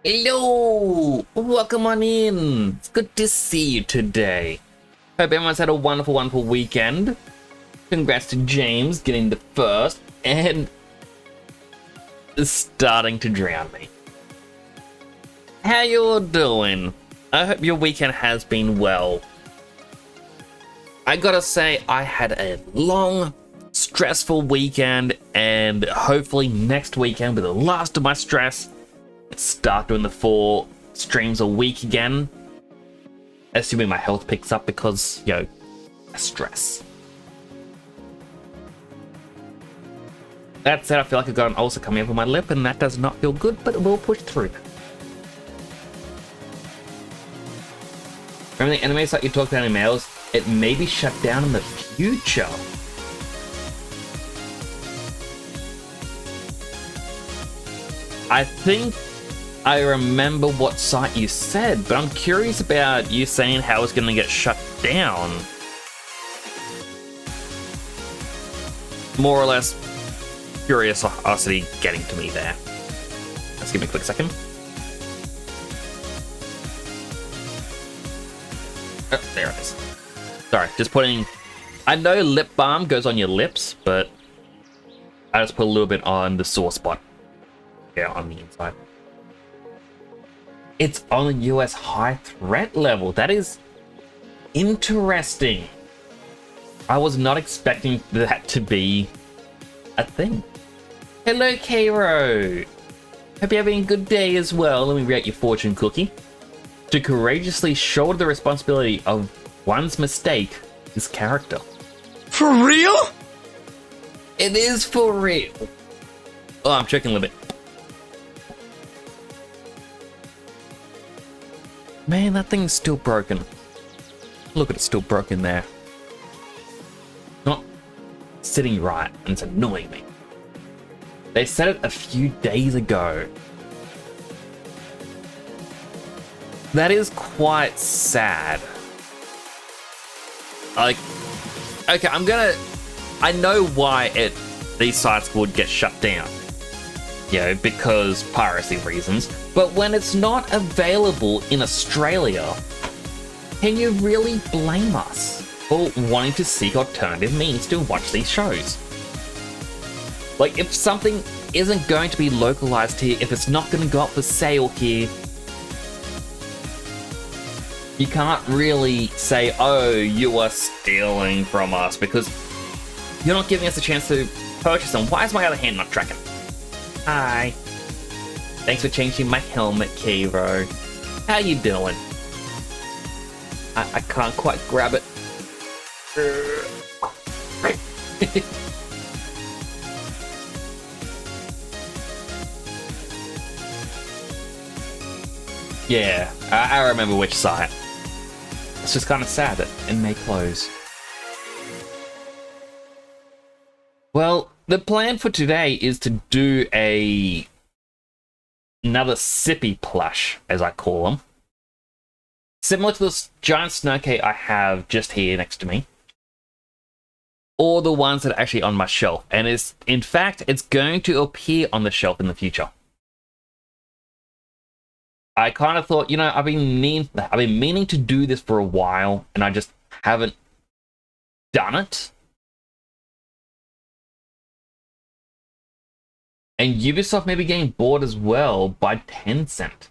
Hello! Welcome on in. It's good to see you today. Hope everyone's had a wonderful, wonderful weekend. Congrats to James getting the first and starting to drown me. How you all doing? I hope your weekend has been well. I gotta say, I had a long, stressful weekend, and hopefully next weekend, with the last of my stress, start doing the 4 streams a week again, assuming my health picks up because, stress. That said, I feel like I've got an ulcer coming up on my lip, and that does not feel good, but we'll push through. Remember the anime site you talked about in emails? It may be shut down in the future. I think I remember what site you said, but I'm curious about you saying how it's going to get shut down. More or less, curiosity getting to me there. Let's give me a quick second. Oh, there it is. Sorry, just putting... I know lip balm goes on your lips, but I just put a little bit on the sore spot. Yeah, on the inside. It's on the US high threat level. That is interesting. I was not expecting that to be a thing. Hello, Cairo. Hope you're having a good day as well. Let me rate your fortune cookie. To courageously shoulder the responsibility of one's mistake is character. For real? It is for real. Oh, I'm checking a little bit. Man, that thing's still broken. Look at it, still broken there. Not sitting right, and it's annoying me. They said it a few days ago. That is quite sad. Like, okay, I know why these sites would get shut down. Because piracy reasons. But when it's not available in Australia, can you really blame us for wanting to seek alternative means to watch these shows? Like, if something isn't going to be localized here, if it's not going to go up for sale here, you can't really say, oh, you are stealing from us, because you're not giving us a chance to purchase them. Why is my other hand not tracking? Hi. Thanks for changing my helmet, Cairo. How you doing? I can't quite grab it. Yeah, I remember which site. It's just kind of sad that it may close. Well, the plan for today is to do another Sippy plush, as I call them. Similar to this giant snowcase I have just here next to me. Or the ones that are actually on my shelf. And in fact, it's going to appear on the shelf in the future. I kind of thought, I've been meaning to do this for a while, and I just haven't done it. And Ubisoft may be getting bored as well by Tencent.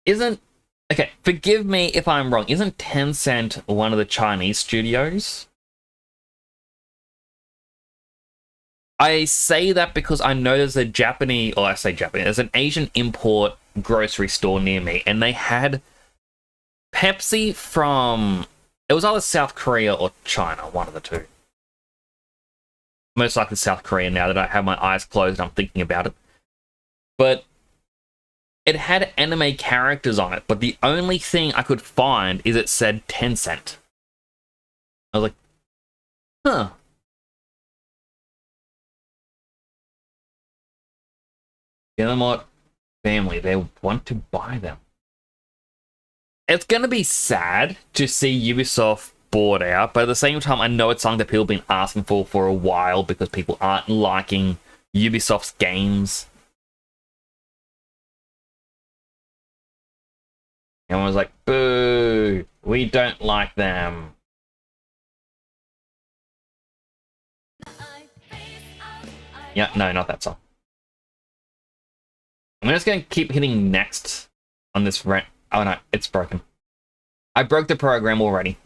Okay, forgive me if I'm wrong. Isn't Tencent one of the Chinese studios? I say that because I know there's a there's an Asian import grocery store near me, and they had Pepsi from, it was either South Korea or China, one of the two. Most likely South Korea now that I have my eyes closed and I'm thinking about it. But it had anime characters on it, but the only thing I could find is it said Tencent. I was like, huh. Guillemot family, they want to buy them. It's going to be sad to see Ubisoft bought out, but at the same time, I know it's something that people have been asking for a while because people aren't liking Ubisoft's games. Everyone was like, boo, we don't like them. Yeah, no, not that song. I'm just going to keep hitting next on this rent. Oh no, it's broken. I broke the program already.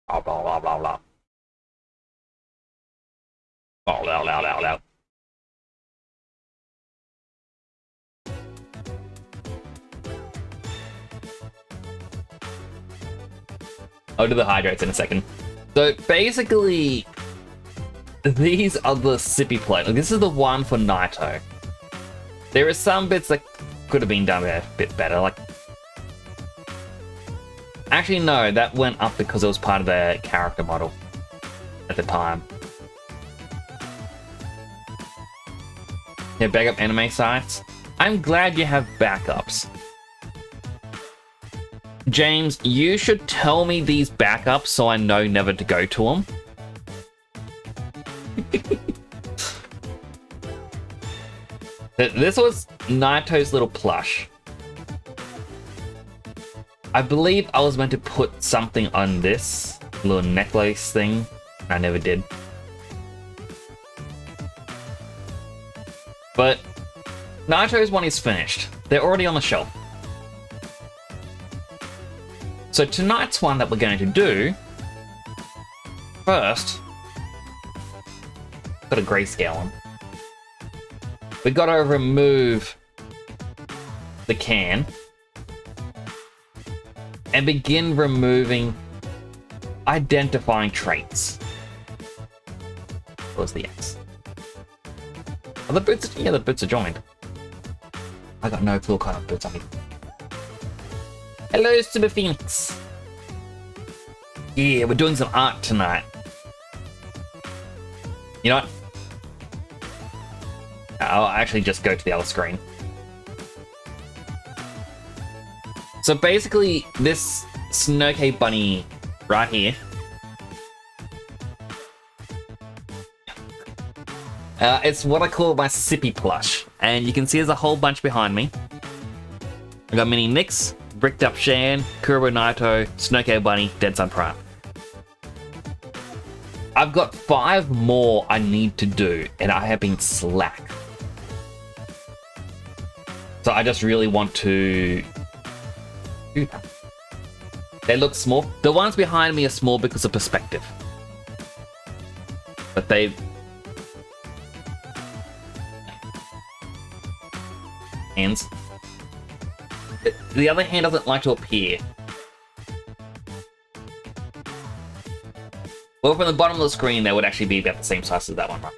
Blah, blah, blah, blah, blah. Oh, loud, loud, loud, loud. I'll do the hydrates in a second. So basically, these are the Sippy plate. Like, this is the one for Naito. There are some bits that could have been done a bit better. Like, actually, no, that went up because it was part of the character model at the time. Yeah, backup anime sites. I'm glad you have backups. James, you should tell me these backups so I know never to go to them. This was Naito's little plush. I believe I was meant to put something on this little necklace thing. I never did. But Naito's one is finished. They're already on the shelf. So tonight's one that we're going to do, first, got a grayscale one. We got to remove the can and begin removing identifying traits. What was the X? Oh, the boots, yeah, the boots are joined. I got no clue what kind of boots I need. Hello, Super Phoenix. Yeah, we're doing some art tonight. You know what? I'll actually just go to the other screen. So basically, this Snoke bunny right here. It's what I call my Sippy plush. And you can see there's a whole bunch behind me. I got mini Nyx, Bricked Up Shan, Kurobo Naito, Snoke Bunny, Dead Sun Prime. I've got 5 more I need to do, and I have been slack. So I just really want to do that. They look small. The ones behind me are small because of perspective. But they... Hands. The other hand doesn't like to appear. Well, from the bottom of the screen, they would actually be about the same size as that one, right?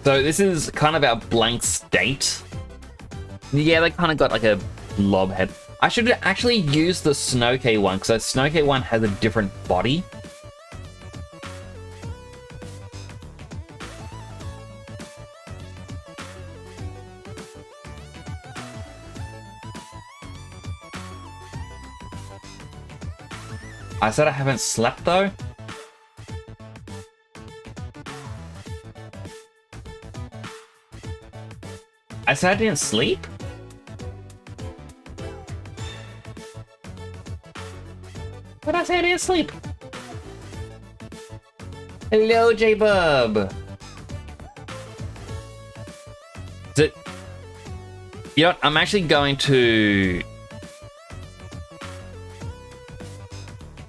So this is kind of our blank state. Yeah, they kind of got like a blob head. I should actually use the Snoke one, because the Snoke one has a different body. I said I haven't slept though. I said I didn't sleep? What did I say I didn't sleep? Hello, J-Bub! You know what? I'm actually going to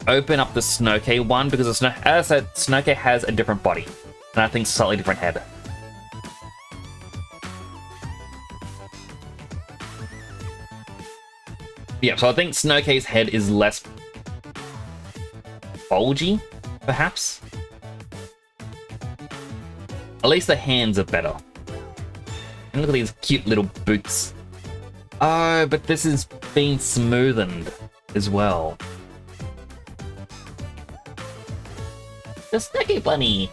open up the Snoke one because as I said, Snoke has a different body. And I think slightly different head. Yeah, so I think Snoke's head is less bulgy, perhaps. At least the hands are better. And look at these cute little boots. Oh, but this is being smoothened as well. The Snoke Bunny!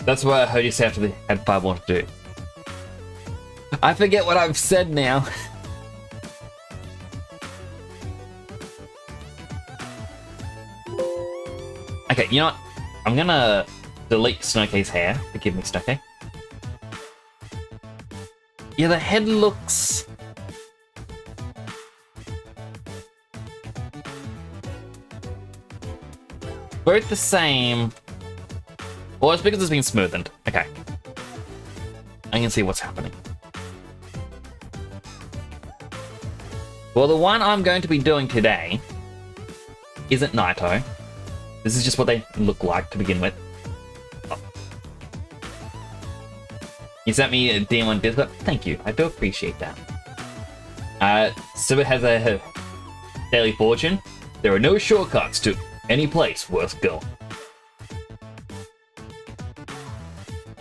That's what I heard you say after the had 5 more to do. I forget what I've said now. Okay, you know what? I'm gonna delete Snowcase hair. Forgive me, Snowcase. Yeah, the head looks... both the same. Well, it's because it's been smoothened. Okay. I can see what's happening. Well, the one I'm going to be doing today isn't Naito. This is just what they look like to begin with. Oh. You sent me a DM on Discord? Thank you, I do appreciate that. So it has a daily fortune. There are no shortcuts to any place worth going.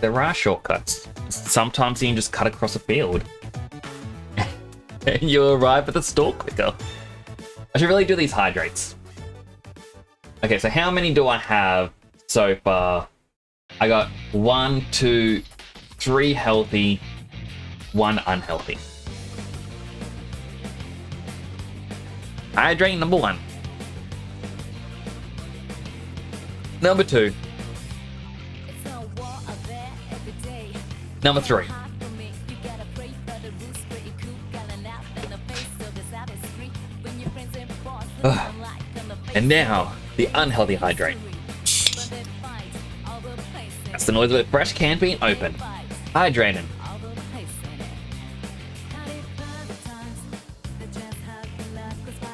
There are shortcuts. Sometimes you can just cut across a field. And you arrive at the store quicker. I should really do these hydrates. Okay, so how many do I have so far? I got 1, 2, 3 healthy, 1 unhealthy. Hydrate number 1. Number 2. Number 3. And now, the unhealthy hydrate. That's the noise of a fresh can being opened. Hydrating.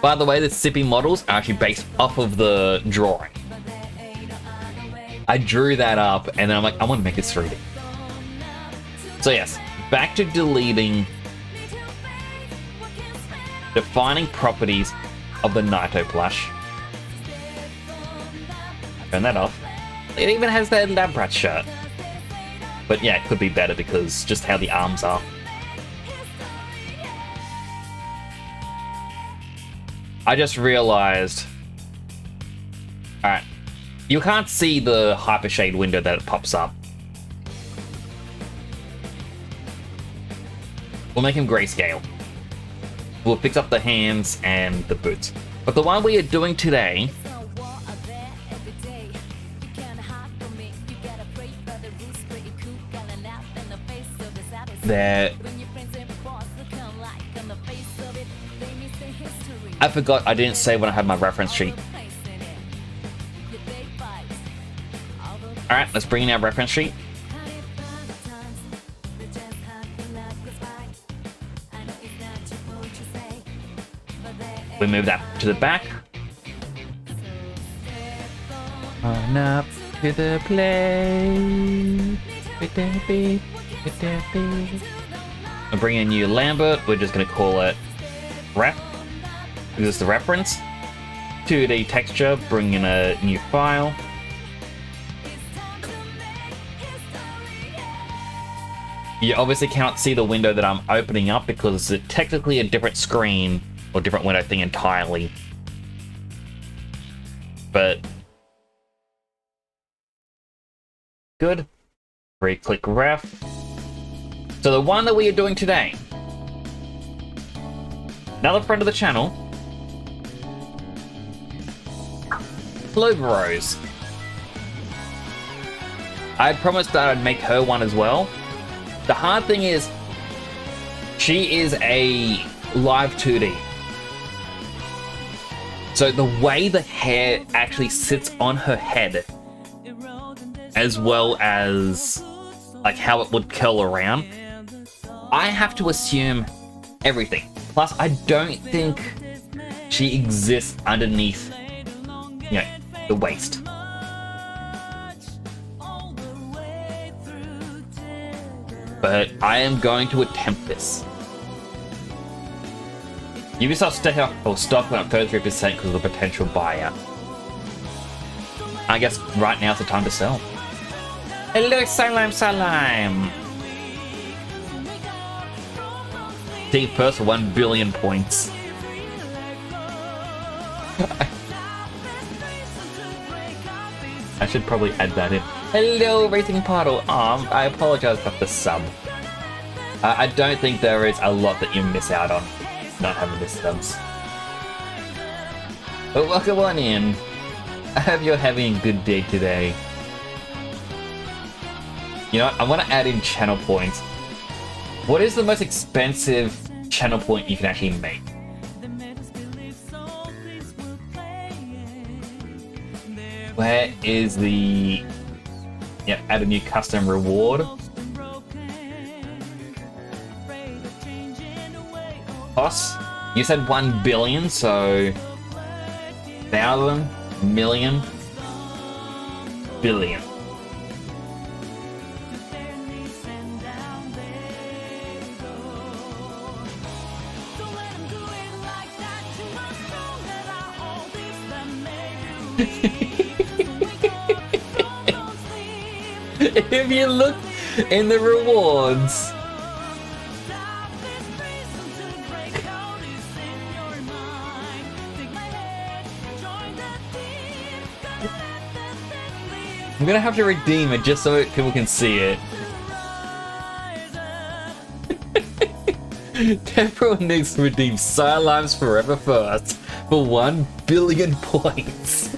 By the way, the Sippy models are actually based off of the drawing. I drew that up, and then I'm like, I want to make this 3D. So yes, back to deleting, defining properties of the Naito plush. Turn that off. It even has that Lab Rat shirt. But yeah, it could be better because just how the arms are. I just realized... Alright. You can't see the hypershade window that it pops up. We'll make him grayscale. We'll fix up the hands and the boots. But the one we are doing today... I forgot I didn't say when I had my reference sheet. Alright, let's bring in our reference sheet. We move that to the back. On up to the play. We'll bring in new Lambert. We're just going to call it ref. This is the reference. 2D texture. Bring in a new file. You obviously cannot see the window that I'm opening up because it's technically a different screen or different window thing entirely. But good. Right-click ref. So the one that we are doing today, another friend of the channel, Clover Rose. I had promised that I'd make her one as well. The hard thing is, she is a live 2D. So the way the hair actually sits on her head, as well as like how it would curl around, I have to assume everything. Plus, I don't think she exists underneath, you know, the waist. But I am going to attempt this. Ubisoft stock went up 33% because of the potential buyout. I guess right now's the time to sell. Hello, Salam. Team first 1 billion points. I should probably add that in. Hello, Racing Puddle. I apologize about the sub. I don't think there is a lot that you miss out on not having the subs. But welcome on in. I hope you're having a good day today. You know what? I want to add in channel points. What is the most expensive channel point you can actually make? Where is the... Yep, add a new custom reward. Cost? You said 1 billion, so... 1,000, million, billion. If you look in the rewards, I'm gonna have to redeem it just so people can see it. Temporal needs to redeem Silence Forever First for 1 billion points.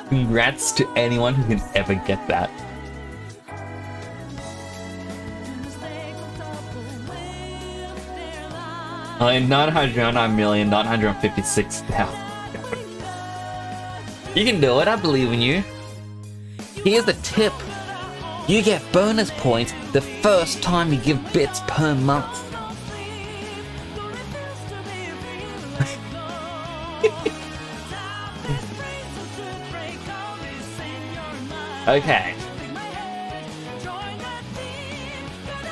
Congrats to anyone who can ever get that. Only 999,956,000. You can do it, I believe in you. Here's the tip. You get bonus points the first time you give bits per month. Okay.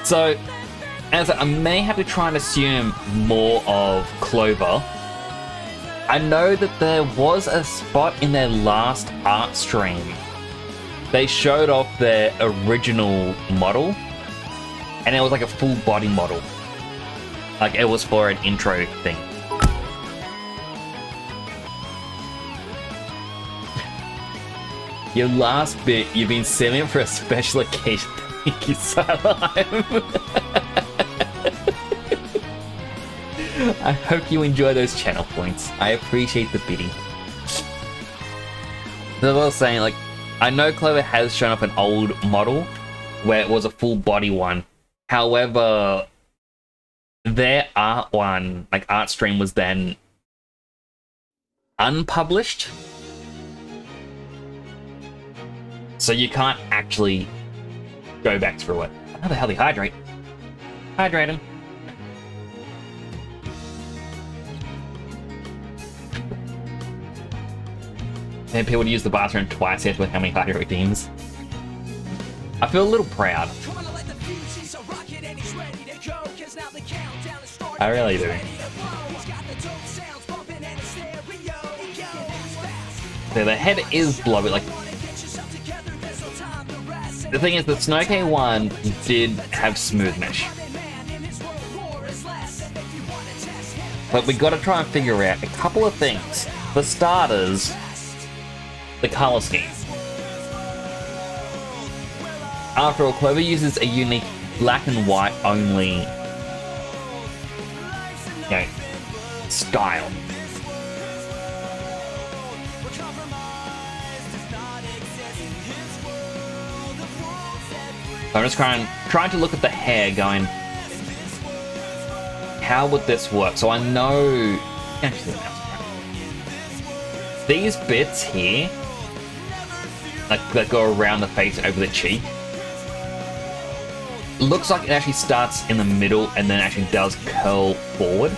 So, as I may have to try and assume more of Clover. I know that there was a spot in their last art stream. They showed off their original model, and it was like a full body model. Like it was for an intro thing. Your last bit, you've been saving it for a special occasion. Thank you, Silime. I hope you enjoy those channel points. I appreciate the bidding. As I was saying, like, I know Clover has shown up an old model where it was a full body one. However, their art one, like art stream, was then unpublished. So you can't actually go back through it. How the hell do you hydrate? Hydrate him. And people use the bathroom twice yet with how many hydrate redeems. I feel a little proud. I really do. So the head is blobby, like... The thing is, the Snoke one did have smoothness. But we gotta try and figure out a couple of things. For starters, the color scheme. After all, Clover uses a unique black and white only, you know, style. I'm just trying to look at the hair going, how would this work? So I know, actually, these bits here, like that go around the face and over the cheek, looks like it actually starts in the middle and then actually does curl forward.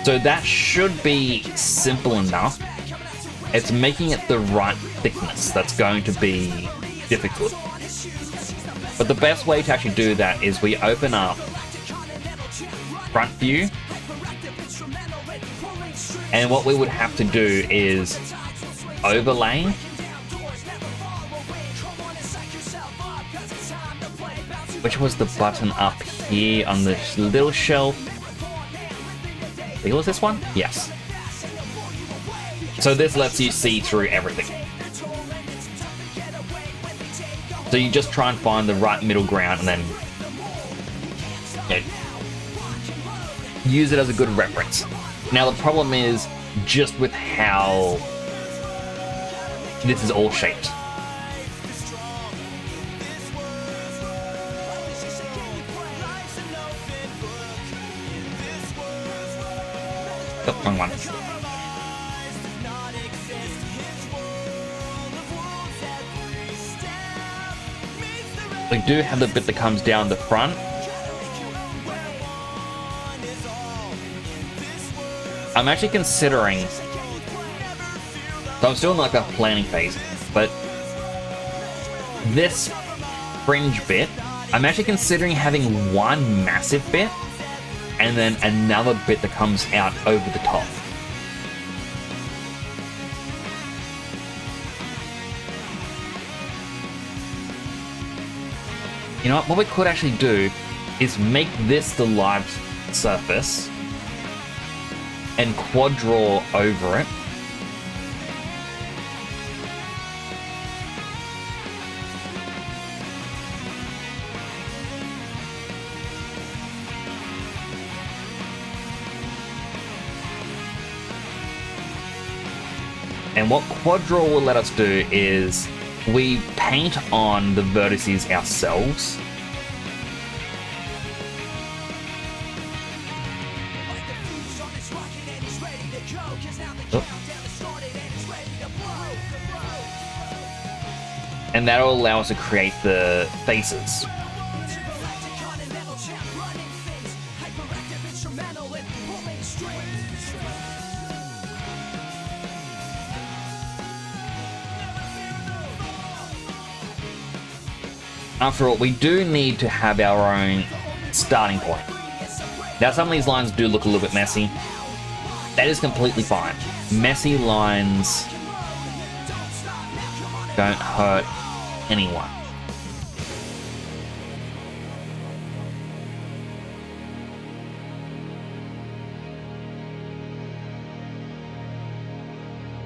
So that should be simple enough. It's making it the right thickness that's going to be difficult. But the best way to actually do that is we open up front view, and what we would have to do is overlay which was the button up here on this little shelf. I think it was this one? Yes. So this lets you see through everything. So you just try and find the right middle ground and then use it as a good reference. Now the problem is just with how this is all shaped. Oh, wrong one. We do have the bit that comes down the front. I'm actually considering, so I'm still in like a planning phase, but this fringe bit, I'm actually considering having one massive bit and then another bit that comes out over the top. You know what we could actually do is make this the live surface and quad draw over it. And what quad draw will let us do is we paint on the vertices ourselves. Oh. And that'll allow us to create the faces. After all, we do need to have our own starting point. Now, some of these lines do look a little bit messy. That is completely fine. Messy lines don't hurt anyone.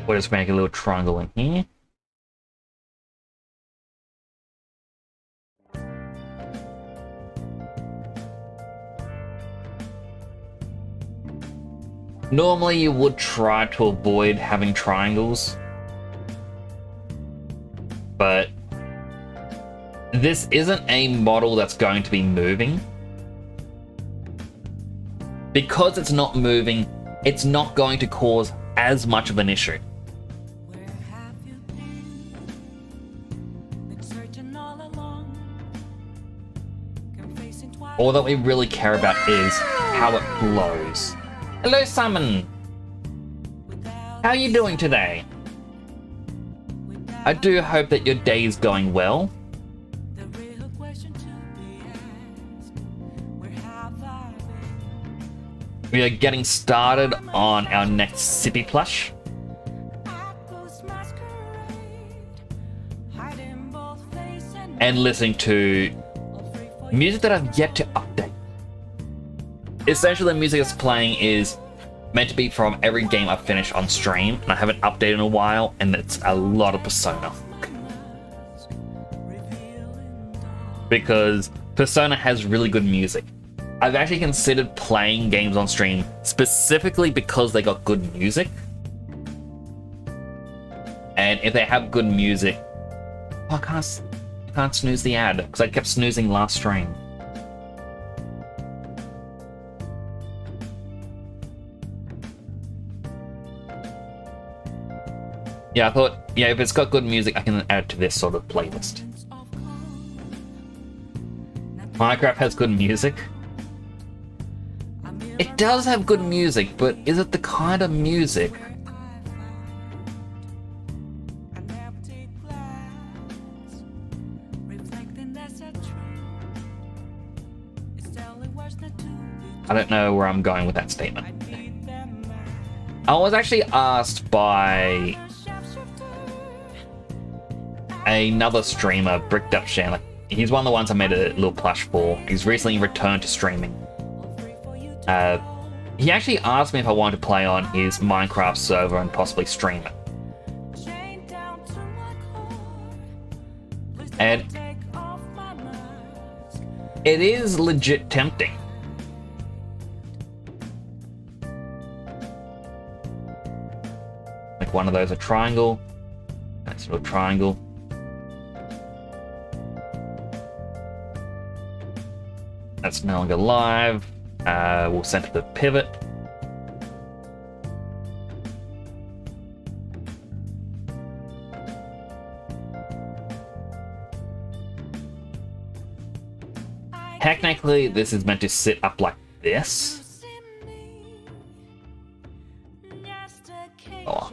We'll just make a little triangle in here. Normally you would try to avoid having triangles, but this isn't a model that's going to be moving. Because it's not moving, it's not going to cause as much of an issue. All that we really care about is how it flows. Hello, Simon. How are you doing today? I do hope that your day is going well. We are getting started on our next Sippy plush. And listening to music that I've yet to update. Essentially, the music that's playing is meant to be from every game I've finished on stream, and I haven't updated in a while, and it's a lot of Persona. Because Persona has really good music. I've actually considered playing games on stream specifically because they got good music. And if they have good music... Oh, I can't snooze the ad, because I kept snoozing last stream. Yeah, I thought, yeah, if it's got good music, I can add it to this sort of playlist. Minecraft has good music. It does have good music, but is it the kind of music I don't know where I'm going with that statement. I was actually asked by another streamer, Bricked Up Shan. He's one of the ones I made a little plush for. He's recently returned to streaming. He actually asked me if I wanted to play on his Minecraft server and possibly stream it. And It is legit tempting. Like one of those a triangle. That's a triangle. That's no longer live. We'll center the pivot. Technically, this is meant to sit up like this. Oh.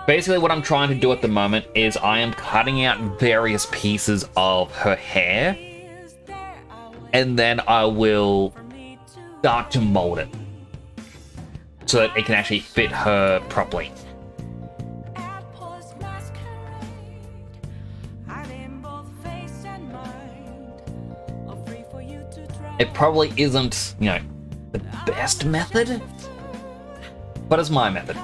Basically, what I'm trying to do at the moment is I am cutting out various pieces of her hair, and then I will start to mold it so that it can actually fit her properly. It probably isn't, you know, the best method, but it's my method.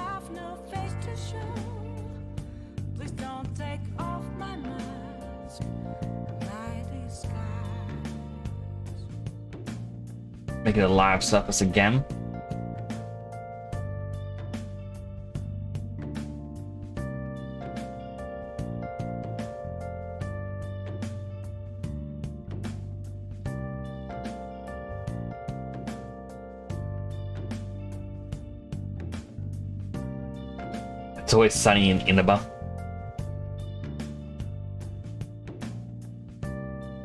Make it a live surface again. It's always sunny in Inaba.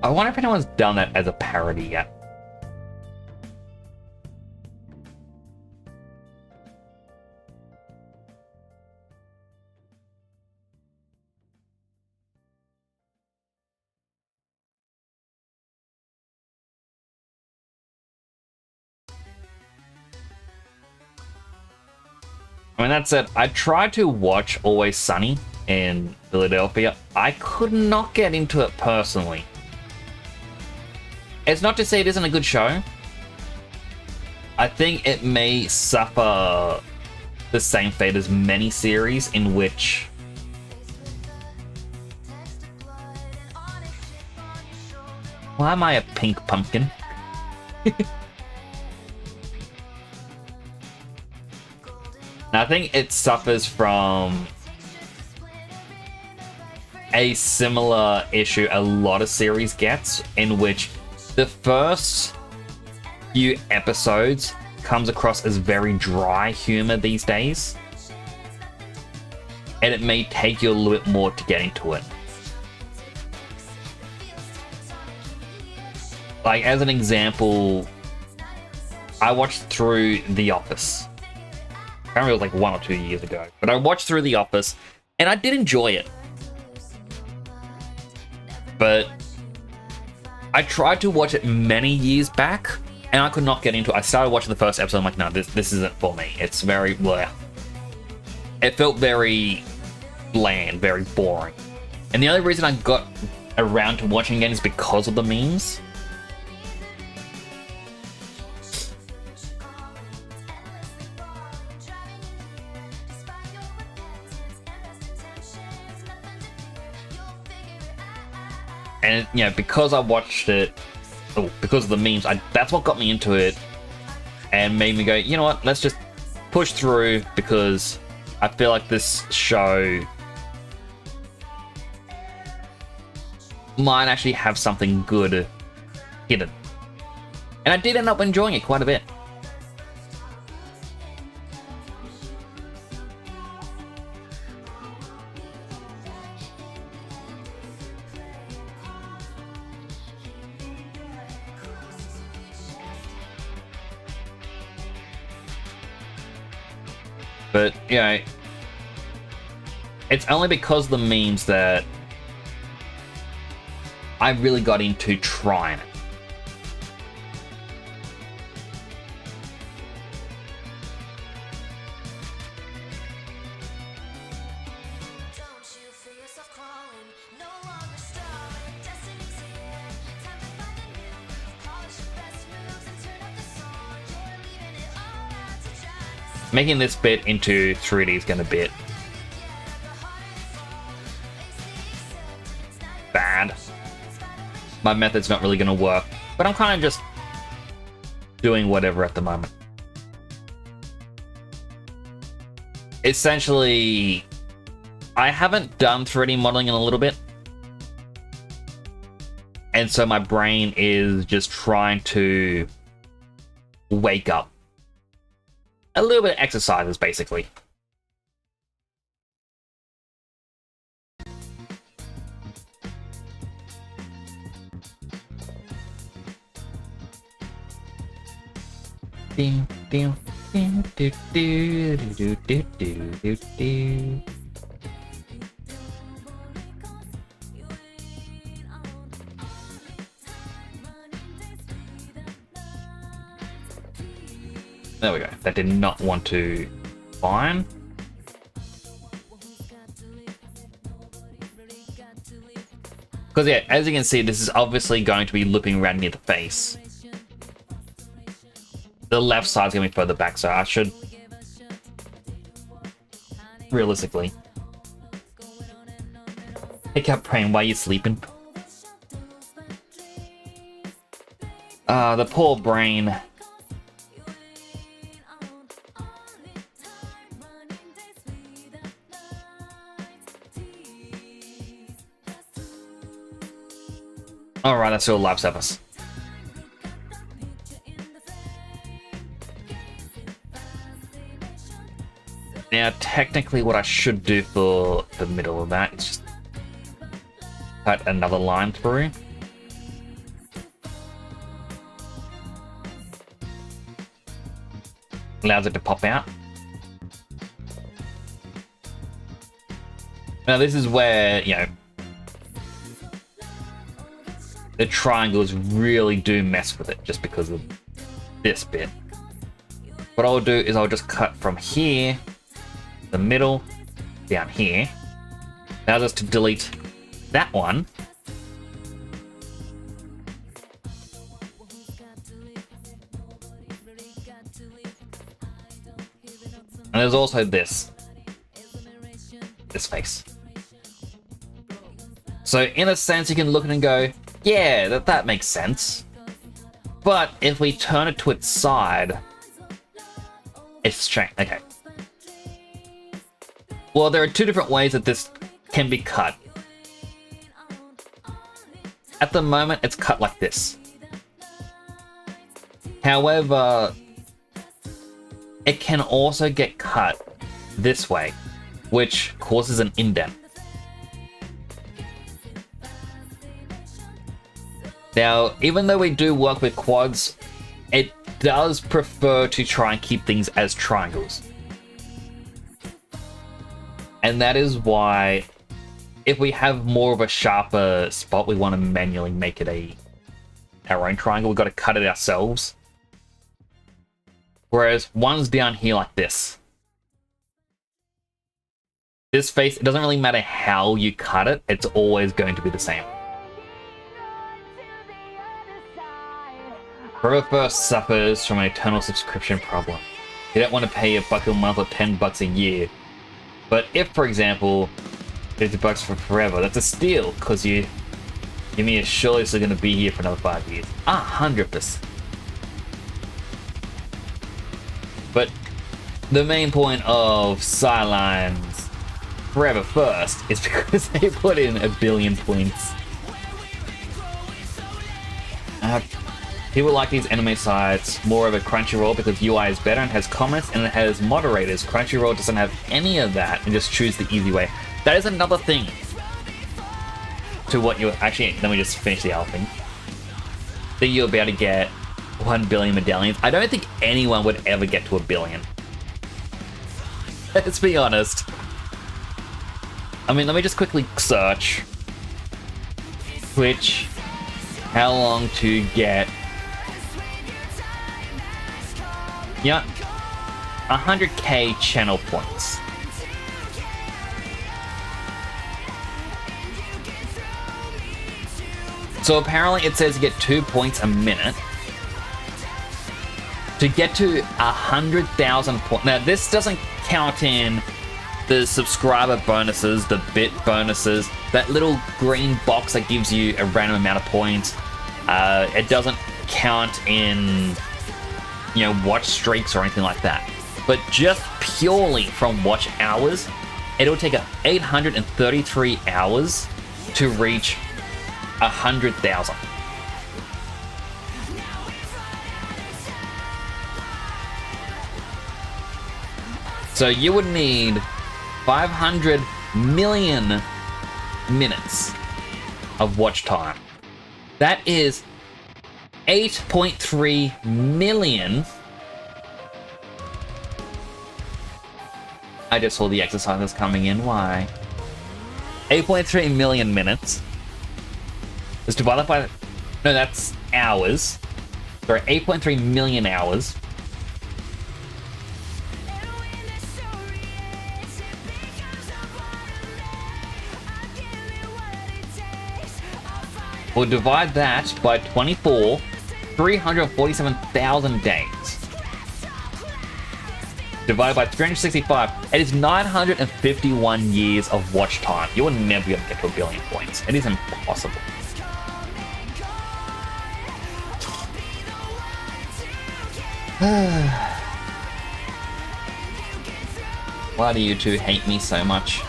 I wonder if anyone's done that as a parody yet. I mean, that said, I tried to watch Always Sunny in Philadelphia. I could not get into it personally. It's not to say it isn't a good show. I think it may suffer the same fate as many series in which why am I a pink pumpkin? Now, I think it suffers from a similar issue a lot of series gets, in which the first few episodes comes across as very dry humor these days, and it may take you a little bit more to get into it. Like, as an example, I watched through The Office. I remember it was like 1 or 2 years ago, but I watched through The Office, and I did enjoy it. But I tried to watch it many years back, and I could not get into it. I started watching the first episode, I'm like, no, this isn't for me. It's very bleh. It felt very bland, very boring. And the only reason I got around to watching again is because of the memes. And, you know, because I watched it, because of the memes, that's what got me into it and made me go, you know what, let's just push through, because I feel like this show might actually have something good hidden. And I did end up enjoying it quite a bit. But, you know, it's only because of the memes that I really got into trying it. Making this bit into 3D is going to be my method's not really going to work. But I'm kind of just doing whatever at the moment. Essentially, I haven't done 3D modeling in a little bit. And so my brain is just trying to wake up. A little bit of exercises, basically. There we go. That did not want to fine. Because yeah, as you can see, this is obviously going to be looping around near the face. The left side's going to be further back, so I should... realistically... pick up brain while you're sleeping. The poor brain. Alright, that's still a live service. Now, technically what I should do for the middle of that is just cut another line through. Allows it to pop out. Now this is where, you know, the triangles really do mess with it just because of this bit. What I'll do is I'll just cut from here, the middle, down here. Now just to delete that one. And there's also this face. So in a sense, you can look at it and go, yeah, that makes sense. But if we turn it to its side, it's strange. Okay. Well, there are two different ways that this can be cut. At the moment, it's cut like this. However, it can also get cut this way, which causes an indent. Now, even though we do work with quads, it does prefer to try and keep things as triangles. And that is why, if we have more of a sharper spot, we want to manually make it our own triangle. We've got to cut it ourselves. Whereas one's down here like this. This face, it doesn't really matter how you cut it, it's always going to be the same. Forever First suffers from an eternal subscription problem. You don't want to pay $1 a month or $10 a year. But if, for example, $50 for forever, that's a steal, because you give me a surely still going to be here for another 5 years. 100%. But the main point of Sideline's Forever First is because they put in 1 billion points. People like these anime sites more of a Crunchyroll because UI is better and has comments and it has moderators. Crunchyroll doesn't have any of that and just choose the easy way. That is another thing to what you're... Actually, let me just finish the other thing. That you'll be able to get 1 billion medallions. I don't think anyone would ever get to 1 billion. Let's be honest. I mean, let me just quickly search. Twitch. How long to get... Yeah, 100k channel points. So apparently it says you get 2 points a minute. To get to 100,000 points. Now this doesn't count in the subscriber bonuses, the bit bonuses, that little green box that gives you a random amount of points. It doesn't count in, you know, watch streaks or anything like that. But just purely from watch hours, it'll take 833 hours to reach 100,000. So you would need 500 million minutes of watch time. That is 8.3 million. I just saw the exercises coming in. Why? 8.3 million minutes is divided by... No, that's hours. Sorry, 8.3 million hours. We'll divide that by 24, 347,000 days. Divided by 365, it is 951 years of watch time. You will never be able to get to 1 billion points. It is impossible. Why do you two hate me so much?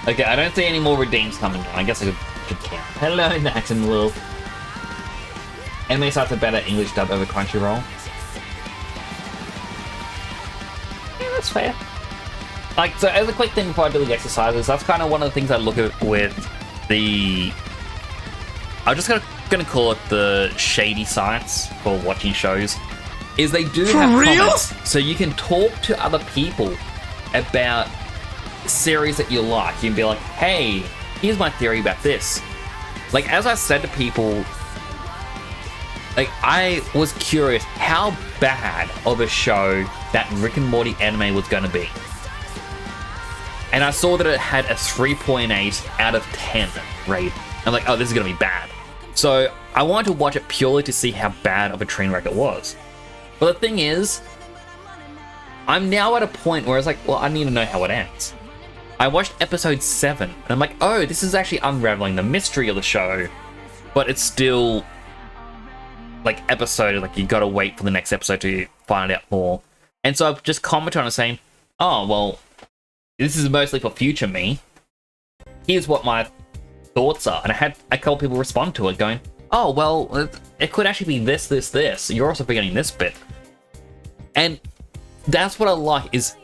Okay, I don't see any more redeems coming down. I guess I could count. Hello, Max and Lil. Anime sites are better English dub over Crunchyroll. Yeah, that's fair. Like, so as a quick thing before I do the exercises, that's kind of one of the things I look at with the... I'm just gonna call it the shady sites for watching shows. Is they do have comments, so you can talk to other people about series that you like. You can be like, hey, here's my theory about this. Like, as I said to people, like, I was curious how bad of a show that Rick and Morty anime was going to be. And I saw that it had a 3.8 out of 10 rating. I'm like, oh, this is going to be bad. So I wanted to watch it purely to see how bad of a train wreck it was. But the thing is, I'm now at a point where it's like, well, I need to know how it ends. I watched episode 7, and I'm like, oh, this is actually unraveling the mystery of the show, but it's still, like, episode, like, you gotta wait for the next episode to find out more. And so I've just commented on it saying, oh, well, this is mostly for future me. Here's what my thoughts are. And I had a couple people respond to it going, oh, well, it could actually be this, this, this. You're also forgetting this bit. And that's what I like, is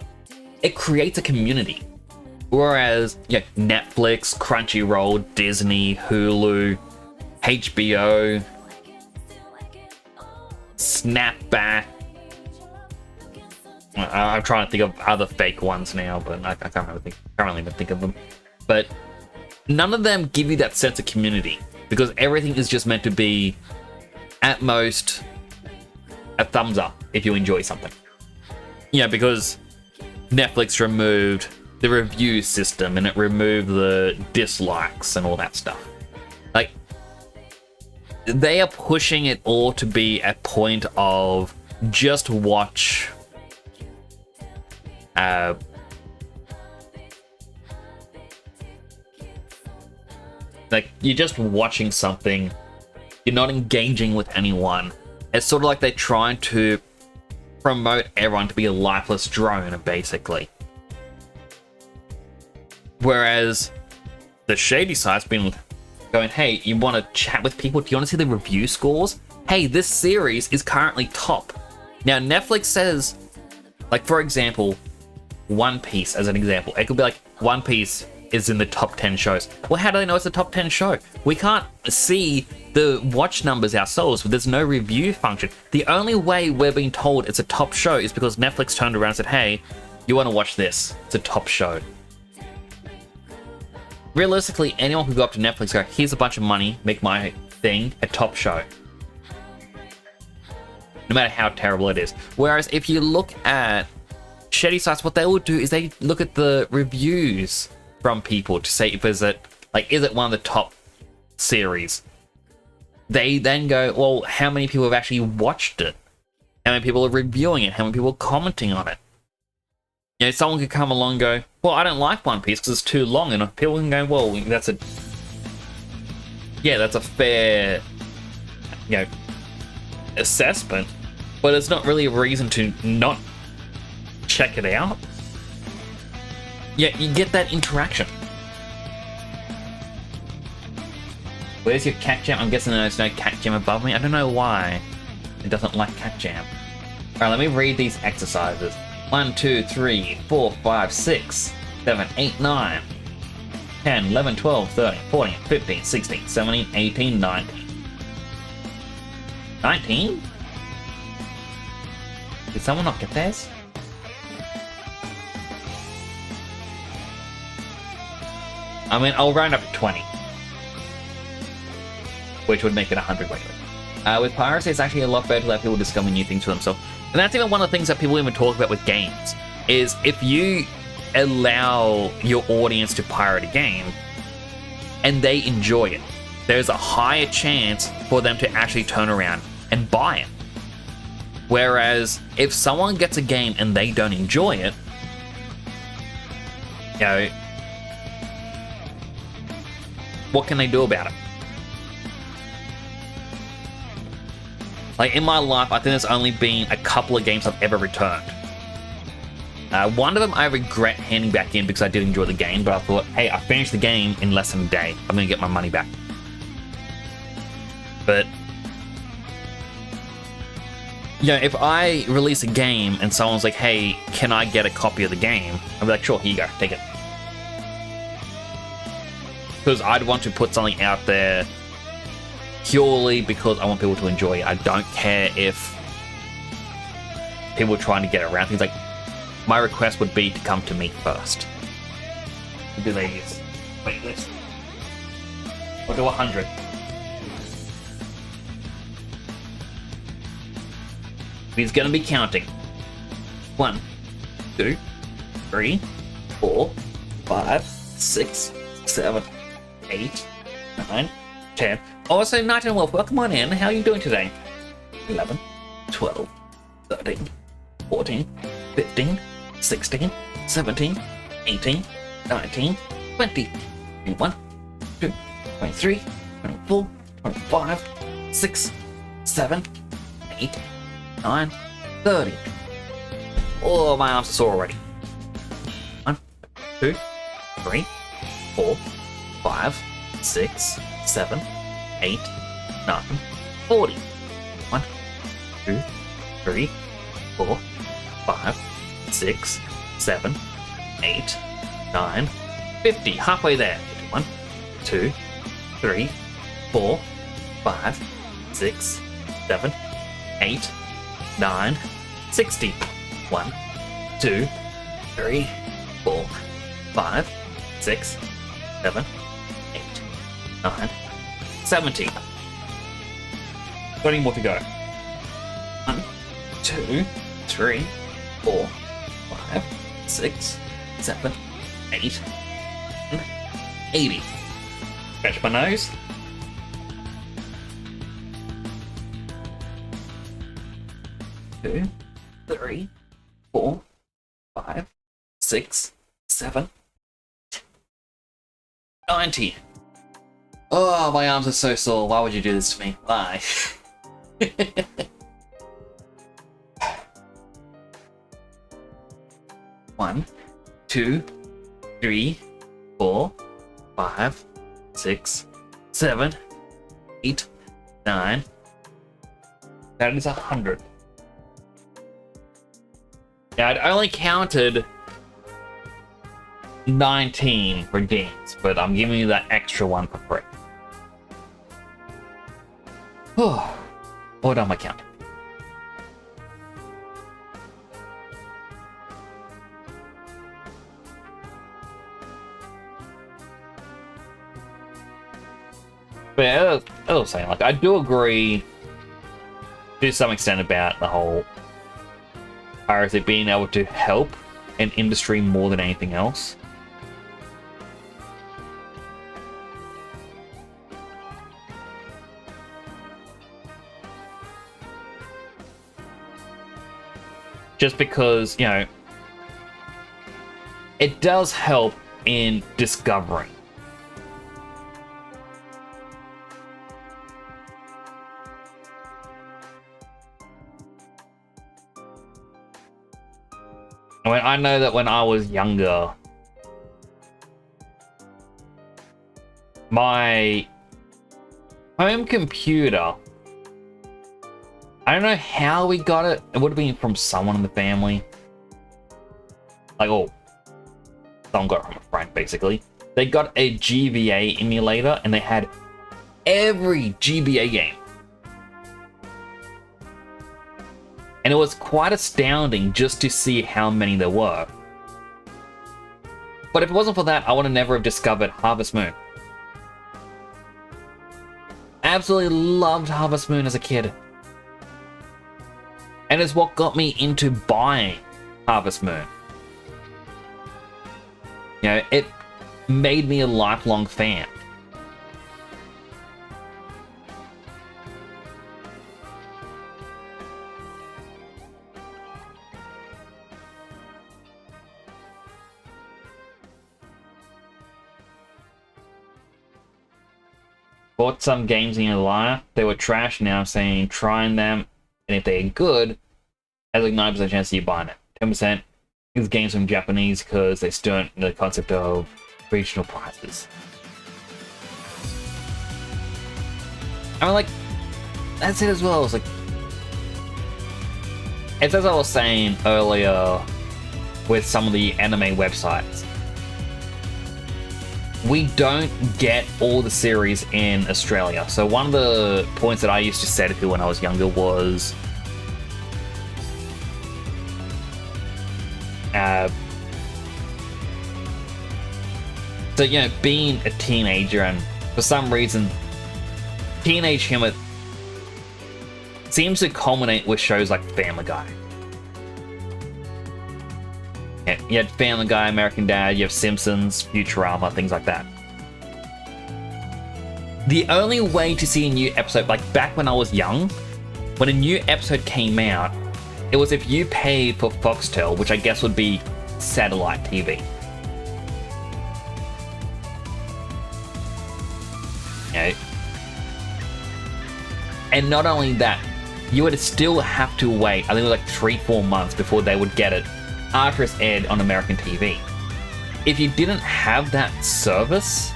it creates a community. Whereas, yeah, Netflix, Crunchyroll, Disney, Hulu, HBO, Snapback. I'm trying to think of other fake ones now, but I can't really even think of them. But none of them give you that sense of community, because everything is just meant to be, at most, a thumbs up if you enjoy something. Yeah, because Netflix removed the review system, and it removed the dislikes and all that stuff. Like, they are pushing it all to be a point of just watch like, you're just watching something, you're not engaging with anyone. It's sort of like they're trying to promote everyone to be a lifeless drone, basically. Whereas the shady side's been going, hey, you want to chat with people? Do you want to see the review scores? Hey, this series is currently top. Now, Netflix says, like, for example, One Piece as an example. It could be like, One Piece is in the top 10 shows. Well, how do they know it's the top 10 show? We can't see the watch numbers ourselves, but there's no review function. The only way we're being told it's a top show is because Netflix turned around and said, hey, you want to watch this? It's a top show. Realistically, anyone could go up to Netflix and go, here's a bunch of money, make my thing a top show. No matter how terrible it is. Whereas if you look at shady sites, what they will do is they look at the reviews from people to say if is it one of the top series. They then go, well, how many people have actually watched it? How many people are reviewing it? How many people are commenting on it? You know, someone could come along and go, well, I don't like One Piece because it's too long, and people can go, well, that's a fair, you know, assessment, but it's not really a reason to not check it out. Yeah, you get that interaction. Where's your cat jam? I'm guessing there's no cat jam above me. I don't know why it doesn't like cat jam. Alright, let me read these exercises. 1, 2, 3, 4, 5, 6, 7, 8, 9, 10, 11, 12, 13, 14, 15, 16, 17, 18, 19. 19? Did someone not get theirs? I mean, I'll round up to 20. Which would make it 100 later. With piracy, it's actually a lot better to let people discover new things for themselves. And that's even one of the things that people even talk about with games, is if you allow your audience to pirate a game, and they enjoy it, there's a higher chance for them to actually turn around and buy it. Whereas, if someone gets a game and they don't enjoy it, you know, what can they do about it? Like, in my life, I think there's only been a couple of games I've ever returned. One of them I regret handing back in because I did enjoy the game, but I thought, hey, I finished the game in less than a day. I'm going to get my money back. But, you know, if I release a game and someone's like, hey, can I get a copy of the game? I'll be like, sure, here you go, take it. Because I'd want to put something out there purely because I want people to enjoy it. I don't care if people are trying to get around things. Like, my request would be to come to me first. Do they use wait list? We'll do 100. He's gonna be counting. 1, 2, 3, 4, 5, 6, 7, 8, 9, 10. Also, Night and Wolf, welcome on in. How are you doing today? 11, 12, 13, 14, 15, 16, 17, 18, 19, 20, 21, 22, 23, 24, 25, 6, 7, 8, 9, 30. Oh, my arms are sore already. 1, 2, 3, 4, 5, 6, 7, 8, 9, 40. 1, 2, 3, 4, 5, 6, 7, 8, 9, 50. Halfway there. 1, 2, 3, 4, 5, 6, 7, 8, 9, 60. 1, 2, 3, 4, 5, 6, 7, 8, 9, 70. Got any more to go? 1, 2, 3, 4, 5, 6, 7, 8, 9, 80. Scratch my nose. Two, 3, 4, 5, 6, 7, 90. Oh, my arms are so sore. Why would you do this to me? Why? One, 2, 3, 4, 5, 6, 7, 8, 9. That is 100. Yeah, I'd only counted 19 redeems, but I'm giving you that extra one for free. Oh, hold on my counting. But yeah, I was saying, like, I do agree to some extent about the whole piracy being able to help an industry more than anything else. just because, you know, it does help in discovering. I know that when I was younger, my home computer, I don't know how we got it. It would have been from someone in the family. Like, oh, someone got it from a friend, basically. They got a GBA emulator, and they had every GBA game. And it was quite astounding just to see how many there were. But if it wasn't for that, I would have never have discovered Harvest Moon. Absolutely loved Harvest Moon as a kid. And it's what got me into buying Harvest Moon. You know, it made me a lifelong fan. Bought some games in your life, they were trash, now I'm saying trying them, and if they're good, there's like 9% chance of you buying it. 10% is games from Japanese because they still don't know the concept of regional prices. I mean, like, that's it as well. It's like, it's as I was saying earlier with some of the anime websites. We don't get all the series in Australia. So one of the points that I used to say to people when I was younger was so, you know, being a teenager, and for some reason teenage humor seems to culminate with shows like Family Guy. Yeah, you had Family Guy, American Dad, you have Simpsons, Futurama, things like that. The only way to see a new episode, like back when I was young, when a new episode came out, it was if you paid for Foxtel, which I guess would be satellite TV. Okay. And not only that, you would still have to wait, I think it was like 3-4 months before they would get it after it's aired on American TV. If you didn't have that service,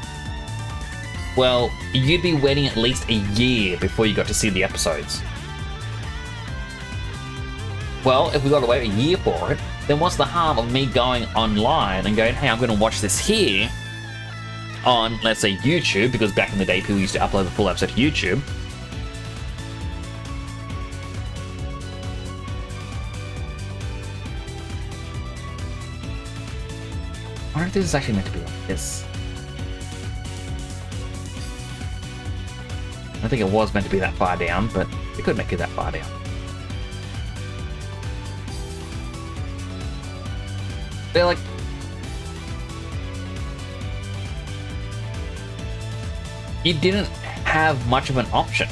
well, you'd be waiting at least a year before you got to see the episodes. Well, if we got to wait a year for it, then what's the harm of me going online and going, hey, I'm going to watch this here on, let's say, YouTube, because back in the day, people used to upload the full episode to YouTube. I wonder if this is actually meant to be like this. I don't think it was meant to be that far down, but it could make it that far down. They're like, you didn't have much of an option.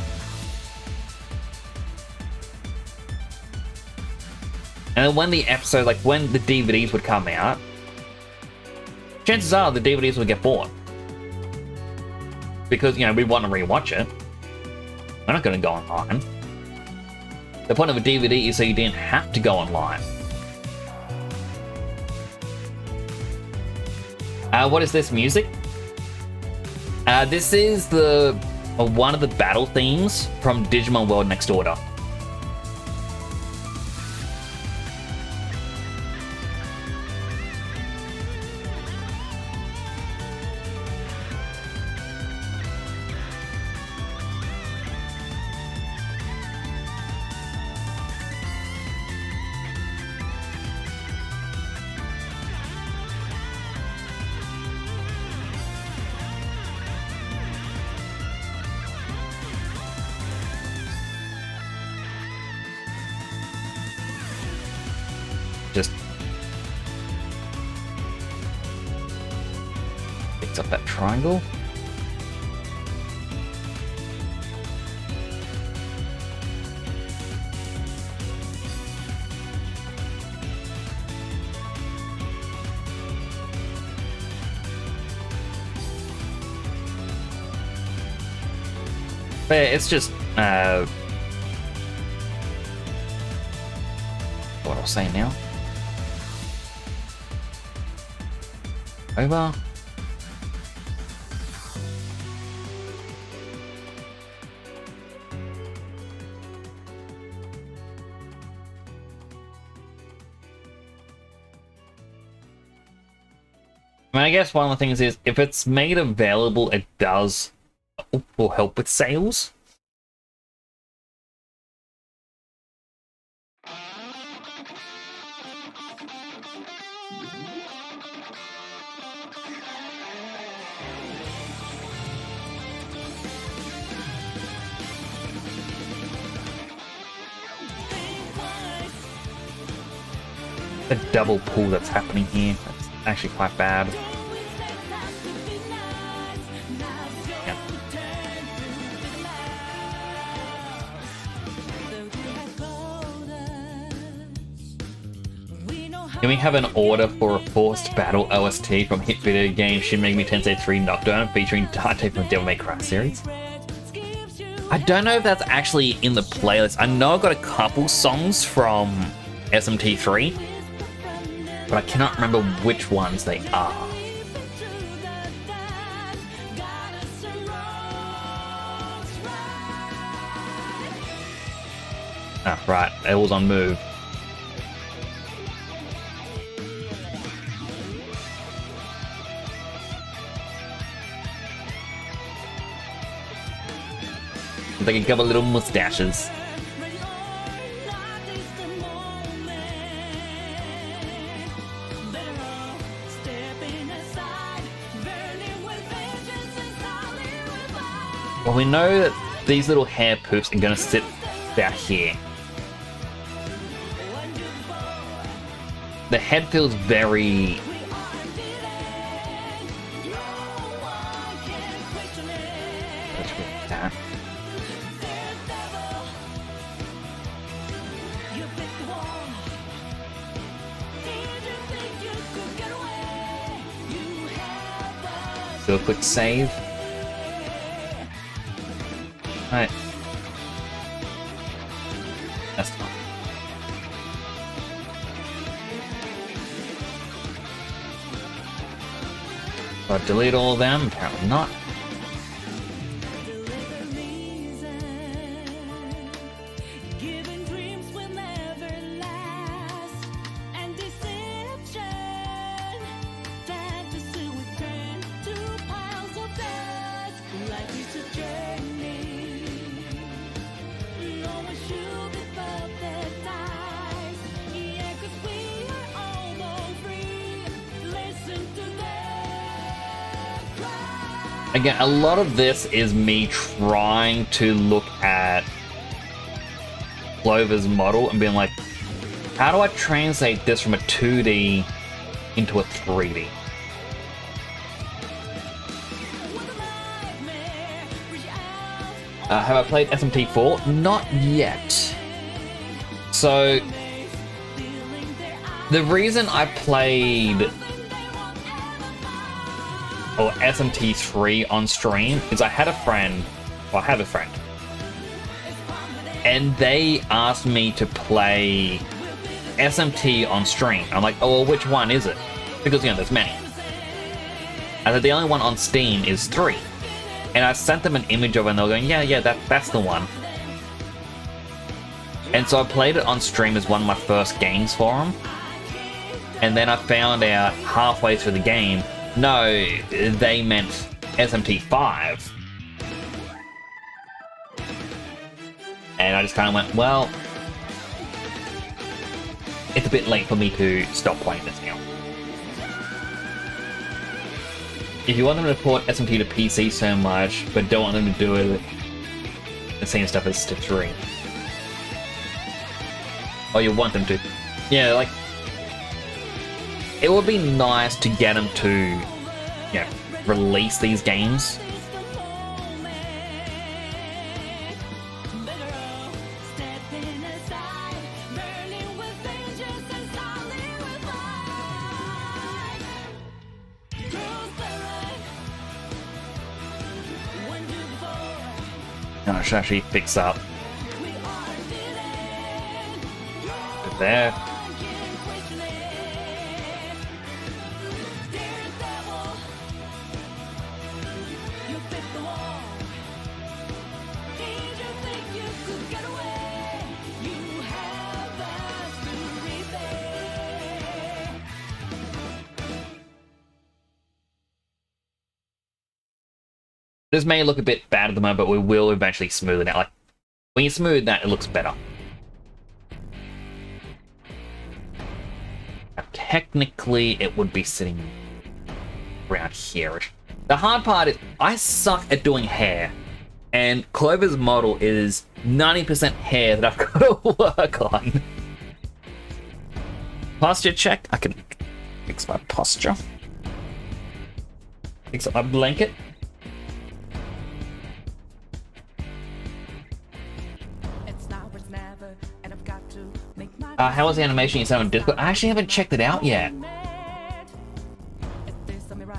And then when the episode, like when the DVDs would come out, chances are the DVDs would get bought. Because, you know, we want to rewatch it. We're not going to go online. The point of a DVD is so you didn't have to go online. What is this music? This is the one of the battle themes from Digimon World Next Order. Just picks up that triangle. But it's just what I'll say now. Over. I mean, I guess one of the things is if it's made available, it does will help with sales. The double pull that's happening here, that's actually quite bad. Yeah. Can we have an order for a forced battle OST from hit video game Shin Megami Tensei 3 Nocturne featuring Dante from Devil May Cry series? I don't know if that's actually in the playlist. I know I've got a couple songs from SMT3, but I cannot remember which ones they are. Ah, right, it was on move. They can cover little mustaches. Well, we know that these little hair poofs are gonna sit about here. The head feels very... Do a quick save. Alright. That's fine. Do I delete all of them? Apparently not. Again, a lot of this is me trying to look at Clover's model and being like, how do I translate this from a 2D into a 3D? Have I played SMT4? Not yet. So, the reason I played SMT3 on stream is I had a friend, well, I have a friend, and they asked me to play SMT on stream. I'm like, oh, well, which one is it? Because, you know, there's many. I said, the only one on Steam is 3. And I sent them an image of it and they were going, yeah, that's the one. And so I played it on stream as one of my first games for them. And then I found out halfway through the game, no, they meant SMT5. And I just kind of went, well, it's a bit late for me to stop playing this now. If you want them to port SMT to PC so much, but don't want them to do it the same stuff as to 3. Or you want them to. Yeah, like, it would be nice to get them to, you know, release these games. No, I should actually fix up. There. This may look a bit bad at the moment, but we will eventually smooth it out. Like, when you smooth that, it looks better. Now, technically, it would be sitting around here. The hard part is, I suck at doing hair. And Clover's model is 90% hair that I've got to work on. Posture check. I can fix my posture. Fix up my blanket. How was the animation you saw on Discord? I actually haven't checked it out yet.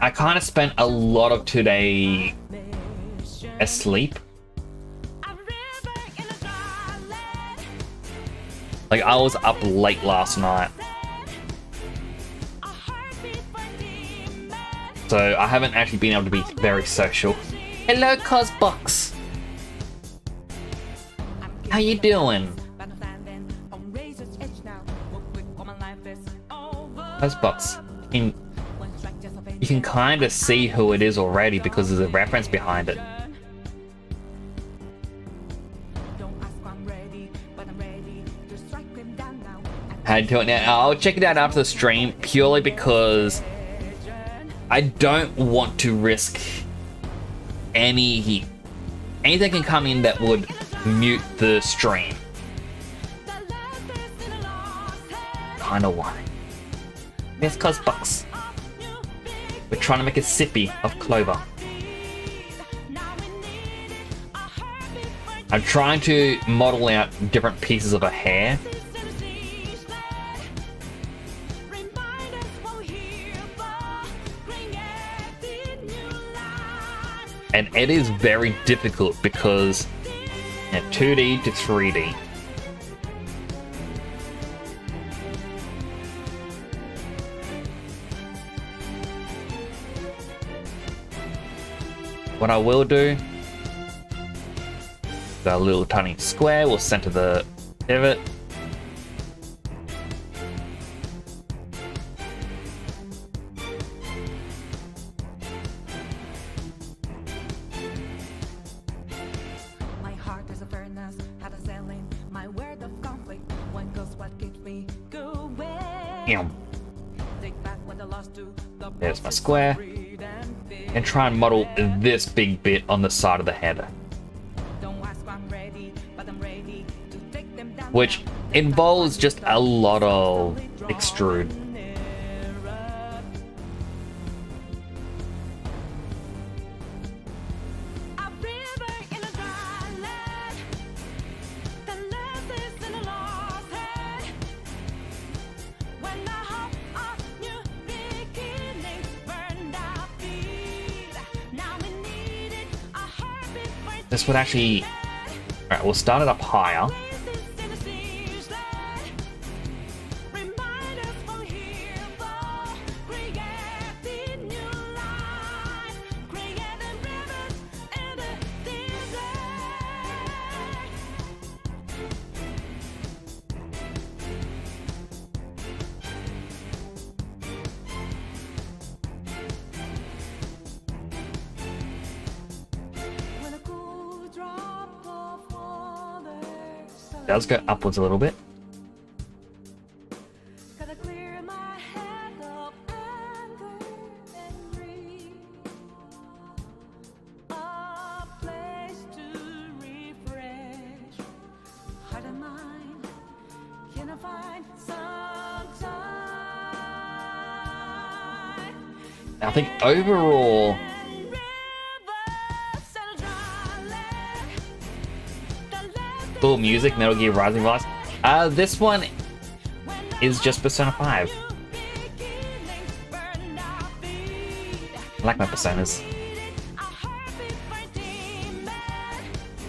I kind of spent a lot of today asleep. Like, I was up late last night. So I haven't actually been able to be very social. Hello, Cosbox. How you doing? Cosbox. You can kind of see who it is already because there's a reference behind it. How to do it now? I'll check it out after the stream purely because I don't want to risk anything can come in that would mute the stream. Kinda why. Yes, Cosbox. We're trying to make a Sippy of Clover. I'm trying to model out different pieces of her hair. And it is very difficult because 2D to 3D. What I will do, the little tiny square, we'll center the pivot. My heart is a furnace, had a selling my word of conflict. One goes what keeps me going. Take back what I lost to the There's my square. And try and model this big bit on the side of the head. Which involves just a lot of extrude. This would actually... Alright, we'll start it up higher. Does go upwards a little bit. I think overall cool music, Metal Gear Rising vibes. This one is just Persona 5. I like my Personas.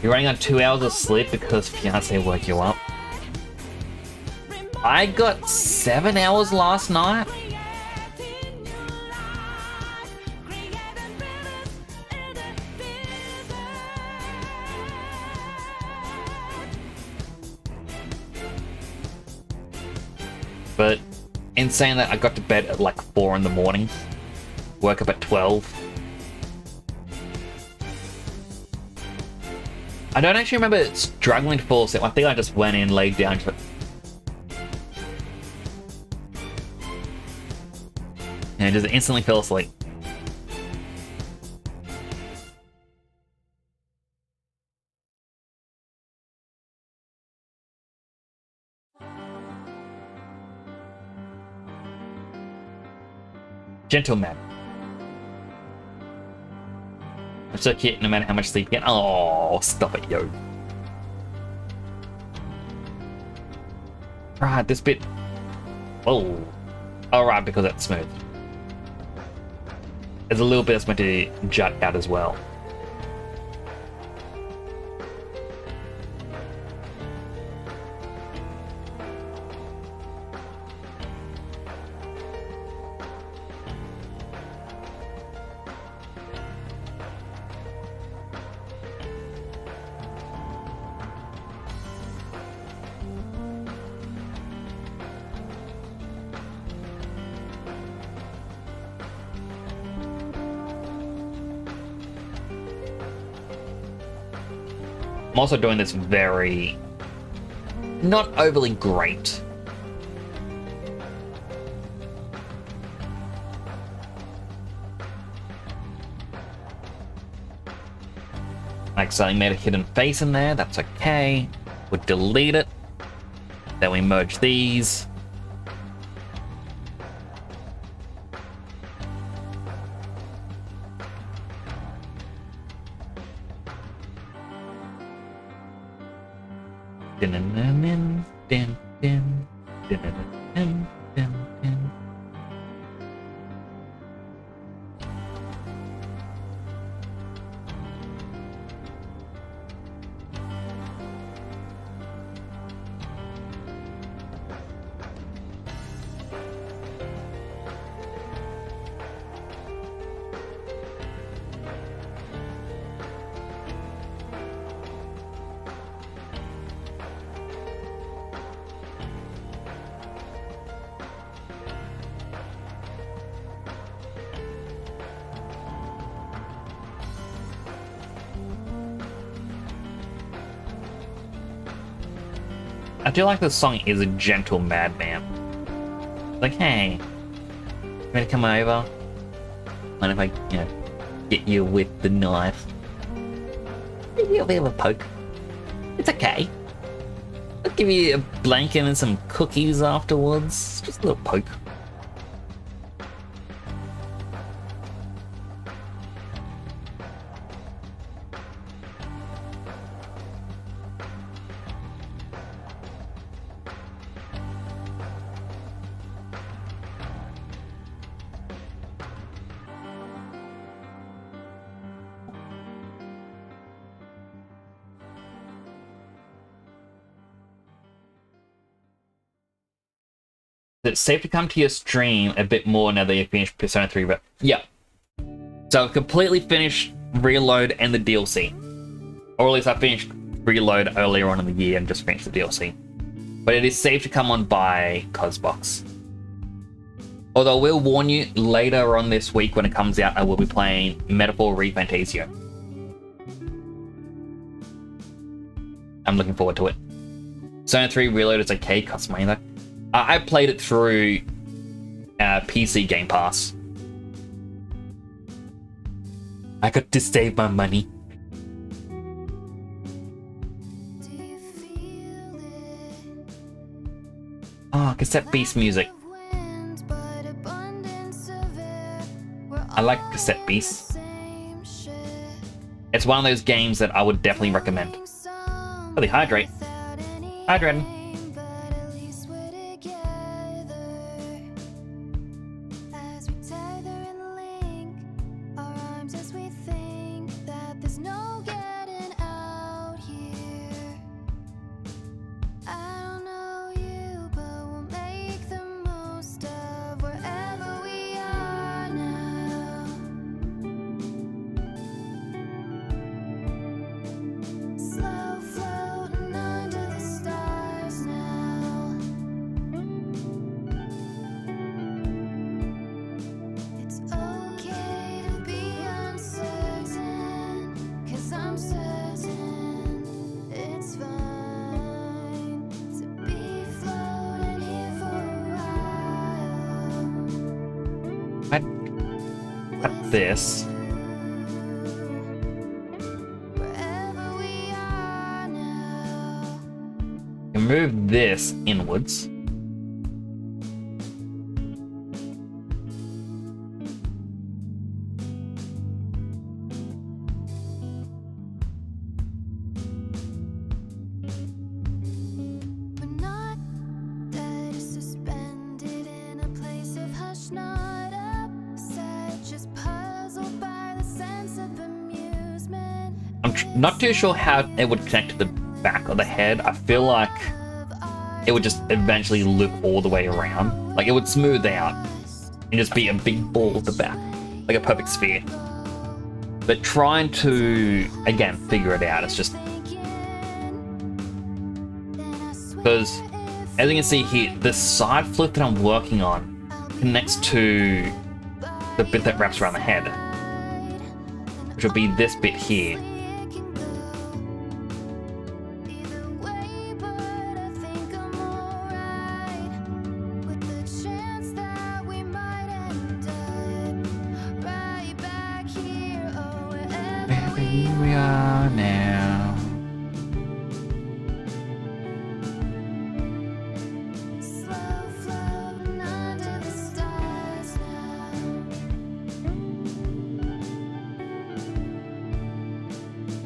You're running on 2 hours of sleep because fiance woke you up. I got 7 hours last night. But in saying that, I got to bed at like 4 in the morning. Woke up at 12. I don't actually remember struggling to fall asleep. I think I just went in, laid down. And just instantly fell asleep. Gentleman. I'm so cute no matter how much sleep you get. Oh, stop it, yo. Right, this bit. Oh. Alright, because that's smooth. There's a little bit that's meant to jut out as well. I'm also doing this very... not overly great. Like, so I made a hidden face in there, that's okay. We'll delete it. Then we merge these. I do like this song is a gentle madman. Like, hey, you ready to come over? Mind if I, you know, get you with the knife? Maybe a bit of a poke. It's okay. I'll give you a blanket and some cookies afterwards. Just a little poke. It's safe to come to your stream a bit more now that you've finished Persona 3, but yeah. So I've completely finished Reload and the DLC. Or at least I finished Reload earlier on in the year and just finished the DLC. But it is safe to come on by Cosbox. Although I will warn you, later on this week when it comes out, I will be playing Metaphor ReFantasio. I'm looking forward to it. Persona 3 Reload is okay, costs money though. I played it through PC Game Pass. I got to save my money. Oh, cassette beast music. I like cassette beast. It's one of those games that I would definitely recommend. Really hydrate. Hydrating. this. You move this inwards. Not too sure how it would connect to the back of the head. I feel like it would just eventually loop all the way around. Like it would smooth out and just be a big ball at the back, like a perfect sphere. But trying to, again, figure it out, it's just... Because, as you can see here, the side flip that I'm working on connects to the bit that wraps around the head, which will be this bit here. Here we are now.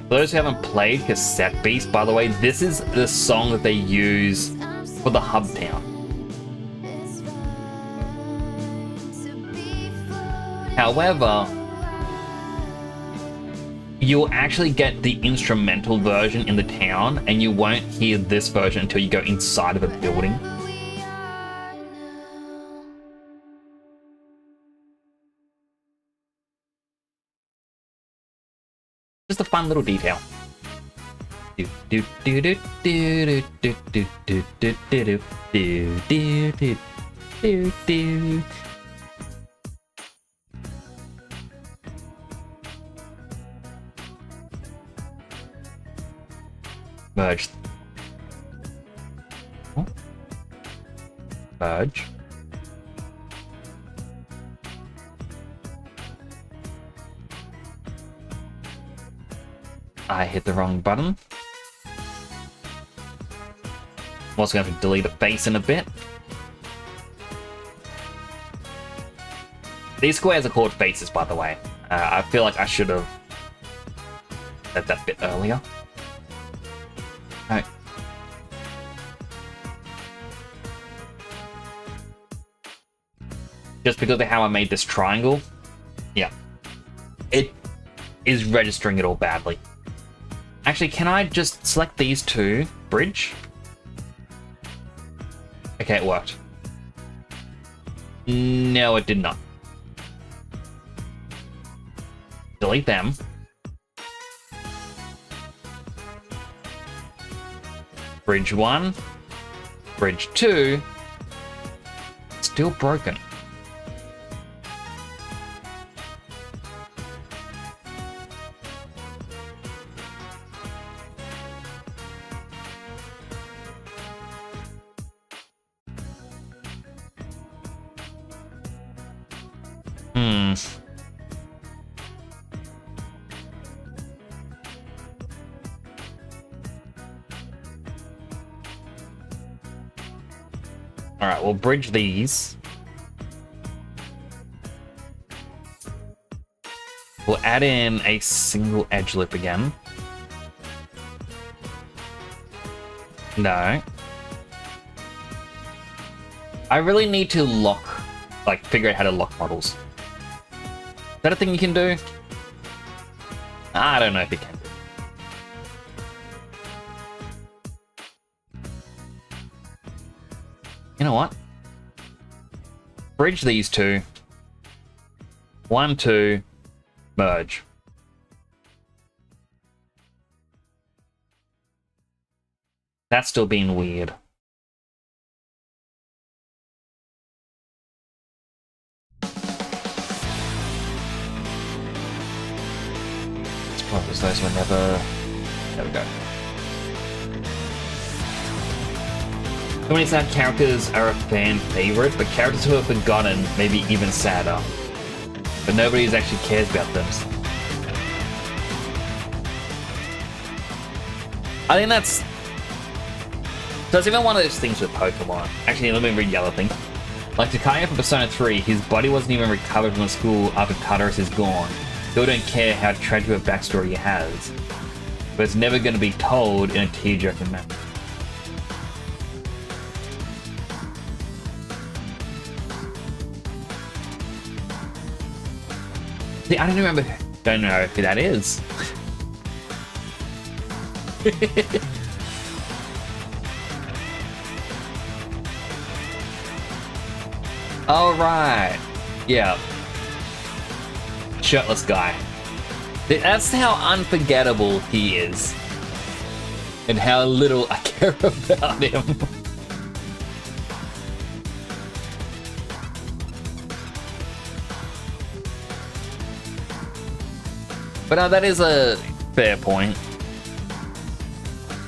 For those who haven't played Cassette Beast, by the way, this is the song that they use for the hub town. However, you'll actually get the instrumental version in the town, and you won't hear this version until you go inside of a building. Just a fun little detail. Do do do do do do do do do do do do do do do. Merge. Oh. Merge. I hit the wrong button. I'm also going to have to delete a face in a bit. These squares are called faces, by the way. I feel like I should have said that bit earlier. Alright. Just because of how I made this triangle, yeah, it is registering it all badly. Actually, can I just select these two? Bridge? Okay, it worked. No, it did not. Delete them. Bridge 1. Bridge 2. Still broken. Alright, we'll bridge these. We'll add in a single edge lip again. No. I really need to lock, like, figure out how to lock models. Is that a thing you can do? I don't know if you can. You know what? Bridge these two. 1, 2, merge. That's still being weird. It's probably those were never... There we go. So many sad characters are a fan favorite, but characters who are forgotten may be even sadder. but nobody actually cares about them. I think that's... So it's even one of those things with Pokemon. Actually, let me read the other thing. Like Takayo from Persona 3, his body wasn't even recovered from the school after Tartarus is gone. Still don't care how tragic a backstory he has. But it's never going to be told in a tear-jerking manner. See, I don't know who that is. All right, yeah, shirtless guy. That's how unforgettable he is, and how little I care about him. But no, that is a fair point.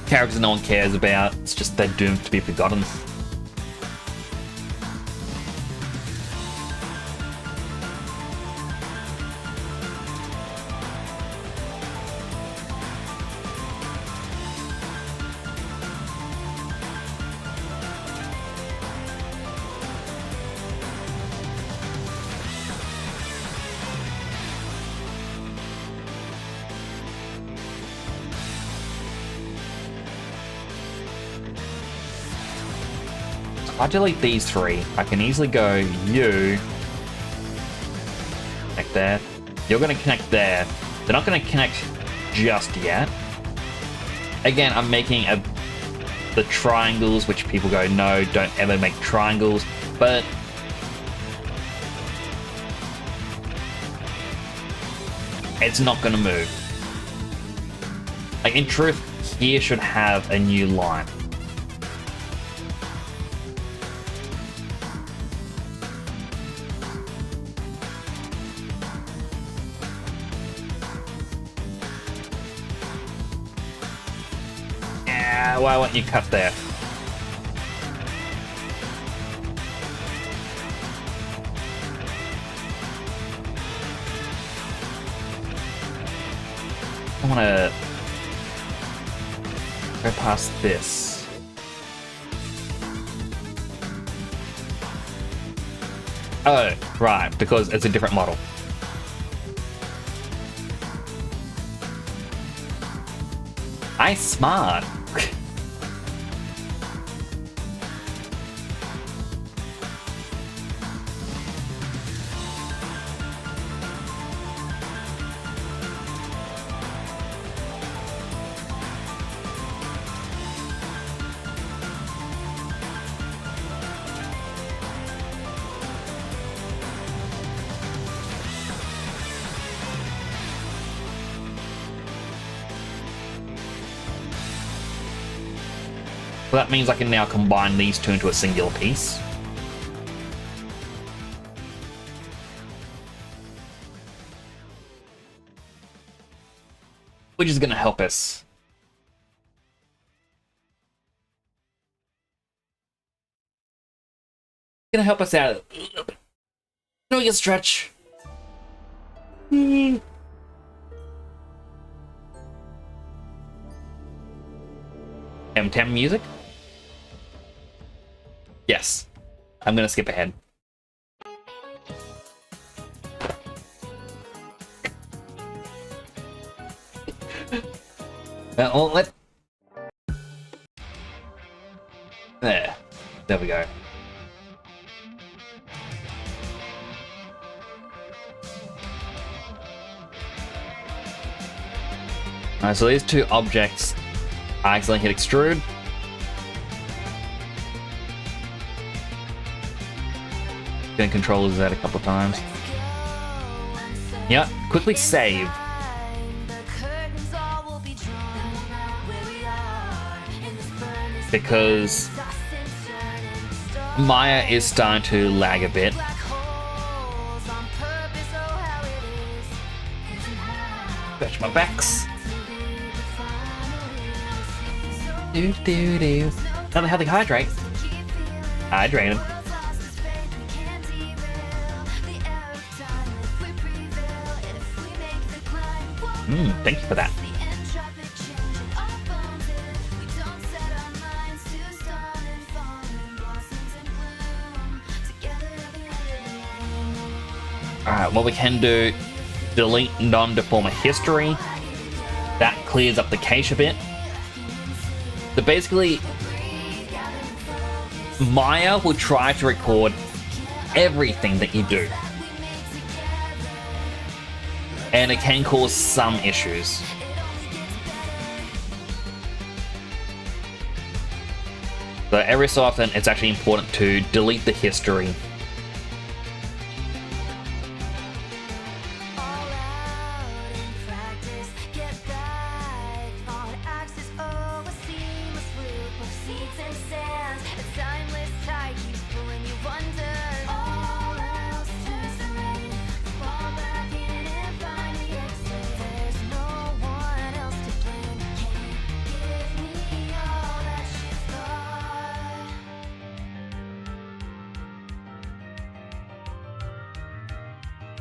Characters no one cares about, it's just they're doomed to be forgotten. If I delete these three, I can easily go you, connect there, you're going to connect there. They're not going to connect just yet. Again, I'm making the triangles, which people go, no, don't ever make triangles, but it's not going to move. Like, in truth, here should have a new line. Why won't you cut there? I want to go past this. Oh, right, because it's a different model. I smart. So that means I can now combine these two into a singular piece. Which is going to help us. Going to help us out a little bit. Doing a stretch. M10 music? Yes. I'm gonna skip ahead. Well, there we go. Alright, so these two objects, I accidentally hit extrude. Gonna control that a couple of times. Yep, quickly save. Because Maya is starting to lag a bit. Fetch my backs. Another healthy hydrate. Hydrated. Thank you for that. Alright, what we can do, delete non-deformer history. That clears up the cache a bit. So basically, Maya will try to record everything that you do. And it can cause some issues. So every so often, it's actually important to delete the history.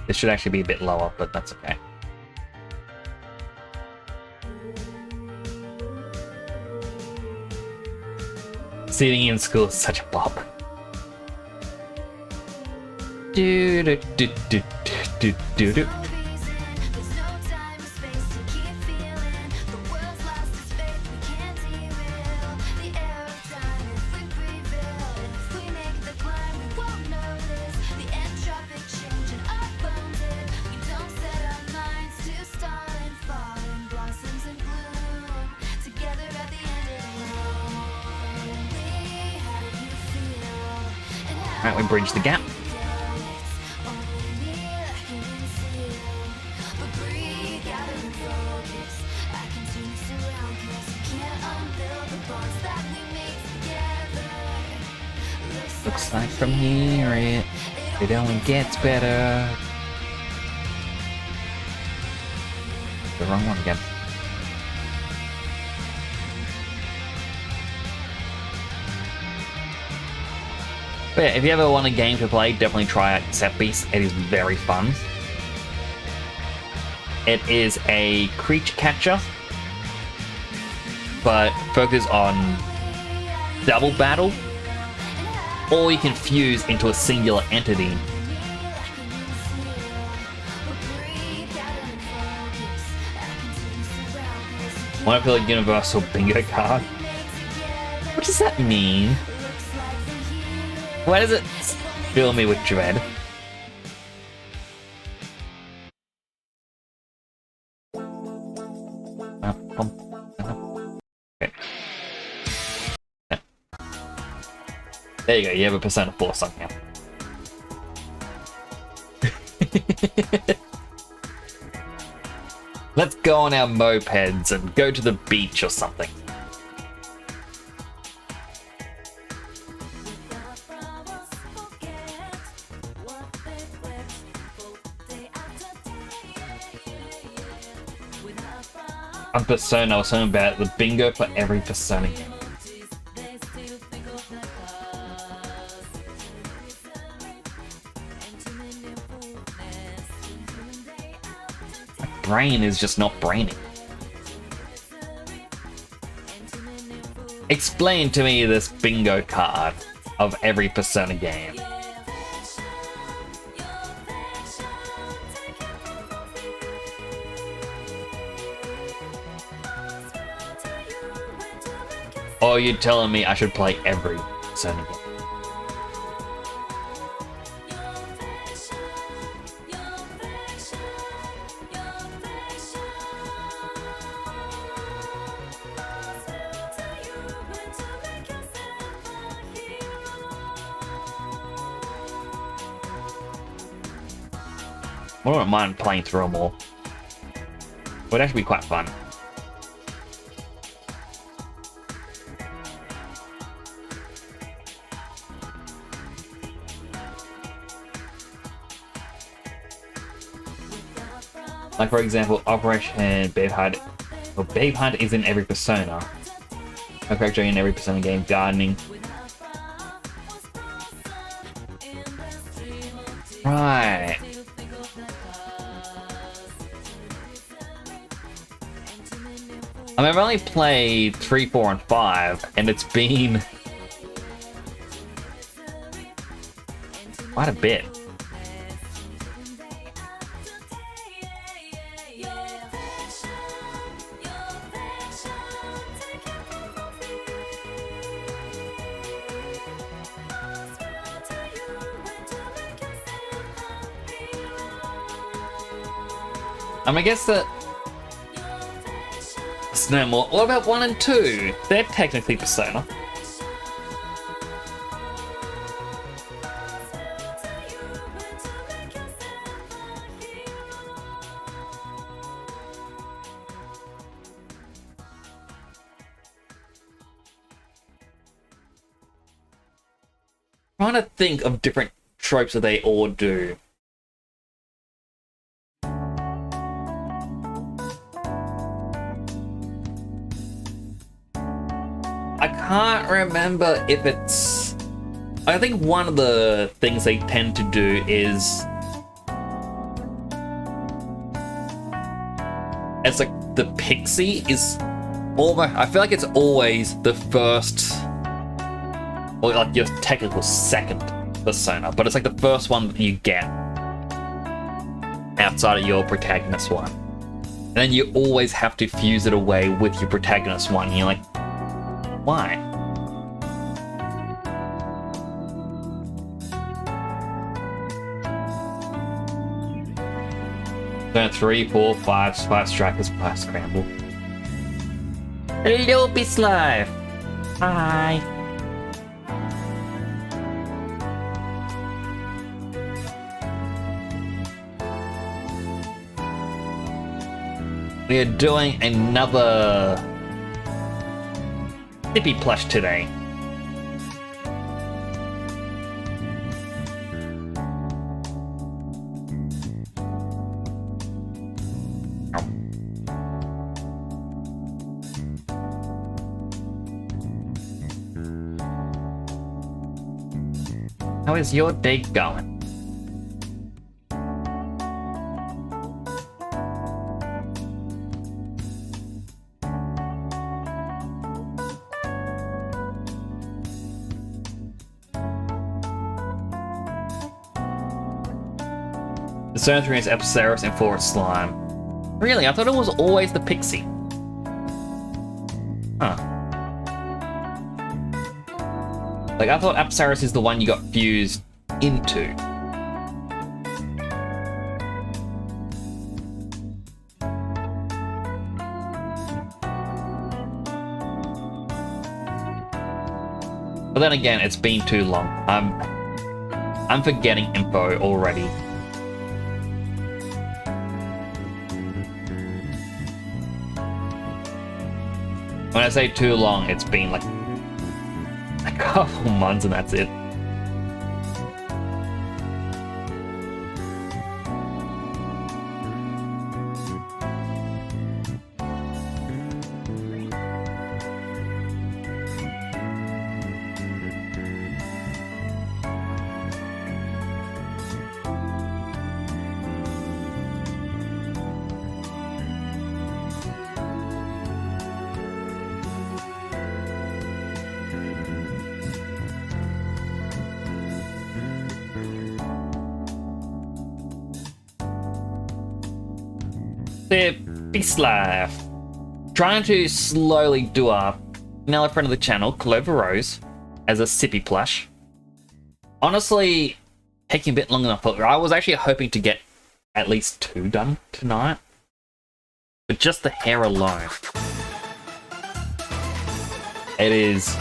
This should actually be a bit lower, but that's okay. Sitting in school is such a bop. Do do do do do do do. Right, we bridge the gap. Looks like from here it only gets better. The wrong one again. But yeah, if you ever want a game to play, definitely try out Sippy. It is very fun. It is a creature catcher, but focus on double battle, or you can fuse into a singular entity. Want to feel a universal bingo card? What does that mean? Why does it fill me with dread? Okay. There you go, you have a Persona 4 song now. Let's go on our mopeds and go to the beach or something. On Persona, I was talking about the bingo for every Persona game. My brain is just not braining. Explain to me this bingo card of every Persona game. Or you're telling me I should play every Persona game? I wouldn't mind playing through them all. It would actually be quite fun. Like for example, Operation Babe Hunt. Well, Babe Hunt is in every Persona. A character in every Persona game. Gardening. Right. I mean, I've only played 3, 4, and 5, and it's been quite a bit. I mean, I guess that it's no more. What about 1 and 2? They're technically Persona. Trying to think of different tropes that they all do. I can't remember if it's... I think one of the things they tend to do is... it's like the pixie is almost... I feel like it's always the first... or like your technical second persona, but it's like the first one that you get outside of your protagonist one. And then you always have to fuse it away with your protagonist one. And you're like, why? So 3, 4, 5 strikers, 5 scramble. Hello, Beast Life! Hi! We are doing another Sippy plush today. How is your day going? Persona 3 is Epiceros and 4 is Slime. Really? I thought it was always the Pixie. Huh. Like, I thought Epiceros is the one you got fused into. But then again, it's been too long. I'm forgetting info already. When I say too long, it's been like a couple months and that's it. Beast Life. Trying to slowly do up another friend of the channel, Clover Rose, as a Sippy plush. Honestly, taking a bit longer than I thought. I was actually hoping to get at least 2 done tonight. But just the hair alone. It is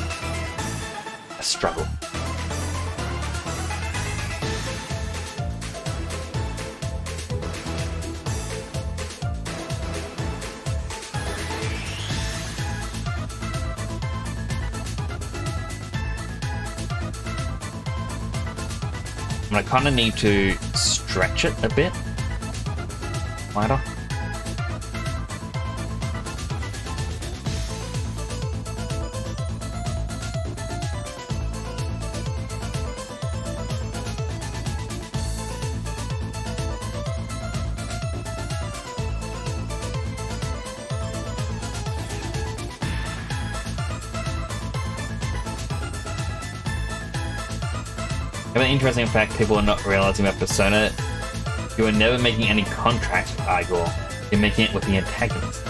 a struggle. I kind of need to stretch it a bit wider. An interesting fact people are not realizing about Persona: you are never making any contracts with Igor. You're making it with the antagonist.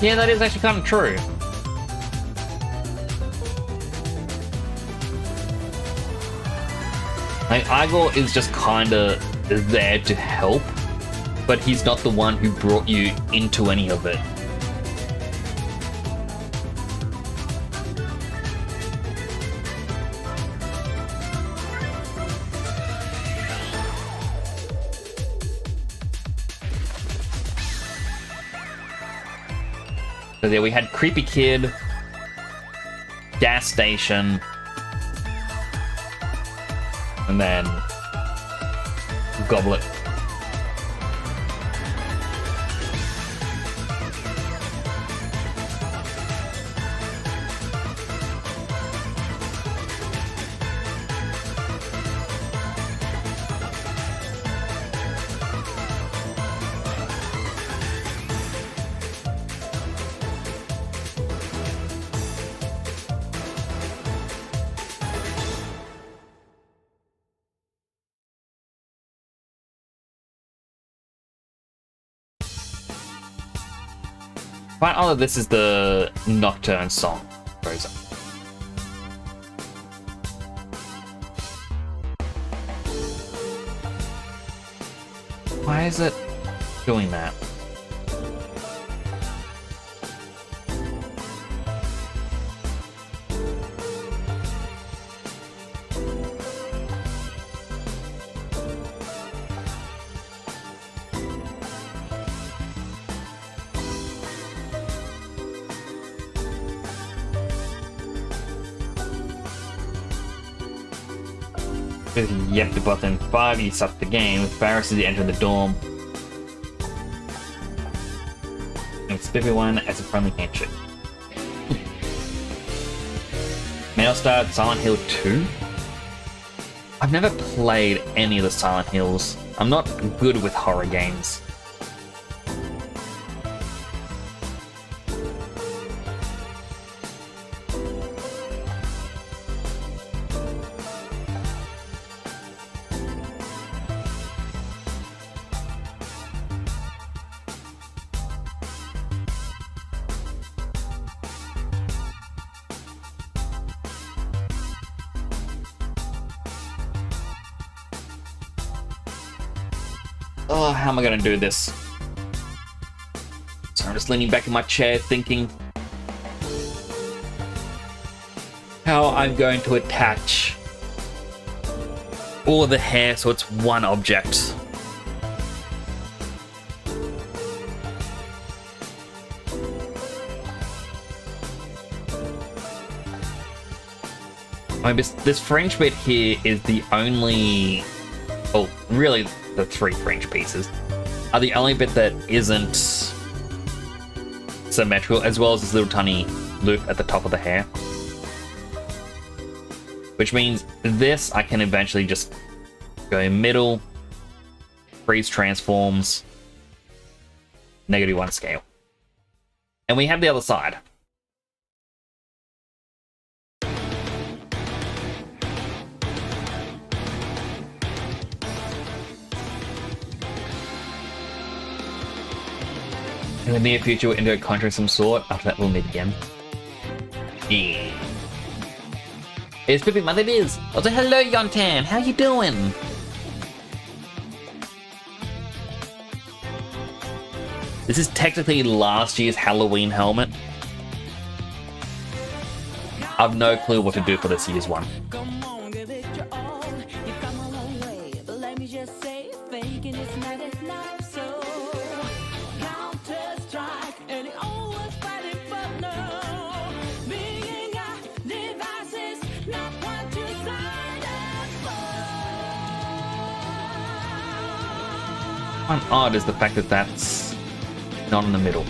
Yeah, that is actually kind of true. Like, Igor is just kind of there to help, but he's not the one who brought you into any of it. So there we had Creepy Kid, Gas Station, and then Goblet. Quite odd that this is the Nocturne song, Rosa. Why is it doing that? Yep, the button 5, he stops the game. With Barris as he enter the dorm. And Sippy 1 as a friendly handshake. Mailstar Silent Hill 2? I've never played any of the Silent Hills. I'm not good with horror games. Oh, how am I gonna do this? So I'm just leaning back in my chair thinking how I'm going to attach all the hair so it's one object. I mean, this fringe bit here is the only... Oh, really, the 3 fringe pieces are the only bit that isn't symmetrical, as well as this little tiny loop at the top of the hair. Which means this I can eventually just go middle, freeze transforms, -1 scale. And we have the other side. In the near future, we're into a contract of some sort. After that, we'll meet again. Yeah. It's Pippin Month, it is! Also, hello, Yontan! How you doing? This is technically last year's Halloween helmet. I've no clue what to do for this year's one. One odd is the fact that that's not in the middle.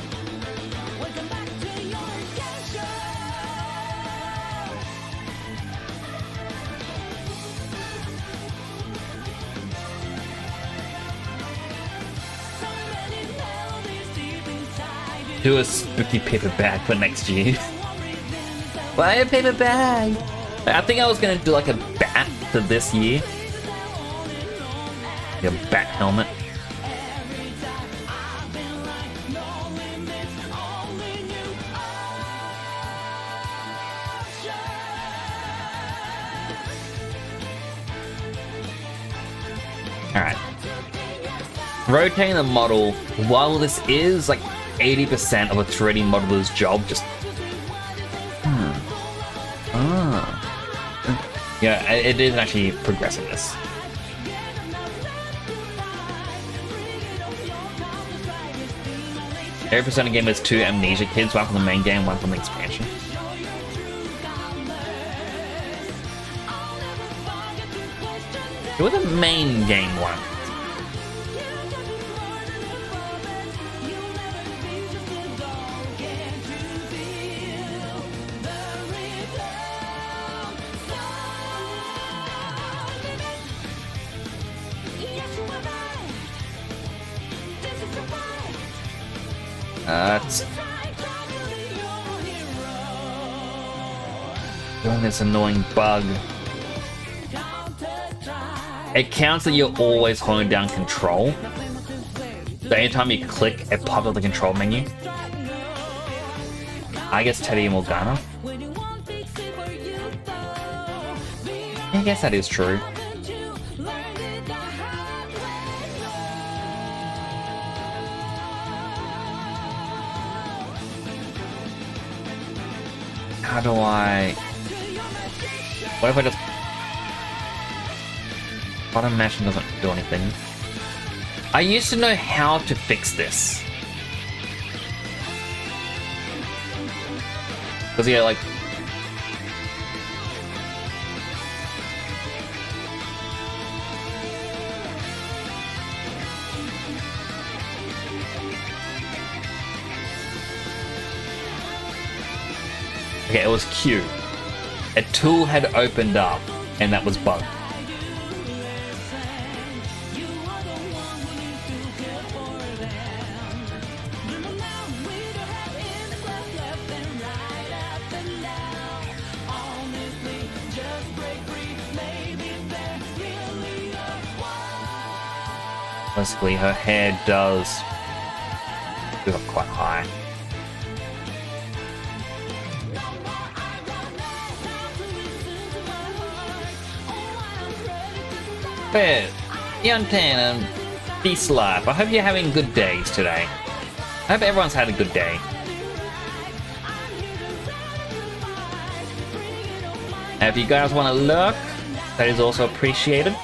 Do a spooky paper bag for next year. Buy a paper bag. I think I was gonna do like a bat for this year. Like a bat helmet. Alright. Rotating the model, while this is like 80% of a 3D modeler's job, just... Yeah, it is actually progressing this. Every Persona game has 2 Amnesia kids, one from the main game, one from the expansion. Who are the main game one? It's doing this annoying bug. It counts that you're always holding down control. So anytime you click, it pops up the control menu. I guess Teddy and Morgana. I guess that is true. How do I... What if I just... Bottom mashing doesn't do anything. I used to know how to fix this. Because yeah, like... Okay, it was Q. A tool had opened up, and that was bugged. Basically, her hair does go up quite high. But, Yuntan and Peace Life, I hope you're having good days today. I hope everyone's had a good day. And if you guys want to lurk, that is also appreciated.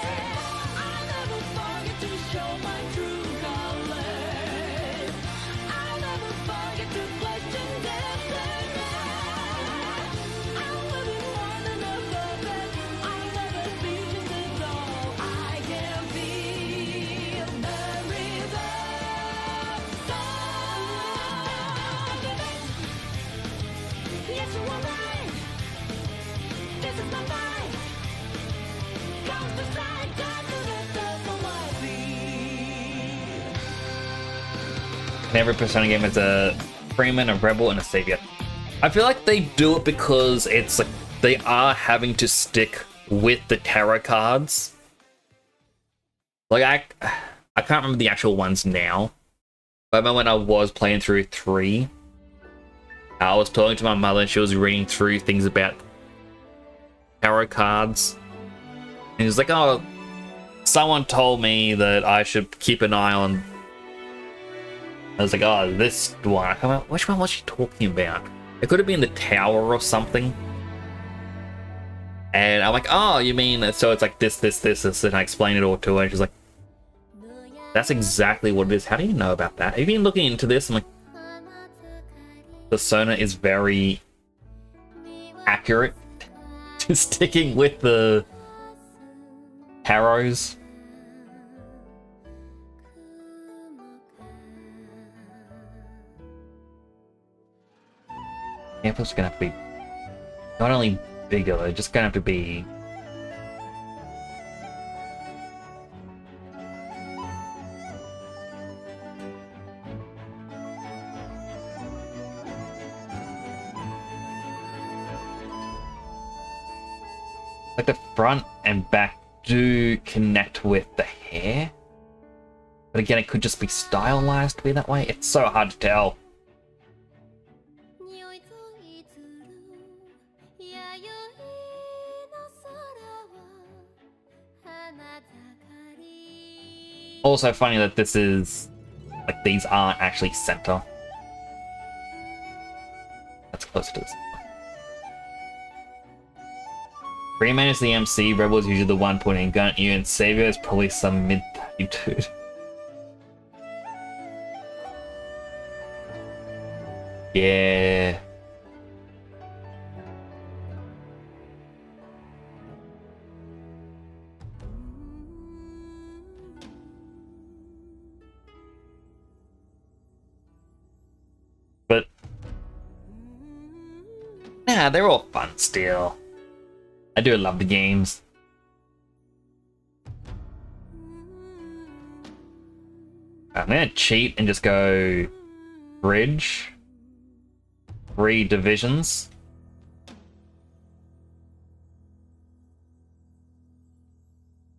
In every Persona game, it's a Freeman, a Rebel, and a Savior. I feel like they do it because it's like they are having to stick with the tarot cards. Like I can't remember the actual ones now, but I remember when I was playing through 3, I was talking to my mother and she was reading through things about tarot cards, and she was like, "Oh, someone told me that I should keep an eye on." I was like, oh, this one. I can't remember, which one was she talking about? It could have been the tower or something. And I'm like, oh, you mean, so it's like this, and I explained it all to her, and she's like, that's exactly what it is. How do you know about that? Have you been looking into this? I'm like, Persona is very accurate to sticking with the tarots. Campus gonna have to be not only bigger, they're just gonna have to be Like the front and back do connect with the hair. But again, it could just be stylized to be that way. It's so hard to tell. Also funny that this is, like, these aren't actually center. That's closer to this. Rayman is the MC, Rebel is usually the one pointing a gun at you, and Savior is probably some mid-30 dude. Yeah. But nah, they're all fun still. I do love the games. I'm gonna cheat and just go bridge. 3 divisions.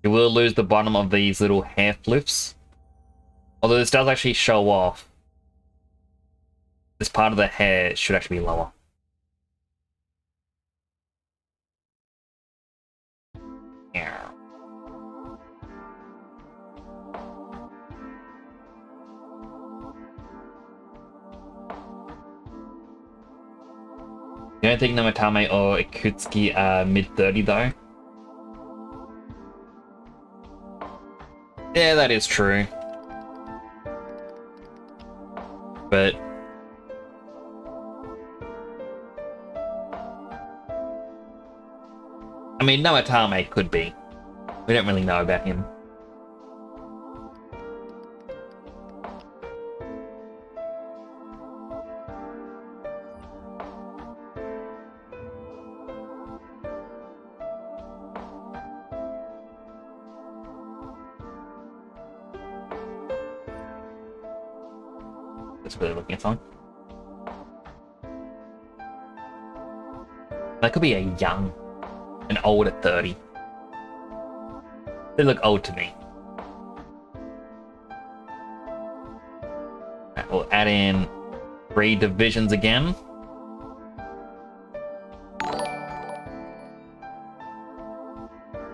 You will lose the bottom of these little hair flips. Although this does actually show off. This part of the hair should actually be lower. Yeah. You don't think Namatame or Ikutsuki are mid-30 though? Yeah, that is true. But I mean, Namatame could be. We don't really know about him. That's really looking at something. That could be a young, an old at 30. They look old to me. Right, we'll add in 3 divisions again.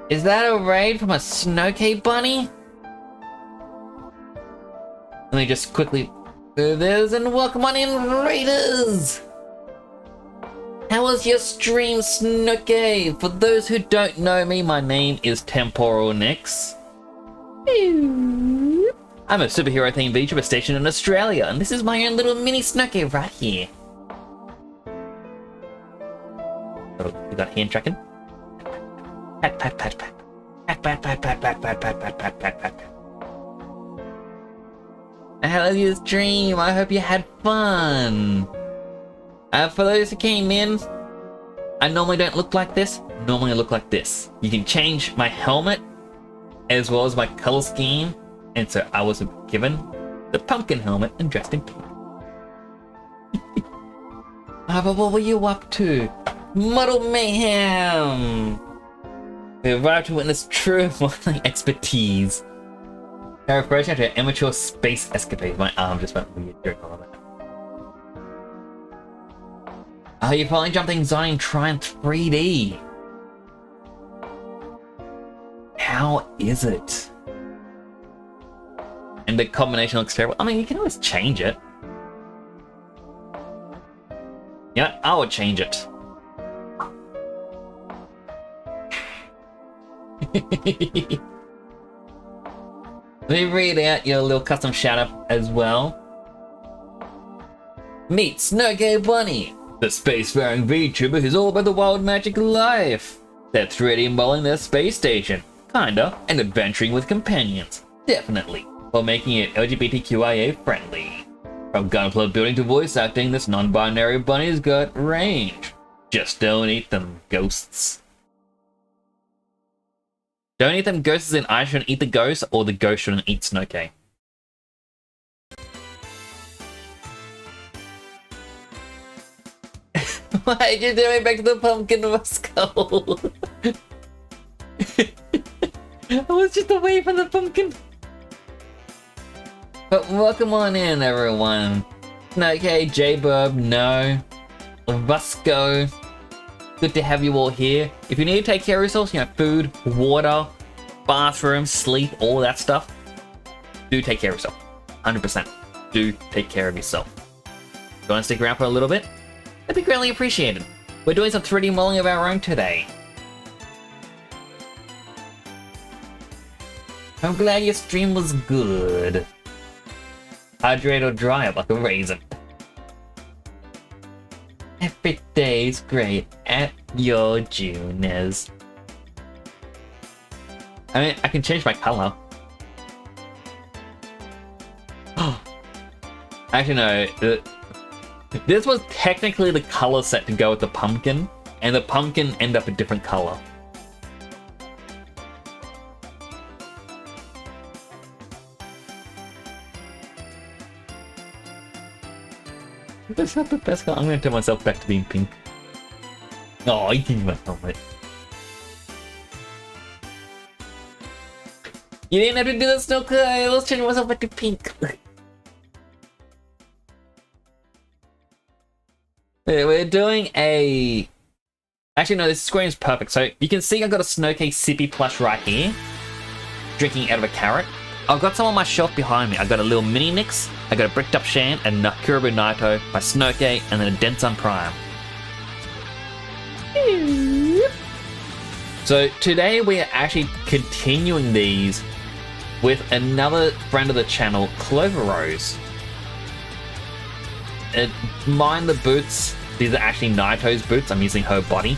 Is that a raid from a Snowcake bunny? Let me just quickly do this and welcome on in, raiders! How was your stream, Snooky? For those who don't know me, my name is Temporal Nix. I'm a superhero themed VTuber stationed in Australia, and this is my own little mini Snooky right here. Oh, you got hand tracking? Pat, pat, pat, pat. Pat, pat, pat, pat, pat, pat, pat, pat, pat, pat, pat. Hello, you stream. I hope you had fun. For those who came in, I normally don't look like this. Normally I look like this. You can change my helmet as well as my color scheme. And so I was given the pumpkin helmet and dressed in pink. But what were you up to? Muddle Mayhem! We arrived to witness true modeling expertise. Now referring to an immature space escapade. My arm just went weird during all of that. Oh, you finally jumped in Zion Triumph 3D. How is it? And the combination looks terrible. I mean, you can always change it. Yeah, I would change it. Let me read out your little custom shout out as well. Meet Snowgay Bunny, the spacefaring VTuber who's all about the wild magic life. They're 3D modeling their space station, kinda, and adventuring with companions, definitely, while making it LGBTQIA friendly. From gunpla building to voice acting, this non-binary bunny's got range. Just don't eat them, ghosts. Don't eat them ghosts as in I shouldn't eat the ghost, or the ghost shouldn't eat Snowcay. Why'd you do me back to the pumpkin skull? I was just away from the pumpkin. But welcome on in, everyone. Okay, J-Burb, no. Vasco. Good to have you all here. If you need to take care of yourselves, you know, food, water, bathroom, sleep, all that stuff, do take care of yourself. 100%. Do take care of yourself. If you want to stick around for a little bit, that'd be greatly appreciated. We're doing some 3D modeling of our own today. I'm glad your stream was good. Hydrate or dry up like a raisin. Every day's great at your Junes. I mean, I can change my color. Actually, no. This was technically the color set to go with the pumpkin, and the pumpkin ended up a different color. That's not the best color. I'm gonna turn myself back to being pink. Oh, I think my helmet. You didn't have to do that, Snoker. Let's change myself back to pink. We're doing a... Actually, no, this screen is perfect. So you can see I've got a Snowcase Sippy plush right here, drinking out of a carrot. I've got some on my shelf behind me. I've got a little mini Nix, I've got a bricked up Shan, and Nakurabu Naito, my Snowcase, and then a Densun Prime. So today we are actually continuing these with another friend of the channel, Clover Rose. Mind the boots, these are actually Naito's boots. I'm using her body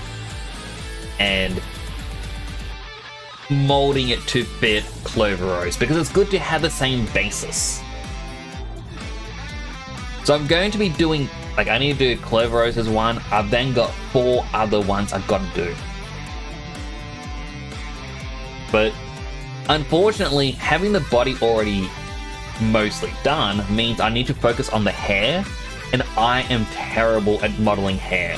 and molding it to fit Clover Rose because it's good to have the same basis. So I'm going to be doing, like, I need to do Clover Rose's one. I've then got 4 other ones I've got to do. But unfortunately, having the body already mostly done means I need to focus on the hair, and I am terrible at modeling hair.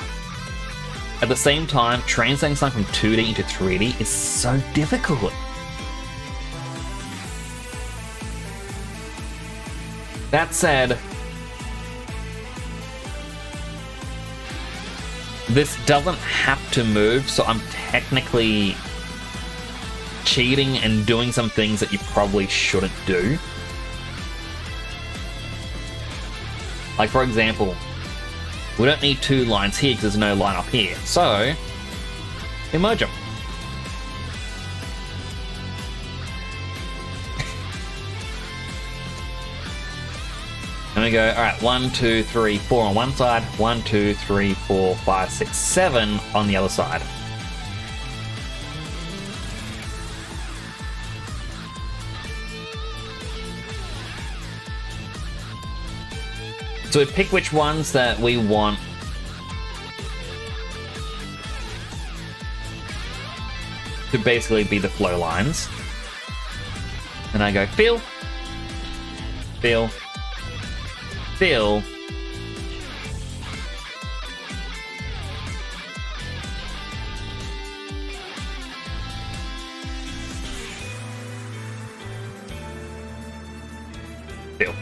At the same time, translating something from 2D into 3D is so difficult. That said, this doesn't have to move, so I'm technically cheating and doing some things that you probably shouldn't do. Like, for example, we don't need 2 lines here because there's no line up here. So, emerge them. And we go, alright, 1, 2, 3, 4 on one side, 1, 2, 3, 4, 5, 6, 7 on the other side. So we pick which ones that we want to basically be the flow lines. And I go fill, fill, fill, fill.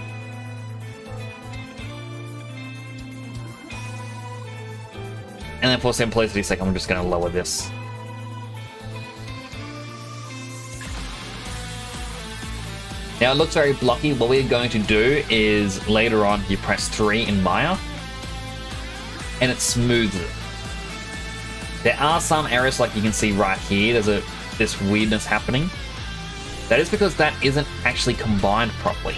And then for simplicity's sake, I'm just going to lower this. Now it looks very blocky. What we're going to do is later on you press 3 in Maya and it smooths it. There are some errors, like you can see right here, there's this weirdness happening. That is because that isn't actually combined properly.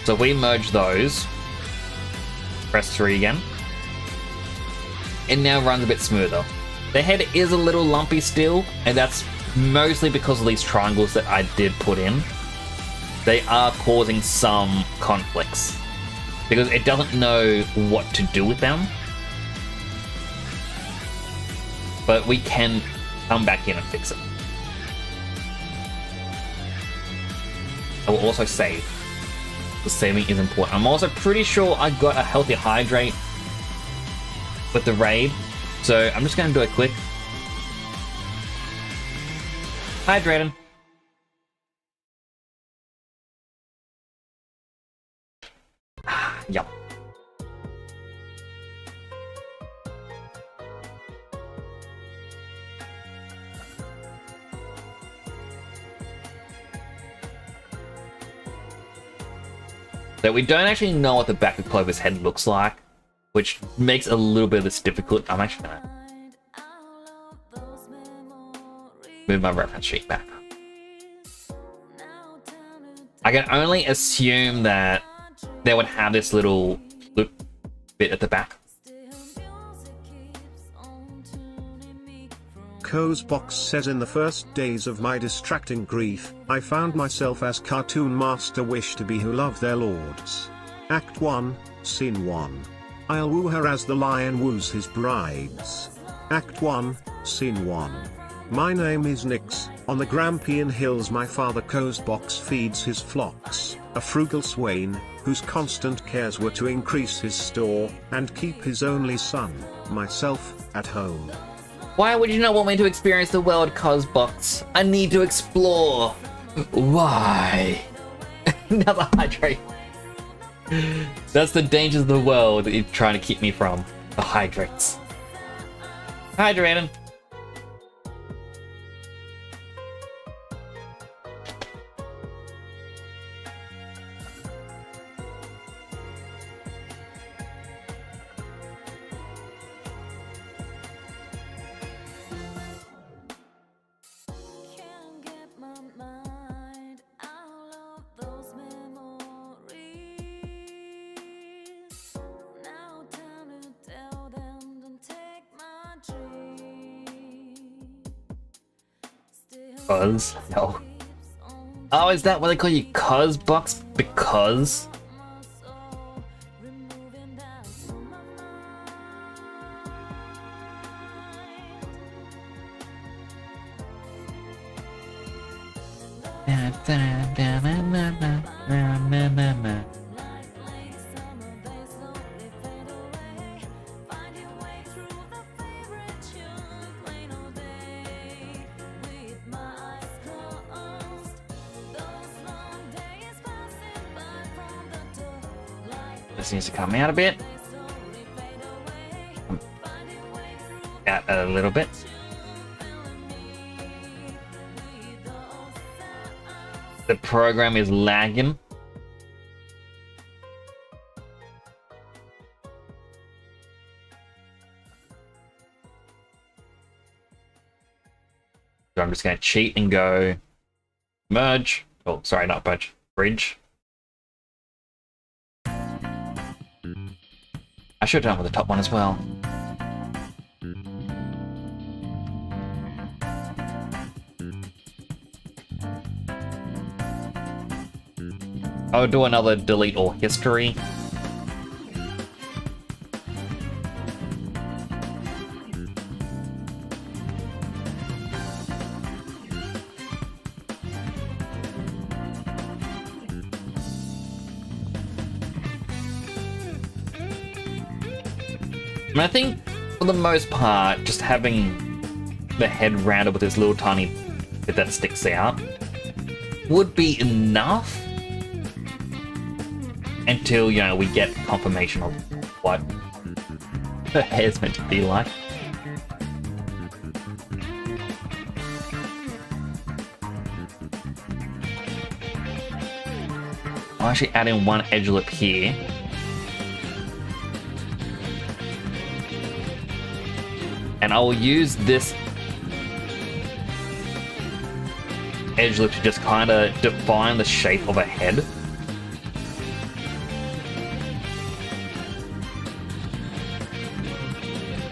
So we merge those, press 3 again. It now runs a bit smoother. The head is a little lumpy still, and that's mostly because of these triangles that I did put in. They are causing some conflicts because it doesn't know what to do with them. But we can come back in and fix it. I will also save. The saving is important. I'm also pretty sure I got a healthy hydrate with the raid. So I'm just going to do it quick. Hydrating. Yep. So we don't actually know what the back of Clover's head looks like, which makes a little bit of this difficult. I'm actually gonna move my reference sheet back. I can only assume that they would have this little loop bit at the back. Cozebox says, in the first days of my distracting grief, I found myself as cartoon master wish to be who love their lords. Act 1, Scene 1. I'll woo her as the lion woos his brides. Act 1, Scene 1. My name is Nyx, on the Grampian Hills my father Cozebox feeds his flocks, a frugal swain, whose constant cares were to increase his store, and keep his only son, myself, at home. Why would you not want me to experience the world, Cozebox? I need to explore. Why? Another hydrate. That's the dangers of the world that you're trying to keep me from. The hydrates. Hydrating. Cuz? No. Oh, is that what they call you, Cozebox? Because? This needs to come out a bit. Out a little bit. The program is lagging. So I'm just going to cheat and go merge. Oh, sorry, not merge. Bridge. I should have done with the top one as well. I'll do another delete all history. And I think, for the most part, just having the head rounded with this little tiny bit that sticks out would be enough until, you know, we get confirmation of what her hair's meant to be like. I'll actually add in one edge lip here. And I will use this edge lip to just kind of define the shape of a head.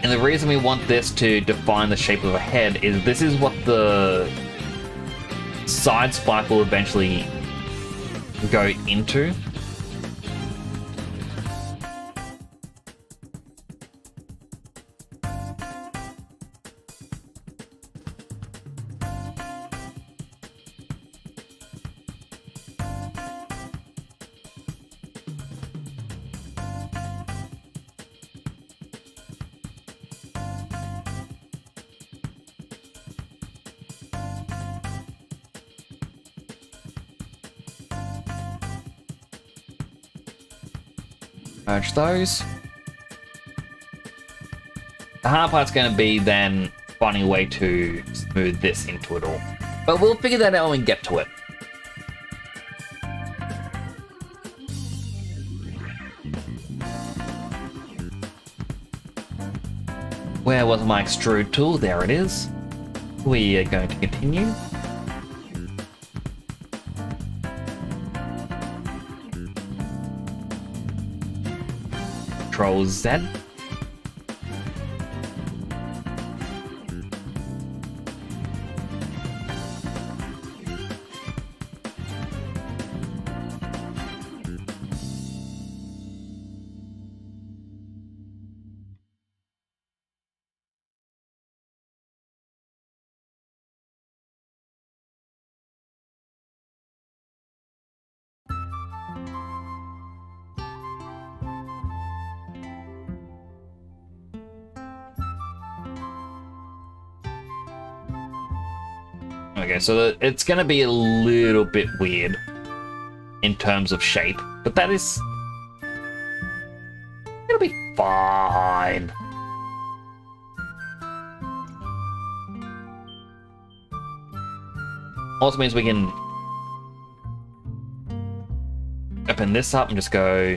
And the reason we want this to define the shape of a head is this is what the side spike will eventually go into. Merge those. The hard part's going to be then finding a way to smooth this into it all. But we'll figure that out when we get to it. Where was my extrude tool? There it is. We are going to continue. Control Z. Okay, so it's gonna be a little bit weird in terms of shape, but that is... it'll be fine. Also means we can open this up and just go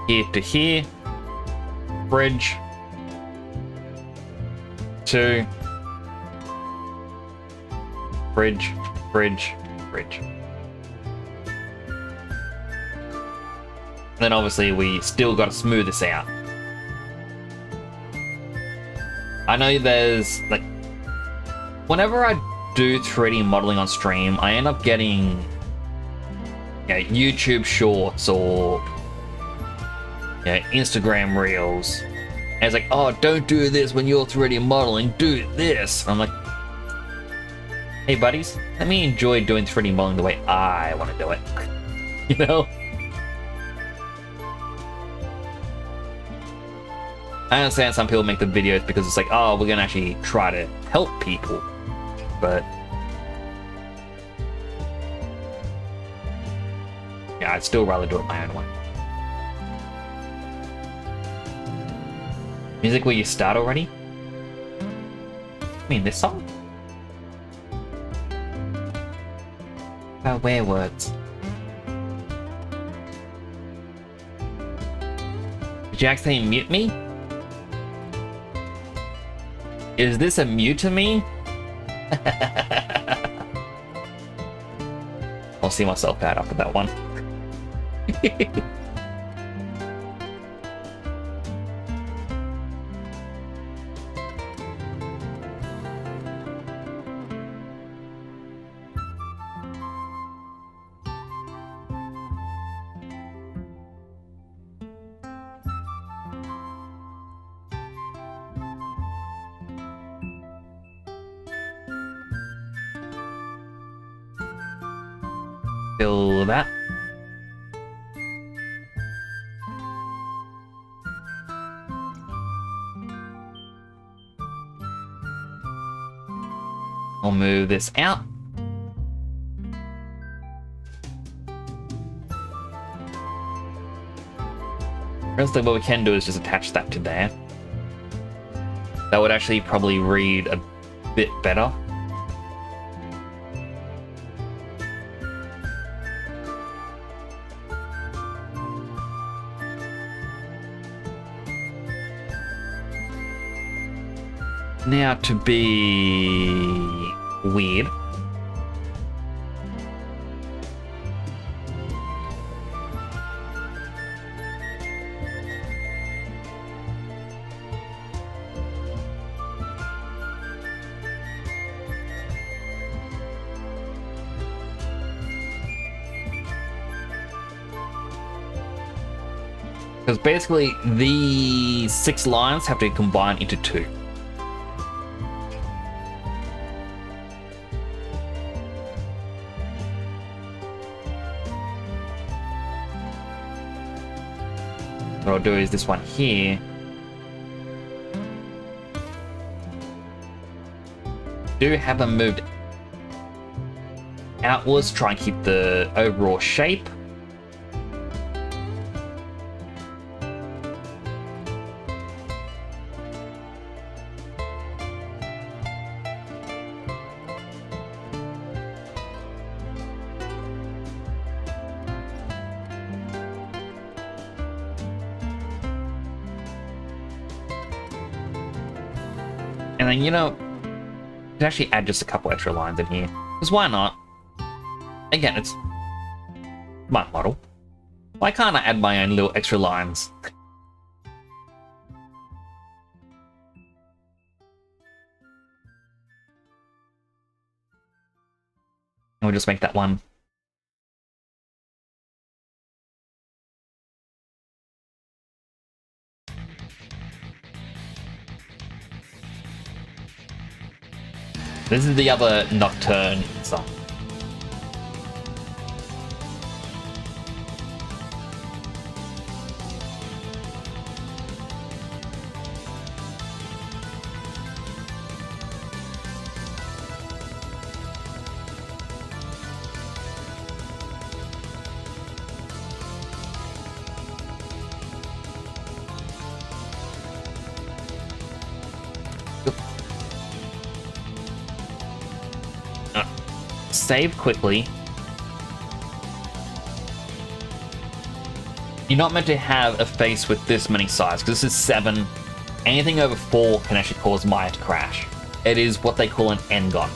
here to here, bridge, 2, bridge, bridge, bridge. And then obviously we still got to smooth this out. I know there's like, whenever I do 3D modeling on stream, I end up getting, you know, YouTube shorts or, you know, Instagram reels. And it's like, oh, don't do this when you're 3D modeling, do this. I'm like, hey buddies, let me enjoy doing 3D modeling the way I want to do it. You know? I understand some people make the videos because it's like, oh, we're gonna actually try to help people. But yeah, I'd still rather do it my own way. Music, will you start already? I mean, this song? Where words? Did you accidentally mute me? Is this a mute to me? I'll see myself bad after that one. Fill that. I'll move this out. Honestly, what we can do is just attach that to there. That would actually probably read a bit better. Now to be weird. Because basically the 6 lines have to combine into 2. What I'll do is this one here. Do have them moved outwards, try and keep the overall shape. And then, you know, could actually add just a couple extra lines in here. Because why not? Again, it's my model. Why can't I add my own little extra lines? And we'll just make that one. This is the other Nocturne song. Save quickly. You're not meant to have a face with this many sides, because this is 7. Anything over 4 can actually cause Maya to crash. It is what they call an N-gon.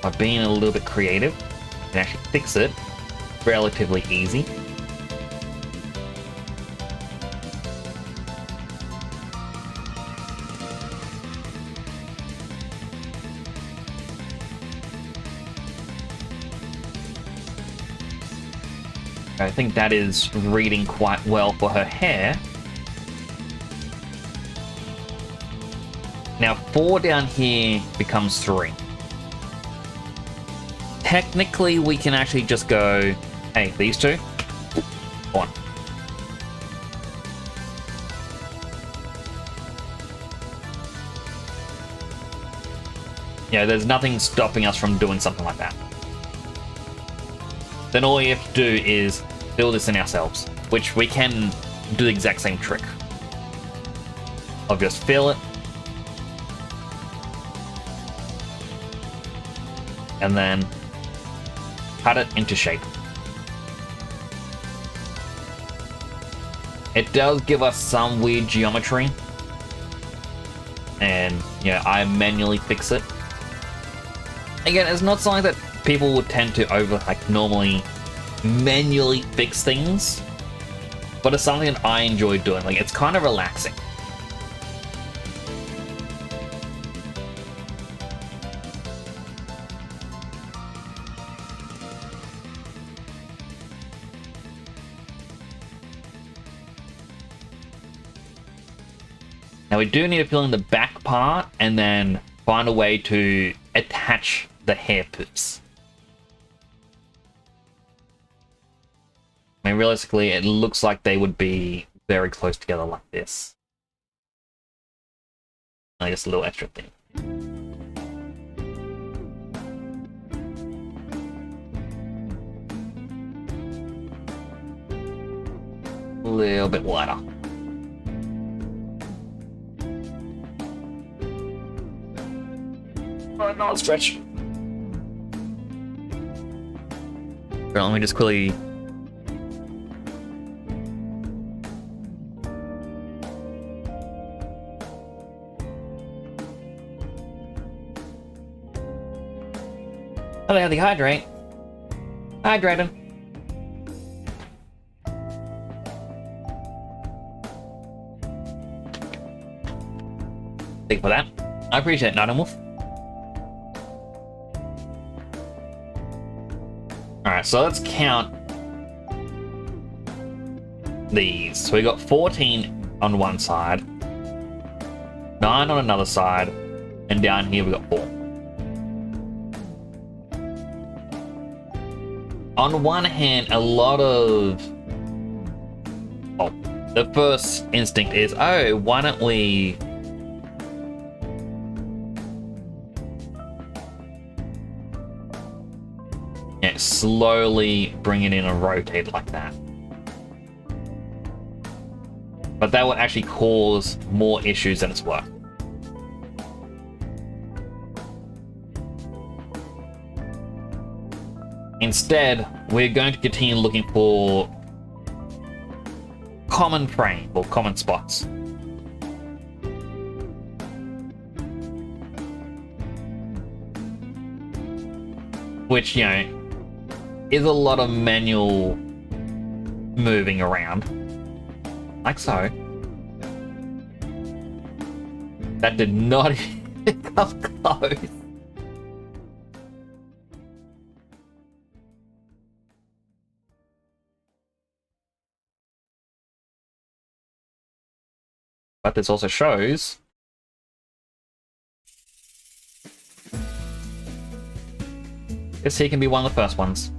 By being a little bit creative, you can actually fix it relatively easy. I think that is reading quite well for her hair. Now 4 down here becomes 3. Technically, we can actually just go, hey, these two, on. Yeah, there's nothing stopping us from doing something like that. Then all you have to do is fill this in ourselves, which we can do the exact same trick. I'll just fill it. And then cut it into shape. It does give us some weird geometry. And, yeah, I manually fix it. Again, it's not something that people would tend to normally manually fix things. But it's something that I enjoy doing. Like, it's kind of relaxing. Now we do need to fill in the back part and then find a way to attach the hair pips. I mean, realistically, it looks like they would be very close together like this. I guess a little extra thing. A little bit wider. Oh, no, stretch. Right, let me just quickly. Oh, they have the hydrate. Hydrating. Thank you for that. I appreciate it, Night and Wolf. Alright, so let's count these. So we got 14 on one side, 9 on another side, and down here we got 4. On one hand, a lot of... Oh, the first instinct is, oh, why don't we... Yeah, slowly bring it in and rotate like that. But that would actually cause more issues than it's worth. Instead, we're going to continue looking for common frame or common spots. Which, you know, is a lot of manual moving around. Like so. That did not come close. But this also shows this here can be one of the first ones.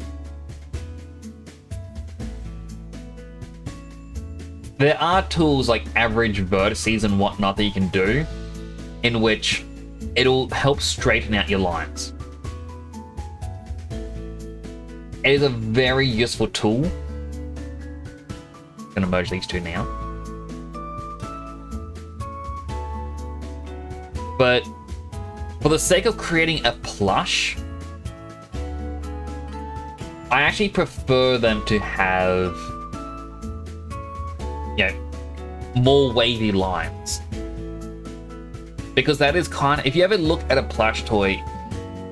There are tools like average vertices and whatnot that you can do, in which it'll help straighten out your lines. It is a very useful tool. I'm gonna merge these two now. But for the sake of creating a plush, I actually prefer them to have, you know, more wavy lines. Because that is kind of, if you ever look at a plush toy,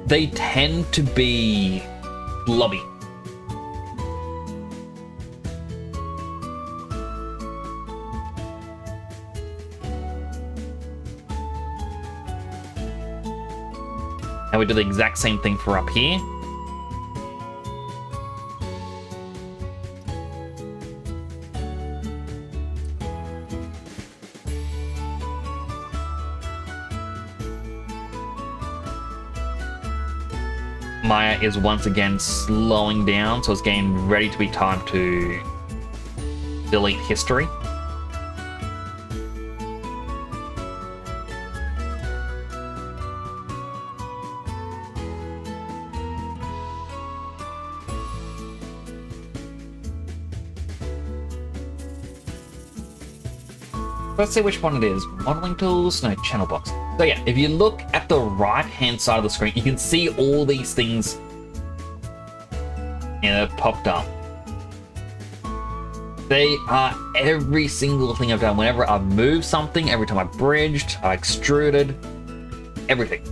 they tend to be blobby. And we do the exact same thing for up here. Maya is once again slowing down, so it's getting ready to be time to delete history. Let's see which one it is. Modeling tools? No, channel box. So yeah, if you look at the right-hand side of the screen, you can see all these things, you know, popped up. They are every single thing I've done. Whenever I've moved something, every time I bridged, I extruded, everything.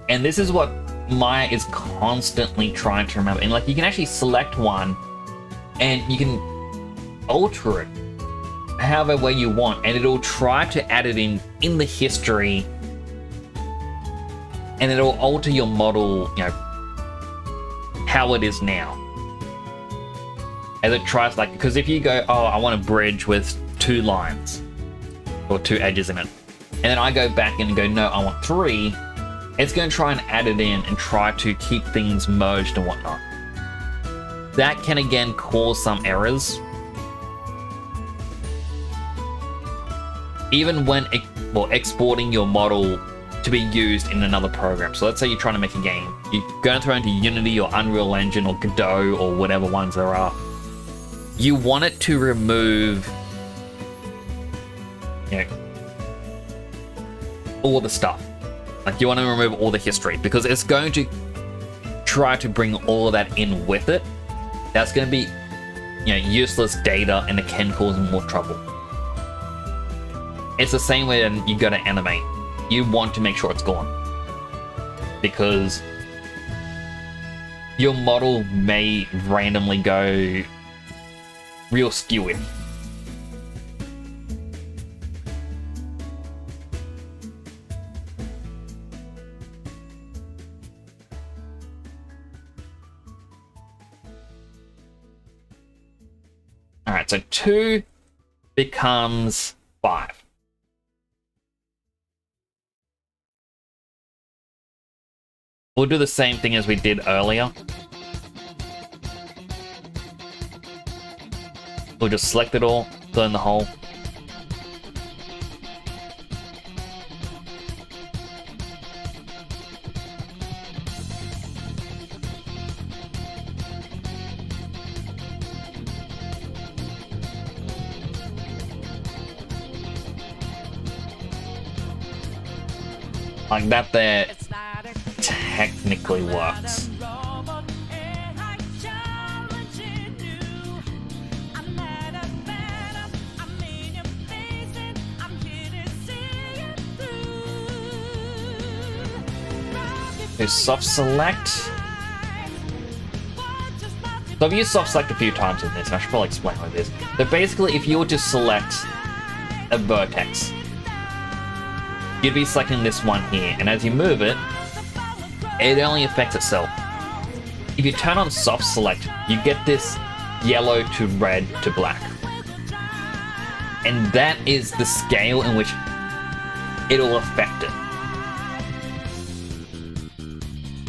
And this is what Maya is constantly trying to remember. And like, you can actually select one and you can alter it however way you want, and it'll try to add it in the history, and it'll alter your model, you know, how it is now. As it tries, like, because if you go, oh, I want a bridge with 2 lines or 2 edges in it, and then I go back and go, no, I want 3, it's going to try and add it in and try to keep things merged and whatnot. That can again cause some errors. Even when exporting your model to be used in another program. So let's say you're trying to make a game. You're going to throw into Unity or Unreal Engine or Godot or whatever ones there are. You want it to remove, you know, all the stuff. Like, you want to remove all the history, because it's going to try to bring all of that in with it. That's going to be, you know, useless data, and it can cause more trouble. It's the same way when you go to animate. You want to make sure it's gone, because your model may randomly go real skewy. Alright, so 2 becomes 5. We'll do the same thing as we did earlier. We'll just select it all, fill in the hole. Like that there technically works. Do soft select. So I've used soft select a few times in this, and I should probably explain what it is. So basically, if you were to select a vertex, you'd be selecting this one here, and as you move it, it only affects itself. If you turn on soft select, you get this yellow to red to black. And that is the scale in which it'll affect it.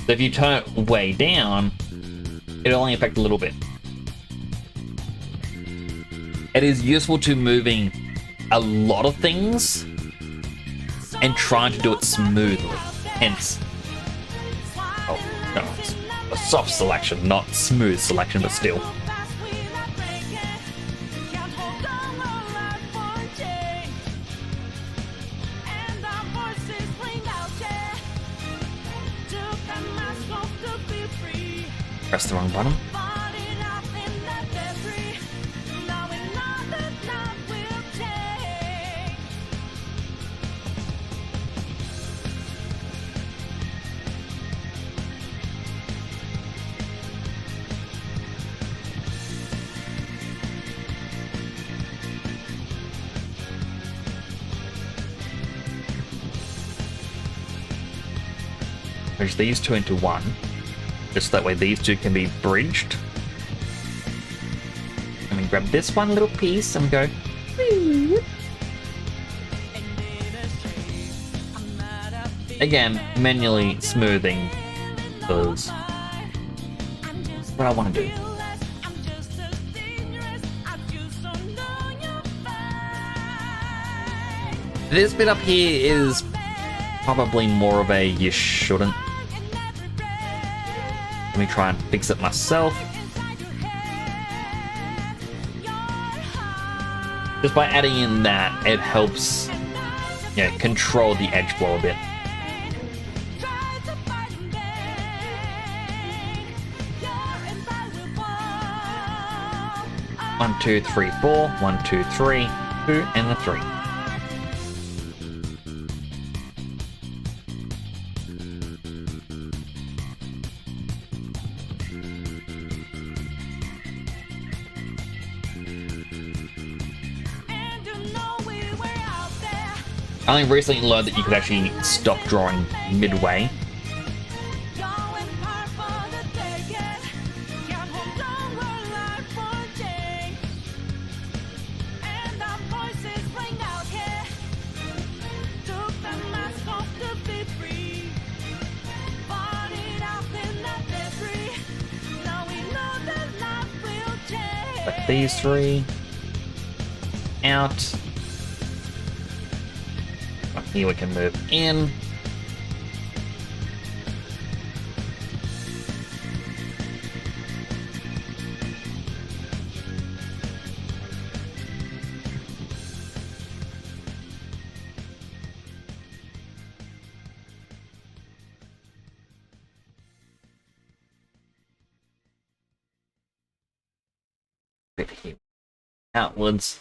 So if you turn it way down, it'll only affect a little bit. It is useful to moving a lot of things and trying to do it smoothly. Hence, oh no, it's a soft selection, not smooth selection, but still. Press the wrong button. Merge these two into one. Just that way these two can be bridged. And we grab this one little piece and we go. Again, manually smoothing because what I want to do. This bit up here is probably more of a you shouldn't. Let me try and fix it myself. Just by adding in that, it helps, control the edge flow a bit. One, two, three, four. 1, 2, 3, 2, and the 3. I only recently learned that you could actually stop drawing midway. Like these 3 out. Here we can move in. Bit here. Outwards.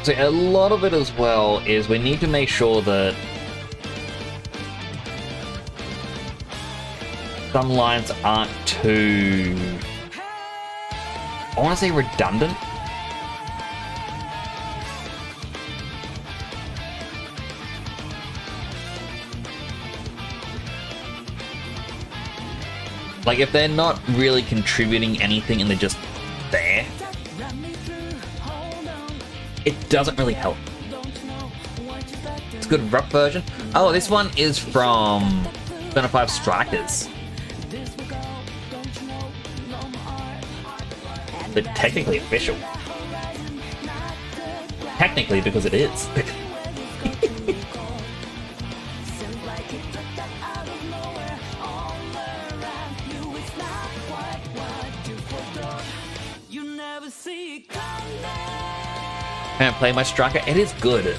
So a lot of it as well is we need to make sure that some lines aren't too, I want to say redundant. Like if they're not really contributing anything and they're just there, it doesn't really help. It's a good rough version. Oh, this one is from Persona 5 Strikers. But technically official. Technically, because it is. Can't play my striker. It is good.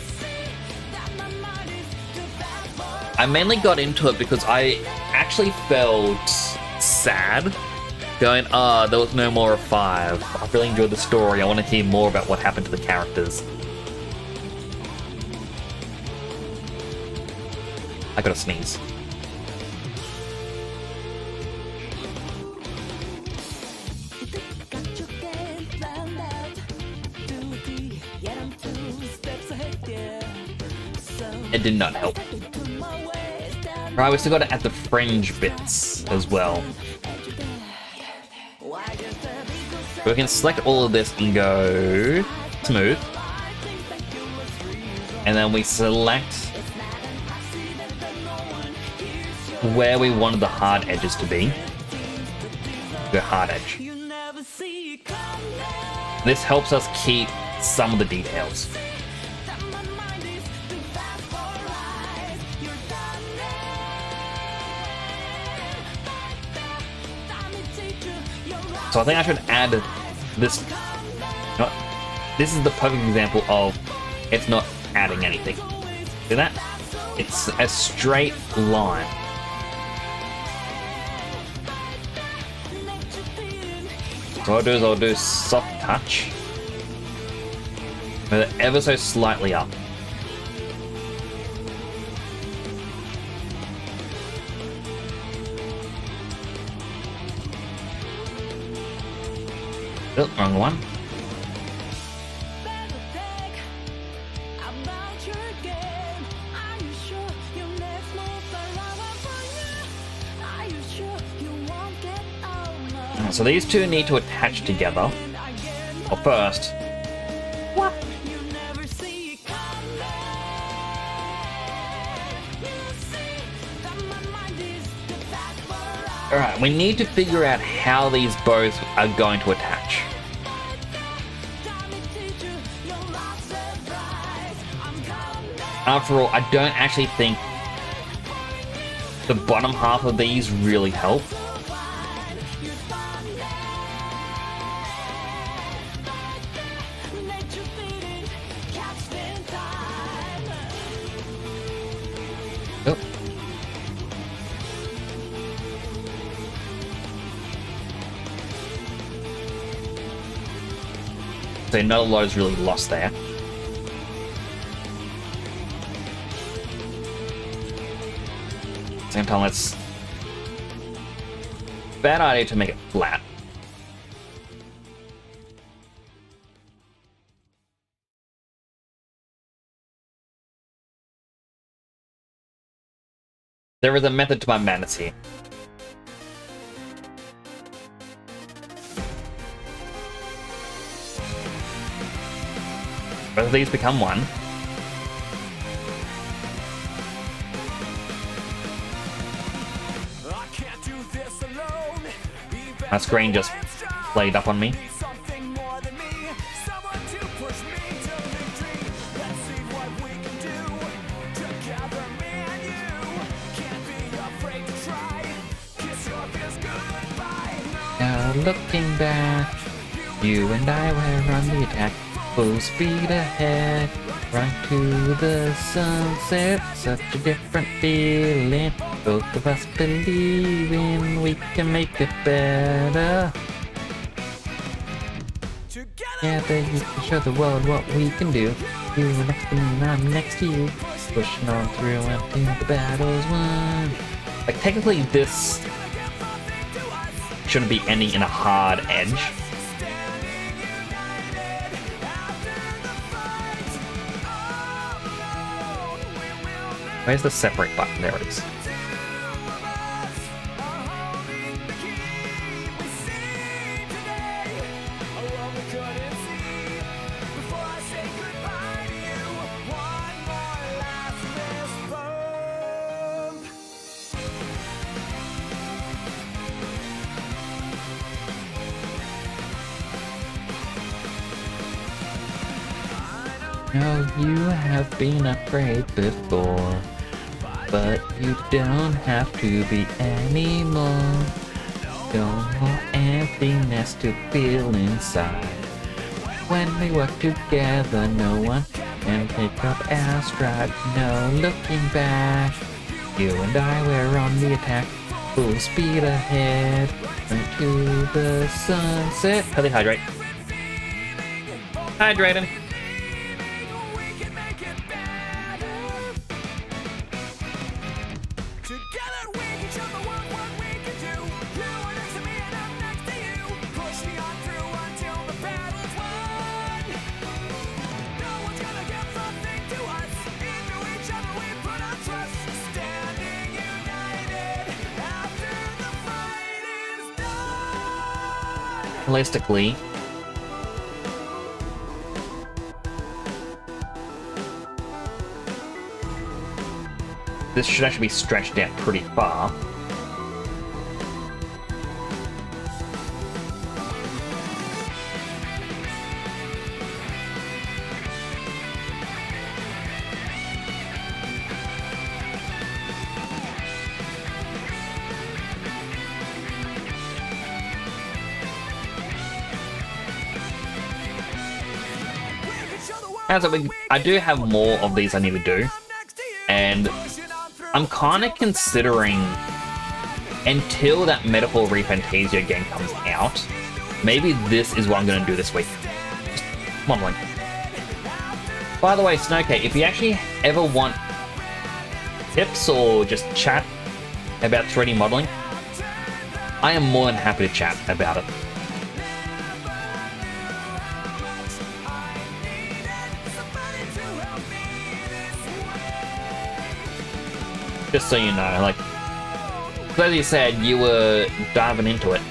I mainly got into it because I actually felt sad going, there was no more of 5. I really enjoyed the story. I want to hear more about what happened to the characters. I gotta sneeze. It did not help. Right, we still gotta add the fringe bits as well. We can select all of this and go smooth. And then we select where we wanted the hard edges to be. Go hard edge. This helps us keep some of the details. So I think I should add this. No, this is the perfect example of it's not adding anything. See that? It's a straight line. So what I'll do soft touch. With it ever so slightly up. Oh, wrong one. So these two need to attach together. Well, first. What? Alright, we need to figure out how these both are going to attach. After all, I don't actually think the bottom half of these really help. Oh. So not a lot is really lost there. Same time, let's... Bad idea to make it flat. There is a method to my madness here. Both of these become one. My screen just played up on me. Now looking back, you and I were on the attack, full speed ahead, run to the sunset, such a different feeling. Both of us believing we can make it better. Together you can show the world what we can do. You are next to me and I'm next to you. Pushing on through until the battle's won. Like, technically this shouldn't be ending in a hard edge. Where's the separate button? There it is. No, you have been afraid before, but you don't have to be anymore. No more emptiness to feel inside. When we work together, no one can pick up our stride. No looking back, you and I were on the attack, full speed ahead, into the sunset. How do they hydrate? Hydrating. realistically, this should actually be stretched out pretty far. I do have more of these I need to do, and I'm kind of considering, until that Metaphor ReFantazio game comes out, maybe this is what I'm going to do this week. Just modeling. By the way, Snowcake, if you actually ever want tips or just chat about 3D modeling, I am more than happy to chat about it. Just so you know, like, as you said, you were diving into it.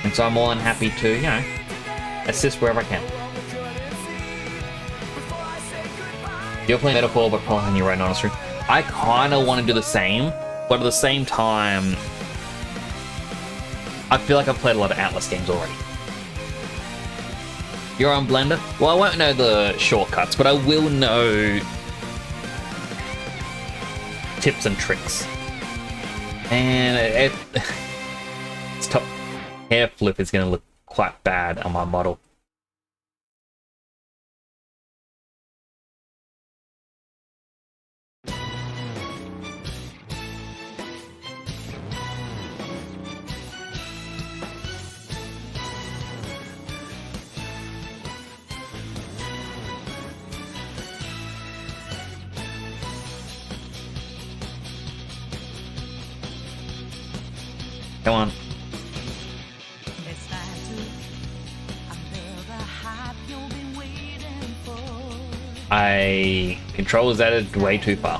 And so I'm more than happy to, you know, assist wherever I can. You're playing Metaphor, but probably on your own, honestly. I kind of want to do the same, but at the same time, I feel like I've played a lot of Atlas games already. You're on Blender? Well, I won't know the shortcuts, but I will know tips and tricks. And it's top hair flip is going to look quite bad on my model. Come on. Controllers added way too far.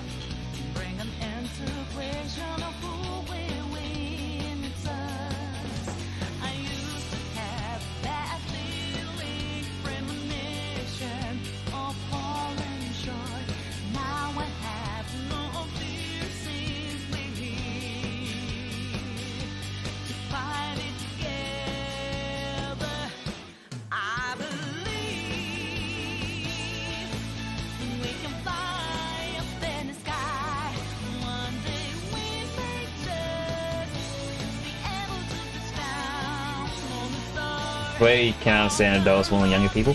We can't understand adults more than younger people.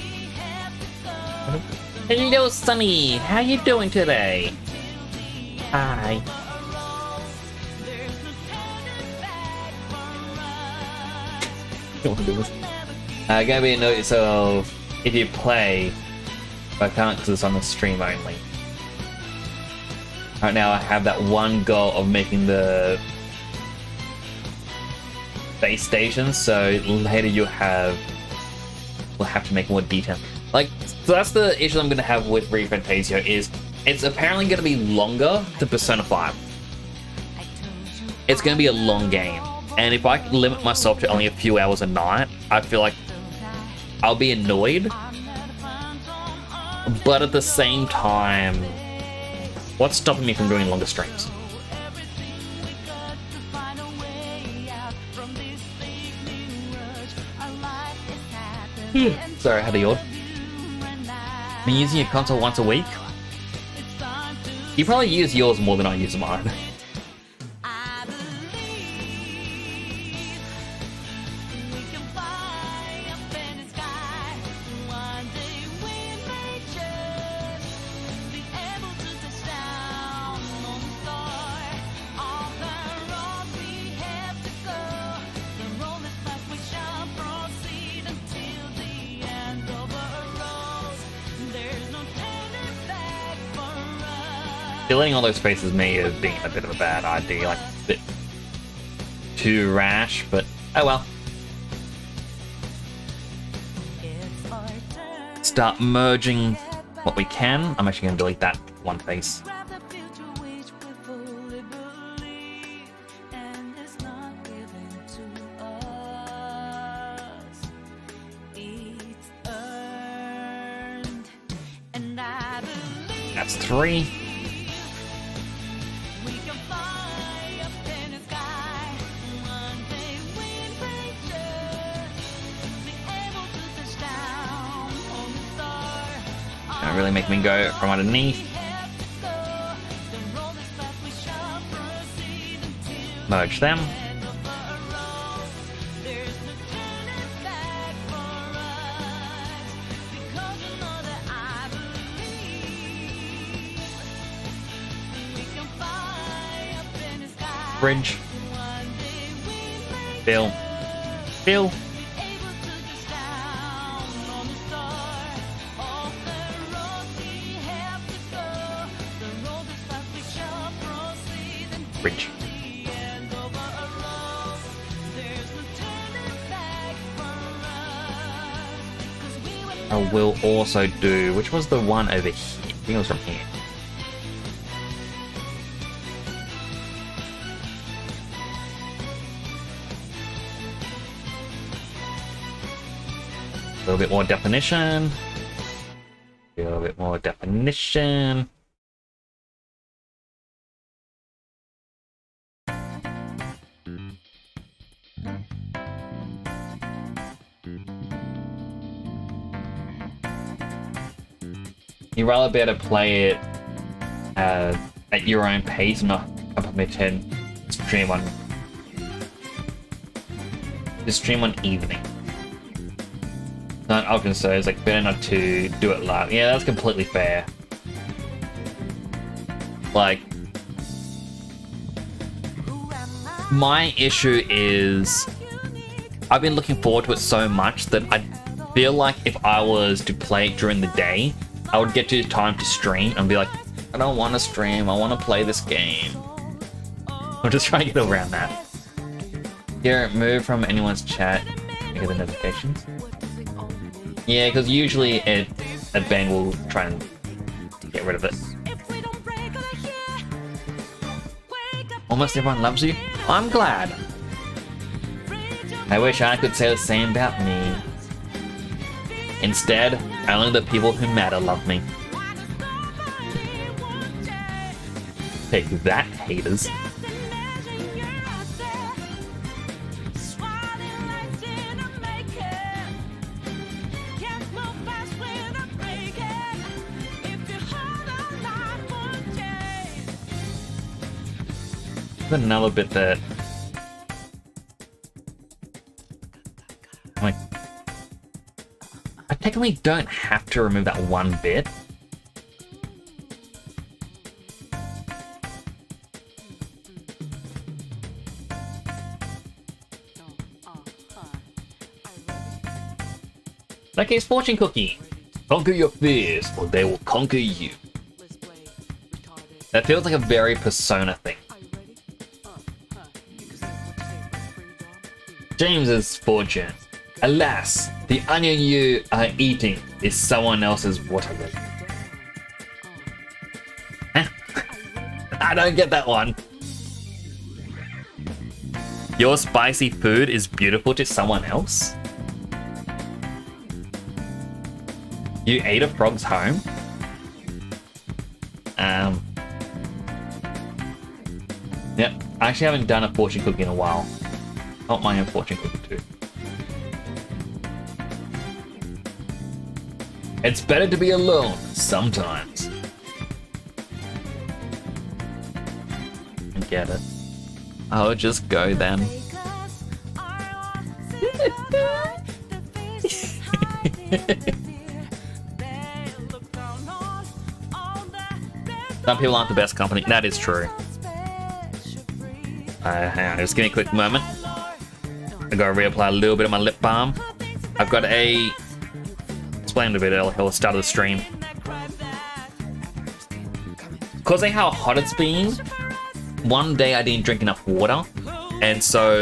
Hello, Sunny. How you doing today? Hi. Gonna be a notice of if you play, but I can't because it's on the stream only. Right now, I have that one goal of making the base stations, so later we'll have to make more detail. Like, so that's the issue I'm going to have with ReFantazio, is it's apparently going to be longer than Persona 5. It's going to be a long game, and if I limit myself to only a few hours a night, I feel like I'll be annoyed. But at the same time, what's stopping me from doing longer streams? Sorry, I had a yawn. Been using your console once a week? You probably use yours more than I use mine. Deleting all those faces may have been a bit of a bad idea, like a bit too rash, but oh well. Start merging what we can. I'm actually going to delete that one face. That's 3. We can fly up in the sky. One day we'll reach it. Be able to touch down on the star. Don't really make me go from underneath. Merge them. Bridge. Bill. Bill. Bridge. I will also do, which was the one over here? I think it was from here. A little bit more definition. A little bit more definition. You'd rather be able to play it at your own pace, not compromitted stream on evening. Not often, so it's like better not to do it live. Yeah, that's completely fair. Like, my issue is I've been looking forward to it so much that I feel like if I was to play it during the day, I would get to time to stream and be like, I don't want to stream, I want to play this game. I'm just trying to get around that. Here, move from anyone's chat and get the notifications. Yeah, because usually Adbang will try and get rid of it. Almost everyone loves you. I'm glad. I wish I could say the same about me. Instead, only the people who matter love me. Take that, haters. There's another bit that I'm like, I technically don't have to remove that one bit. Like a fortune cookie. Conquer your fears, or they will conquer you. That feels like a very Persona thing. James's fortune. Alas, the onion you are eating is someone else's watermelon. I don't get that one. Your spicy food is beautiful to someone else? You ate a frog's home? Yep, I actually haven't done a fortune cookie in a while. Not my own fortune cookie too. It's better to be alone sometimes. I get it. I'll just go then. Some people aren't the best company. That is true. Hang on, just give me a quick moment. I gotta reapply a little bit of my lip balm. I've got a... explained a bit earlier at the start of the stream. Because of how hot it's been, one day I didn't drink enough water, and so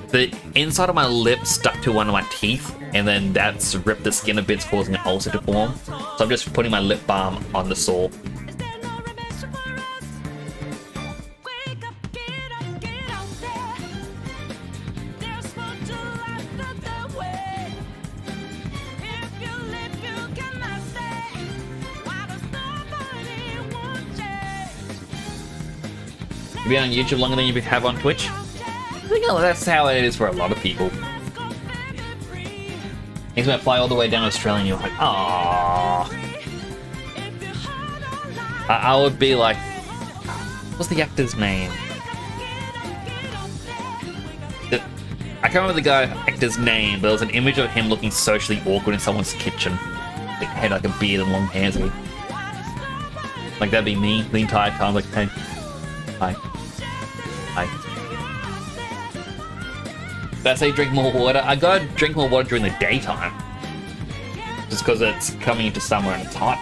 the inside of my lip stuck to one of my teeth, and then that's ripped the skin a bit, causing an ulcer to form. So I'm just putting my lip balm on the sore. You've been on YouTube longer than you have on Twitch? I think that's how it is for a lot of people. He's gonna fly all the way down to Australia and you're like, aww. I would be like, what's the actor's name? I can't remember the actor's name, but there was an image of him looking socially awkward in someone's kitchen. He had like a beard and long hair. So like that'd be me the entire time, like, hey, hi. Did I say drink more water? I gotta drink more water during the daytime. Just because it's coming into summer and it's hot.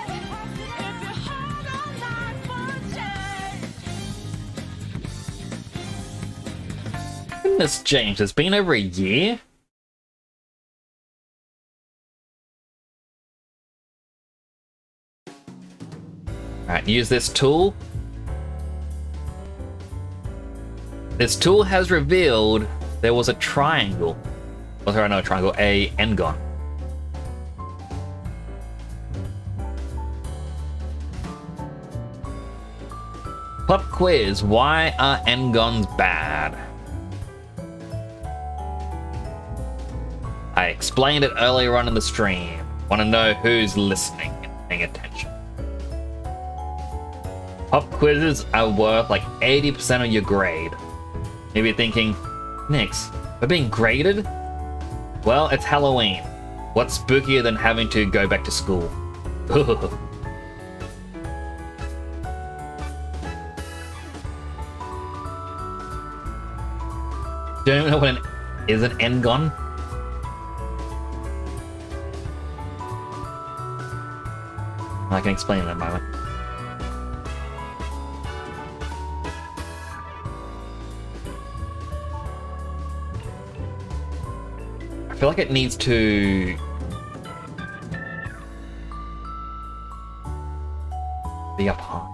Goodness, James, it's been over a year? Alright, use this tool. This tool has revealed there was a triangle. Oh, sorry, not a triangle, a n-gon. Pop quiz, why are n-gons bad? I explained it earlier on in the stream. Want to know who's listening and paying attention. Pop quizzes are worth like 80% of your grade. Maybe you're thinking, Nix, we're being graded? Well, it's Halloween. What's spookier than having to go back to school? Do you know what is an n-gon? I can explain in a moment. I feel like it needs to be up high.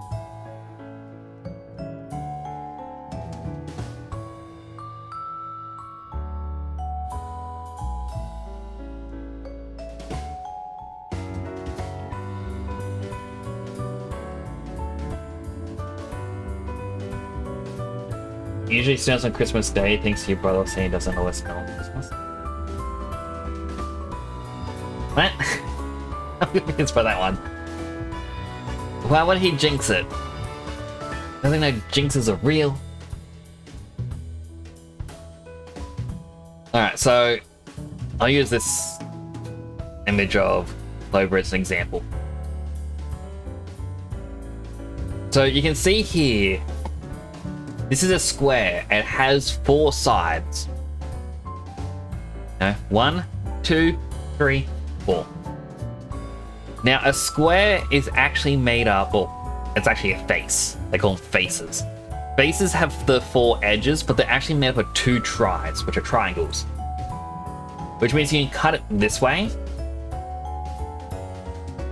Usually snows on Christmas Day, thinks your brother saying doesn't always snow on Christmas. What? I'm confused by that one. Why would he jinx it? Doesn't know jinxes are real. Alright, so I'll use this image of Clover as an example. So you can see here, this is a square. It has 4 sides. No, 1, 2, 3, 4. Now, a square is actually made up, or it's actually a face. They call them faces. Faces have the 4 edges, but they're actually made up of 2 tries, which are triangles. Which means you can cut it this way,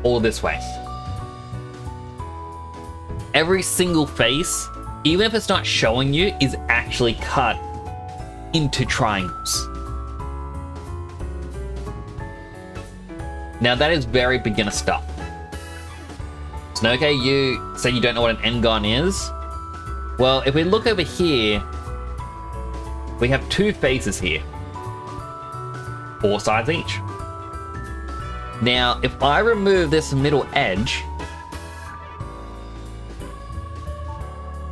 or this way. Every single face, even if it's not showing you, is actually cut into triangles. Now that is very beginner stuff. So okay, you say you don't know what an n-gon is. Well, if we look over here, we have 2 faces here. 4 sides each. Now, if I remove this middle edge,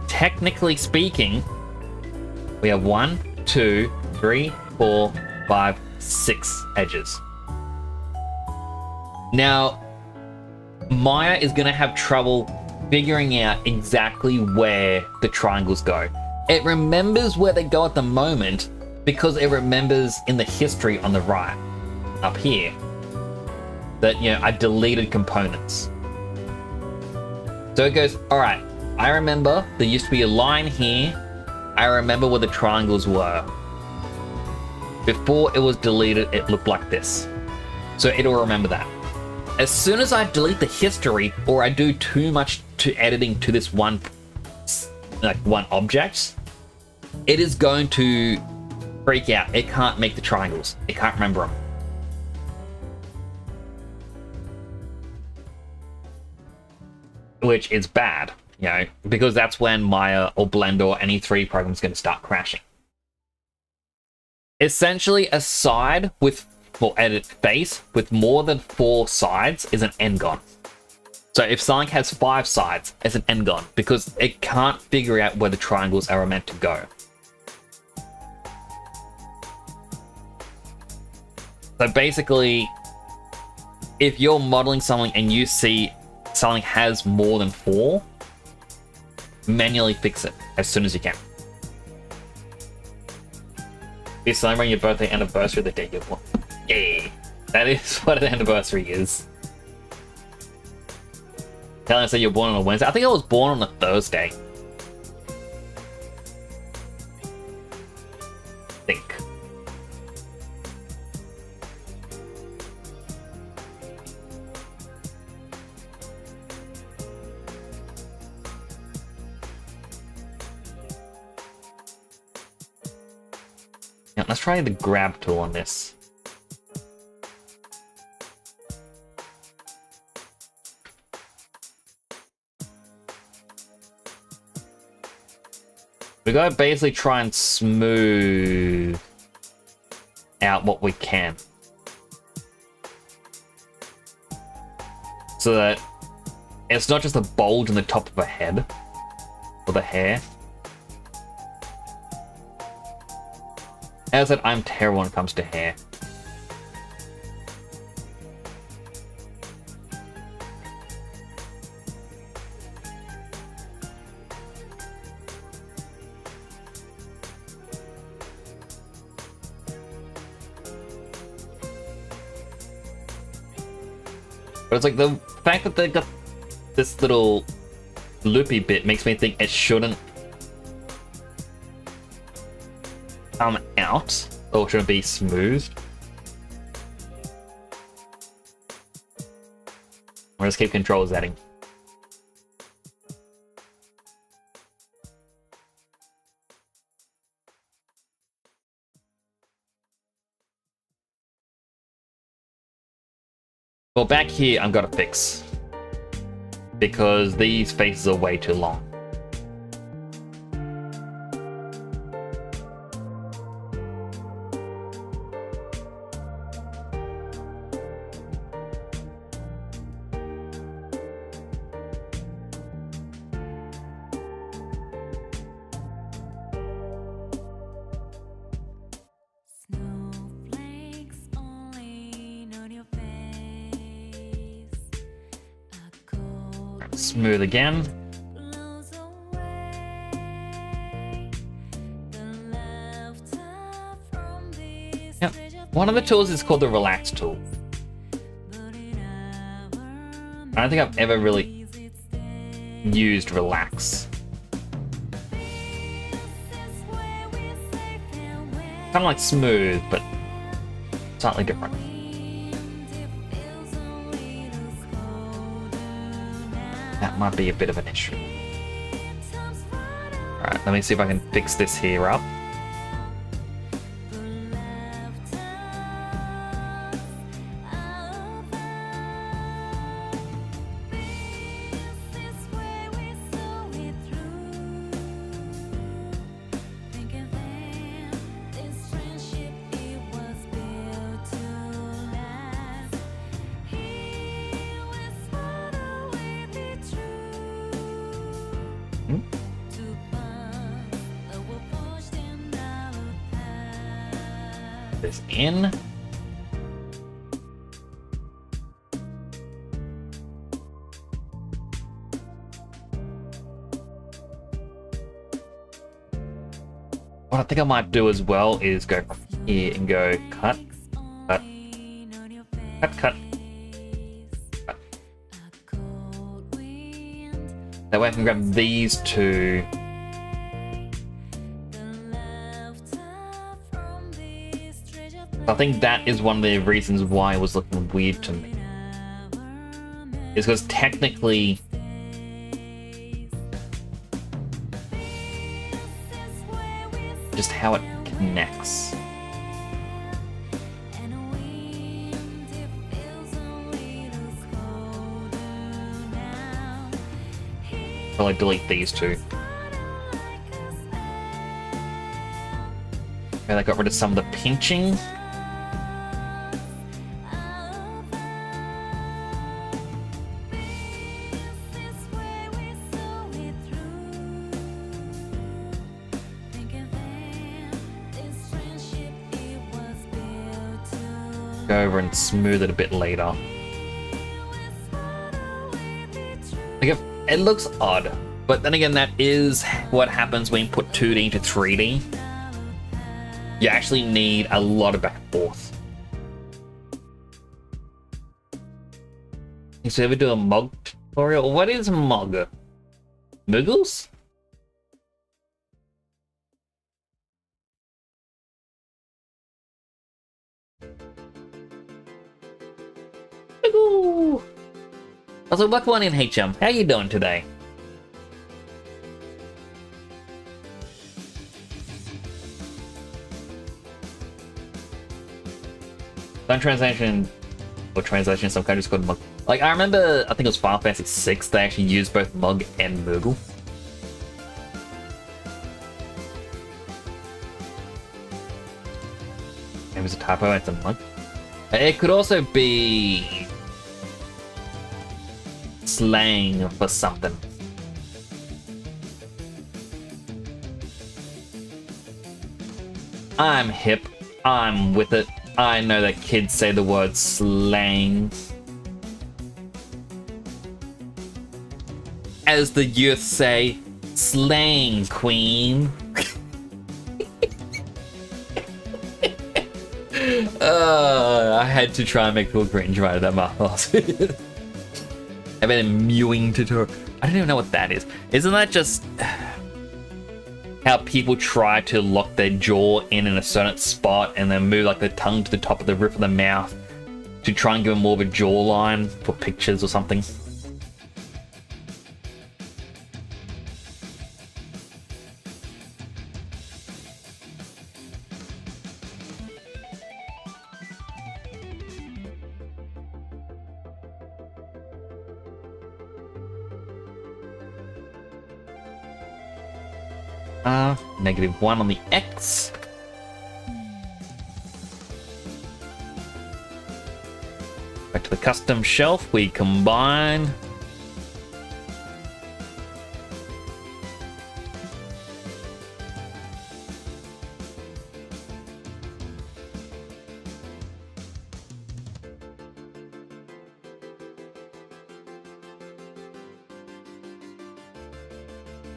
technically speaking, we have 1, 2, 3, 4, 5, 6 edges. Now, Maya is going to have trouble figuring out exactly where the triangles go. It remembers where they go at the moment because it remembers in the history on the right, up here, that, you know, I deleted components. So it goes, all right, I remember there used to be a line here. I remember where the triangles were. Before it was deleted, it looked like this. So it'll remember that. As soon as I delete the history, or I do too much to editing to this one object, it is going to freak out. It can't make the triangles. It can't remember them. Which is bad. You know, because that's when Maya or Blender or any 3D program is going to start crashing. Essentially, a side with, or edit face with more than 4 sides is an n-gon. So if something has 5 sides, it's an n-gon because it can't figure out where the triangles are meant to go. So basically, if you're modeling something and you see something has more than 4, manually fix it as soon as you can. You're celebrating your birthday anniversary the day you're born. Yeah, that is what an anniversary is. Telling us that you're born on a Wednesday. I think I was born on a Thursday. I think. Yeah, let's try the grab tool on this. We gotta basically try and smooth out what we can. So that it's not just a bulge in the top of a head or the hair. As I said, I'm terrible when it comes to hair. But it's like the fact that they got this little loopy bit makes me think it shouldn't come out, or should it be smoothed? Or just keep control setting. Well, back here I've got to fix, because these faces are way too long. Snowflakes falling on your face. A cold Smooth again. blows away the laughter from this Yep. treasure One of the tools is called the relax tool. but in our I don't think I've ever really used relax. Kind of like smooth, but slightly different. That might be a bit of an issue. Alright, let me see if I can fix this here up. This in. What I think I might do as well is go from here and go cut, cut, cut, cut, cut. That way I can grab these two. I think that is one of the reasons why it was looking weird to me. Is because technically just how it connects. Probably delete these two. Okay, I got rid of some of the pinching. Go over and smooth it a bit later. Like it looks odd, but then again, that is what happens when you put 2D into 3D. You actually need a lot of back and forth. So ever do a mug tutorial? What is mug? Muggles? Muggle! Also, Buck One in HM. How you doing today? Some translation or translation in some countries called mug. Like I remember, I think it was Final Fantasy VI. They actually used both mug and Moogle. It was a typo. It's a mug. It could also be slang for something. I'm hip. I'm with it. I know that kids say the word slang. As the youth say, slang queen. I had to try and make people cringe right at that mouth. I've been mewing tutorial. I don't even know what that is. Isn't that just how people try to lock their jaw in a certain spot and then move like the tongue to the top of the roof of the mouth to try and give them more of a jawline for pictures or something? -1 on the X. Back to the custom shelf, we combine.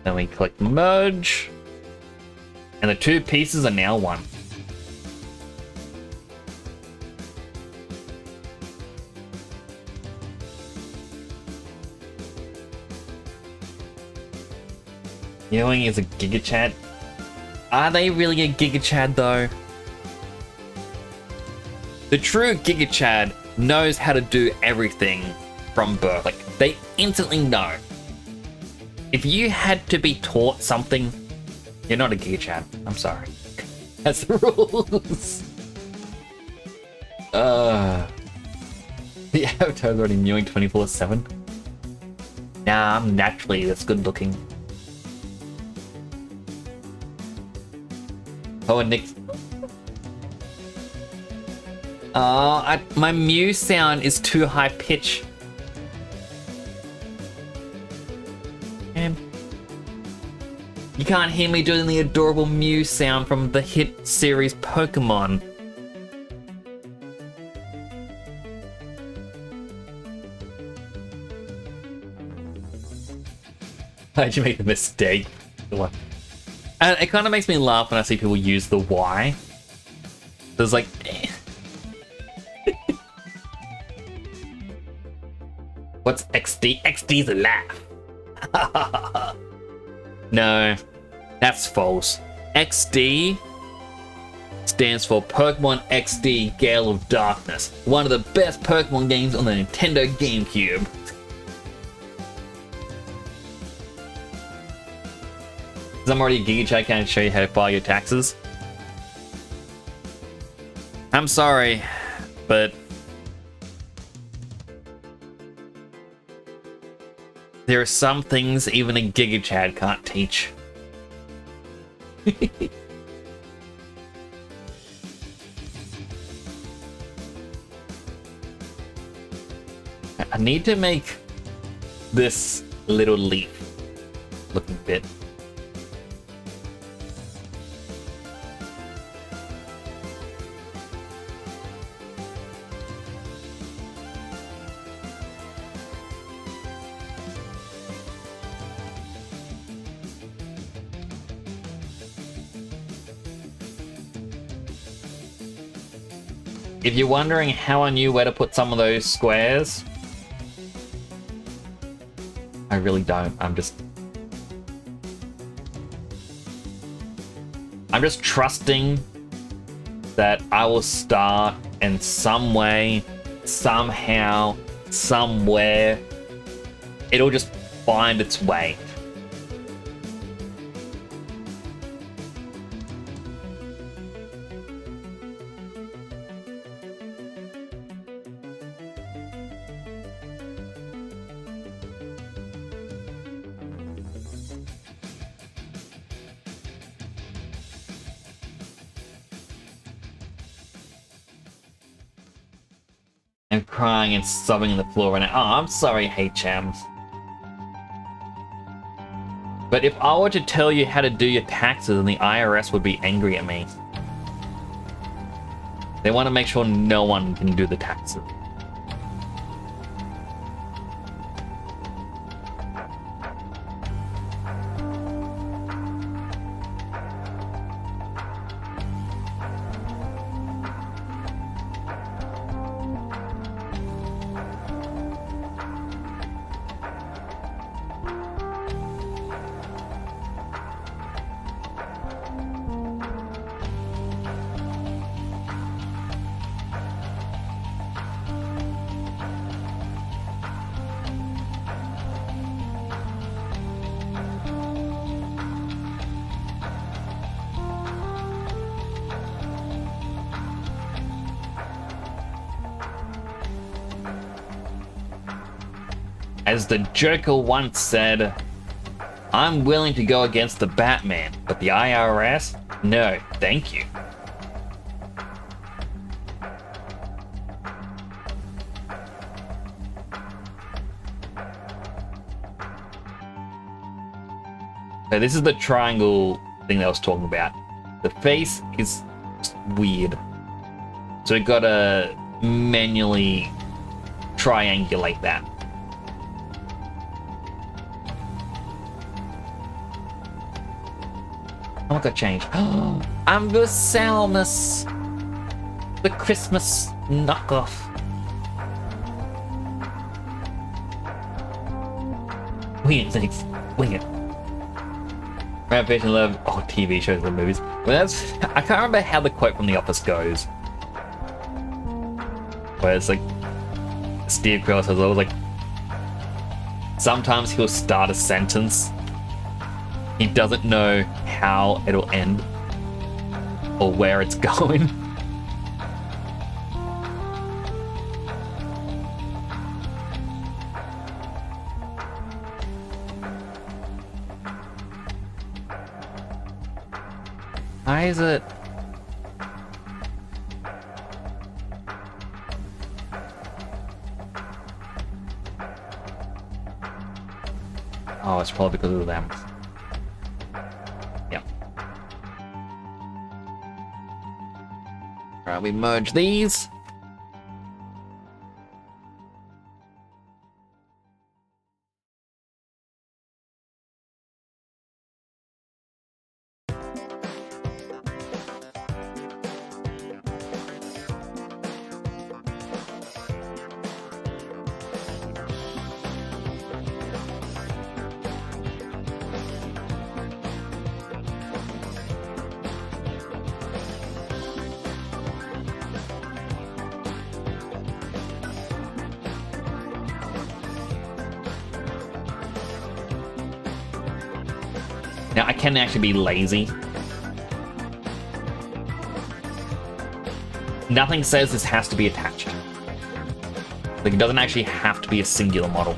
Then we click merge. And the two pieces are now one. Ewing is a Giga Chad. Are they really a Giga Chad though? The true Giga Chad knows how to do everything from birth. Like, they instantly know. If you had to be taught something, you're not a Giga Chad. I'm sorry. That's the rules. The avatar's already mewing 24/7. Nah, I'm naturally this good looking. Oh, and Nick. My mew sound is too high pitch. You can't hear me doing the adorable mew sound from the hit series Pokemon. How'd you make the mistake? And it kind of makes me laugh when I see people use the Y. There's like... What's XD? XD's a laugh. No, that's false. XD stands for Pokemon XD Gale of Darkness, one of the best Pokemon games on the Nintendo GameCube. Because I'm already a Giga Chad, can I show you how to file your taxes? I'm sorry, but There are some things even a Giga Chad can't teach. I need to make this little leaf look a bit. If you're wondering how I knew where to put some of those squares, I really don't. I'm just trusting that I will start in some way, somehow, somewhere. It'll just find its way. And crying and sobbing on the floor and oh, I'm sorry, HM. But if I were to tell you how to do your taxes, then the IRS would be angry at me. They want to make sure no one can do the taxes. As the Joker once said, I'm willing to go against the Batman, but the IRS? No, thank you. So this is the triangle thing that I was talking about. The face is weird. So we gotta manually triangulate that. Oh, got changed. I'm the Salmus, the Christmas knockoff. Wing it, thanks. Wing it. Rampage and love. Oh, TV shows and movies. Well, that's. I can't remember how the quote from The Office goes. Where it's like Steve Carell says, I was like, sometimes he'll start a sentence. He doesn't know how it'll end or where it's going. Why is it? Oh, it's probably because of them. Alright, we merge these. Now, I can actually be lazy. Nothing says this has to be attached. Like, it doesn't actually have to be a singular model.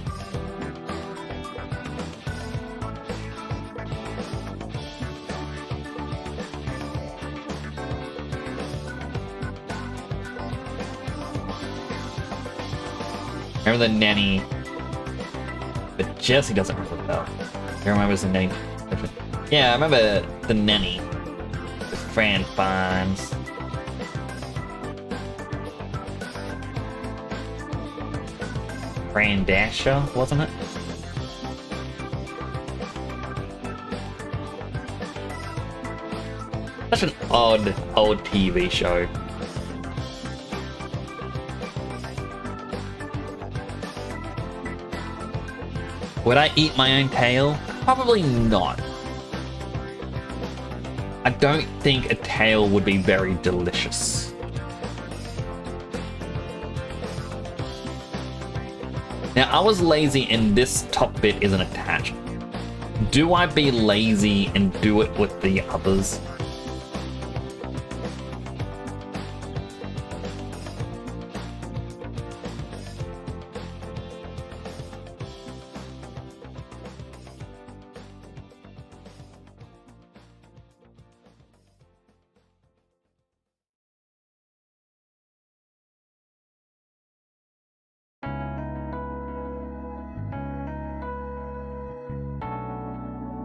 Remember the nanny, but Jesse doesn't remember that. He remembers the nanny. Yeah, I remember the nanny. The Fran Fines. Fran Dasher, wasn't it? Such an odd old TV show. Would I eat my own tail? Probably not. I don't think a tail would be very delicious. Now, I was lazy and this top bit isn't attached. Do I be lazy and do it with the others?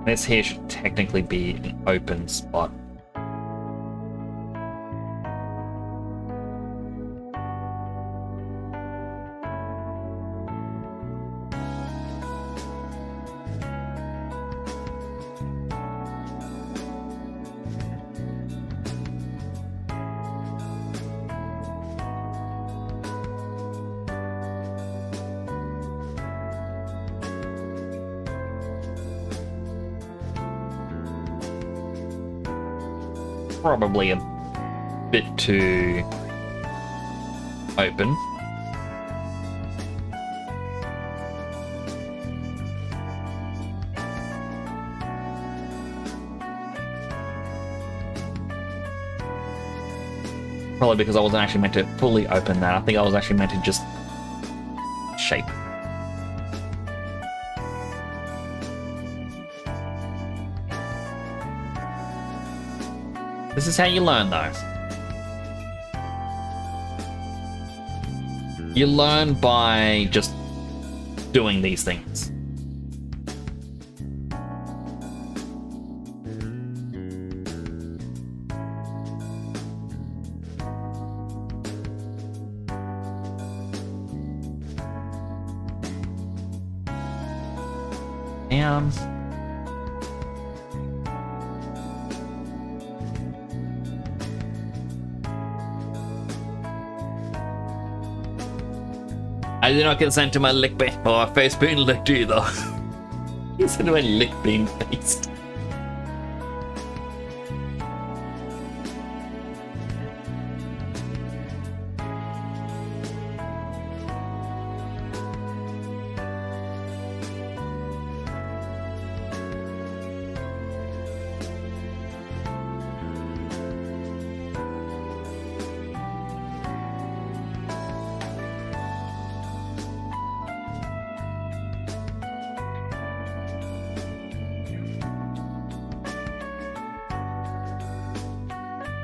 This here should technically be an open spot. Probably a bit too open. Probably because I wasn't actually meant to fully open that. I think I was actually meant to just shape. This is how you learn, though. You learn by just doing these things. Damn. I did not consent to my lick bean or face being licked either. He said my lick being faced.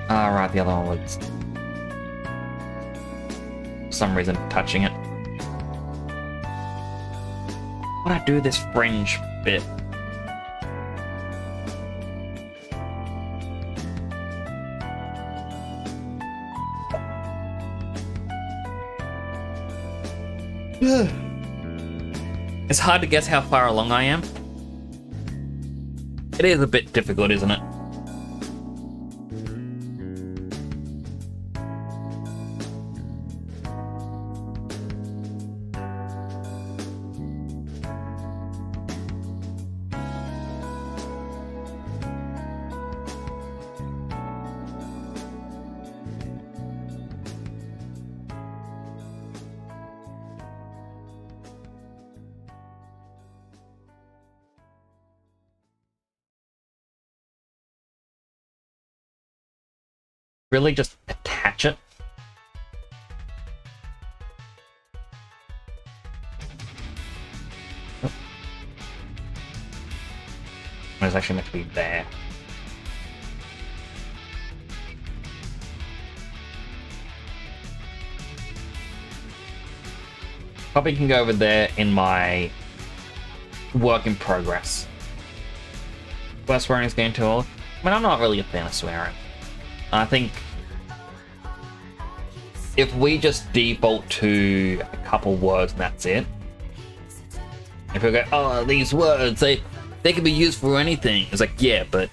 Alright, the other one was for some reason touching it. What do I do with this fringe bit? It's hard to guess how far along I am. It is a bit difficult, isn't it? Really just attach it. Oh. It's actually meant to be there. Probably can go over there in my work in progress. Where swearing is getting too old. I mean, I'm not really a fan of swearing. I think if we just default to a couple words and that's it. If we go, oh, these words, they can be used for anything. It's like, yeah, but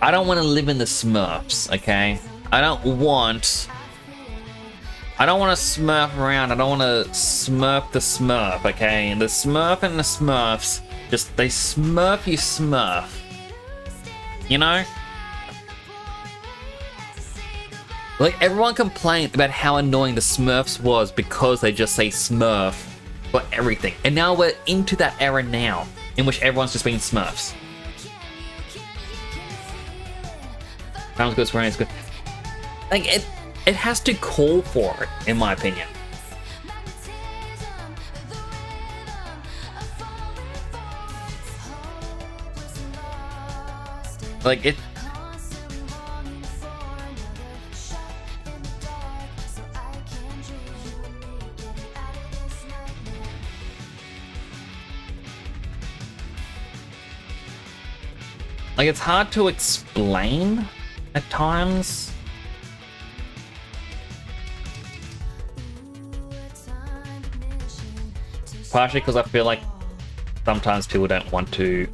I don't want to live in the Smurfs, okay? I don't want to smurf around. I don't want to smurf the Smurf, okay? And the Smurf and the Smurfs, just, they smurf you smurf. You know? Like, everyone complained about how annoying the Smurfs was because they just say Smurf for everything. And now we're into that era now, in which everyone's just being Smurfs. Sounds good, swearing is good. Like, it has to call for it, in my opinion. Like, it... Like, it's hard to explain at times. Partially because I feel like sometimes people don't want to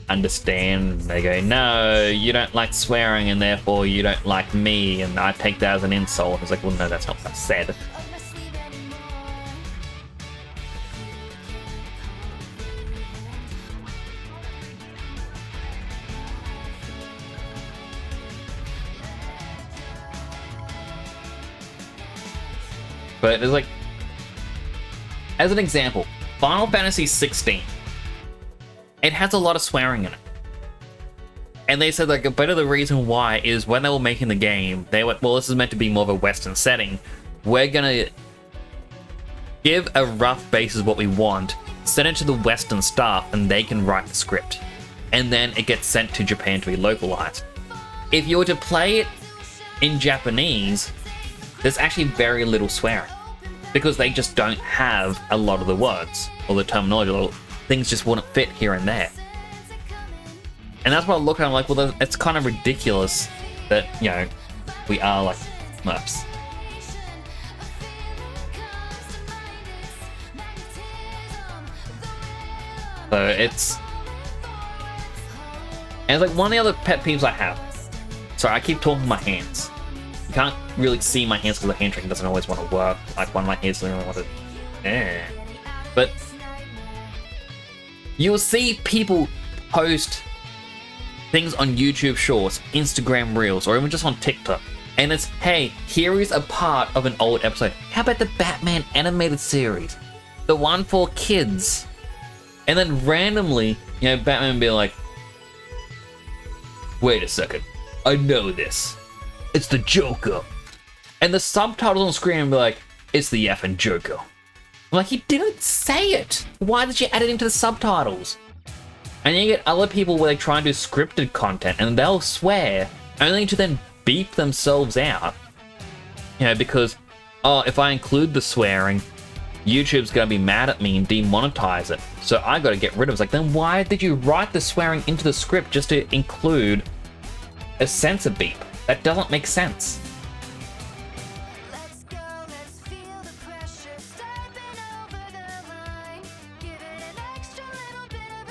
understand. They go, no, you don't like swearing and therefore you don't like me, and I take that as an insult. It's like, well, no, that's not what I said. But it's like, as an example, Final Fantasy 16, it has a lot of swearing in it. And they said like a bit of the reason why is when they were making the game, they went, well, this is meant to be more of a Western setting. We're gonna give a rough basis of what we want, send it to the Western staff, and they can write the script. And then it gets sent to Japan to be localized. If you were to play it in Japanese, there's actually very little swearing. Because they just don't have a lot of the words or the terminology, or things just wouldn't fit here and there. And that's what I look at, I'm like, well, it's kind of ridiculous that, you know, we are like Smurfs. So it's... And it's like one of the other pet peeves I have. Sorry, I keep talking with my hands. You can't really see my hands because the hand tracking doesn't always want to work. Like one of my hands doesn't really want to... But you'll see people post things on YouTube Shorts, Instagram Reels, or even just on TikTok. And it's, hey, here is a part of an old episode. How about the Batman animated series? The one for kids. And then randomly, you know, Batman will be like, wait a second, I know this. It's the Joker. And the subtitles on screen will be like, it's the effing Joker. I'm like, you didn't say it. Why did you add it into the subtitles? And you get other people where they try and do scripted content and they'll swear only to then beep themselves out. You know, because, oh, if I include the swearing, YouTube's gonna be mad at me and demonetize it. So I gotta get rid of it. It's like, then why did you write the swearing into the script just to include a censor beep? That doesn't make sense.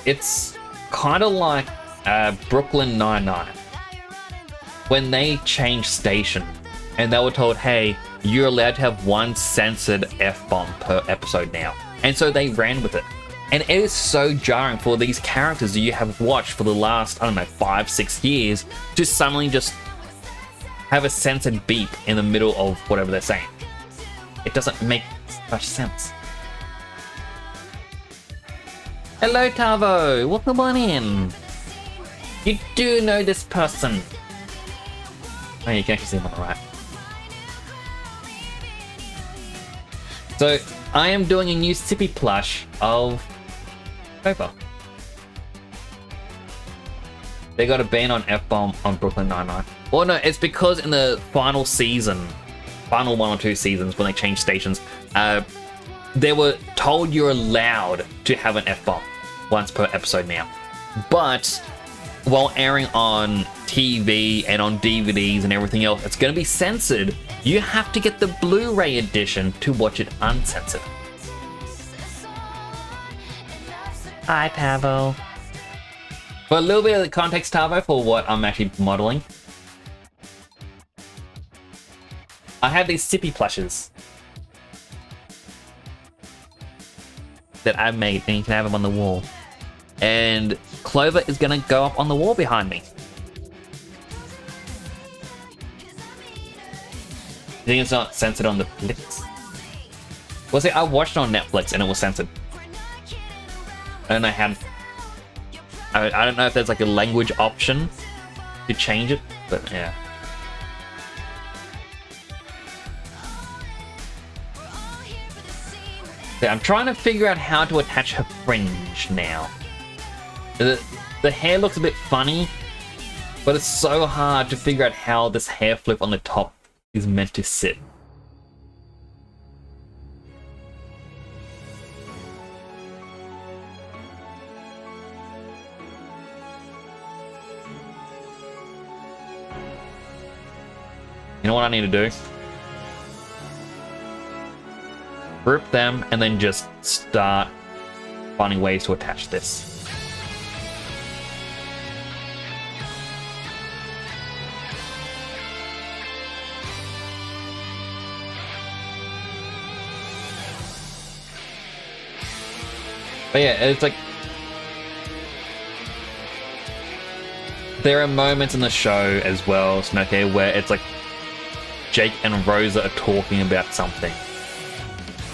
It's kind of like Brooklyn Nine-Nine. When they changed station and they were told, hey, you're allowed to have one censored F-bomb per episode now. And so they ran with it. And it is so jarring for these characters that you have watched for the last, I don't know, 5-6 years to suddenly just have a censored beep in the middle of whatever they're saying. It doesn't make much sense. Hello, Tavo. Welcome on in. You do know this person. Oh, you can actually see him on the right. So, I am doing a new Sippy plush of Copa. They got a ban on F-bomb on Brooklyn Nine-Nine. Well, no, it's because in the final season, final 1 or 2 seasons, when they changed stations, they were told you're allowed to have an F-bomb once per episode now. But while airing on TV and on DVDs and everything else, it's going to be censored. You have to get the Blu-ray edition to watch it uncensored. Hi, Tavo. For a little bit of the context, Tavo, for what I'm actually modeling, I have these Sippy plushes that I made, and you can have them on the wall. And Clover is gonna go up on the wall behind me. I think it's not censored on the Netflix. Well, see, I watched it on Netflix and it was censored. I don't know how. I don't know if there's like a language option to change it, but yeah. Yeah, I'm trying to figure out how to attach her fringe now. The hair looks a bit funny, but it's so hard to figure out how this hair flip on the top is meant to sit. You know what I need to do? Group them and then just start finding ways to attach this. But yeah, it's like there are moments in the show as well, Snowcare, where it's like Jake and Rosa are talking about something.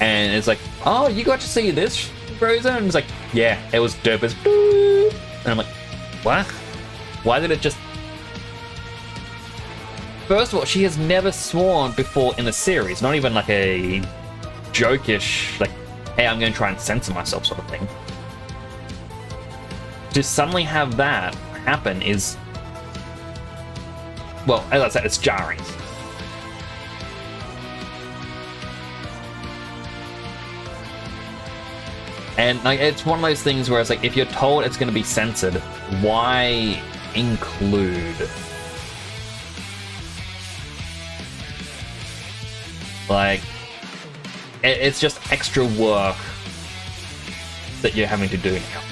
And it's like, oh, you got to see this, Rosa? And it's like, yeah, it was dope as boo. And I'm like, what? Why did it just... First of all, she has never sworn before in the series. Not even like a jokish, like, hey, I'm going to try and censor myself sort of thing. To suddenly have that happen is... Well, as I said, it's jarring. And like, it's one of those things where it's like, if you're told it's going to be censored, why include? Like, it's just extra work that you're having to do now.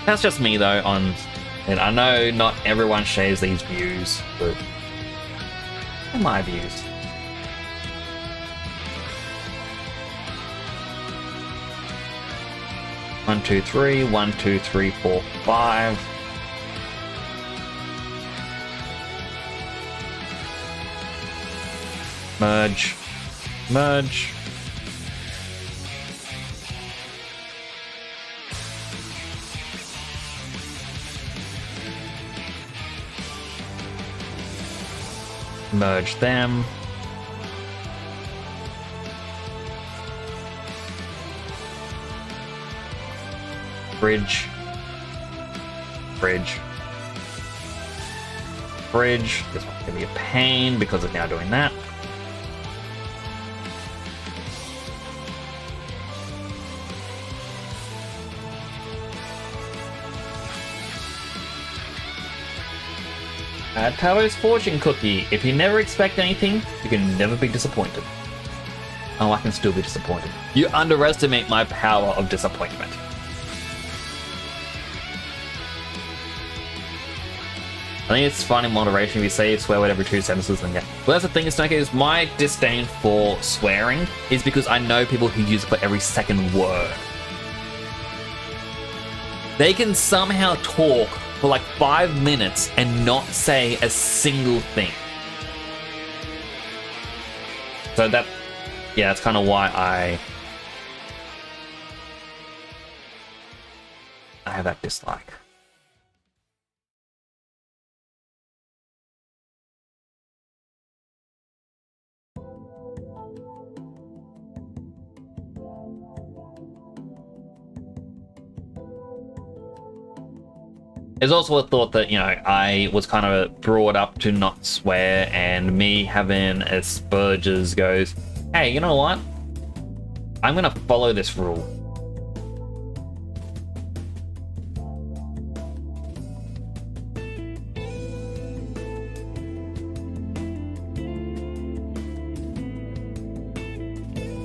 That's just me though, and I know not everyone shares these views, but they're my views. One, two, three, 1, 2, 3, 4, 5. Merge. Merge. Merge them. Bridge. Bridge. Bridge. This one's gonna be a pain because it's now doing that. Tavo's fortune cookie. If you never expect anything, you can never be disappointed. Oh, I can still be disappointed. You underestimate my power of disappointment. I think it's fine in moderation if you say swear word every 2 sentences and yeah. Well, that's the thing, Snowcase, is my disdain for swearing is because I know people who use it for every second word. They can somehow talk for like 5 minutes and not say a single thing. So that, yeah, that's kind of why I have that dislike. There's also a thought that, I was kind of brought up to not swear, and me having Asperger's goes, hey, you know what? I'm gonna follow this rule.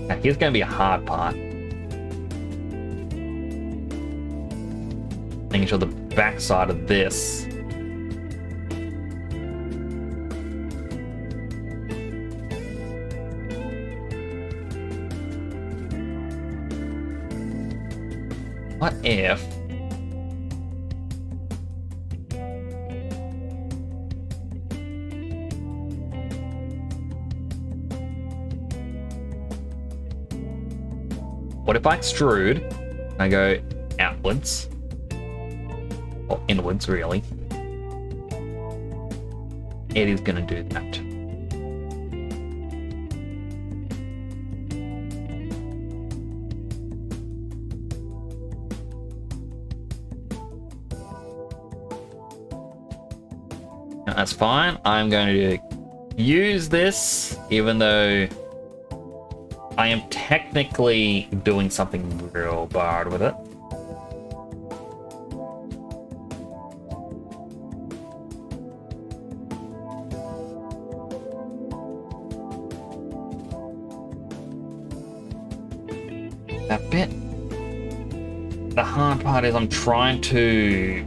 Now, here's gonna be a hard part. Making sure the backside of this what if I extrude, I go outwards or inwards, really. It is gonna do that. Now, that's fine. I'm going to use this, even though I am technically doing something real bad with it. That bit. The hard part is I'm trying to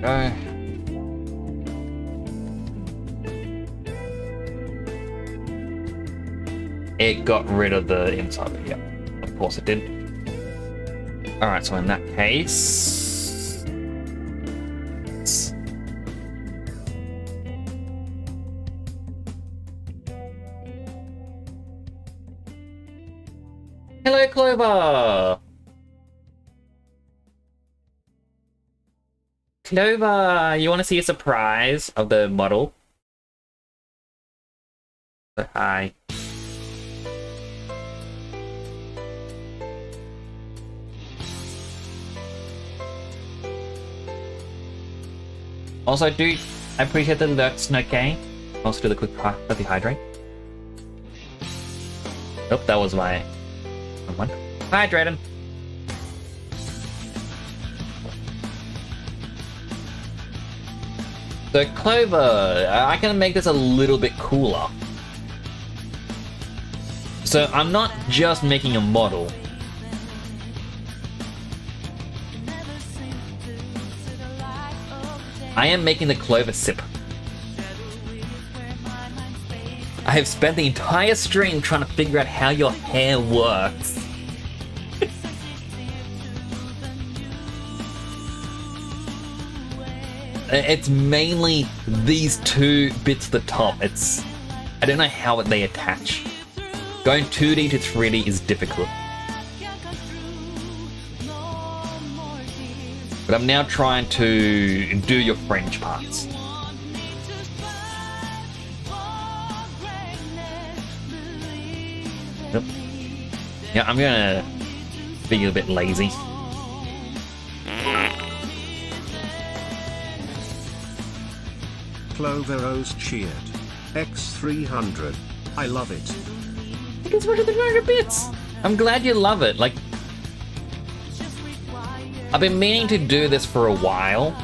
go. It got rid of the inside, but yeah, of course it did. Alright, so in that case... Hello, Clover! Clover, you want to see a surprise of the model? So, hi. Also, I appreciate the lurks, okay? Also do the quick coffee hydrate. Nope, that was my one. Hydrating. So Clover, I can make this a little bit cooler. So I'm not just making a model. I am making the Clover sip. I have spent the entire stream trying to figure out how your hair works. It's mainly these two bits at the top. I don't know how they attach. Going 2D to 3D is difficult. But I'm now trying to do your fringe parts. Yep. Yeah, I'm gonna be a bit lazy. Clover Rose cheered. X300. I love it. I think it's one of the 300 bits. I'm glad you love it. Like, I've been meaning to do this for a while,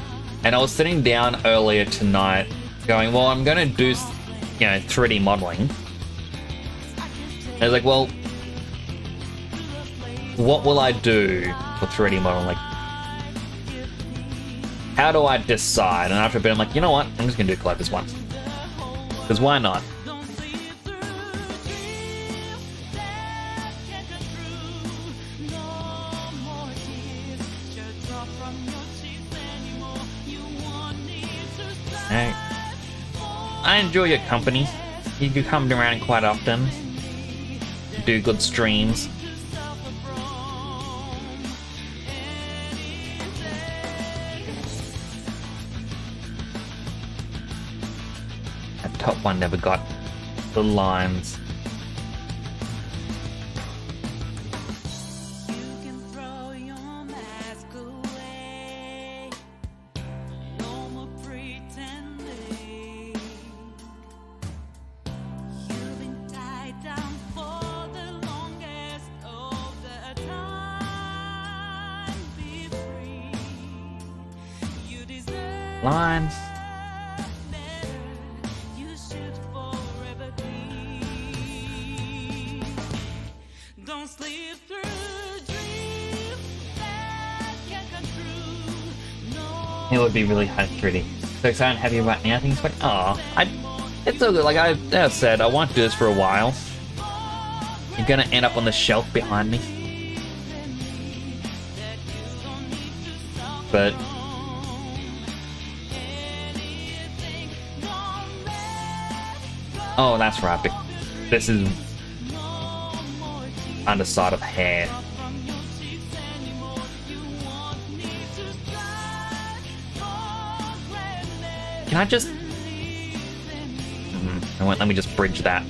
and I was sitting down earlier tonight going, well, I'm gonna do, 3D modeling. And I was like, well, what will I do for 3D modeling? Like, how do I decide? And after a bit, I'm like, you know what? I'm just gonna do Clover's one. Because why not? I enjoy your company. You can come around quite often. Do good streams. That top one never got the lines. line. Don't sleep through dreams that can't come true. No. It would be really pretty. So excited and happy right now. I think it's like, it's so good. Like I've said, I want to do this for a while. You're gonna end up on the shelf behind me. But oh, that's right. This is underside of hair. Can I just? Let me just bridge that.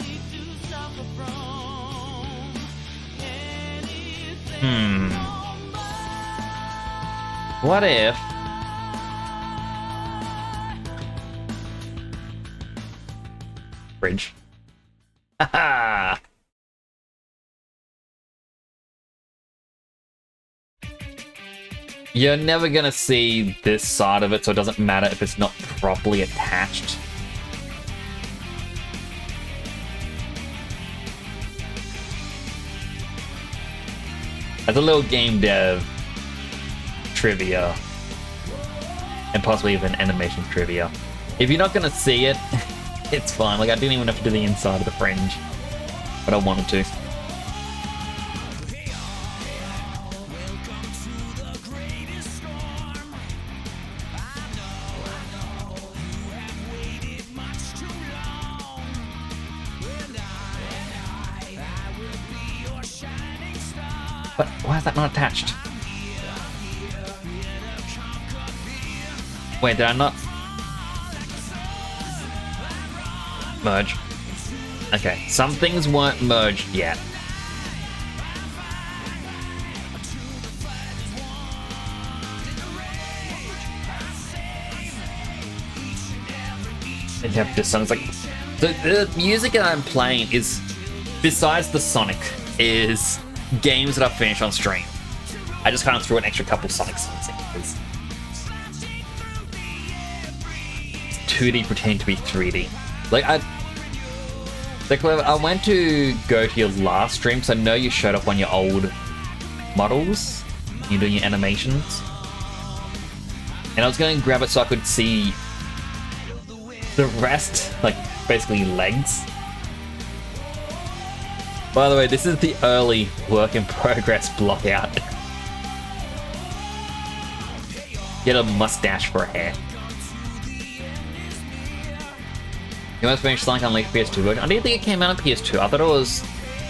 What if? Bridge. Haha. You're never gonna see this side of it, so it doesn't matter if it's not properly attached. As a little game dev trivia, and possibly even animation trivia, if you're not gonna see it, it's fine. Like I didn't even have to do the inside of the fringe, but I wanted to. But why is that not attached? Wait, did I not? Merge. Okay, some things weren't merged yet. And you have this song. It's like the music that I'm playing is, besides the Sonic, is games that I've finished on stream. I just kind of threw an extra couple Sonic songs in because 2D pretending to be 3D. Like I went to go to your last stream, so I know you showed up on your old models. You're doing your animations, and I was going to grab it so I could see the rest, like basically legs. By the way, this is the early work in progress block out. Get a mustache for a hair. You almost finished Sonic Unleashed PS2 version. I didn't think it came out on PS2. I thought it was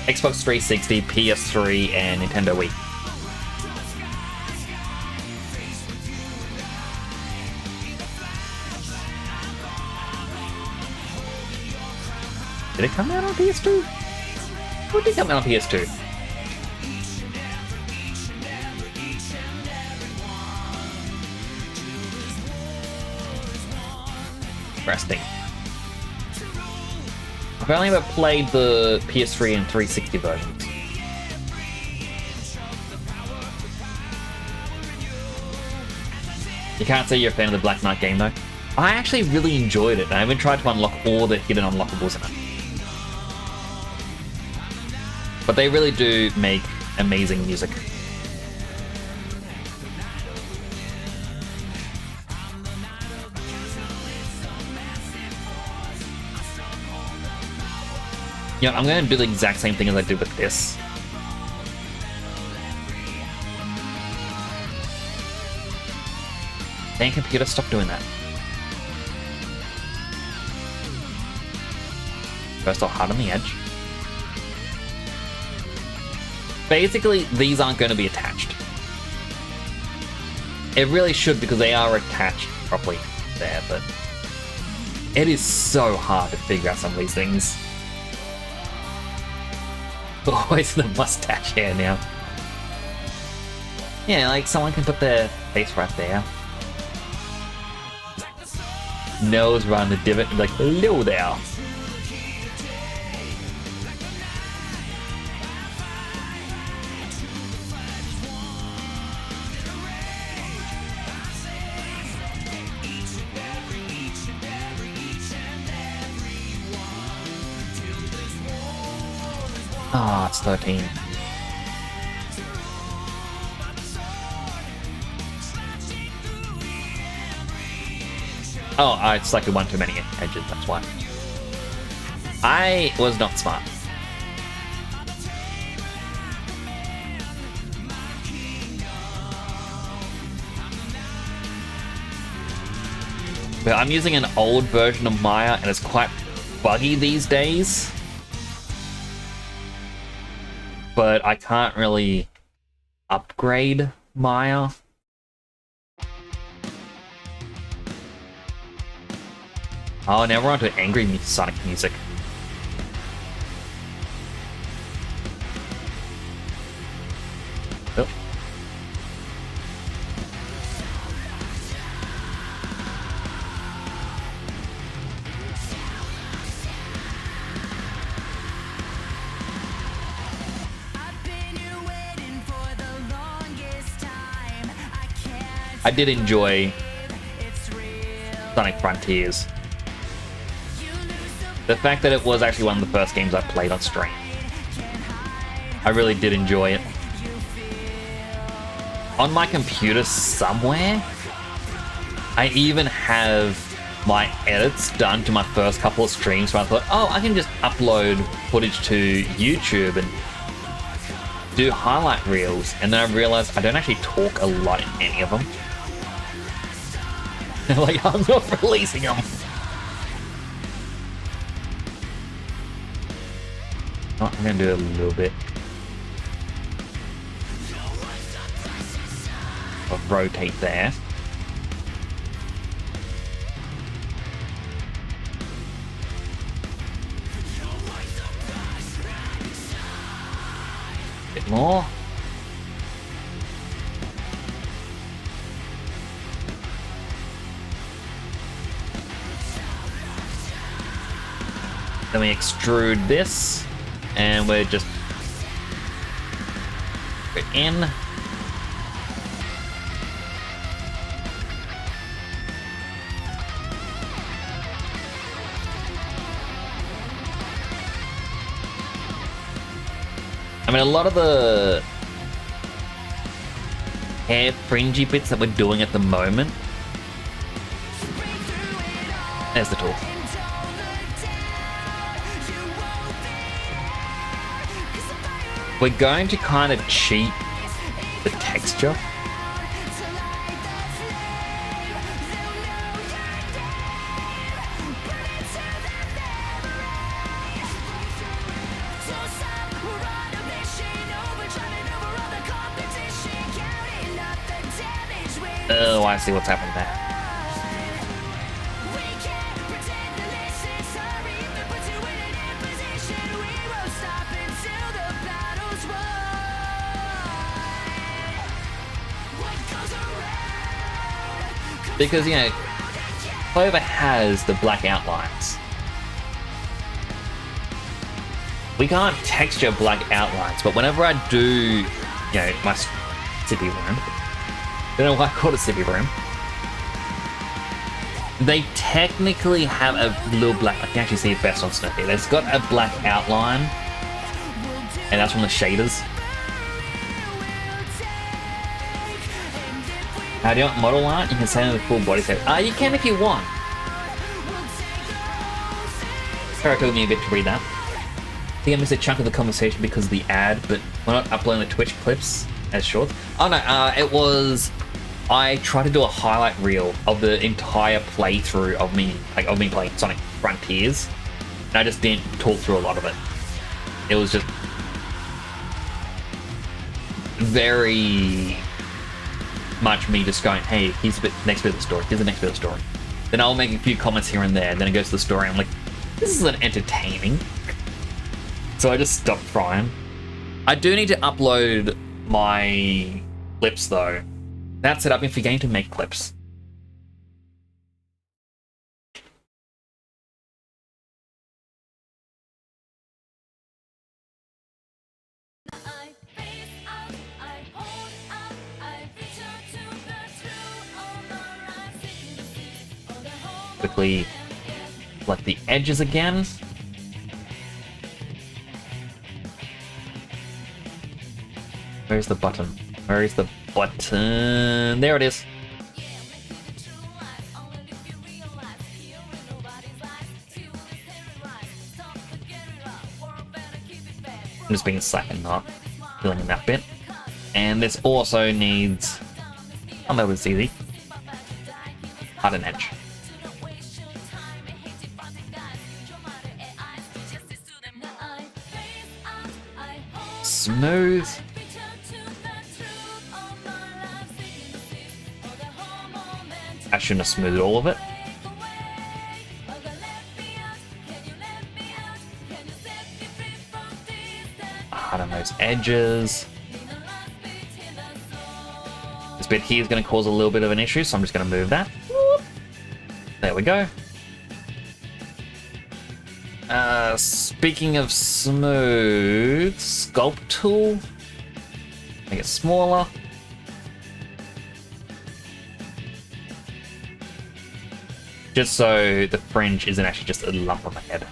Xbox 360, PS3, and Nintendo Wii. Did it come out on PS2? What did it come out on PS2? Interesting. I've only ever played the PS3 and 360 versions. You can't say you're a fan of the Black Knight game though. I actually really enjoyed it, and I even tried to unlock all the hidden unlockables in it. But they really do make amazing music. You know, I'm going to do the exact same thing as I did with this. Dang computer, stop doing that. First off, hard on the edge. Basically, these aren't going to be attached. It really should, because they are attached properly there, but it is so hard to figure out some of these things. Always the mustache hair now. Yeah, like someone can put their face right there. Nose around the divot and be like, hello there. Ah, it's 13. Oh, I selected one too many edges, that's why. I was not smart. But I'm using an old version of Maya and it's quite buggy these days. But I can't really upgrade Maya. Oh, now we're on to angry Sonic music. Oh. I did enjoy Sonic Frontiers. The fact that it was actually one of the first games I played on stream. I really did enjoy it. On my computer somewhere, I even have my edits done to my first couple of streams where I thought, oh, I can just upload footage to YouTube and do highlight reels. And then I realized I don't actually talk a lot in any of them. Like, I'm not releasing them. Oh, I'm gonna do a little bit of rotate there. Bit more. Then we extrude this. And we're just put in. I mean, a lot of the hair fringy bits that we're doing at the moment. There's the tool. We're going to kind of cheat the texture. Oh, I see what's happened there. Because, you know, Clover has the black outlines. We can't texture black outlines, but whenever I do, you know, my Sippy room, I don't know why I called it Sippy room, they technically have a little black, I can actually see it best on Snippy. It's got a black outline, and that's from the shaders. How do you want model art? You can send in the full body set. You can if you want. Sorry, it took me a bit to read that. I think I missed a chunk of the conversation because of the ad, but we're not uploading the Twitch clips as shorts. Oh no, it was... I tried to do a highlight reel of the entire playthrough of me playing Sonic Frontiers, and I just didn't talk through a lot of it. It was just very much me just going, hey, here's the next bit of the story, here's the next bit of the story. Then I'll make a few comments here and there, and then it goes to the story, and I'm like, this isn't entertaining. So I just stopped trying. I do need to upload my clips though. That's it, I've been forgetting to make clips. Quickly select the edges again. Where's the button? Where is the button? There it is. I'm just being slack and not filling in that bit. And this also needs... Oh, that was easy. Cut an edge. Smooth. I shouldn't have smoothed all of it. Hard on those edges. This bit here is going to cause a little bit of an issue, so I'm just going to move that. There we go. Speaking of smooth, sculpt tool. Make it smaller. Just so the fringe isn't actually just a lump on the head.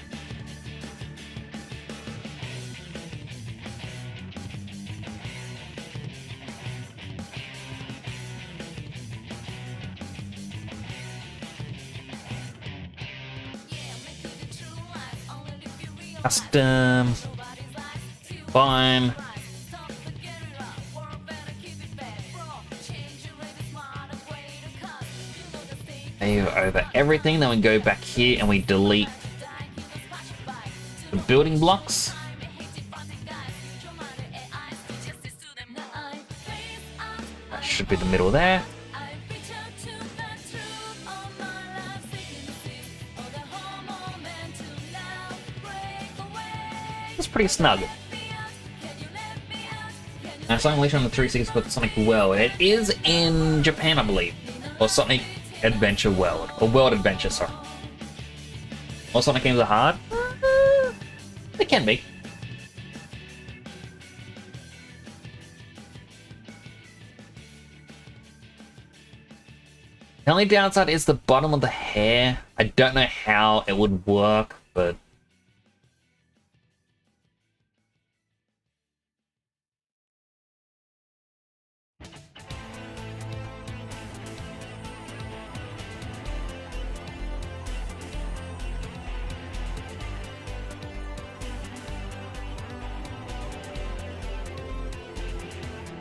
Custom. Fine. Save over everything, then we go back here and we delete the building blocks. That should be the middle there. That's pretty snug. Now, Sonic Unleashed on the 360 with Sonic World. It is in Japan, I believe. Or Sonic Adventure World. Or World Adventure, sorry. All Sonic games are hard? They can be. The only downside is the bottom of the hair. I don't know how it would work, but...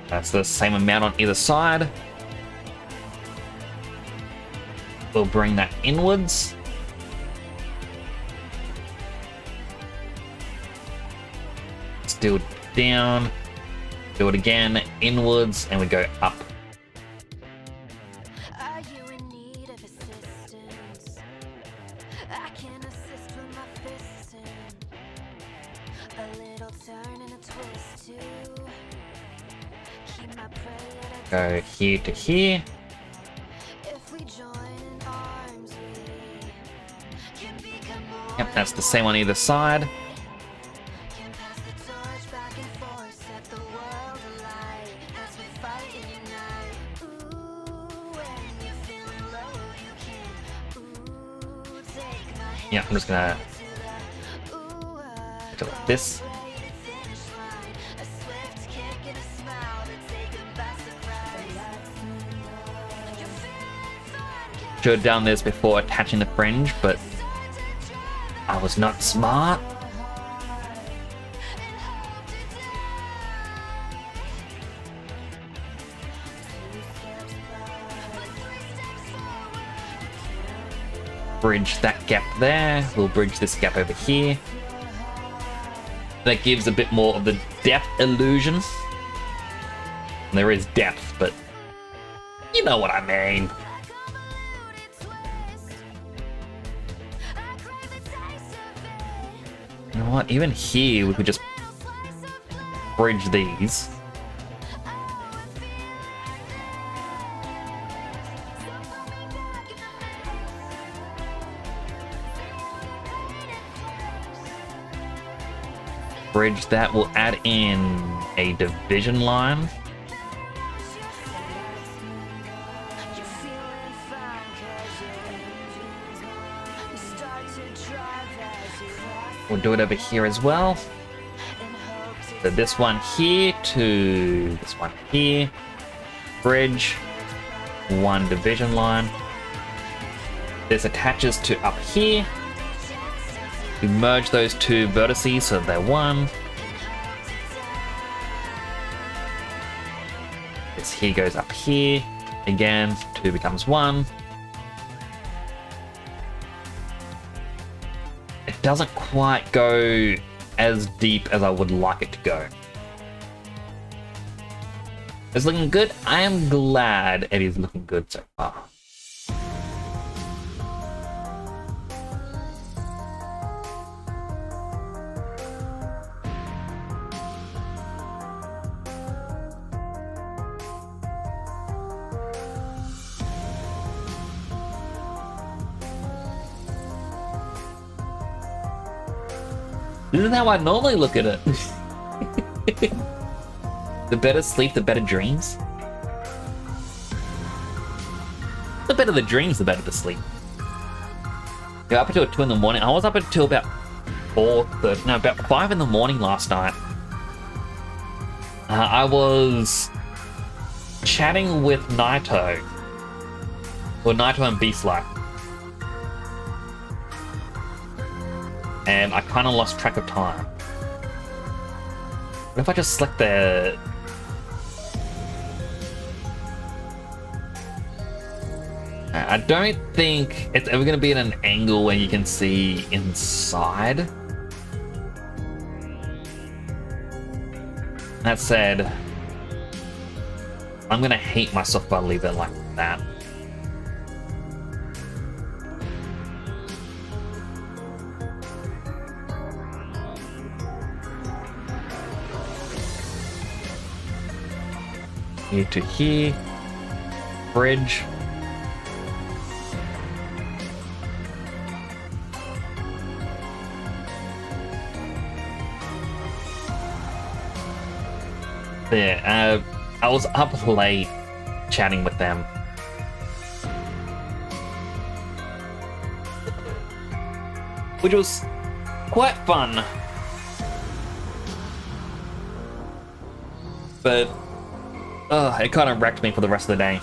That's the same amount on either side. We'll bring that inwards. Let's do it down. Do it again, inwards, and we go up. Are you in need of assistance? I can assist with my fisting. A little turn and a twist too. Keep my prey at a Go here to here. if we join in arms we can become more. Yep, that's the same on either side. Can pass the torch back and forth, set the world alight as we fight and unite. Ooh, when you're feeling low, you can. Ooh, take my hand. Yeah, I'm just gonna To the, ooh, do it like this. way to finish line. A swift kick and a smile that take 'em by surprise. You're feeling fine, Should have done this before attaching the fringe, but I was not smart. Bridge that gap there. We'll bridge this gap over here. That gives a bit more of the depth illusion. And there is depth, but you know what I mean. You know what? Even here, we could just bridge these. Bridge that will add in a division line. you're feeling fine 'cause you start to drive as you cross We'll do it over here as well. and hope to So this one here to this one here. Bridge. One division line. This attaches to up here. We merge those two vertices so they're one. This here goes up here. Again, 2 becomes 1. It doesn't quite go as deep as I would like it to go. It's looking good. I am glad it is looking good so far. This is how I normally look at it. The better sleep, the better dreams. The better the dreams, the better the sleep. Yeah, up until 2 in the morning. I was up until about 4:30, no, about 5 in the morning last night. I was chatting with Naito. Or Naito and Beast Life. And I kind of lost track of time. What if I just select the... I don't think it's ever going to be at an angle where you can see inside. That said, I'm going to hate myself if I leave it like that. Here to here, bridge. There, I was up late chatting with them. Which was quite fun. But it kind of wrecked me for the rest of the day.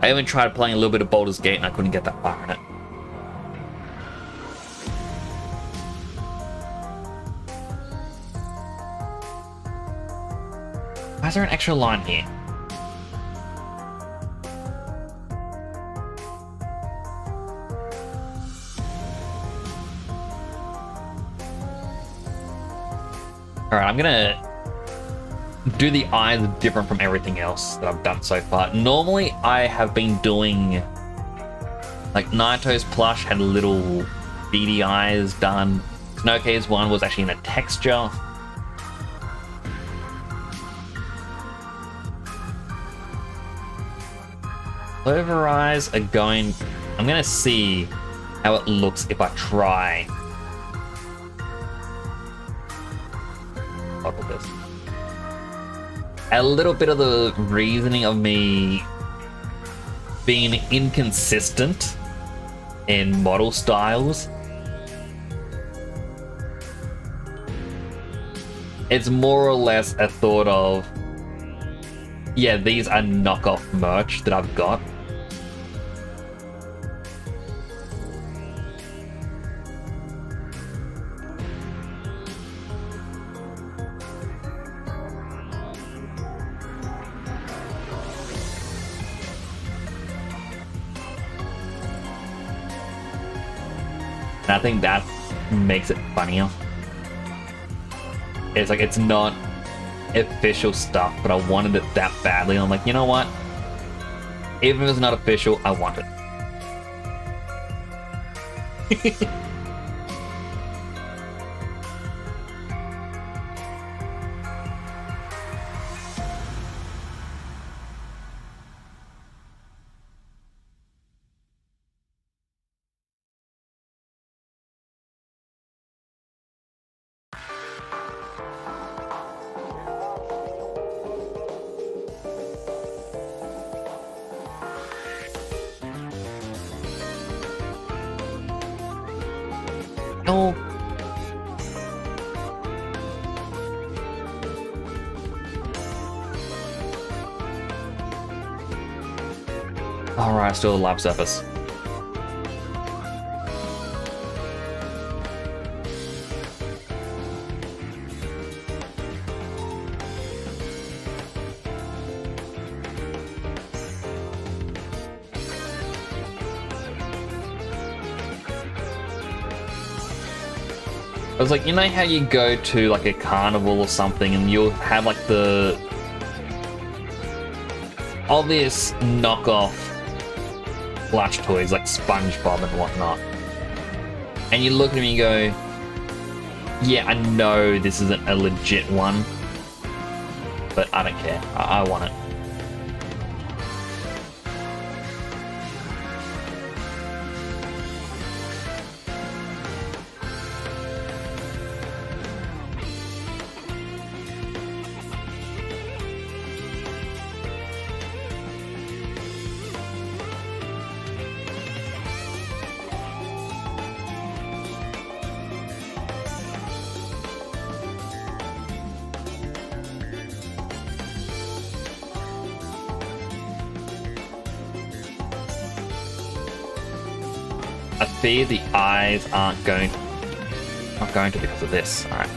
I even tried playing a little bit of Baldur's Gate and I couldn't get that far in it. Why is there an extra line here? Alright, I'm gonna do the eyes different from everything else that I've done so far. Normally, I have been doing... Like, Naito's plush had little beady eyes done. Snoke's one was actually in a texture. Clover eyes are going... I'm gonna see how it looks if I try. Look at this. A little bit of the reasoning of me being inconsistent in model styles. It's more or less a thought of, yeah, these are knockoff merch that I've got. And I think that makes it funnier. It's like, it's not official stuff, but I wanted it that badly. And I'm like, you know what? Even if it's not official, I want it. Alright, still a live surface. I was like, you know how you go to like a carnival or something and you'll have like the obvious knockoff plush toys like SpongeBob and whatnot. And you look at them and you go, yeah, I know this isn't a legit one, but I don't care. I want it. I fear the eyes aren't going to because of this. Alright.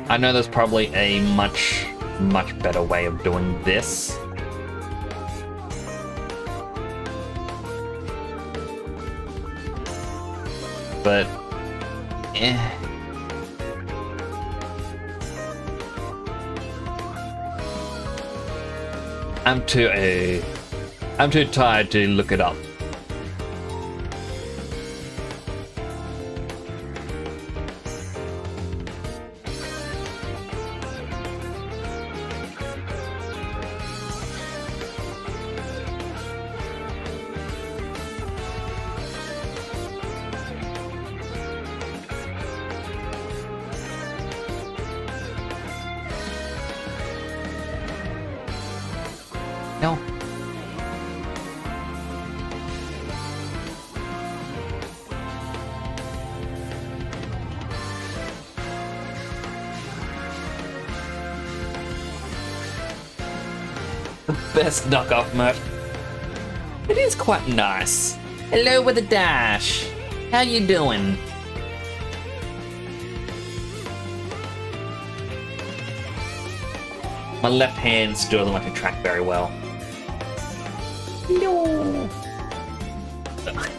I know there's probably a much better way of doing this. But, I'm too tired to look it up. No. The best knockoff merch. It is quite nice. Hello with a dash. How you doing? My left hand still doesn't like to track very well. No. Ugh.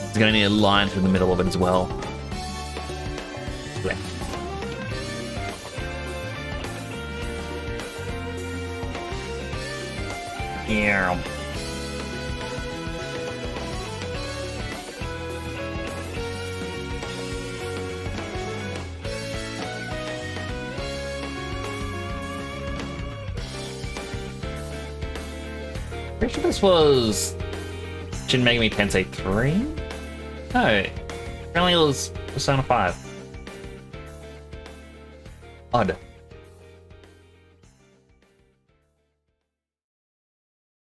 It's gonna need a line through the middle of it as well. Blech. Yeah. Pretty sure this was Shin Megami Tensei 3? No, apparently it was Persona 5. Odd.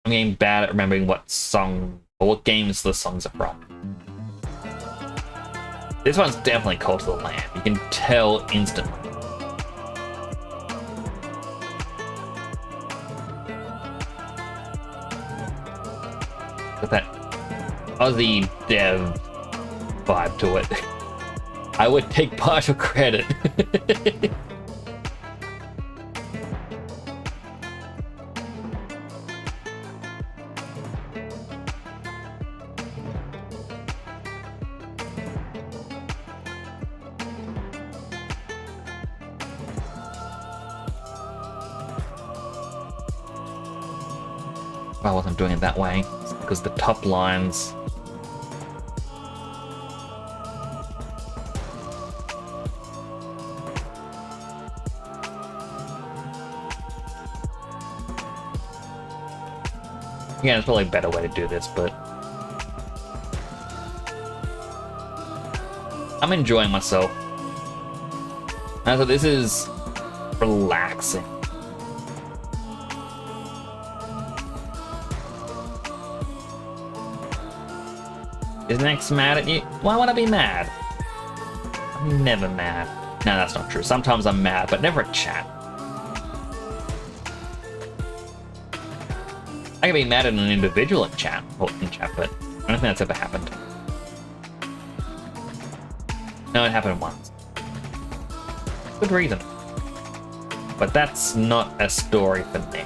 I'm getting bad at remembering what song or what games the songs are from. This one's definitely Call to the Lamb. You can tell instantly. With that Aussie dev vibe to it. I would take partial credit. I wasn't doing it that way because the top lines. Yeah, there's probably a better way to do this, but I'm enjoying myself. And so this is relaxing. Is Nex mad at you? Why would I be mad? I'm never mad. No, that's not true. Sometimes I'm mad, but never at chat. I can be mad at an individual in chat, but I don't think that's ever happened. No, it happened once. Good reason. But that's not a story for me.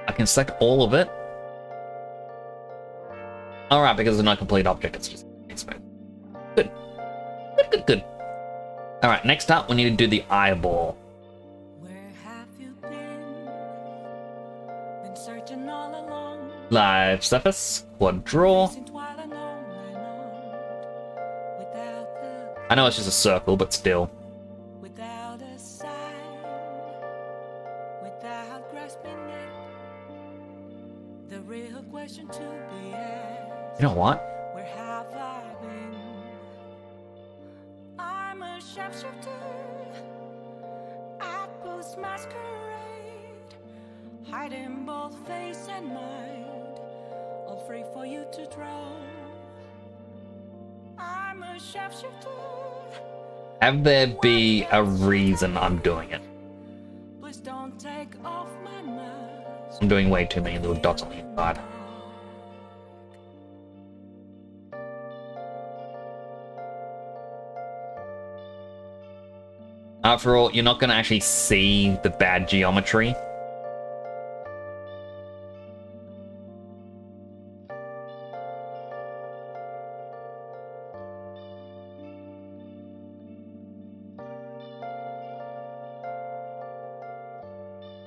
I can select all of it. Alright, because it's not a complete object, it's just exposed. Good. Good. Alright, next up, we need to do the eyeball. Where have you been? Been searching all along. Live surface, quad draw. Facing while alone and on. Without the I know it's just a circle, but still. without a sign, without grasping it, the real question to be asked. You know what? Where have I been? I'm a sharpshooter at post masquerade, hiding both face and mind, all free for you to draw. I'm a sharpshooter. Have there be a reason I'm doing it? Please don't take off my mask. I'm doing way too many little dots on the inside. After all, you're not going to actually see the bad geometry.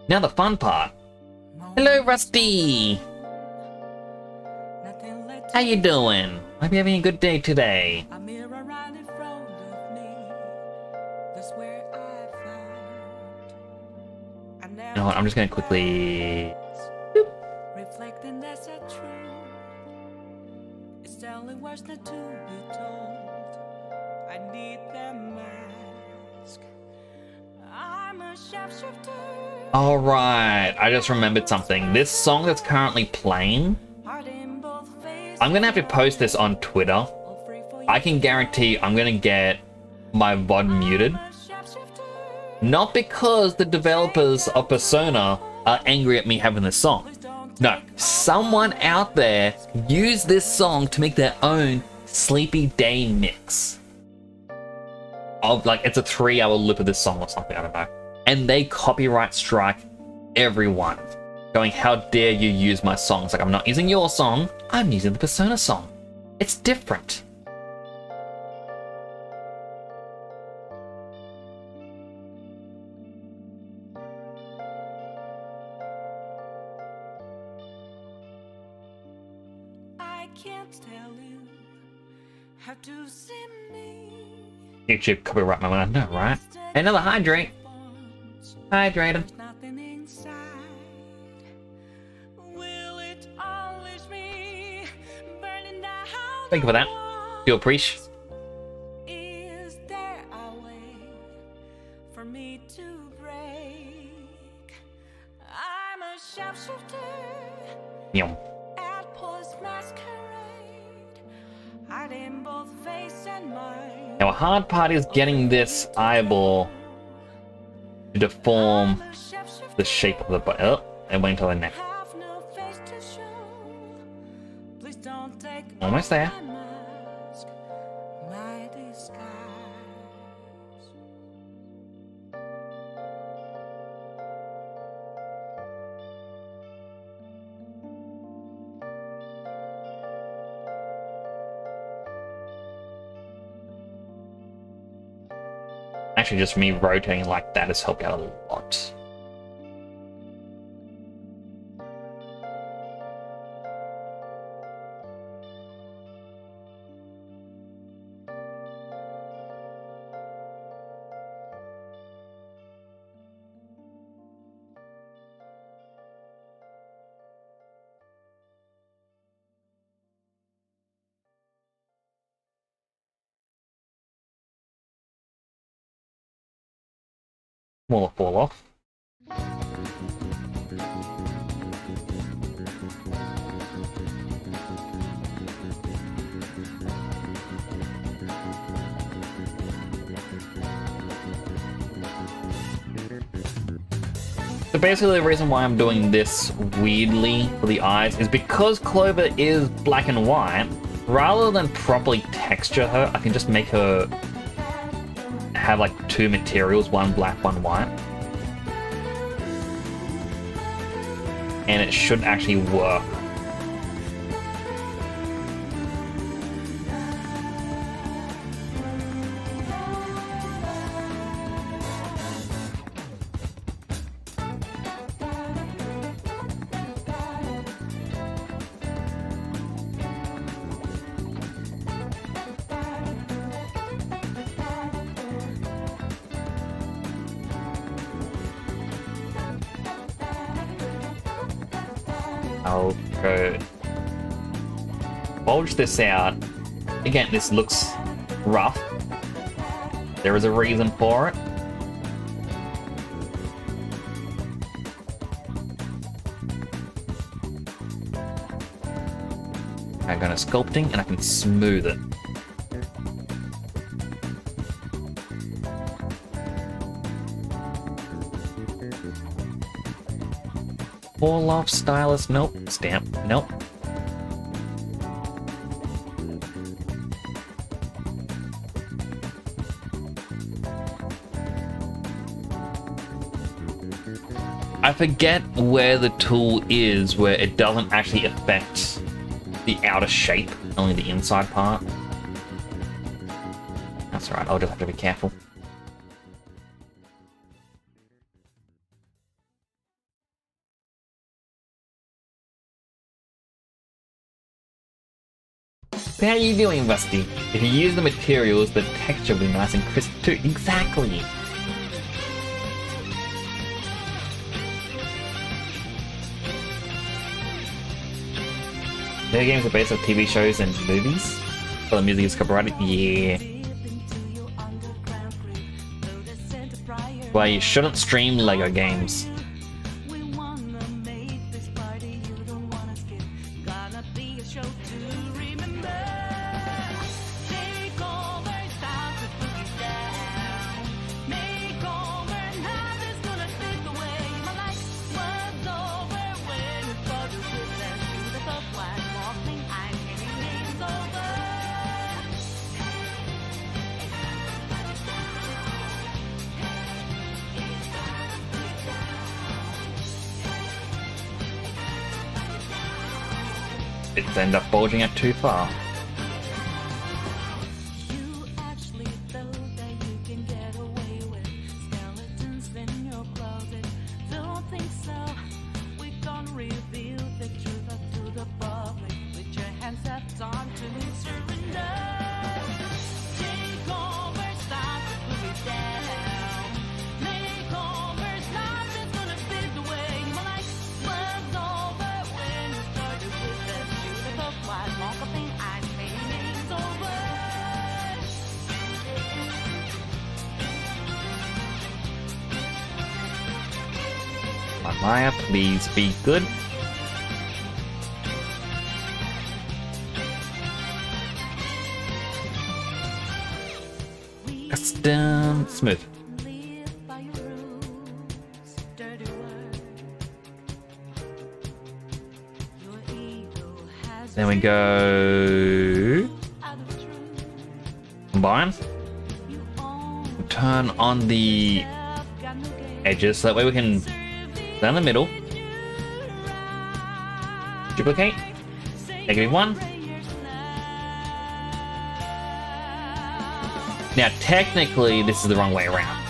Now the fun part. Hello, Rusty! Nothing led How you doing? Hope you're having a good day today. a mirror right in front of me. That's where I found. You know what, I'm just going to quickly... Reflecting that's a truth. It's telling words not to be told. I need that mask. I'm a sharpshooter. Alright, I just remembered something. This song that's currently playing, Heart in both face. I'm gonna have to post this on Twitter. All free for you. I can guarantee I'm gonna get my VOD muted. I'm a sharpshooter. Not because the developers of Persona are angry at me having this song. Please don't No, someone out there used this song to make their own Sleepy Day mix. Of like, it's a 3-hour loop of this song or something, I don't know. And they copyright strike everyone, going, how dare you use my songs? Like, I'm not using your song, I'm using the Persona song. It's different. I can't tell you how to see me. YouTube copyright my I know, right? Another hydrate. Hydrated. Nothing inside. Will it unleash me? Burning down. Thank you for that. Do appreciate. Is there a way for me to break? I'm a sharpshooter Yum. at post masquerade, hiding both face and mind. Now, a hard part is getting this eyeball to deform I'm a sharpshooter. the shape of the body. Oh, and wait until the neck. Have no face to show. Please don't take Almost there. off my mask, my disguise. actually just me rotating like that has helped out a lot. Smaller fall off. So basically the reason why I'm doing this weirdly for the eyes is because Clover is black and white, rather than properly texture her, I can just make her have like two materials, one black, one white. And it should actually work. I'll go bulge this out. Again, this looks rough. There is a reason for it. I'm going to sculpting and I can smooth it. Fall off stylus, nope. Stamp, nope. I forget where the tool is where it doesn't actually affect the outer shape, only the inside part. That's alright, I'll just have to be careful. So how are you doing, Rusty? If you use the materials, the texture will be nice and crisp too. Exactly! Video games are based on TV shows and movies? But the music is copyrighted? Yeah. Well, you shouldn't stream Lego games. It's end up bulging out too far. You actually thought that you can get away with skeletons in your closet. Don't think so. We can't reveal the truth up to the public. With your hands up on to surrender. Takeover, stop to put it down. Makeovers, nothing's gonna fit the way my life was over when you started with that shoot up wide marketing. I'm painting's over. Maya, please be good. Custom smooth. Live by your rules, dirty word. Your ego has Then we go out of truth. combine. You own Turn on the yourself, got no game. edges so that way we can down the middle. Duplicate. -1. Now, technically, this is the wrong way around.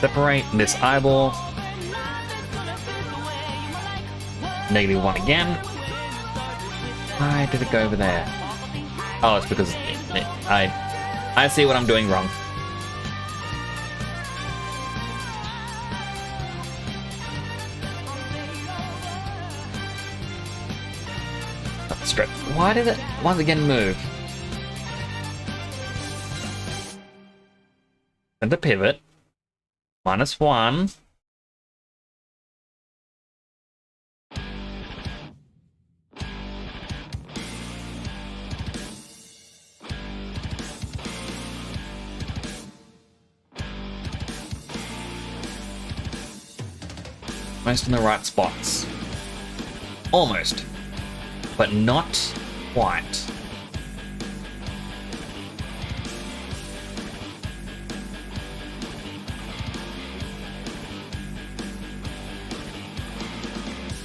Separate this eyeball. -1 again. Why did it go over there? Oh, it's because I see what I'm doing wrong. Strip. Why did it once again move? And the pivot. -1. Most in the right spots. Almost. But not quite.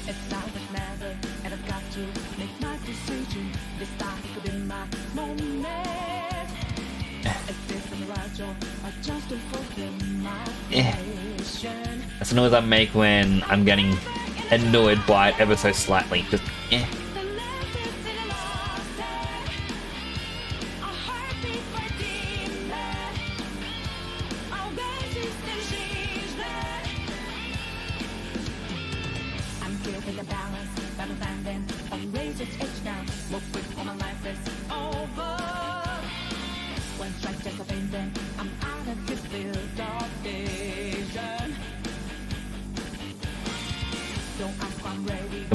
It's now or never, and I've got to make my decision. This time could be my moment. Is this the right job? I just don't fulfill my mission. That's the noise I make when I'm getting annoyed by it ever so slightly. Just eh.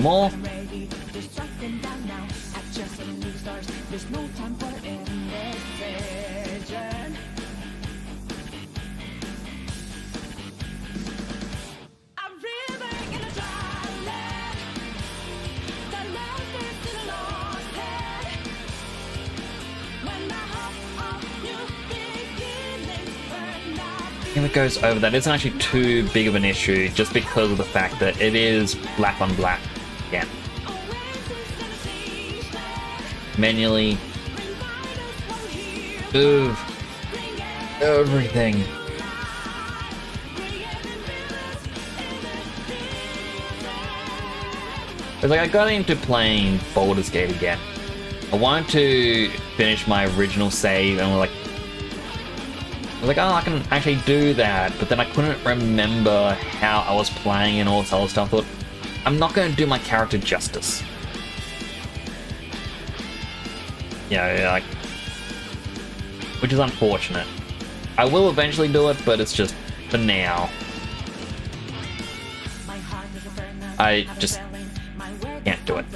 More. There's no time for indecision. I'm river in a dry land. The love is in a lost head. When I hop on new beginnings burn out. If it goes over, that isn't actually too big of an issue, just because of the fact that it is black on black. Yeah. Manually move everything. It's like I got into playing Baldur's Gate again. I wanted to finish my original save, and I was like, oh, I can actually do that, but then I couldn't remember how I was playing and all this other stuff. I thought, I'm not going to do my character justice. Yeah, like, which is unfortunate. I will eventually do it, but it's just for now. I just can't do it.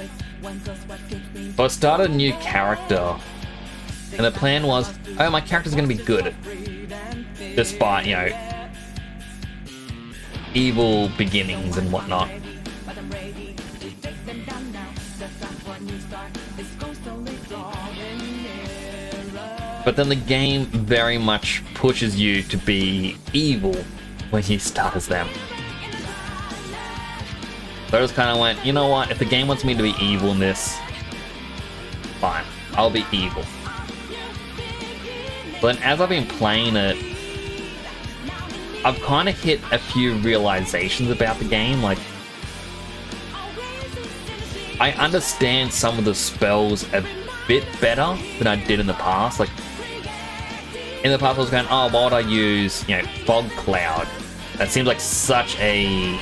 But I started a new character, and the plan was, oh, my character's going to be good, despite, you know, evil beginnings and whatnot. But then the game very much pushes you to be evil when you start as them. So I just kind of went, you know what, if the game wants me to be evil in this, fine, I'll be evil. But as I've been playing it, I've kind of hit a few realizations about the game. Like, I understand some of the spells a bit better than I did in the past. Like, in the past I was going, oh, why would I use, you know, Fog Cloud? That seems like such a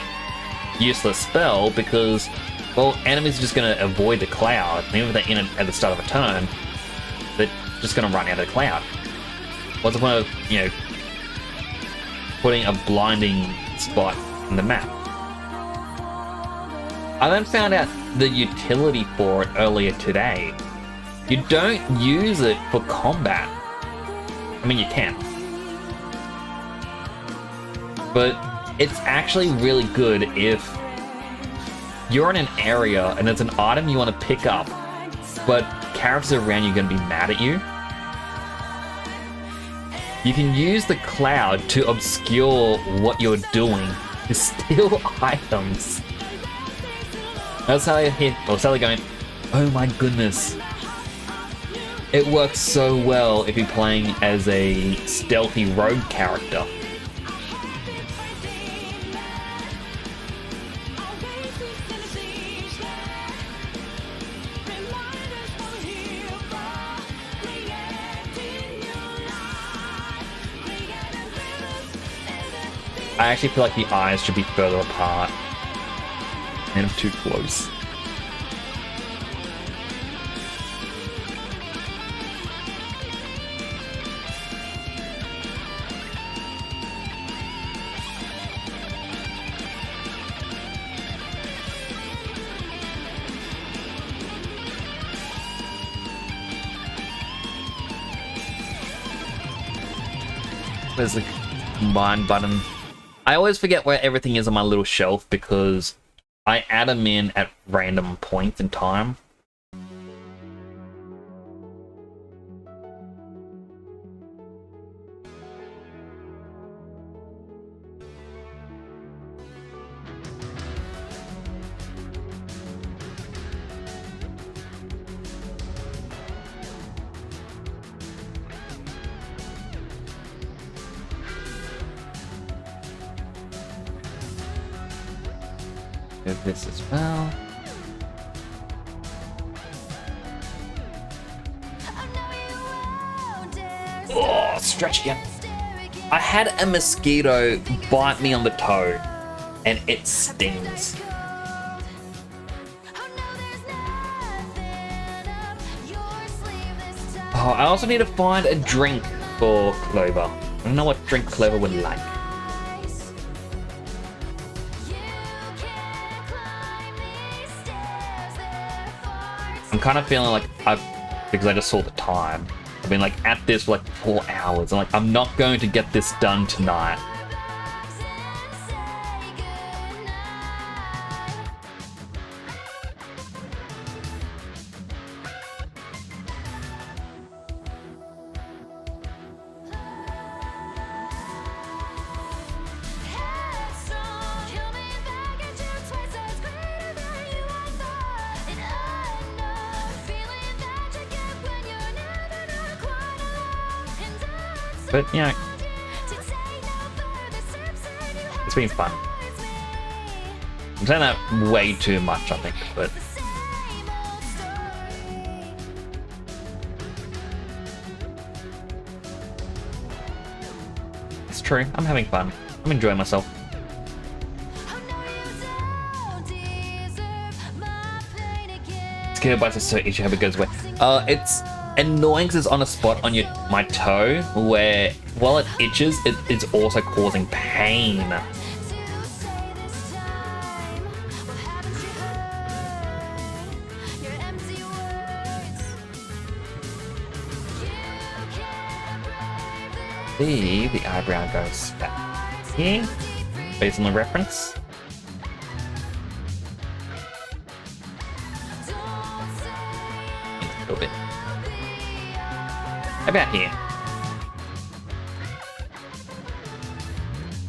useless spell because, well, enemies are just going to avoid the cloud. And even if they're in it at the start of a turn, they're just going to run out of the cloud. What's the point of, you know, putting a blinding spot in the map? I then found out the utility for it earlier today. You don't use it for combat. I mean, you can. But it's actually really good if you're in an area and there's an item you want to pick up, but characters around you are going to be mad at you. You can use the cloud to obscure what you're doing to steal items. That's how I hear. Oh, Sally going, oh my goodness. It works so well if you're playing as a stealthy rogue character. I actually feel like the eyes should be further apart. And I'm too close. Where's the combine button? I always forget where everything is on my little shelf because I add them in at random points in time. This as well. Oh, stretch again. I had a mosquito bite me on the toe, and it stings. Oh, I also need to find a drink for Clover. I don't know what drink Clover would like. I'm kind of feeling like because I just saw the time. I've been like at this for like 4 hours. I'm like, I'm not going to get this done tonight. But, you know, it's been fun. I'm saying that way too much, I think, but... It's true, I'm having fun. I'm enjoying myself. Scared bites are so itchy, hope it goes away. It's annoying because it's on a spot on my toe where while it itches, it's also causing pain. The eyebrow goes back here, based on the reference. A little bit. About here.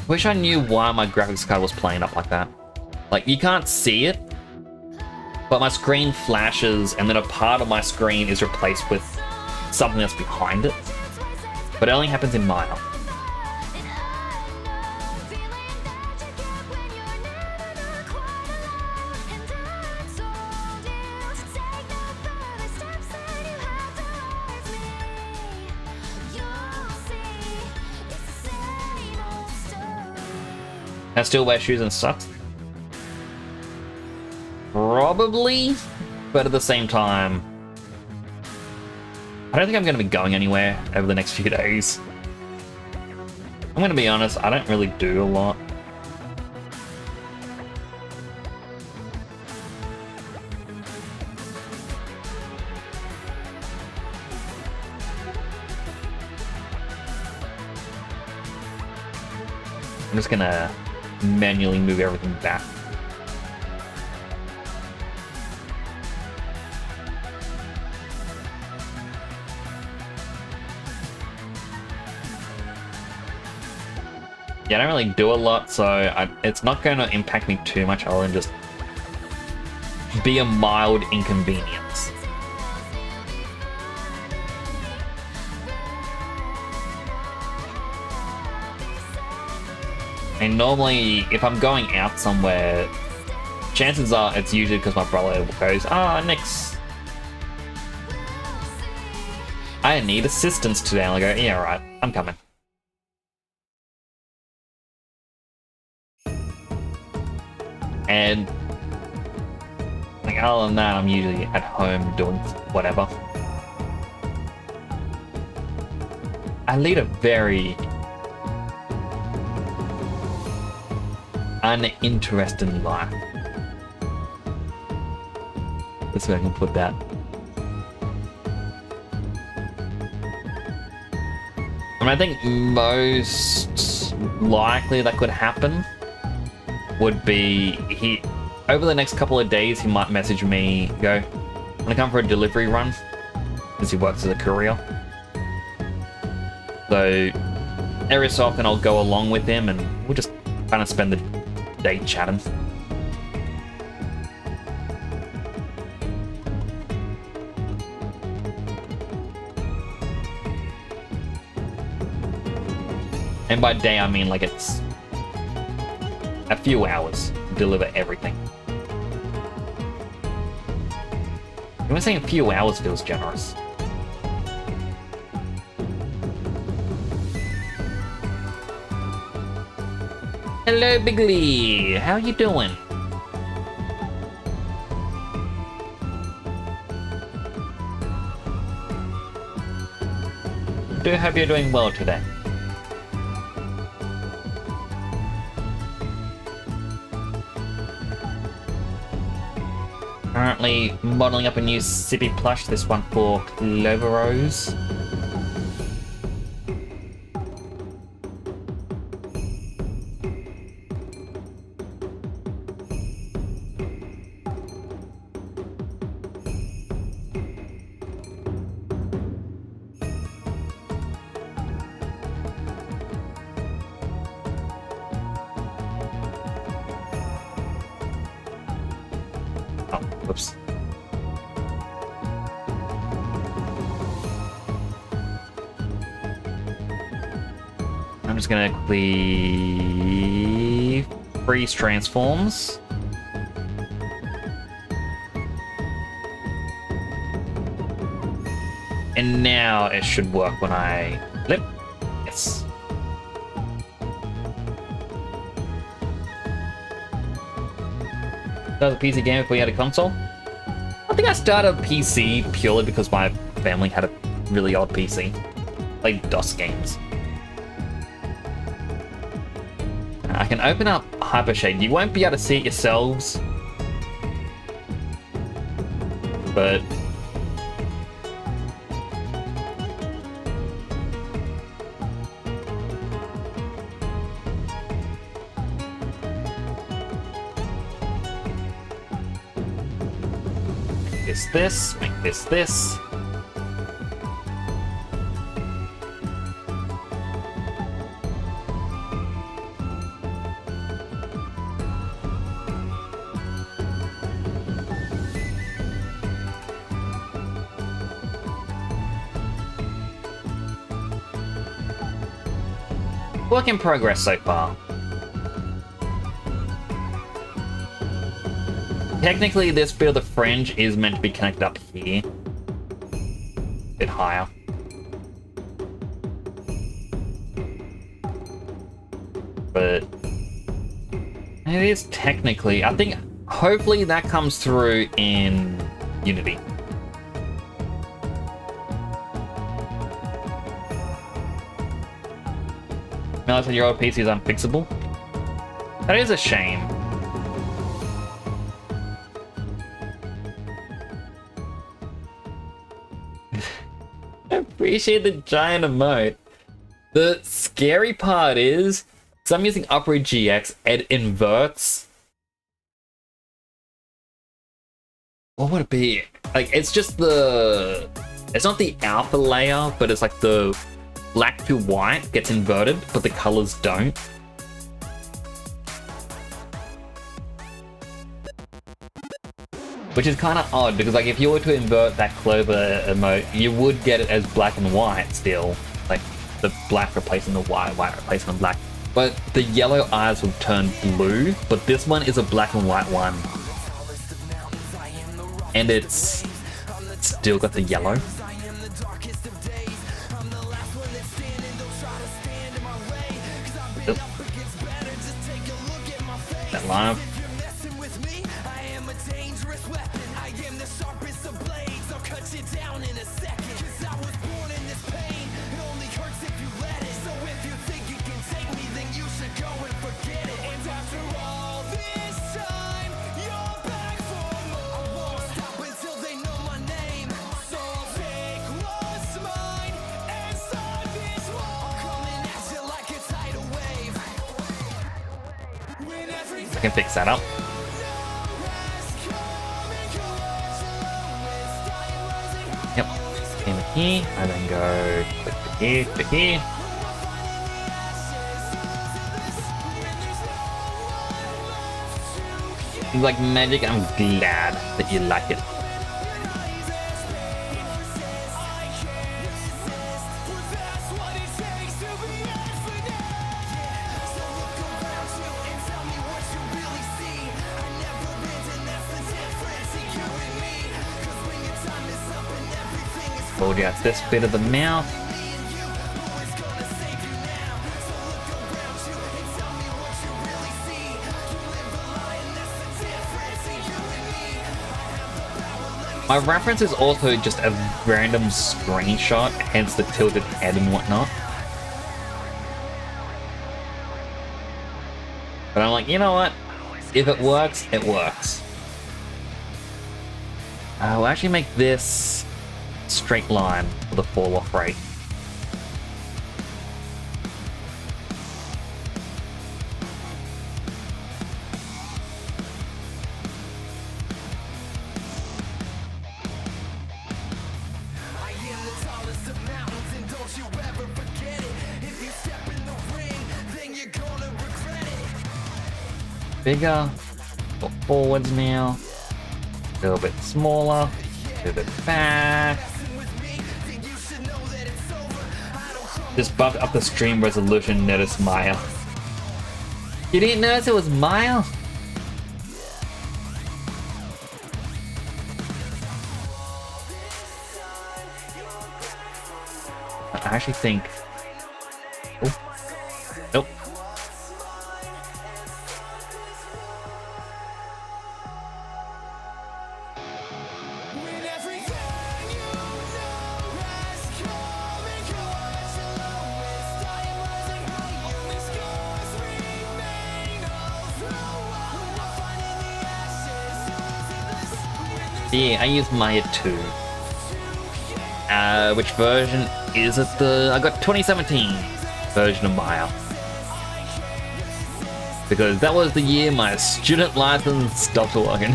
Wish I knew why my graphics card was playing up like that. Like, you can't see it, but my screen flashes and then a part of my screen is replaced with something that's behind it. But it only happens in minor. Can I still wear shoes and socks? Probably, but at the same time, I don't think I'm going to be going anywhere over the next few days. I'm going to be honest, I don't really do a lot. I'm just going to manually move everything back. Yeah, I don't really do a lot, so it's not going to impact me too much other than just be a mild inconvenience. And normally, if I'm going out somewhere, chances are it's usually because my brother goes, Nix, I need assistance today. And I go, yeah, right, I'm coming. And like, other than that, I'm usually at home doing whatever. I lead a very uninteresting life. That's where I can put that. And I think most likely that could happen would be over the next couple of days he might message me, go, wanna come for a delivery run? Because he works as a courier. So every so often I'll go along with him and we'll just kind of spend the day chatting. And by day I mean like it's a few hours to deliver everything. I'm saying a few hours feels generous. Hello, Bigley. How you doing? Do hope you're doing well today. Currently modeling up a new Sippy plush, this one for Clover Rose. Oh, whoops. I'm just gonna quickly freeze transforms. And now it should work when I flip. Yes. That was a PC game before you had a console? I think I started a PC purely because my family had a really old PC. Like DOS games. I can open up Hypershade. You won't be able to see it yourselves. But make this. Work in progress so far. Technically, this bit of the fringe is meant to be connected up here. A bit higher. But it is technically, I think, hopefully that comes through in Unity. Realize that your old PC is unfixable? That is a shame. I appreciate the giant emote. The scary part is, because I'm using Opera GX, it inverts. What would it be? Like, it's just the... It's not the alpha layer, but it's like the black to white gets inverted, but the colors don't. Which is kind of odd, because like if you were to invert that Clover emote, you would get it as black and white still. Like the black replacing the white, white replacing the black. But the yellow eyes will turn blue, but this one is a black and white one. And it's still got the yellow. Oop. That line up. I can fix that up. Yep. In here, and then go click to here, to here. It's like magic. I'm glad that you like it. Hold out this bit of the mouth. My reference is also just a random screenshot, hence the tilted head and whatnot. But I'm like, you know what? If it works, it works. We'll actually make this straight line for the fall off rate. Bigger, go forwards now, a little bit smaller, a little bit back. Just bumped up the stream resolution, notice Maya. You didn't notice it was Maya? I actually think... Oh. Nope. Yeah, I use Maya 2. Which version is it? I got 2017 version of Maya. Because that was the year my student license stopped working.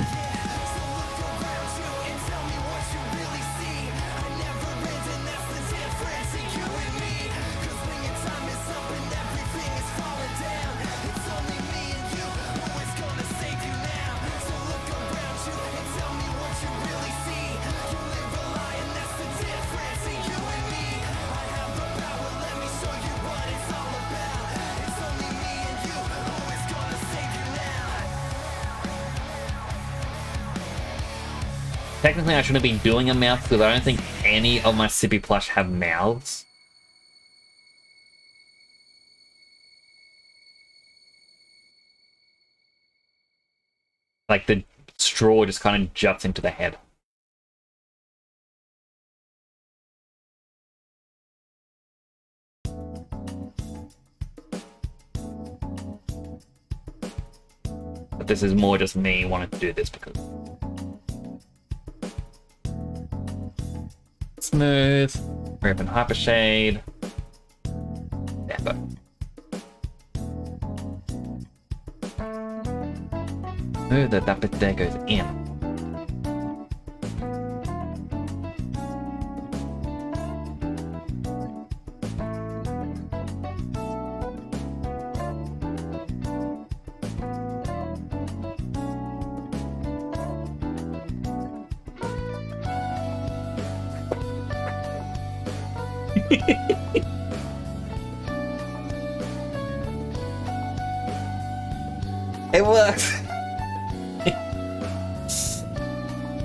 Technically, I shouldn't be doing a mouth because I don't think any of my Sippy plush have mouths. Like the straw just kind of juts into the head. But this is more just me wanting to do this because... Smooth, Raven Hyper Shade, Dapper. Smooth, that bit there goes in. It works!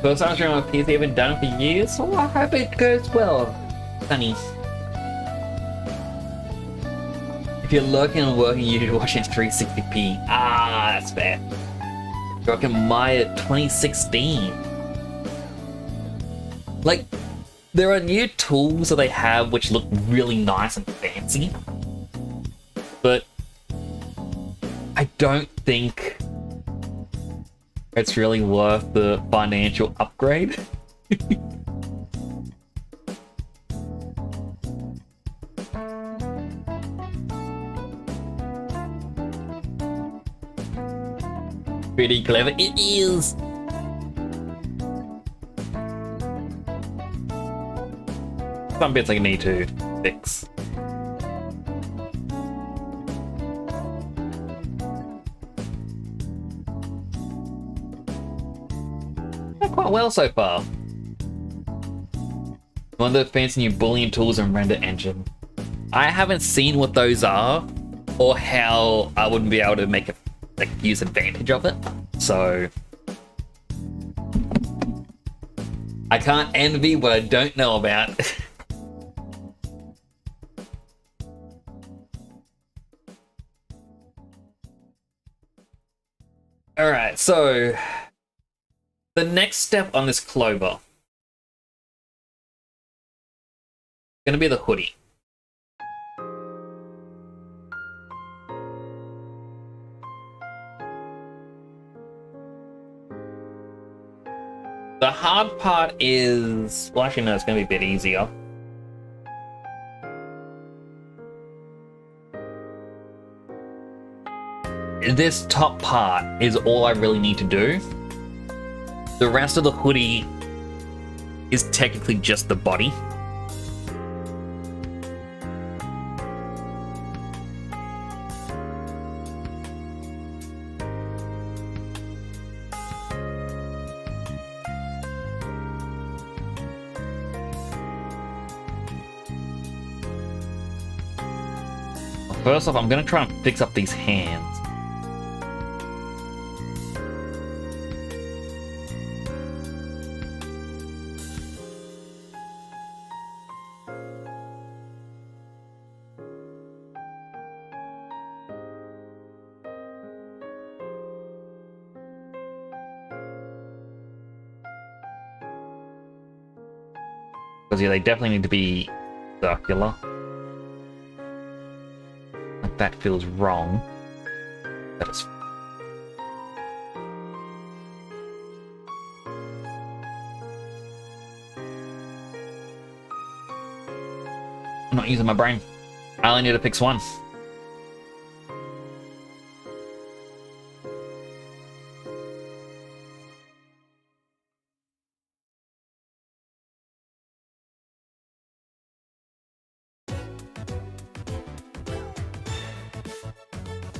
First time streaming on PC, I've been done it for years, so I hope it goes well. Sunny. If you're lurking and working, you should watch it 360p. Ah, that's fair. You're rocking Maya 2016. Like, there are new tools that they have which look really nice and fancy, but I don't think it's really worth the financial upgrade. Pretty clever it is. Some bits I need to fix. Quite well so far. One of the fancy new Boolean tools and render engine. I haven't seen what those are, or how I wouldn't be able to make a use advantage of it. So I can't envy what I don't know about. All right, so the next step on this clover is going to be the hoodie. The hard part is, well, actually no, it's going to be a bit easier. This top part is all I really need to do. The rest of the hoodie is technically just the body. First off, I'm gonna try and fix up these hands. Because yeah, they definitely need to be circular. Like that feels wrong. That is. I'm not using my brain. I only need to fix one.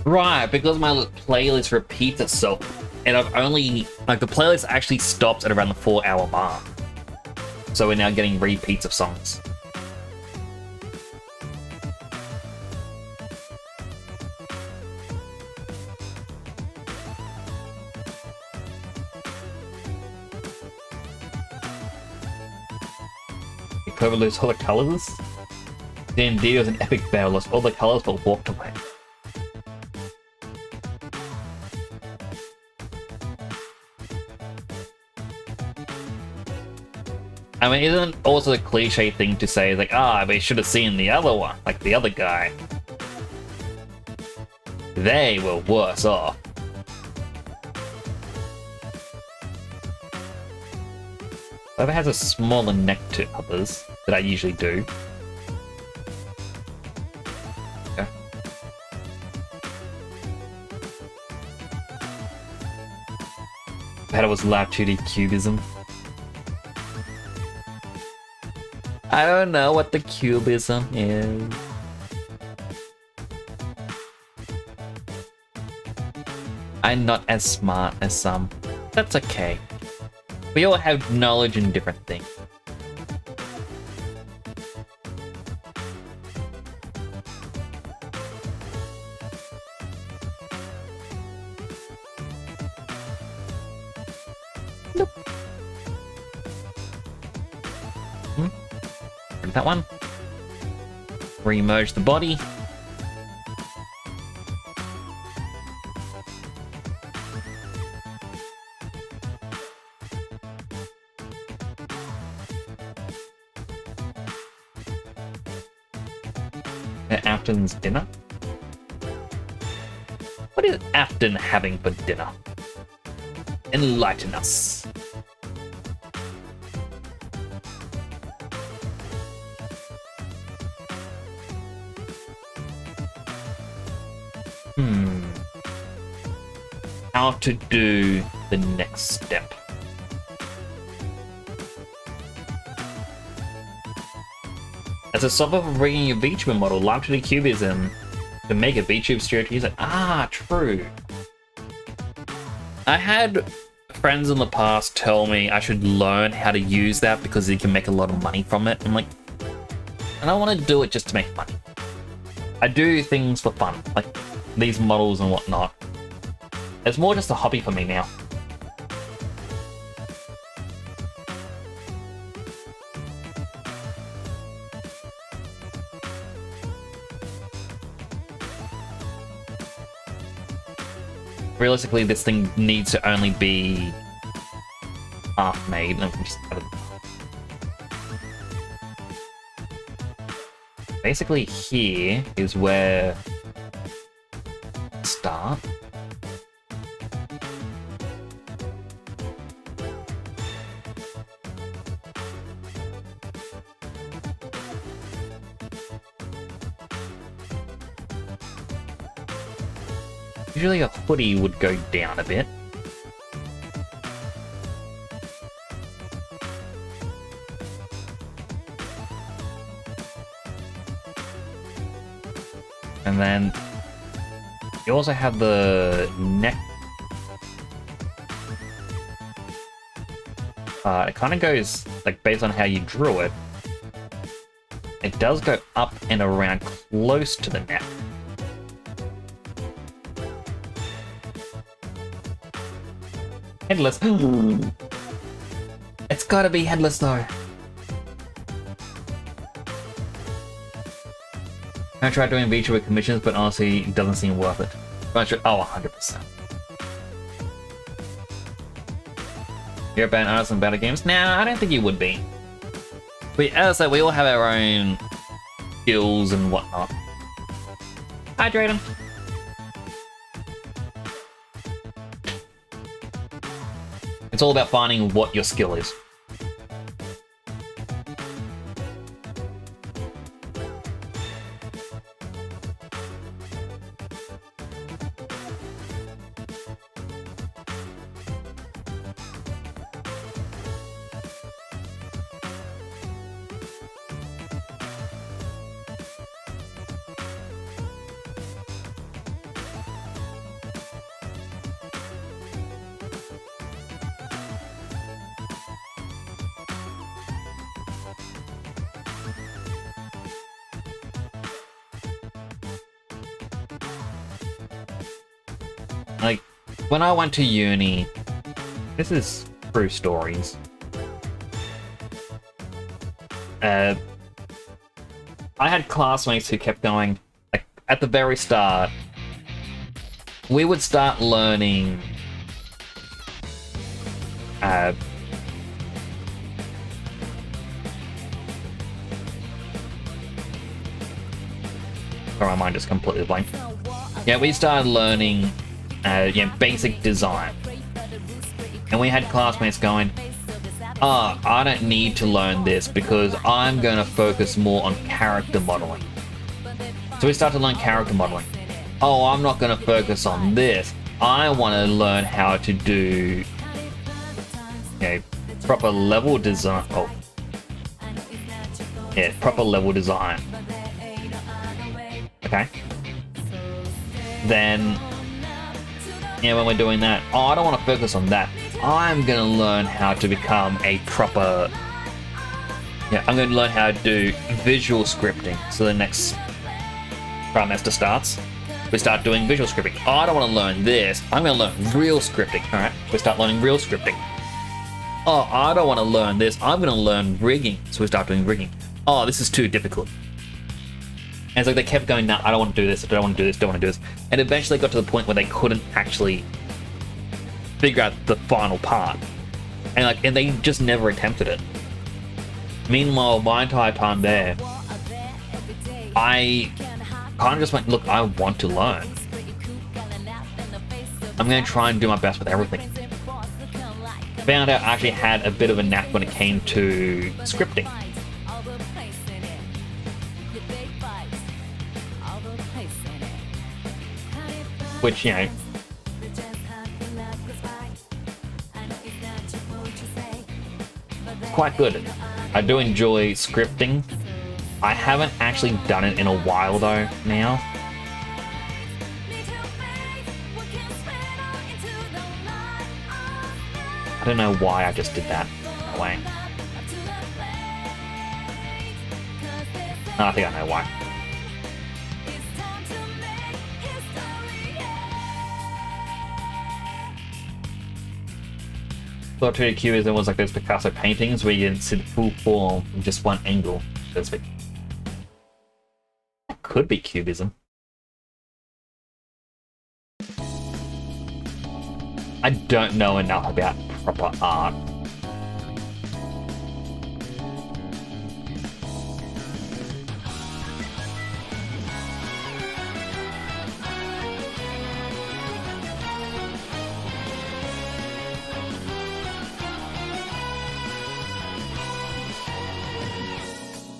Right, because my playlist repeats itself, and I've only, like, the playlist actually stops at around the 4-hour mark. So we're now getting repeats of songs. Clover lose all the colors? Then D was an epic fail, lost all the colors but walked away. I mean, isn't it also a cliche thing to say, like, ah, they should have seen the other one, like the other guy. They were worse off. Clover has a smaller neck to others that I usually do. Okay. That was Lab 2D cubism. I don't know what the cubism is. I'm not as smart as some. That's okay. We all have knowledge in different things. That one. Re-merge the body. Afton's dinner? What is Afton having for dinner? Enlighten us. How to do the next step. As a software for bringing your VTuber model live to the Cubism to make a VTube studio to use it. Ah, true. I had friends in the past tell me I should learn how to use that because you can make a lot of money from it. I'm like, I don't want to do it just to make money. I do things for fun, like these models and whatnot. It's more just a hobby for me now. Realistically, this thing needs to only be half made, and I can just have it. Basically, here is where start. Usually a hoodie would go down a bit. And then you also have the neck. It kind of goes, like, based on how you drew it, it does go up and around close to the neck. Headless. It's gotta be headless though. I tried doing VTuber commissions, but honestly, it doesn't seem worth it. Oh, 100%. You're a bad artist and better games? Nah, I don't think you would be. But as I said, we all have our own skills and whatnot. Hi, Drayden. It's all about finding what your skill is. Like, when I went to uni, this is true stories. I had classmates who kept going, like, at the very start, we would start learning sorry, my mind just completely blank. Yeah, we started learning basic design. And we had classmates going, oh, I don't need to learn this because I'm going to focus more on character modeling. So we started to learn character modeling. Oh, I'm not going to focus on this. I want to learn how to do proper level design. Oh. Yeah, proper level design. Okay. Then when we're doing that, oh, I don't want to focus on that. I'm going to learn how to become a proper... I'm going to learn how to do visual scripting. So the next trimester starts, we start doing visual scripting. Oh, I don't want to learn this. I'm going to learn real scripting. All right, we start learning real scripting. Oh, I don't want to learn this. I'm going to learn rigging. So we start doing rigging. Oh, this is too difficult. And it's like they kept going, nah, I don't want to do this, I don't want to do this, don't want to do this. And eventually got to the point where they couldn't actually figure out the final part. And they just never attempted it. Meanwhile, my entire time there, I kind of just went, look, I want to learn. I'm going to try and do my best with everything. Found out I actually had a bit of a knack when it came to scripting. Which, you know, quite good. I do enjoy scripting. I haven't actually done it in a while though now. I don't know why I just did that way. I think I know why. Thought 2D Cubism was like those Picasso paintings where you can see the full form from just one angle, so to speak. That could be Cubism. I don't know enough about proper art.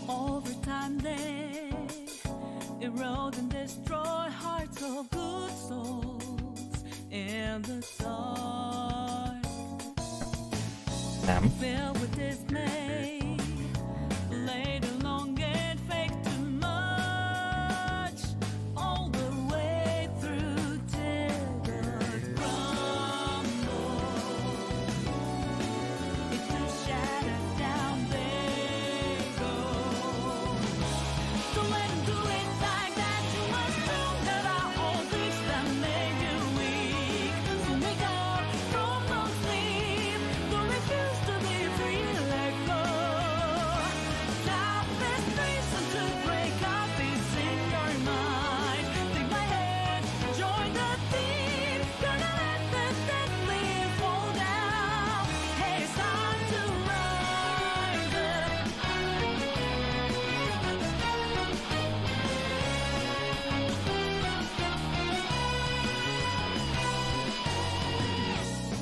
Over time they erode and destroy hearts of good souls in the dark. Filled with dismay, later long and fake too much, all the way through till the crumble. It just shattered down they go. Don't let 'em do it like that. You must know that I always that made you weak. So wake up from no sleep. Don't refuse to be free, let go. Stop this reason to break up peace in your mind. Take my hand, join the team. Gonna let the dead leaves fall down. Hey, it's time to rise up.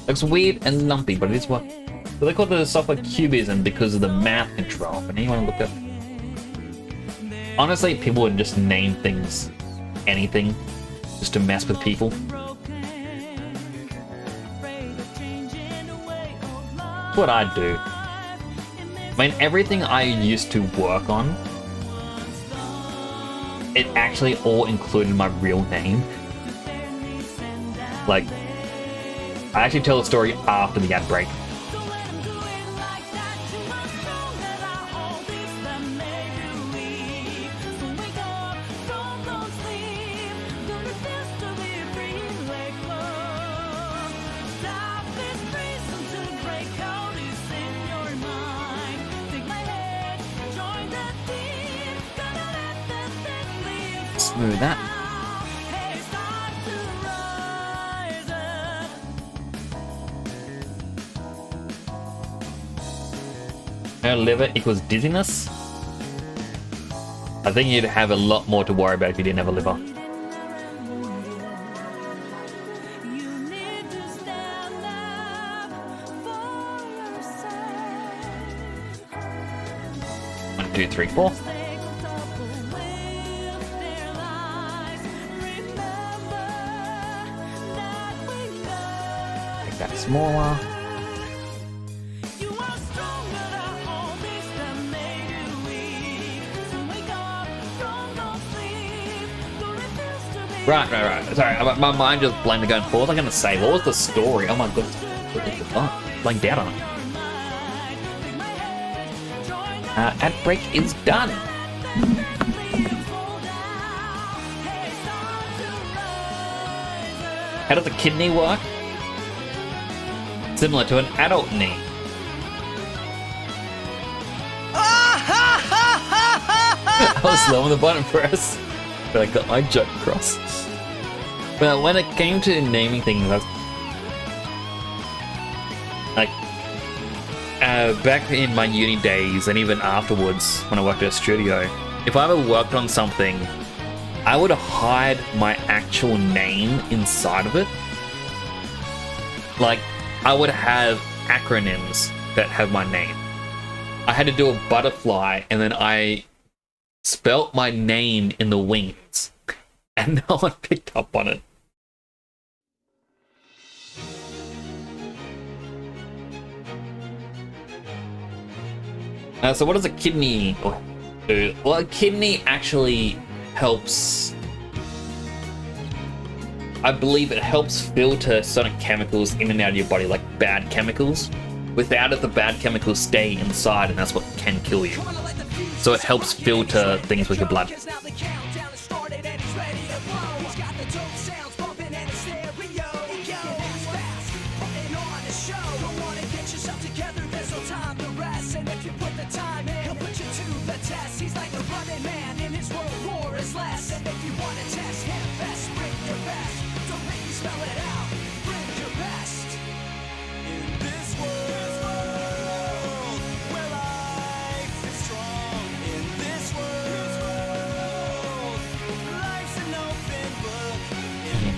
Looks weird and lumpy, but it is what. So they call the software Cubism because of the math control. And anyone look up? Honestly, people would just name things anything just to mess with people. That's what I do. I mean, everything I used to work on, it actually all included my real name. Like, I actually tell the story after the ad break. Don't let 'em do it like that. You must know that I always that made you weak. So wake up from no sleep. Don't refuse to be free, let go. Stop this reason to break out is in your mind. Take my hand, join the team. Gonna let the dead leaves fall Smooth that. down. Hey, it's time to rise up. No liver equals dizziness. I think you'd have a lot more to worry about if you didn't have a liver. You need to stand up for yourself. 1, 2, 3, 4. Stay on top of with their lies. Remember that we know Make that smaller. you are stronger than all this that made you weak. So wake up from no sleep. Don't refuse to be Right. Sorry, my mind just blanked going forward. I'm gonna say, what was the story? Oh my god, what the fuck? Blanked out on it. Ad break is done. How does a kidney work? Similar to an adult knee. I was slow on the button press, but I got my joke across. But when it came to naming things, I was like, back in my uni days and even afterwards when I worked at a studio, if I ever worked on something, I would hide my actual name inside of it. Like, I would have acronyms that have my name. I had to do a butterfly and then I spelt my name in the wings and no one picked up on it. So what does a kidney do? Well, a kidney actually helps, I believe it helps filter certain chemicals in and out of your body, like bad chemicals. Without it, the bad chemicals stay inside and that's what can kill you. So it helps filter things with your blood.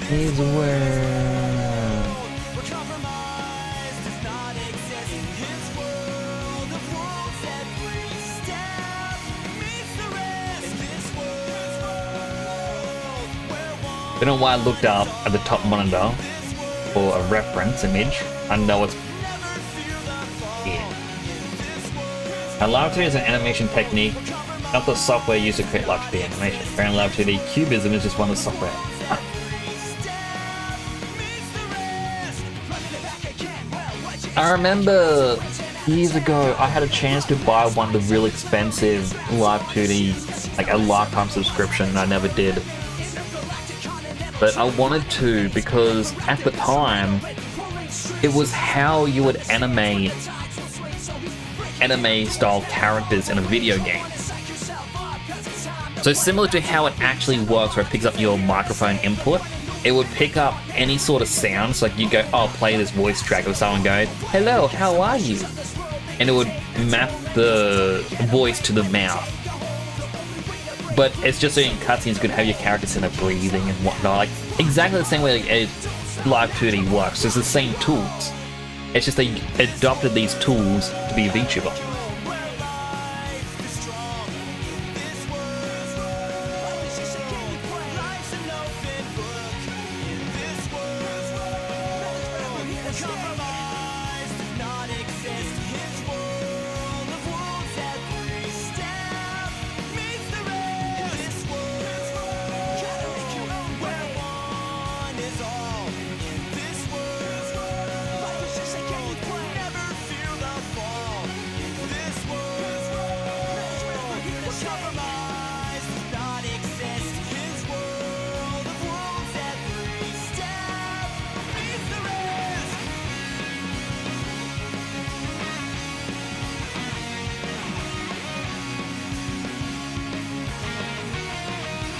His world. Don't know why I looked up at the top monitor for a reference image. I know it's here. Live 2D is an animation technique, not the software used to create Live 2D animation. Apparently Live 2D Cubism is just one of the software. I remember years ago I had a chance to buy one of the real expensive Live 2D, like a lifetime subscription, and I never did. But I wanted to because at the time it was how you would animate anime style characters in a video game. So similar to how it actually works, where it picks up your microphone input, it would pick up any sort of sounds. Like you go, oh, play this voice track, or someone goes, hello, how are you? And it would map the voice to the mouth. But it's just so in cutscenes you could have your characters in a breathing and whatnot, like exactly the same way Live 2D works. It's the same tools. It's just they adopted these tools to be a VTuber.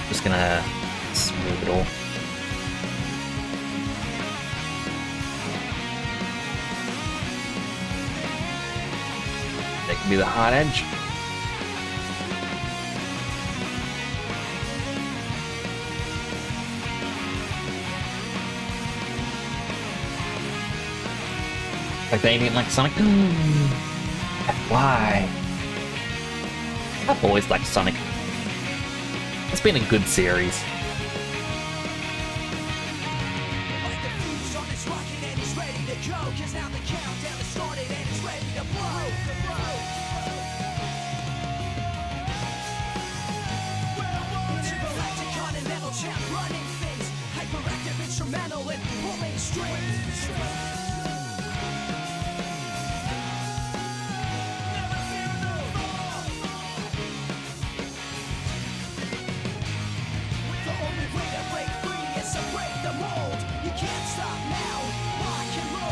Just gonna smooth it all. That can be the hot edge. Like they didn't like Sonic. Why? I've always liked Sonic. It's been a good series.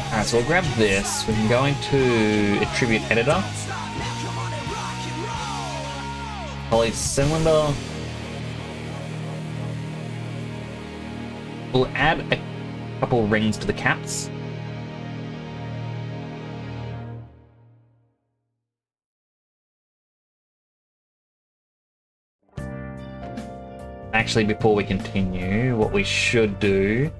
Alright, so we'll grab this. We can go into Attribute Editor. Polycylinder. We'll add a couple rings to the caps. Actually, before we continue, what we should do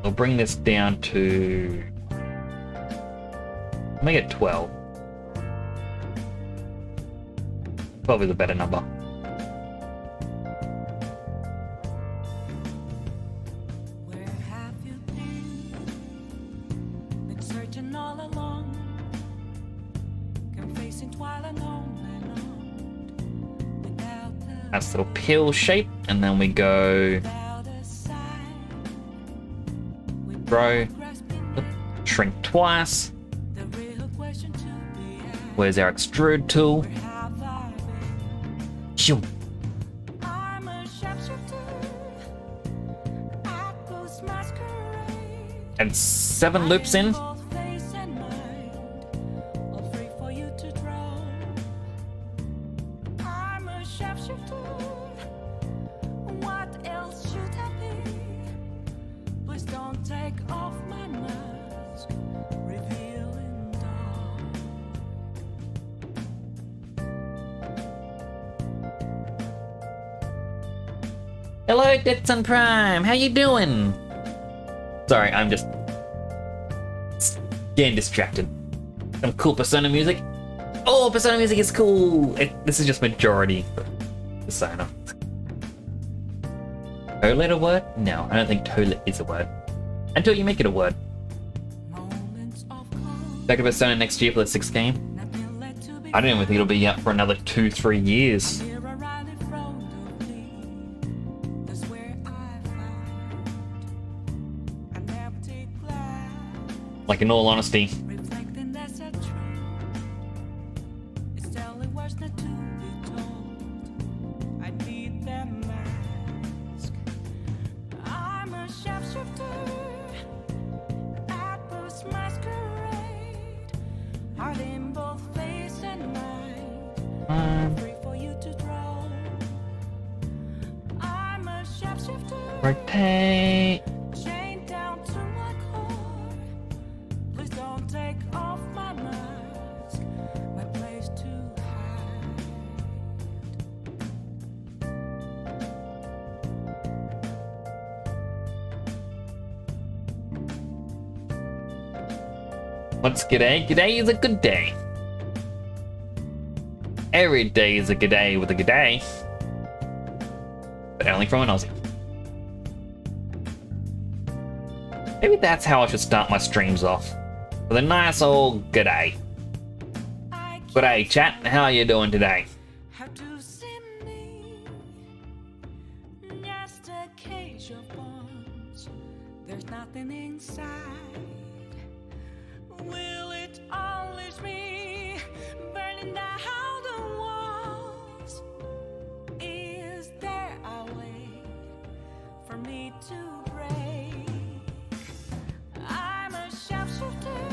we'll bring this down to make it 12. 12 is a better number. Where have you been? Been searching all along, confessing while alone and on, without the That's the little pill shape, and then we go without a sign, grow, without grasping it. shrink twice. The real question to be asked, Where's our extrude tool? where have I been? Shoo. I'm a sharpshooter at Post Masquerade. And 7 loops in. Both face and mind, all free for you to draw. I'm a sharpshooter. What else should I be? Please don't take off my mask, revealing dawn. Hello, Ditson Prime. How you doing? Sorry, I'm just getting distracted. Some cool Persona music. Oh, Persona music is cool. This is just majority Persona. Toilet a word? No, I don't think toilet is a word. Until you make it a word. Moments of calm, Back to Persona next year for the 6th game. nothing left to be I don't even think it'll be out for another 2-3 years. here right in front of me. That's where I found an empty glass, Like, in all honesty. reflecting that's a truth. It's telling words not to be told. I need that mask. I'm a sharpshooter at Post Masquerade, heart in both face and mind. Free for you to draw. I'm a sharpshooter, Rotate. chained down to my core. Please don't take off my mask, my place to hide. What's g'day? G'day is a good day. Every day is a g'day with a g'day. But only from an Aussie. Maybe that's how I should start my streams off. With a nice old g'day. I G'day chat, how are you doing today? how to see me, just a cage of bones. There's nothing inside. Will it unleash me, burning down the walls? Is there a way for me to break? I'm a sharpshooter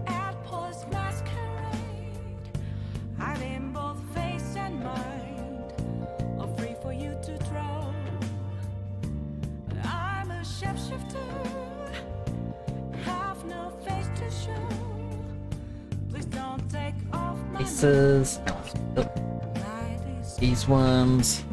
at Post Masquerade, hiding both face and mind, all free for you to draw. I'm a sharpshooter, have no face to show. Please don't take off my Pieces. night is These ones.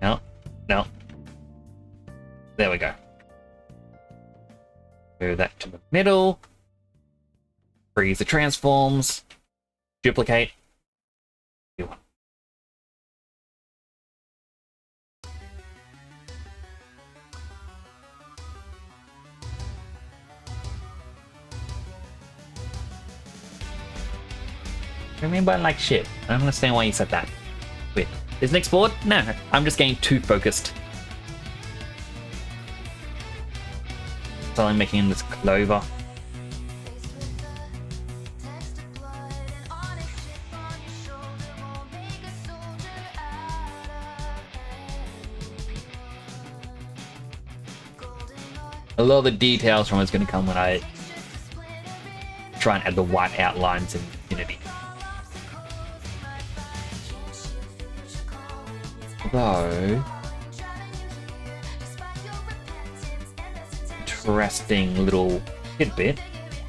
No, no. There we go. Move that to the middle. Freeze the transforms. Duplicate. New one. do you mean by like shit? I don't understand why you said that. Wait, is next board? No, I'm just getting too focused. So I'm making this clover. A lot of the details from it's going to come when I try and add the white outlines in Unity. Though, interesting little tidbit.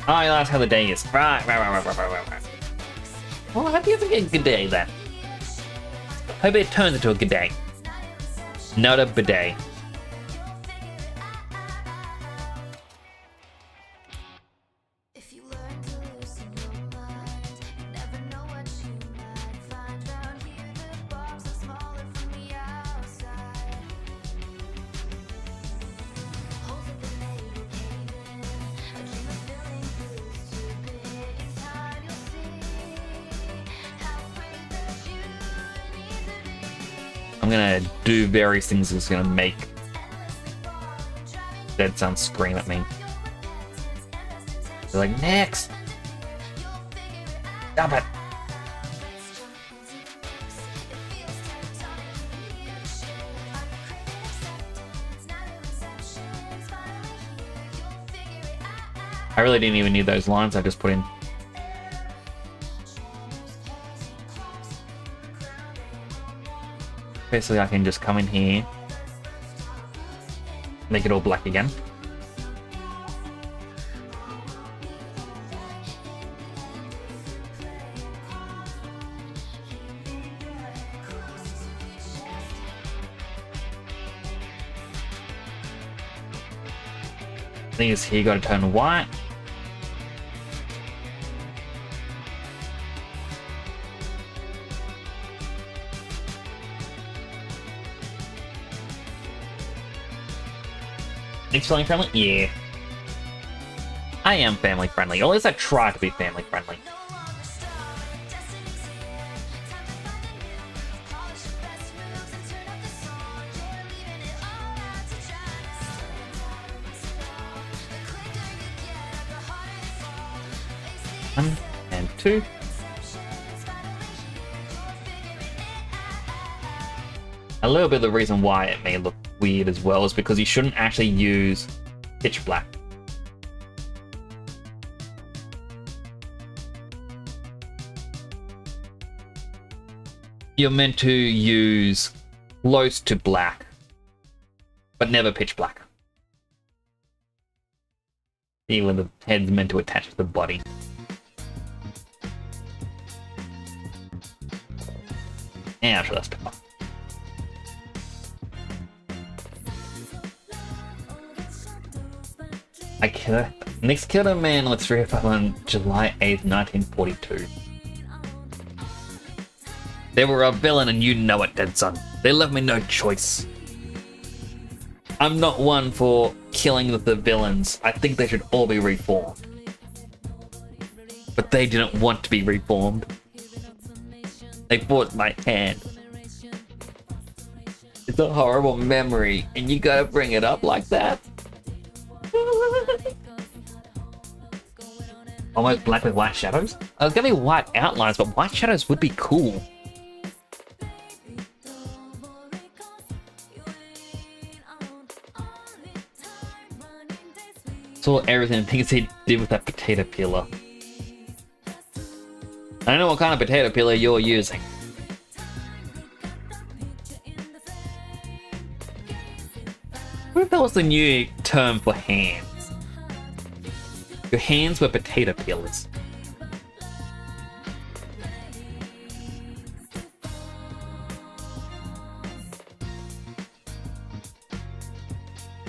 Oh, that's how the day is. Right. Well, I hope you have a good day then. Hope it turns into a good day. Not a bidet. If you learn to loosen your mind, you never know what you might find. Round here, the box is smaller from the outside. Holes in the nail cave in. A dream of filling boots too big. In time, you'll see how brave that you need to be. I'm gonna do various things that's gonna make Dead Sun scream at me. They're like, next! Stop it! I really didn't even need those lines I just put in. Basically, I can just come in here, make it all black again. Thing is, here you got to turn white. Nick's family friendly? Yeah. I am family friendly, or at least I try to be family friendly. One and two. A little bit of the reason why it may look weird as well is because you shouldn't actually use pitch black. You're meant to use close to black, but never pitch black. Even the head's meant to attach to the body. Yeah, I'm sure that's better. Nick's killed a man on the 305 on July 8th, 1942. They were a villain and you know it, Dead Son. They left me no choice. I'm not one for killing the villains. I think they should all be reformed. But they didn't want to be reformed. They forced my hand. It's a horrible memory, and you gotta bring it up like that? Almost black with white shadows? I was gonna be white outlines, but white shadows would be cool. Saw everything things he did with that potato peeler. I don't know what kind of potato peeler you're using. What if that was the new term for hands? Your hands were potato peelers.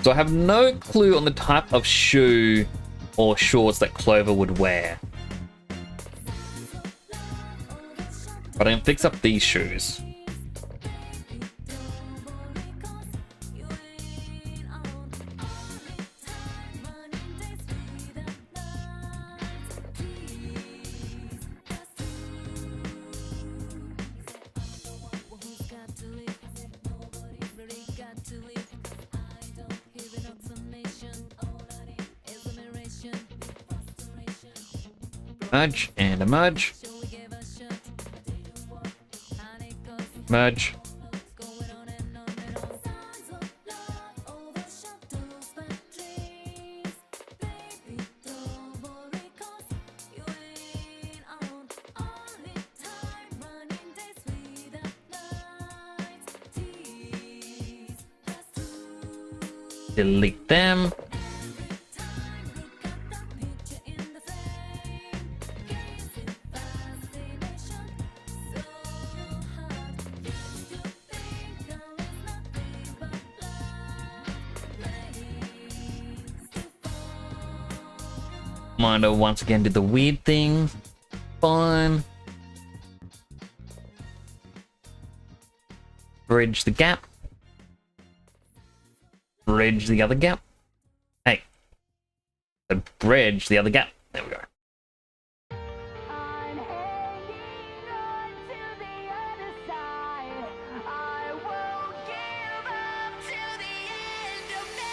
So I have no clue on the type of shoe or shorts that Clover would wear. But I can fix up these shoes. Merge and a merge. Merge. Delete them. Mondo once again did the weird thing. Fine. Bridge the gap. Bridge the other gap. Hey. So bridge the other gap. There we go. I'm hanging on to the other side. I won't give up till the end of me.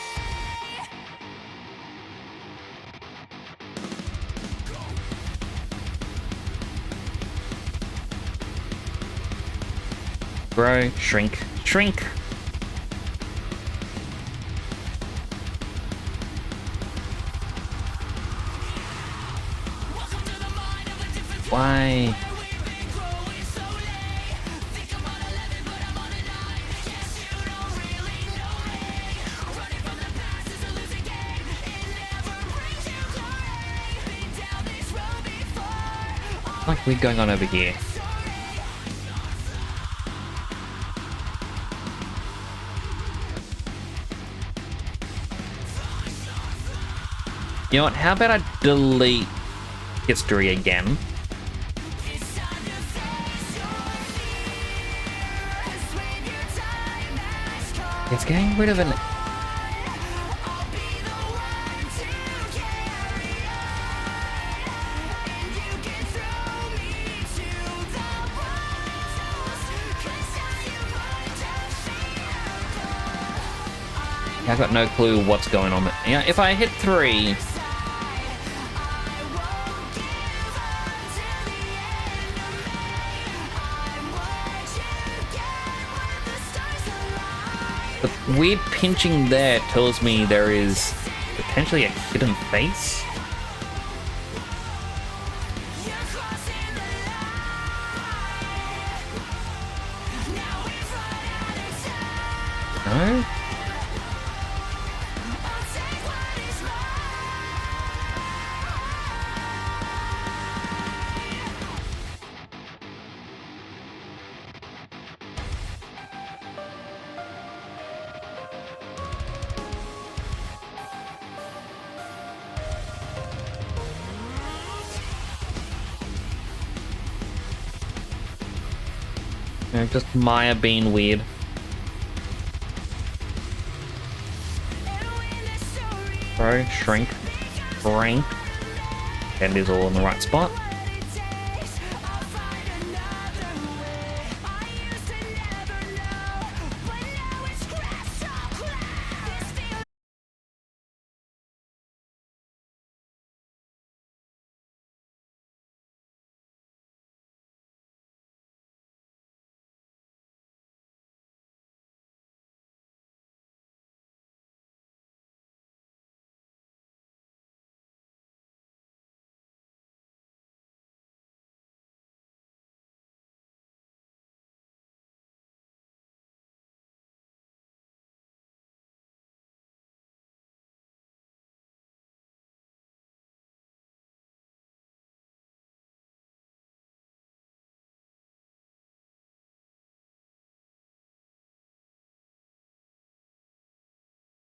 Grow, shrink, shrink. Why? Like we're going on over here. You know what? How about I delete history again? It's getting rid of an... I got no clue what's going on. Yeah, if I hit 3... The weird pinching there tells me there is potentially a hidden face. No? No, just Maya being weird. Grow, shrink, shrink. And is all in the right spot.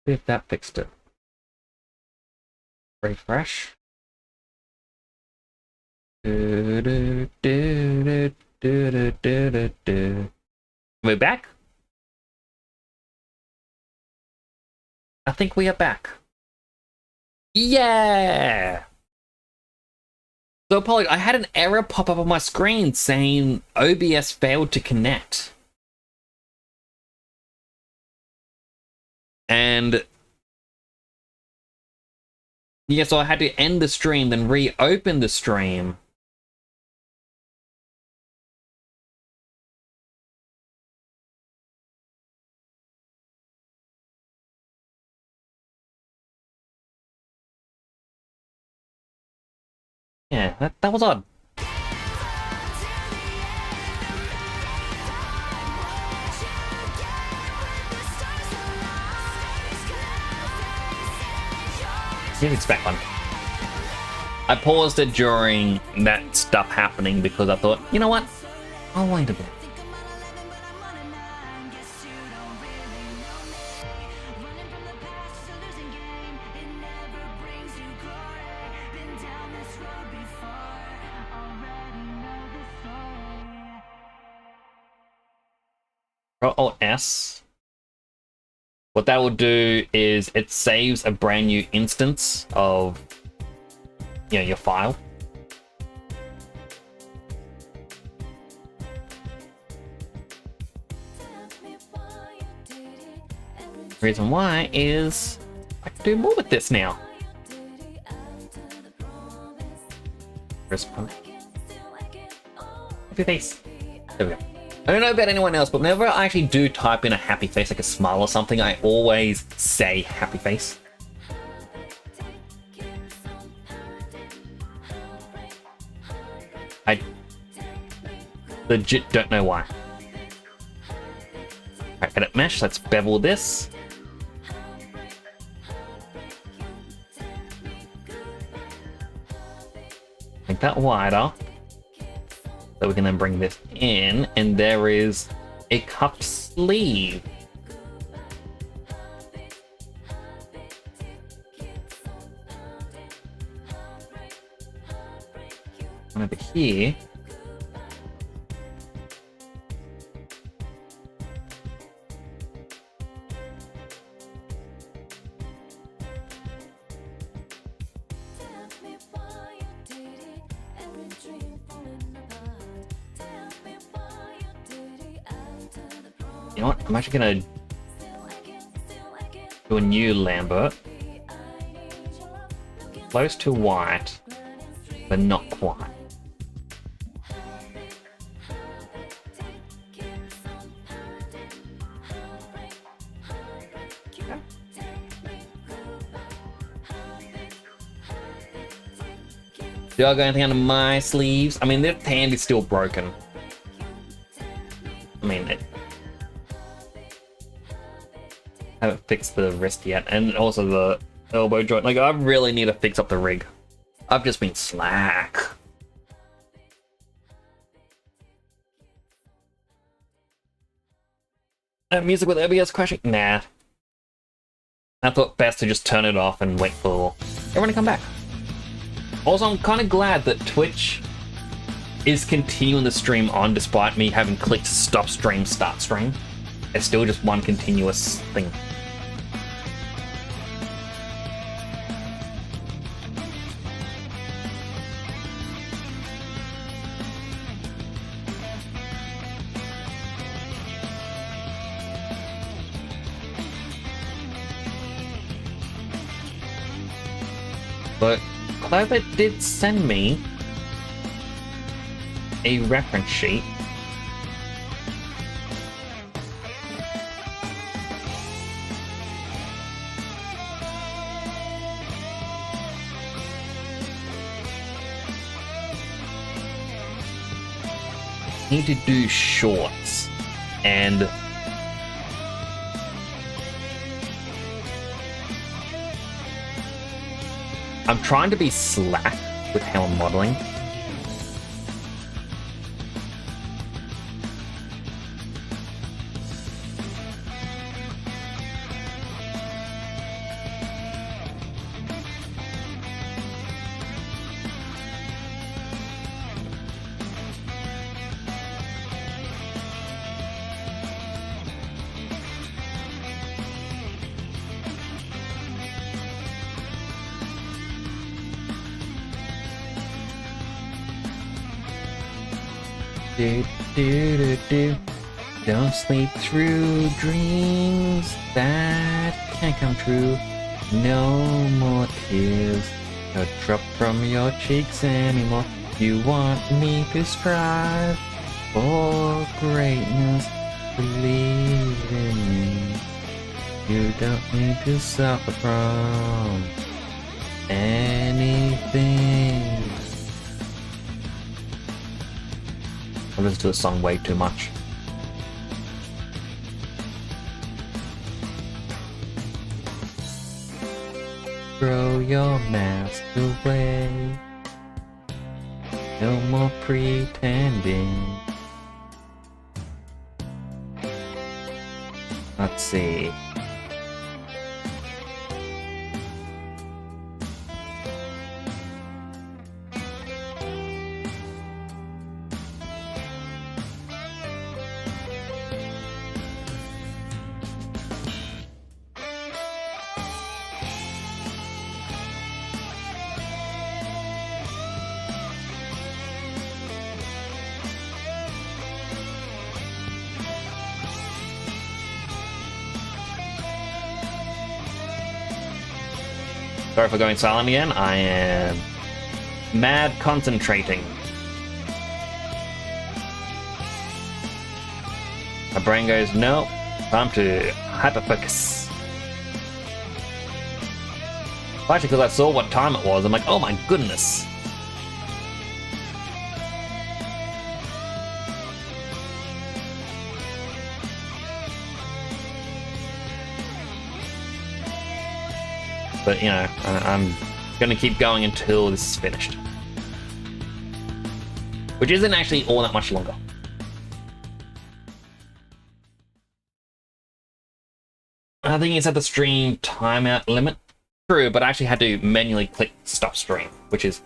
See if that fixed it. Refresh. We're back? I think we are back. Yeah! So apologies, I had an error pop up on my screen saying OBS failed to connect. And Yeah, so I had to end the stream, then reopen the stream. Yeah, that was odd. Music's back on. I paused it during that stuff happening because I thought, you know what? I'll wait a bit. Control S. What that will do is it saves a brand new instance of, you know, your file. Reason why is I can do more with this now. Respond. Happy face. There we go. I don't know about anyone else, but whenever I actually do type in a happy face, like a smile or something, I always say happy face. I legit don't know why. Alright, edit mesh, let's bevel this. Make that wider. So we can then bring this in, and there is a cuffed sleeve. And over here, you know what? I'm actually gonna do a new Lambert. Close to white, but not quite. Do I got anything under my sleeves? I mean, this hand is still broken. I mean, haven't fixed the wrist yet, and also the elbow joint. Like, I really need to fix up the rig. I've just been slack. Music with OBS crashing? Nah. I thought best to just turn it off and wait for everyone to come back. Also, I'm kind of glad that Twitch is continuing the stream on despite me having clicked stop stream, start stream. It's still just one continuous thing. But Clover did send me a reference sheet. Need to do shorts, and I'm trying to be slack with how I'm modeling. Do, do, do, do. Don't sleep through dreams that can't come true. No more tears that drop from your cheeks anymore. You want me to strive for greatness. Believe in me. You don't need to suffer from anything. I listen to the song way too much. Throw your mask away. No more pretending. Let's see. Sorry for going silent again. I am mad concentrating. My brain goes, no, time to hyperfocus. Actually, because I saw what time it was, I'm like, oh my goodness. But, you know, I'm gonna keep going until this is finished. Which isn't actually all that much longer. I think it's at the stream timeout limit. True, but I actually had to manually click stop stream, which is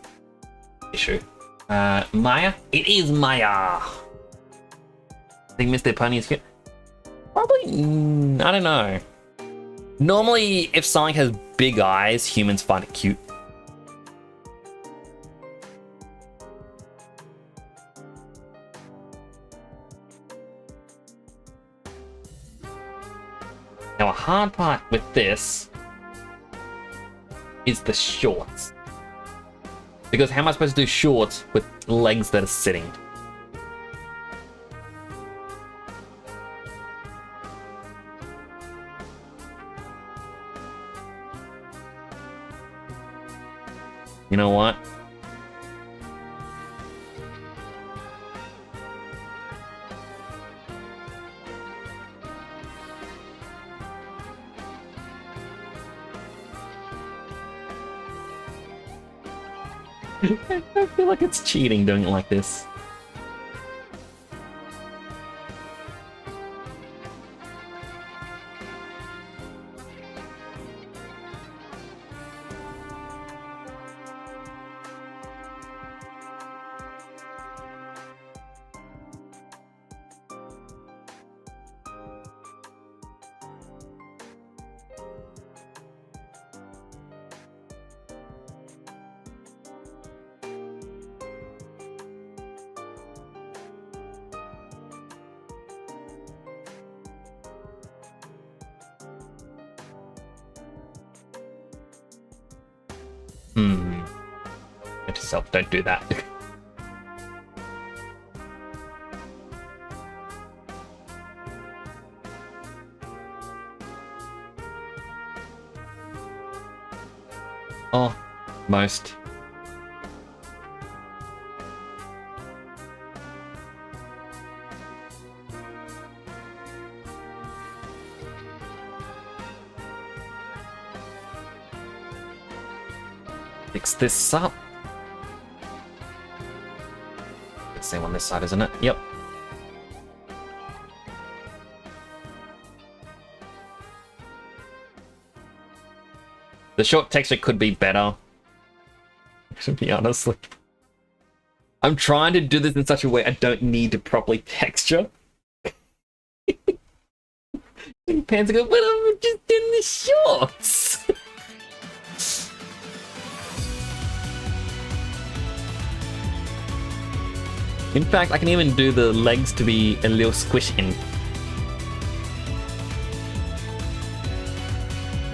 an issue. Maya? It is Maya! I think Mr. Pony is cute. Probably, I don't know. Normally, if something has big eyes, humans find it cute. Now, a hard part with this is the shorts. Because how am I supposed to do shorts with legs that are sitting? You know what? I feel like it's cheating doing it like this. Note to self, don't do that. Oh, most. Fix this up. It's the same on this side, isn't it? Yep. The short texture could be better. To be honest, like, I'm trying to do this in such a way I don't need to properly texture. Pants go, but I'm just in the shorts. In fact, I can even do the legs to be a little squishing.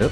Oop.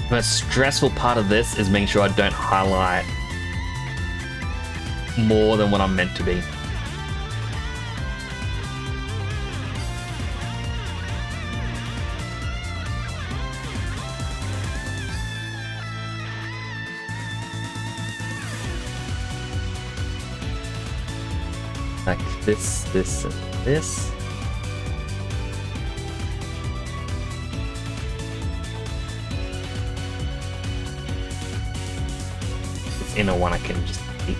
The most stressful part of this is making sure I don't highlight more than what I'm meant to be. Like this, this, and this. This inner one I can just keep.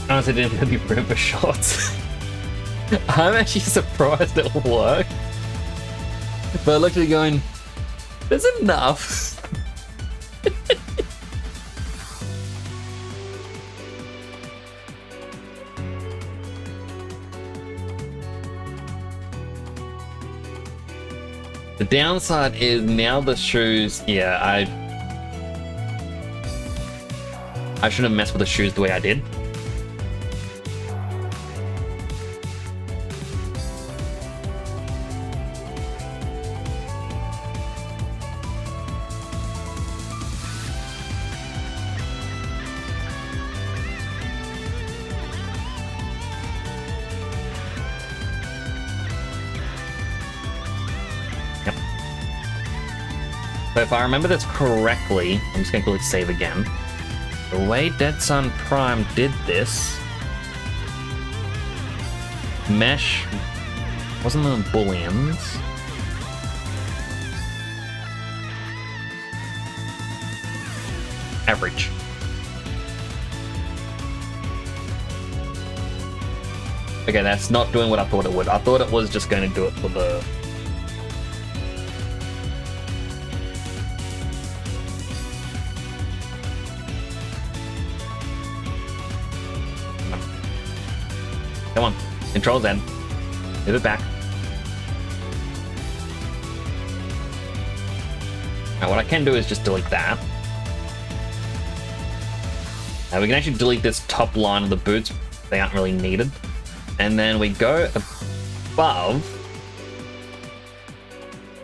Honestly, didn't really remember shots. I'm actually surprised it worked. But I looked at it going, there's enough. The downside is now the shoes, yeah, I shouldn't have messed with the shoes the way I did. So if I remember this correctly, I'm just going to quickly save again. The way Dead Sun Prime did this, mesh wasn't the booleans. Average. Okay, that's not doing what I thought it would. I thought it was just going to do it for the... Come on, Control Z. Move it back. Now what I can do is just delete that. Now we can actually delete this top line of the boots. They aren't really needed. And then we go above,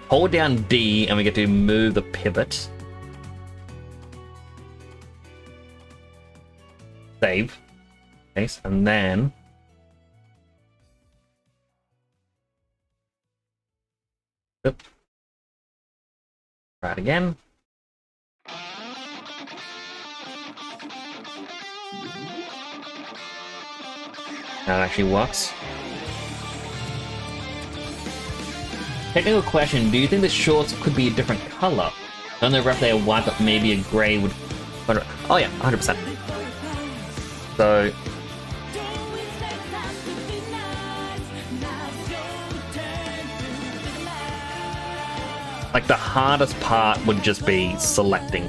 hold down D, and we get to move the pivot. Save. Nice, and then try it again. That actually works. Technical question, do you think the shorts could be a different color? I don't know if they are white, but maybe a grey would... Oh yeah, 100%. So... like the hardest part would just be selecting.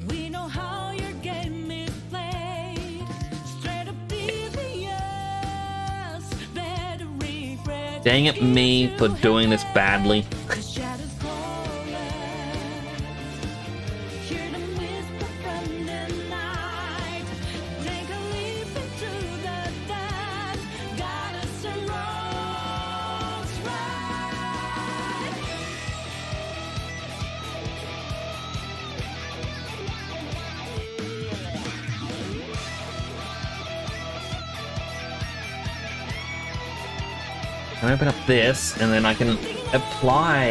We know how your game is played. Straight up devious. Better regret. Dang it me for doing this badly. The shadows calling. Hear them whisper from the night. Take a leap into the dark. Got us a wrongs right. Can I open up this and then I can apply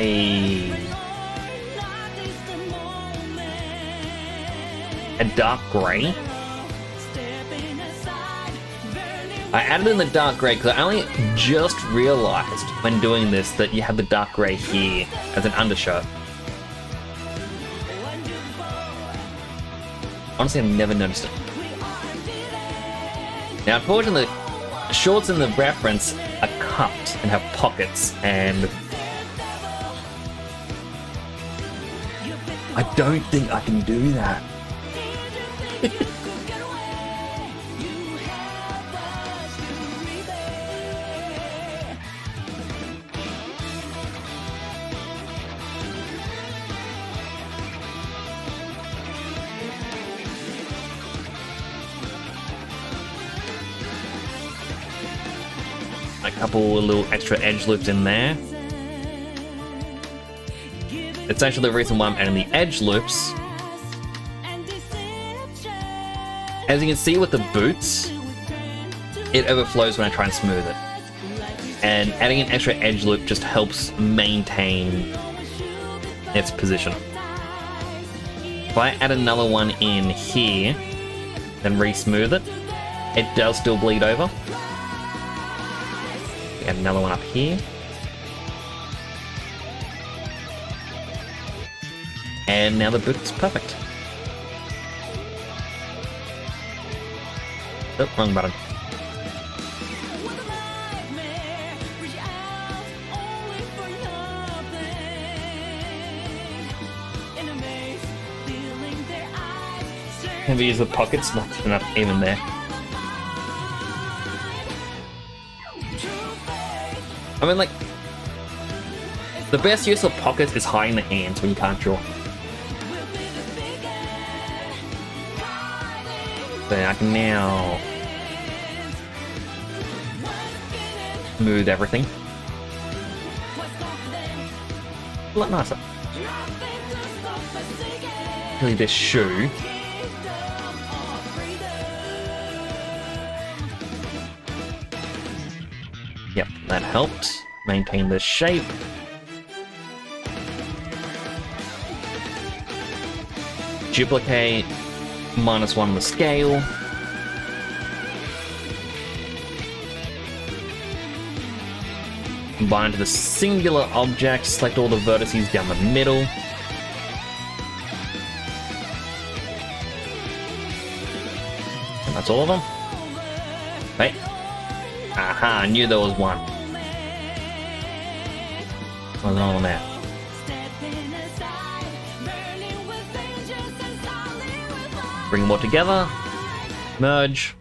a dark grey? I added in the dark grey because I only just realised when doing this that you have the dark grey here as an undershirt. Honestly, I've never noticed it. Now, unfortunately, the shorts in the reference are cupped and have pockets, and I don't think I can do that. a couple little extra edge loops in there. It's actually the reason why I'm adding the edge loops. As you can see with the boots, it overflows when I try and smooth it. And adding an extra edge loop just helps maintain its position. If I add another one in here, then re-smooth it, it does still bleed over. Add another one up here. And now the boot's perfect. Oh, wrong button. Can we use the pockets? Not enough even there. I mean, like, the best use of pockets is hiding the hands when you can't draw. So I can now smooth everything. A lot nicer. Really, this shoe. Yep, that helped maintain the shape. Duplicate, -1 on the scale. Combine to the singular object, select all the vertices down the middle. And that's all of them. Right. Aha, I knew there was one. Wasn't all there. Bring them all together. Merge.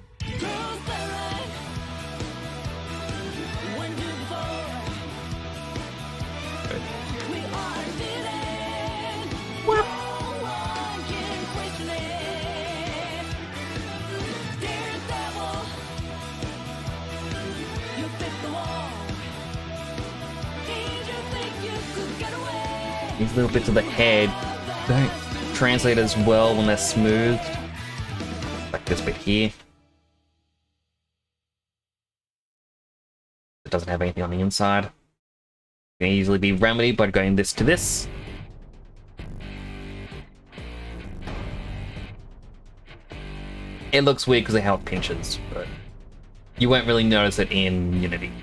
These little bits of the head don't translate as well when they're smoothed. Like this bit here. It doesn't have anything on the inside. It can easily be remedied by going this to this. It looks weird because of how it pinches, but you won't really notice it in Unity.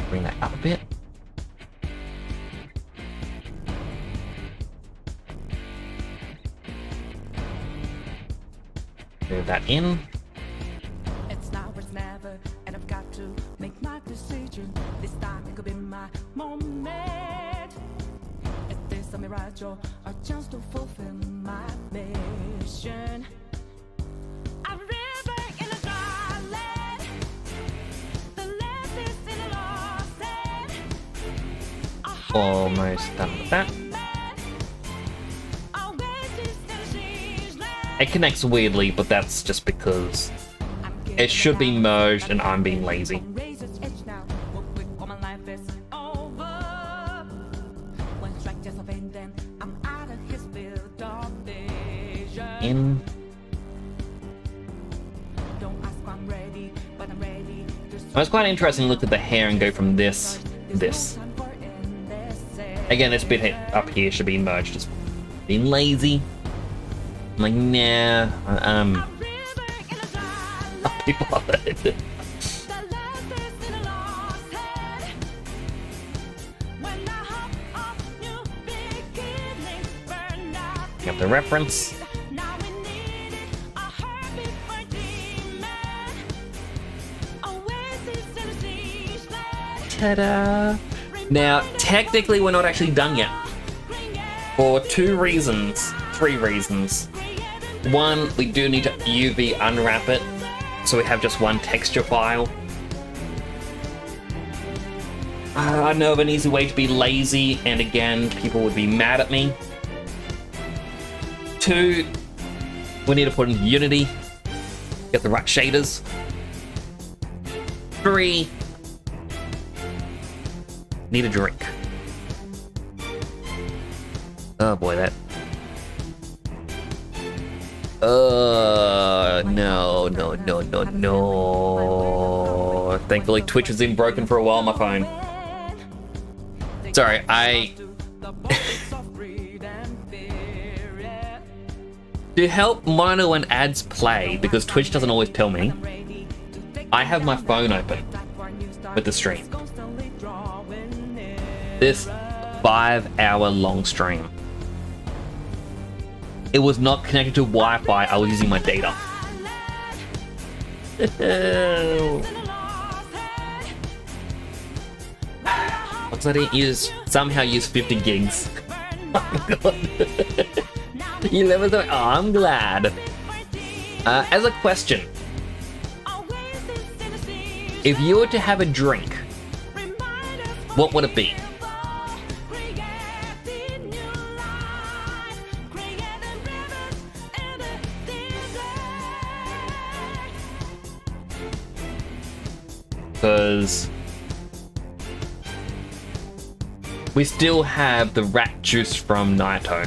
Bring that up a bit. Move that in. It's now or it's never, and I've got to make my decision. This time it could be my moment. Is this a mirage or a chance to fulfill my mission? A river in a dry land, the left is in a lost end. Almost done with that. It connects weirdly, but that's just because it should be merged and I'm being lazy. In. It was quite interesting to look at the hair and go from this to this. Again, this bit up here should be merged. Just being lazy. I'm like, nah, I'll be bothered. Got the reference. Ta-da! Now, technically, we're not actually done yet. For three reasons. One, we do need to UV unwrap it, so we have just one texture file. I know of an easy way to be lazy, and again, people would be mad at me. Two, We need to put in Unity. Get the right shaders. 3. Need a drink. Oh boy, that. No. Thankfully, Twitch has been broken for a while on my phone. Sorry, To help monitor when ads play, because Twitch doesn't always tell me, I have my phone open with the stream. This 5-hour-long stream. It was not connected to Wi-Fi, I was using my data. What's that? Somehow use 50 gigs. Oh my god. You never thought. Oh, I'm glad. As a question, if you were to have a drink, what would it be? Because we still have the rat juice from Naito.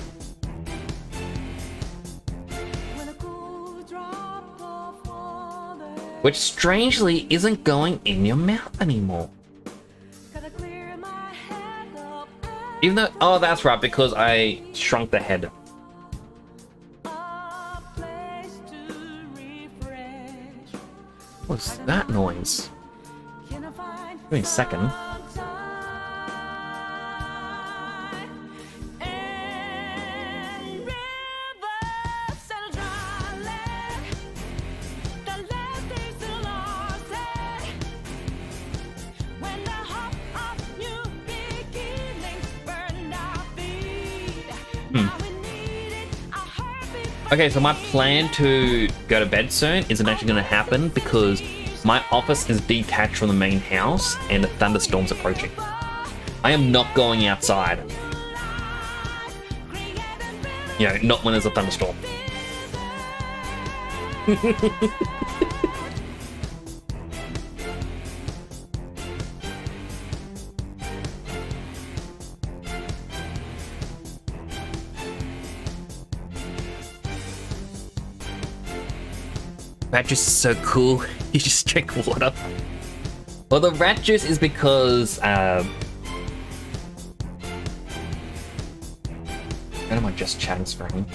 Which strangely isn't going in your mouth anymore. Even though, oh, that's right, because I shrunk the head. What's that noise? Give me a second. Okay, so my plan to go to bed soon isn't actually going to happen because my office is detached from the main house and a thunderstorm's approaching. I am not going outside. You know, not when there's a thunderstorm. Rat juice is so cool. You just drink water. Well, the rat juice is because go to my just chatting screen.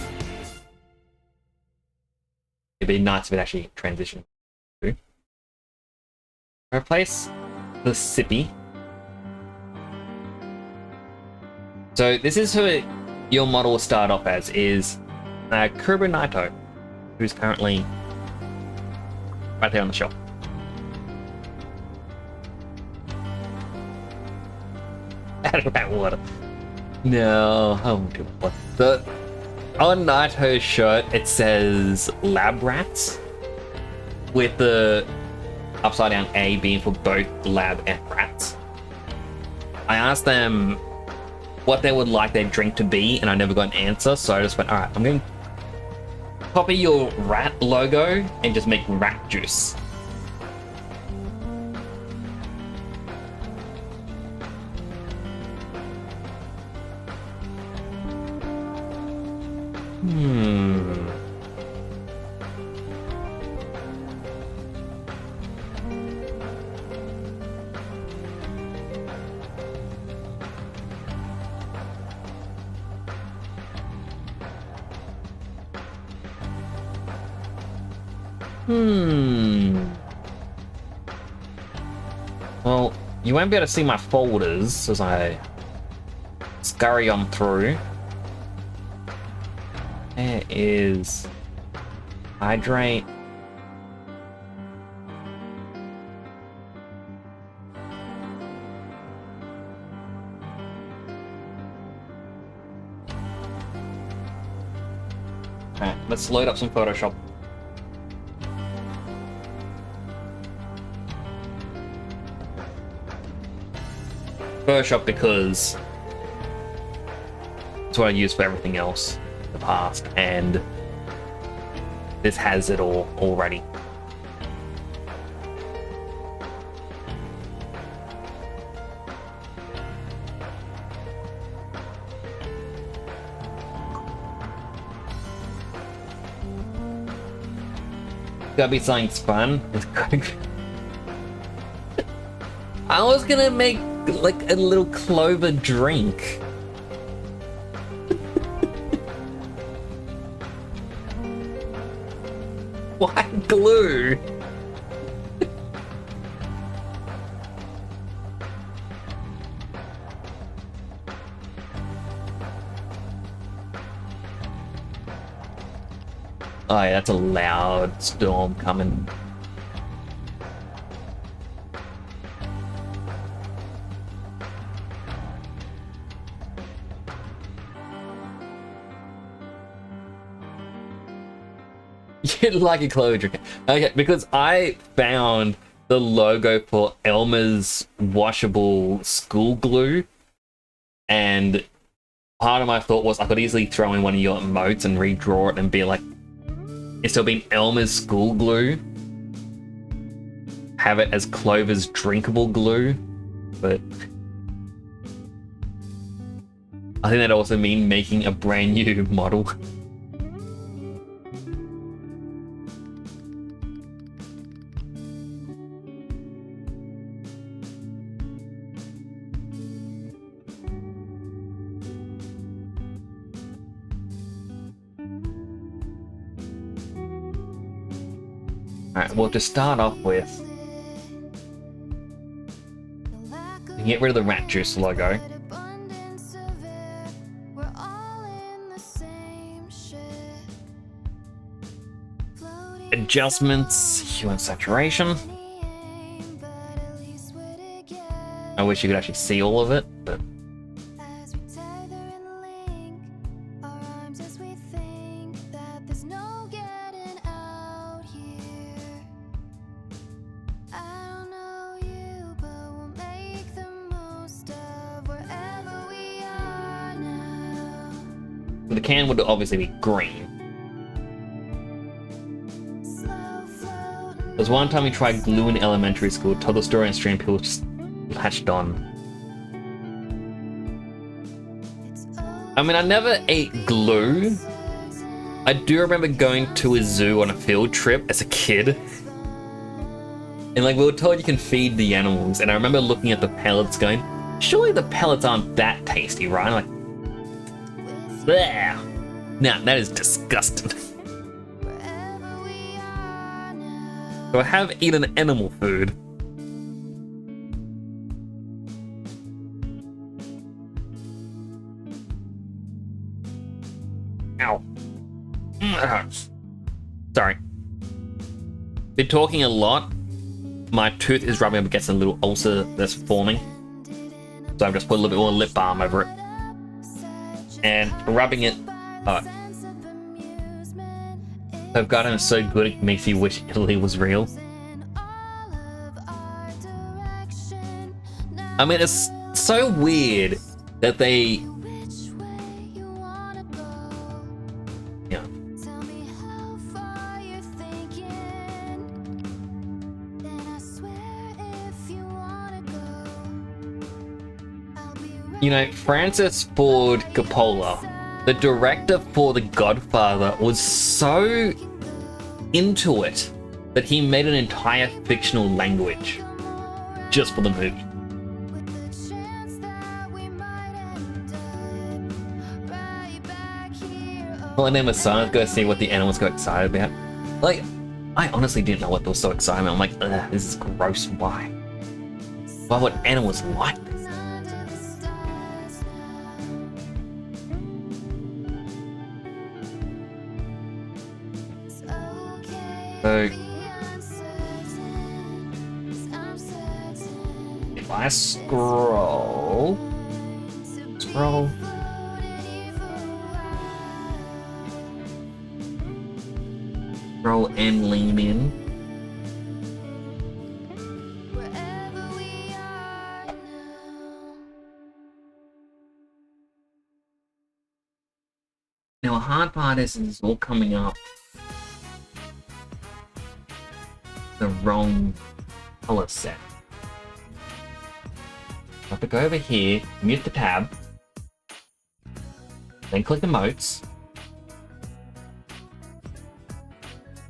It'd be nice if it actually transitioned. Replace the Sippy. So this is who your model will start off as, is Kubo Naito, who's currently right there on the shelf. Out of that water. No, I won't do it. On Naito's shirt, it says lab rats, with the upside down A being for both lab and rats. I asked them what they would like their drink to be, and I never got an answer, so I just went, alright, I'm going to copy your rat logo and just make rat juice. Well, you won't be able to see my folders as I scurry on through. There is hydrate. Alright, let's load up some Photoshop. Photoshop because it's what I use for everything else in the past, and this has it all already. Gotta be something fun. I was gonna make like a little clover drink. Why glue? Oh yeah, that's a loud storm coming. You'd like a clover drink. Okay, because I found the logo for Elmer's washable school glue, and part of my thought was I could easily throw in one of your emotes and redraw it and be like, instead of being Elmer's school glue, have it as Clover's drinkable glue, but I think that also mean making a brand new model. Alright, well, to start off with, you get rid of the rat juice logo. Adjustments, hue and saturation. I wish you could actually see all of it, but the can would obviously be green. There was one time we tried glue in elementary school, told the story on stream, people just latched on. I mean, I never ate glue. I do remember going to a zoo on a field trip as a kid. And like, we were told you can feed the animals, and I remember looking at the pellets going, surely the pellets aren't that tasty, right? I'm like, bleh. Nah, that is disgusting. So I have eaten animal food. Ow. That hurts. Sorry. Been talking a lot. My tooth is rubbing up against a little ulcer that's forming. So I've just put a little bit more lip balm over it. And rubbing it, I've gotten so good it makes you wish Italy was real. I mean, it's so weird that they... Yeah. You know, Francis Ford Coppola, the director for The Godfather, was so into it that he made an entire fictional language just for the movie. Well, and then with Silence, go see what the animals got excited about. Like, I honestly didn't know what they were so excited about. I'm like, ugh, this is gross. Why? Why would animals like this? So, if I scroll, scroll and lean in. Now, a hard part is it's all coming up the wrong color set. I have to go over here, mute the tab, then click emotes.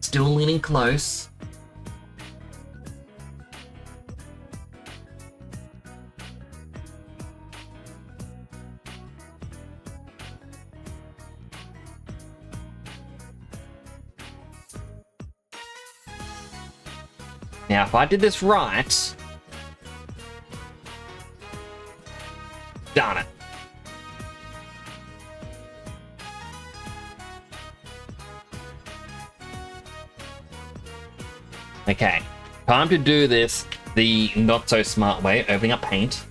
Still leaning close. Now, if I did this right, darn it. Okay, time to do this the not so smart way, opening up Paint.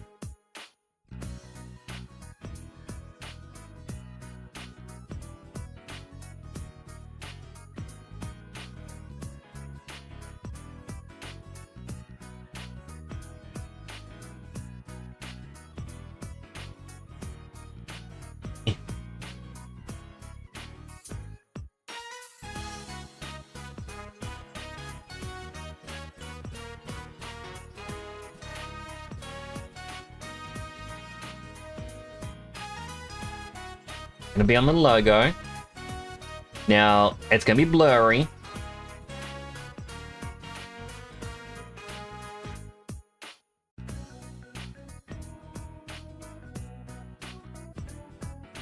Gonna be on the logo. Now, it's gonna be blurry.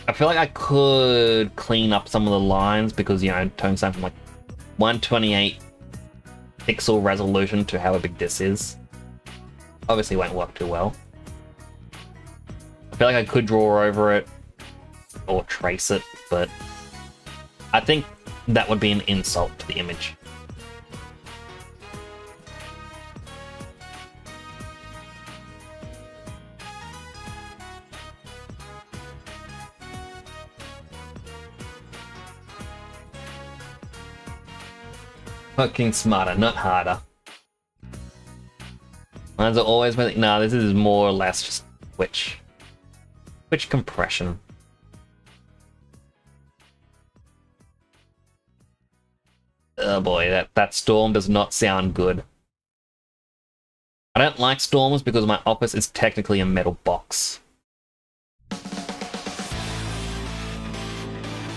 I feel like I could clean up some of the lines because, you know, tone's down from like 128 pixel resolution to however big this is. Obviously won't work too well. I feel like I could draw over it or trace it, but I think that would be an insult to the image. Fucking smarter, not harder. Mine's always been, nah, this is more or less just Twitch compression. Oh boy, that storm does not sound good. I don't like storms because my office is technically a metal box. I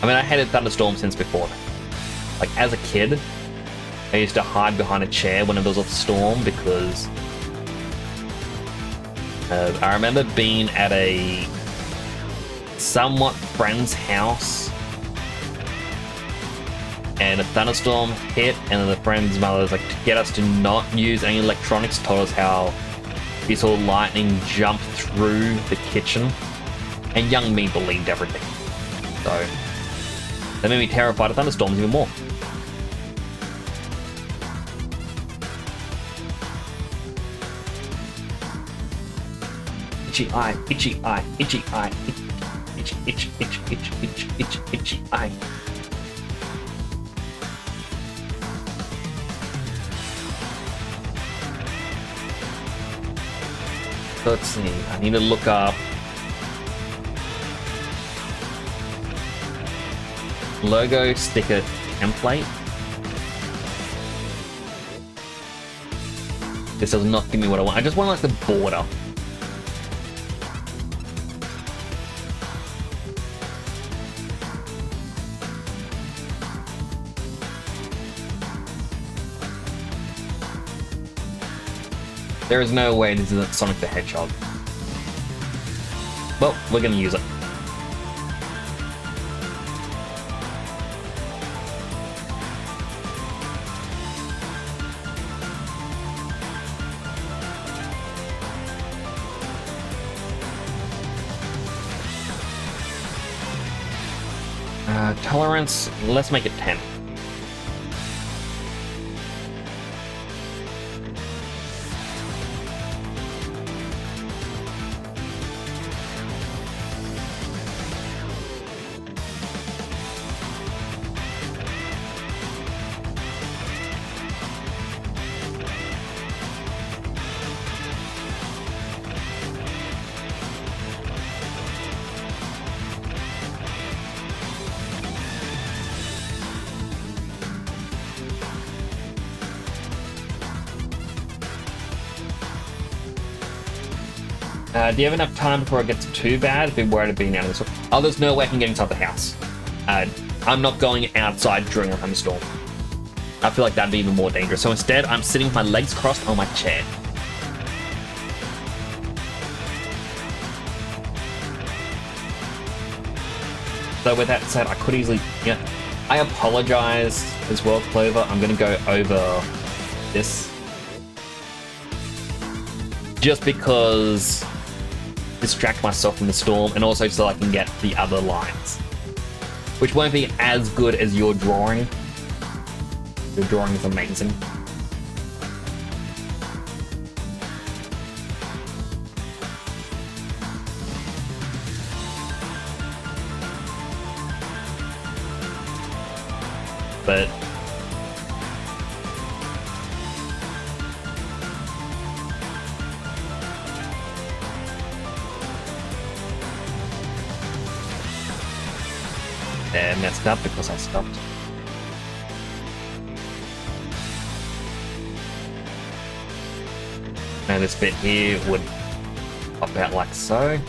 mean, I hated thunderstorms since before. Like, as a kid, I used to hide behind a chair when it was a storm because I remember being at a somewhat friend's house and a thunderstorm hit, and the friend's mother was like, to get us to not use any electronics, told us how we saw lightning jump through the kitchen, and young me believed everything. So that made me terrified of thunderstorms even more. Itchy eye, itchy eye, itchy eye, itch, itch, itch, itch, itch, itch, itchy eye. Let's see, I need to look up logo sticker template. This does not give me what I want. I just want like the border. There is no way this isn't Sonic the Hedgehog. Well, we're gonna use it. Tolerance, let's make it 10. Do you have enough time before it gets too bad? I've been worried of being out of the storm. Oh, there's no way I can get inside the house. I'm not going outside during a thunderstorm. I feel like that'd be even more dangerous. So instead, I'm sitting with my legs crossed on my chair. So with that said, I could easily... Yeah, I apologize as well, Clover. I'm going to go over this. Just because... distract myself from the storm, and also so I can get the other lines. Which won't be as good as your drawing. Your drawing is amazing. But I messed up because I stopped. Now this bit here would pop out like so.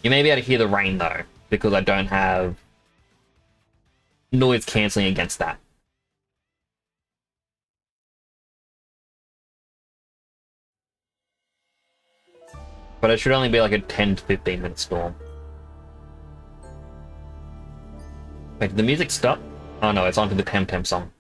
You may be able to hear the rain though, because I don't have noise cancelling against that. But it should only be like a 10 to 15 minute storm. Wait, did the music stop? Oh no, it's onto the Temtem song.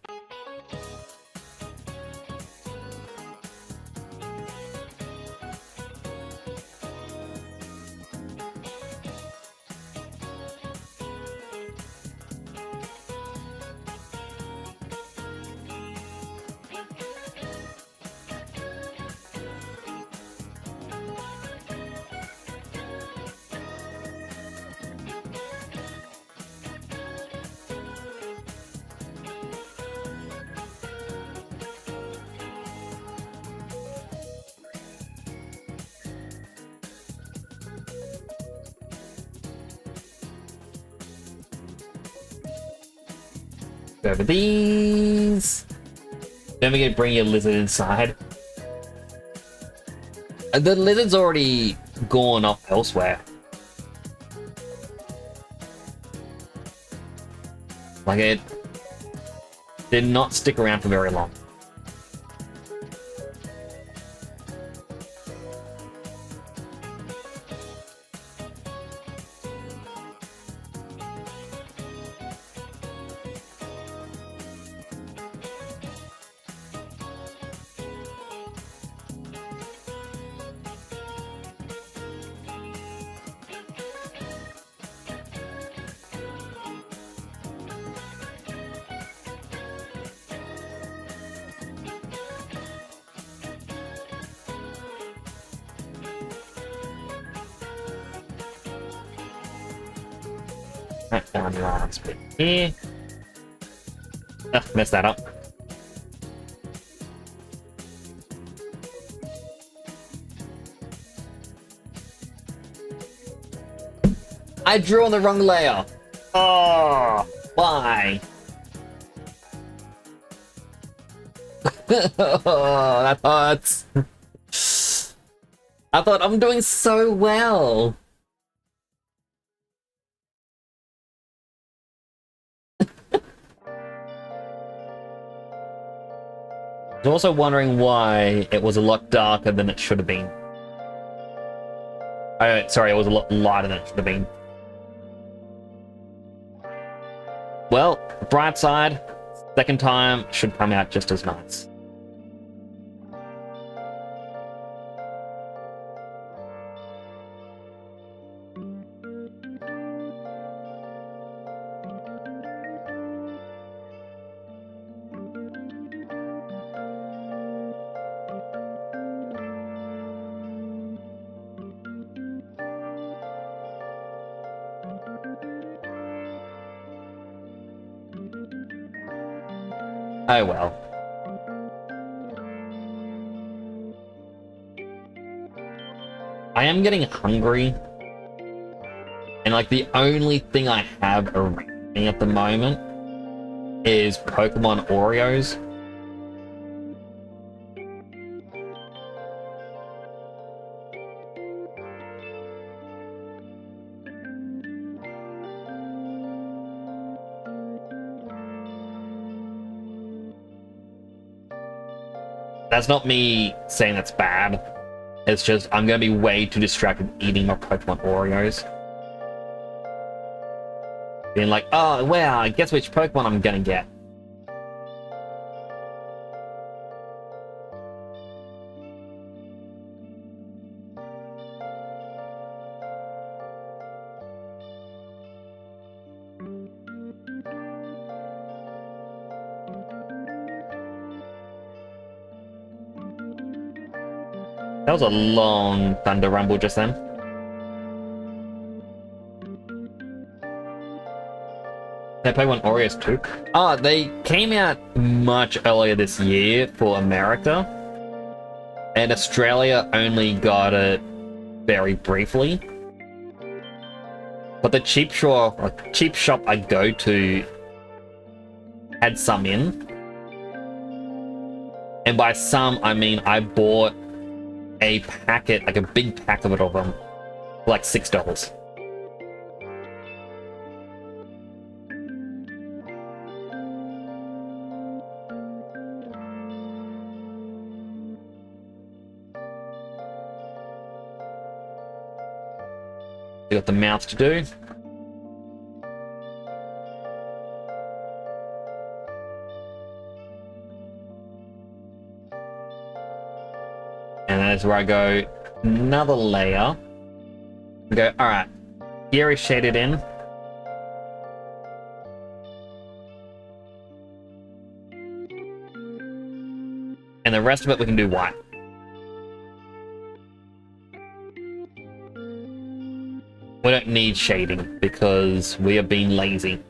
Go over these. Don't forget to bring your lizard inside. The lizard's already gone off elsewhere. Like, it did not stick around for very long. Right, down the last bit here. Ah, messed that up. I drew on the wrong layer. Oh, why? Oh, that hurts. I thought I'm doing so well. I was also wondering why it was a lot darker than it should have been. Sorry, it was a lot lighter than it should have been. Well, bright side, second time should come out just as nice. Oh well. I am getting hungry. And like the only thing I have around me at the moment is Pokemon Oreos. That's not me saying that's bad. It's just I'm gonna be way too distracted eating my Pokemon Oreos. Being like, oh wow, guess which Pokemon I'm gonna get. That was a long Thunder Rumble just then. They Pokemon Oreos too. Oh, they came out much earlier this year for America. And Australia only got it very briefly. But the cheap shop I go to had some in. And by some, I mean I bought a packet, like a big pack of it of them, for like $6. We got the mouth to do. And that's where I go another layer. I go, alright, here is shaded in. And the rest of it we can do white. We don't need shading because we are being lazy.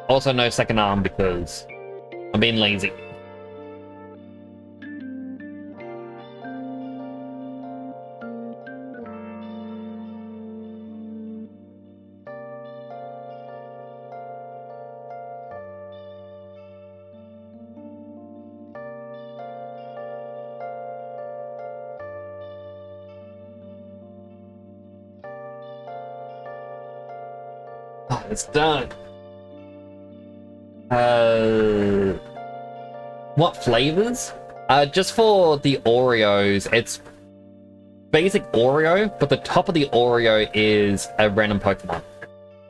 Also no second arm because I'm being lazy. Oh, it's done. What flavors? Just for the Oreos, it's basic Oreo, but the top of the Oreo is a random Pokemon.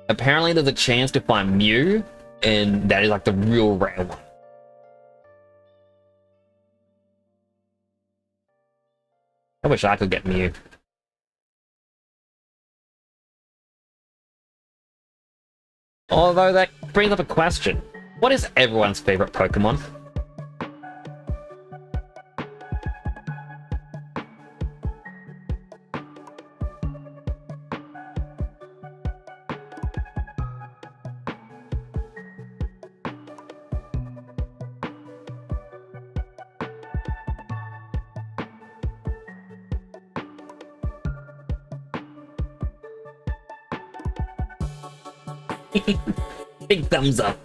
Apparently there's a chance to find Mew, and that is like the real rare one. I wish I could get Mew. Although that brings up a question. What is everyone's favorite Pokemon? Big thumbs up.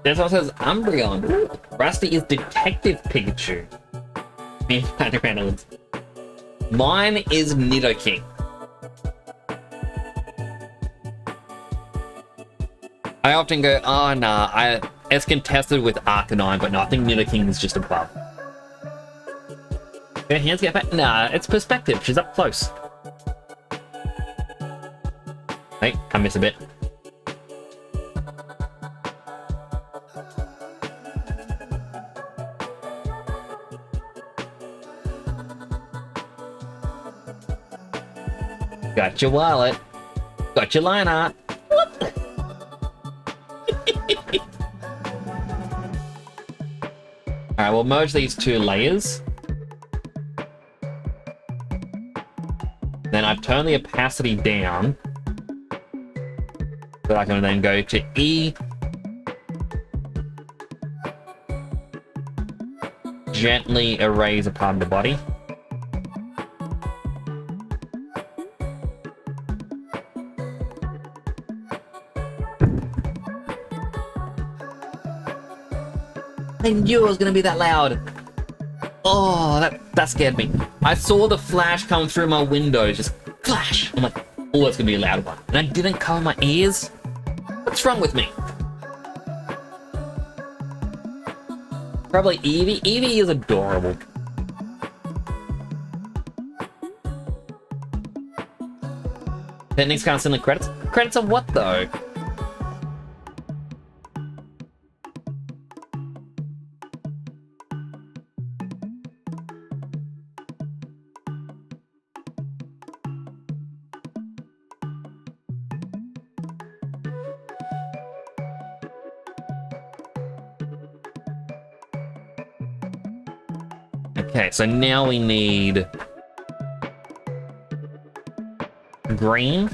This one says Umbreon. Ooh, Rusty is Detective Pikachu. Me and Reynolds. Mine is Nidoking. I often go, oh nah, it's contested with Arcanine, but no, I think Nidoking is just above. Her hands get back? Nah, it's perspective. She's up close. Hey, I miss a bit. Got your wallet. Got your line art. Alright, we'll merge these two layers. Then I turn the opacity down. So I can then go to E gently erase a part of the body. I knew it was gonna be that loud. Oh, that scared me. I saw the flash come through my window, just flash. I'm like, oh, it's gonna be a loud one. And I didn't cover my ears. What's wrong with me? Probably Evie. Evie is adorable. Techniques can't send the credits. Credits of what though? Okay, so now we need green.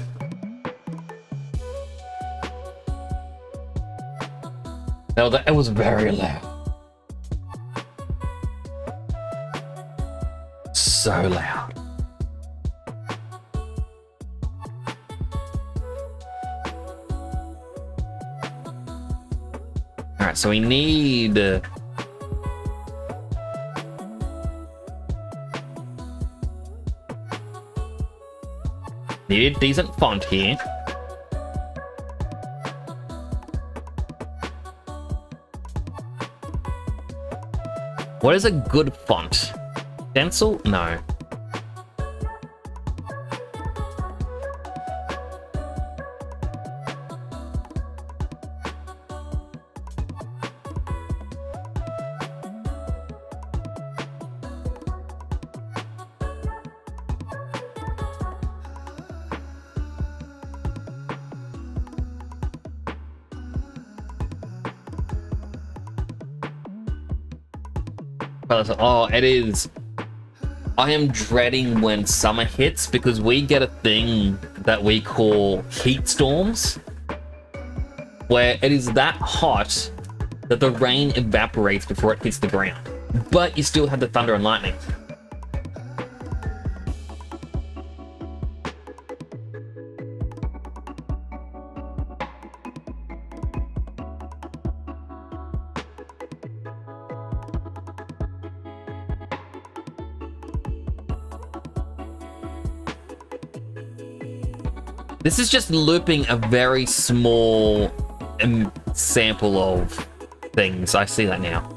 No, it was very loud. So loud. Alright, so we need a decent font here. What is a good font? Stencil? No. Oh, it is. I am dreading when summer hits because we get a thing that we call heat storms, where it is that hot that the rain evaporates before it hits the ground, but you still have the thunder and lightning. This is just looping a very small sample of things. I see that now.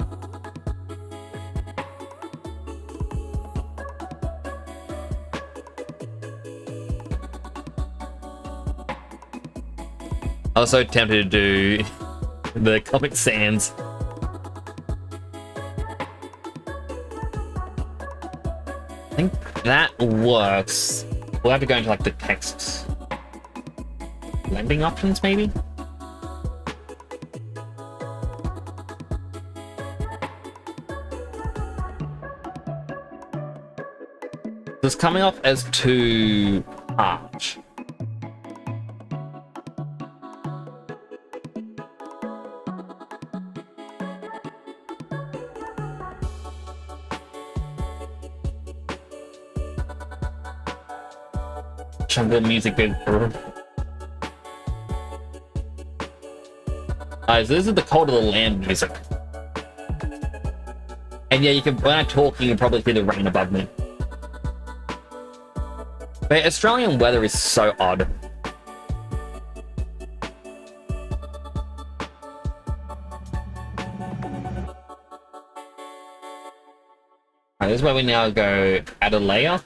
I was so tempted to do the Comic Sans. I think that works. We'll have to go into like the texts. Blending options, maybe? This is coming off as too harsh. Jungle music bit. So this is the Cult of the Lamb music. And yeah, you can, when I talk, you can probably hear the rain above me. But Australian weather is so odd. Alright, this is where we now go add a layer.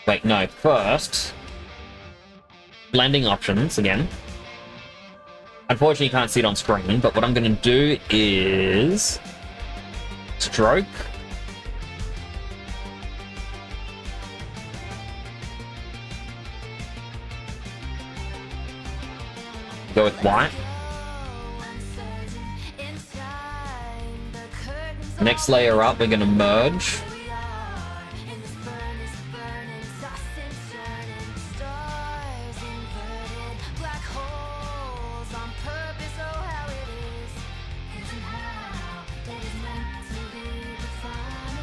Wait, no, first, blending options again. Unfortunately, you can't see it on screen, but what I'm going to do is stroke. Go with white. Next layer up, we're going to merge.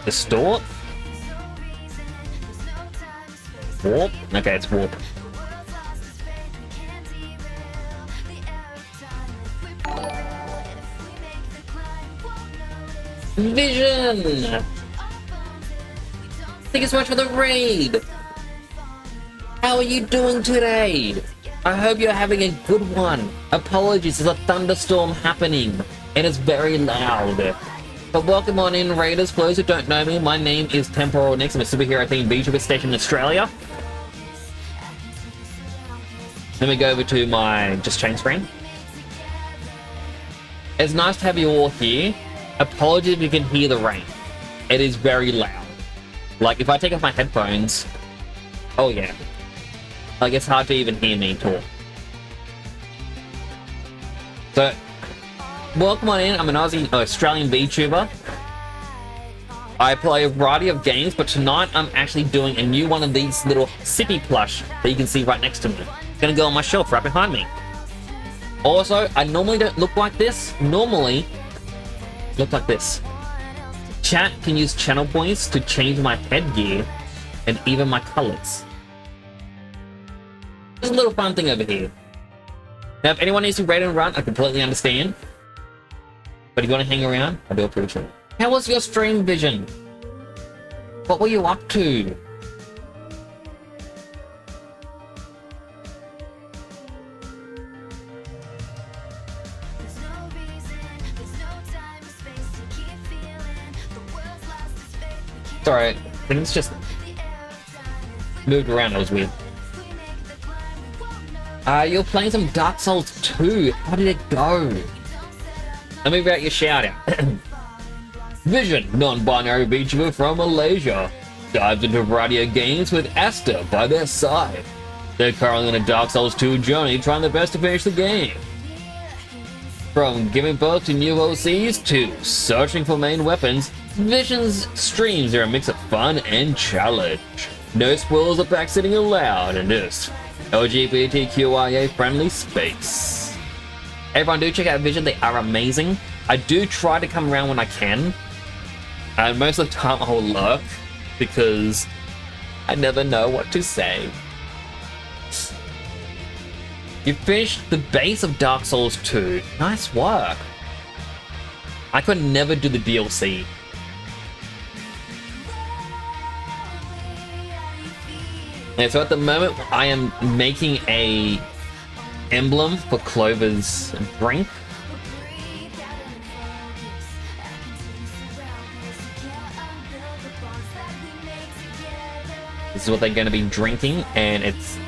Distort? Warp? Okay, it's warp. Vision! Thank you so much for the raid! How are you doing today? I hope you're having a good one. Apologies, there's a thunderstorm happening, and it's very loud. But welcome on in, Raiders. For those who don't know me, my name is Temporal Nix. I'm a superhero themed VTuber stationed in Australia. Let me go over to my just change screen. It's nice to have you all here. Apologies if you can hear the rain. It is very loud. Like, if I take off my headphones... Oh, yeah. Like, it's hard to even hear me talk. So, welcome on in. I'm an Australian VTuber. I play a variety of games, but tonight I'm actually doing a new one of these little Sippy plush that you can see right next to me. It's gonna go on my shelf right behind me. Also, I normally don't look like this. Normally, look like this. Chat can use channel points to change my headgear and even my colors. There's a little fun thing over here. Now, if anyone needs to raid and run, I completely understand. But if you want to hang around, I do appreciate it. How was your stream, Vision? What were you up to? It's alright. Things just moved around. It was weird. You're playing some Dark Souls 2. How did it go? Let me read out your shout out. Vision, non-binary VTuber from Malaysia, dives into a variety of games with Asta by their side. They're currently on a Dark Souls 2 journey, trying their best to finish the game. From giving birth to new OCs to searching for main weapons, Vision's streams are a mix of fun and challenge. No spoilers or backseating allowed in this LGBTQIA friendly space. Everyone do check out Vision, they are amazing. I do try to come around when I can. And most of the time I'll lurk because I never know what to say. You finished the base of Dark Souls 2. Nice work. I could never do the DLC. Yeah, so at the moment I am making a emblem for Clover's drink. This is what they're going to be drinking, and it's,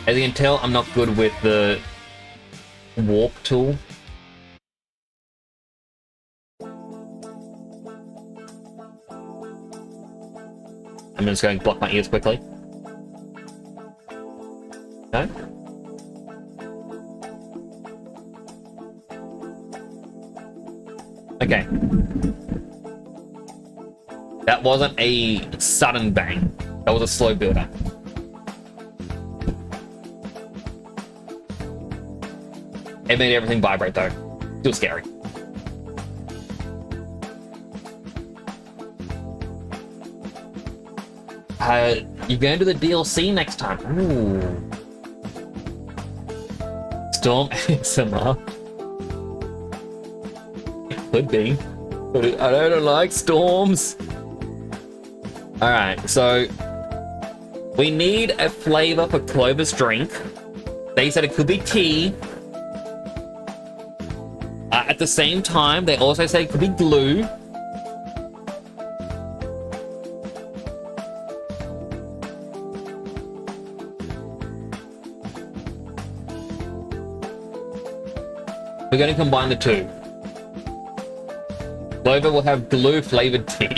as you can tell, I'm not good with the warp tool. I'm just going to block my ears quickly. No? Okay. That wasn't a sudden bang. That was a slow builder. It made everything vibrate though. Still scary. You're going to the DLC next time. Ooh. Storm ASMR. Could be. But I don't like storms. Alright, so we need a flavor for Clover's drink. They said it could be tea. At the same time, they also said it could be glue. We're going to combine the two. Clover will have glue flavored tea.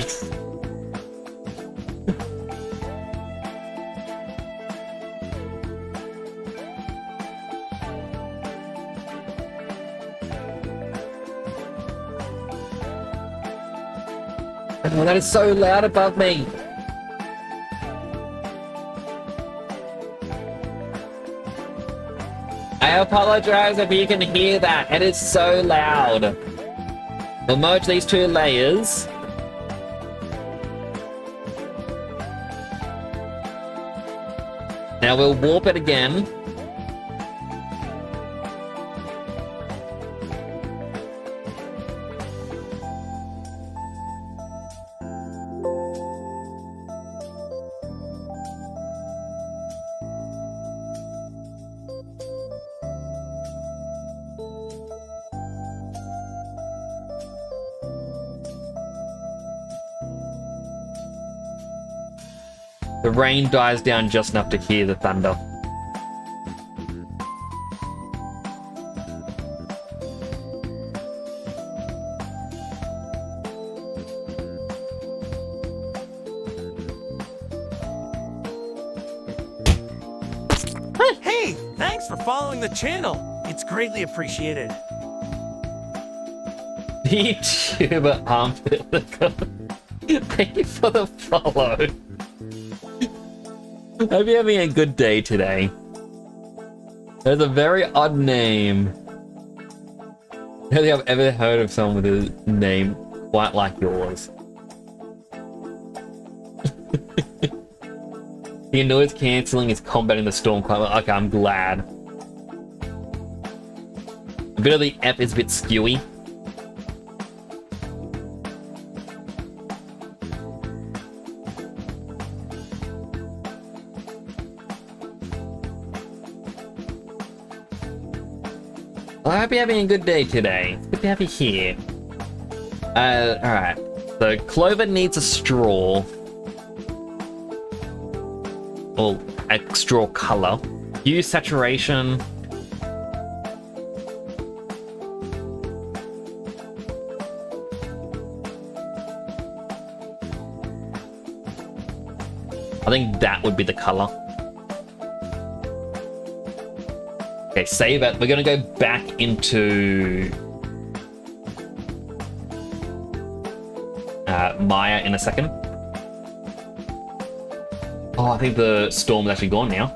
Oh, that is so loud above me. I apologize if you can hear that. It is so loud. We'll merge these two layers. Now we'll warp it again. The rain dies down just enough to hear the thunder. Hey, thanks for following the channel. It's greatly appreciated. YouTuber armpit. Thank you for the follow. Hope you're having a good day today. There's a very odd name. I don't think I've ever heard of someone with a name quite like yours. The noise cancelling is combating the storm quite well. Okay, I'm glad. A bit of the F is a bit skewy. I hope you're having a good day today. It's good to have you here. Alright. So Clover needs a straw. Or a straw color. Use saturation. I think that would be the color. Okay, save it. We're gonna go back into Maya in a second. Oh, I think the storm is actually gone now.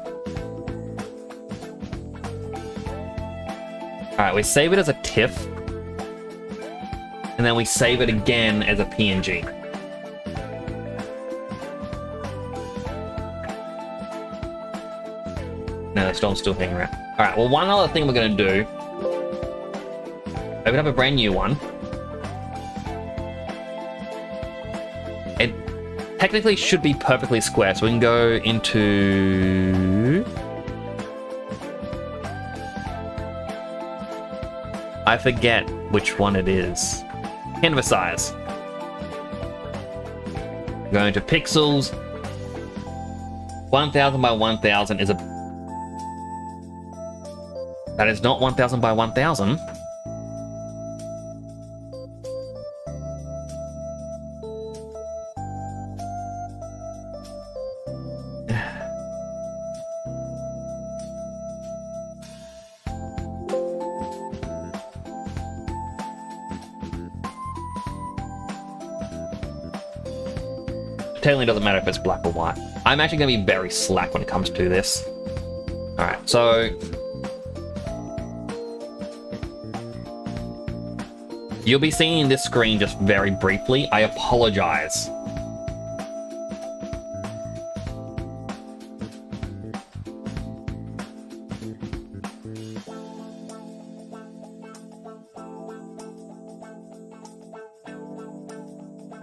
Alright, we save it as a TIFF. And then we save it again as a PNG. No, the storm's still hanging around. Alright, well, one other thing we're going to do. Open up a brand new one. It technically should be perfectly square, so we can go into... I forget which one it is. Canvas size. Go into pixels. 1000 by 1000 is a... That is not 1000 by 1000. Totally doesn't matter if it's black or white. I'm actually going to be very slack when it comes to this. Alright, so... You'll be seeing this screen just very briefly. I apologize.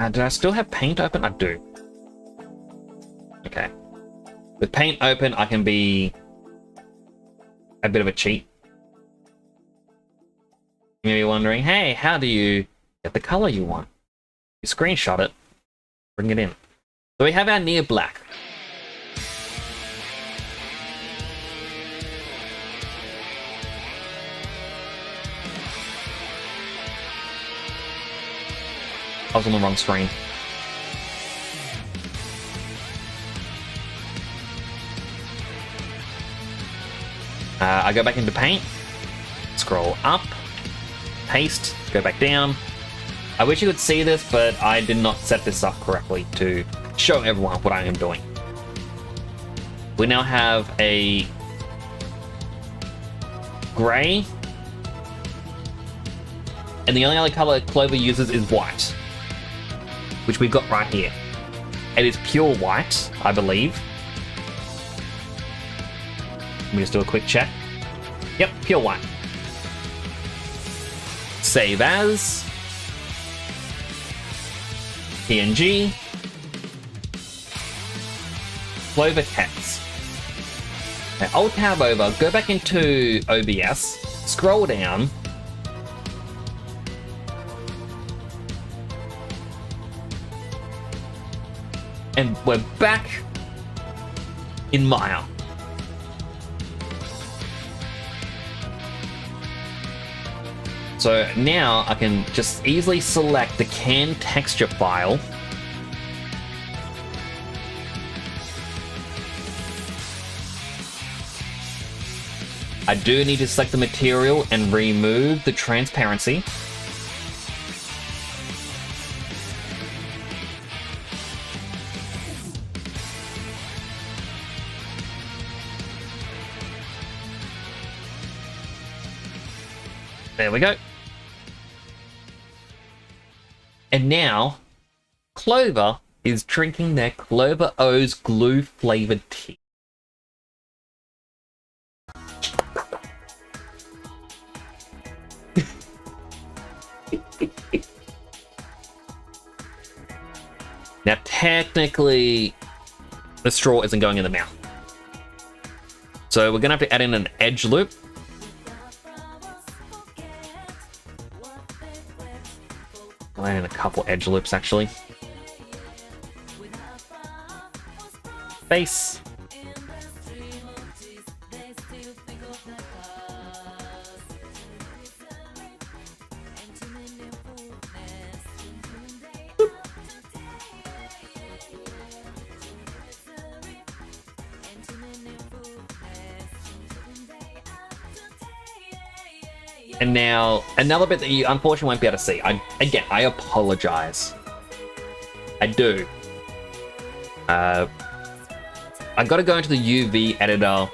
Do I still have paint open? I do. Okay. With paint open, I can be a bit of a cheat. You may be wondering, hey, how do you get the color you want? You screenshot it, bring it in. So we have our near black. I was on the wrong screen. I go back into paint, scroll up, paste, go back down. I wish you could see this, but I did not set this up correctly to show everyone what I am doing. We now have a gray, and the only other color Clover uses is white, which we've got right here. It is pure white, I believe. Let me just do a quick check. Yep, pure white. Save as. PNG. Clover text. Okay, Alt tab over, go back into OBS, scroll down. And we're back in Maya. So now I can just easily select the canned texture file. I do need to select the material and remove the transparency. There we go. And now, Clover is drinking their Clover O's glue flavored tea. Now, technically, the straw isn't going in the mouth. So we're gonna have to add in an edge loop. I'll add in a couple edge loops, actually. Face. And now, another bit that you unfortunately won't be able to see. I apologize. I do. I gotta go into the UV editor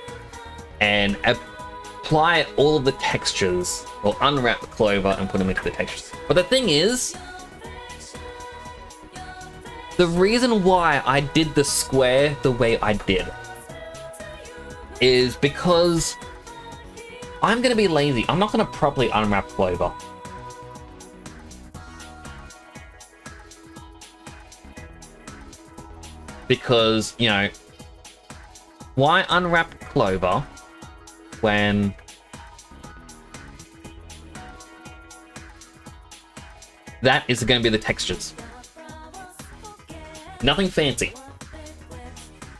and apply all of the textures, or unwrap the Clover and put them into the textures. But the thing is, the reason why I did the square the way I did is because I'm going to be lazy. I'm not going to properly unwrap Clover. Because, you know, why unwrap Clover when that is going to be the textures? Nothing fancy.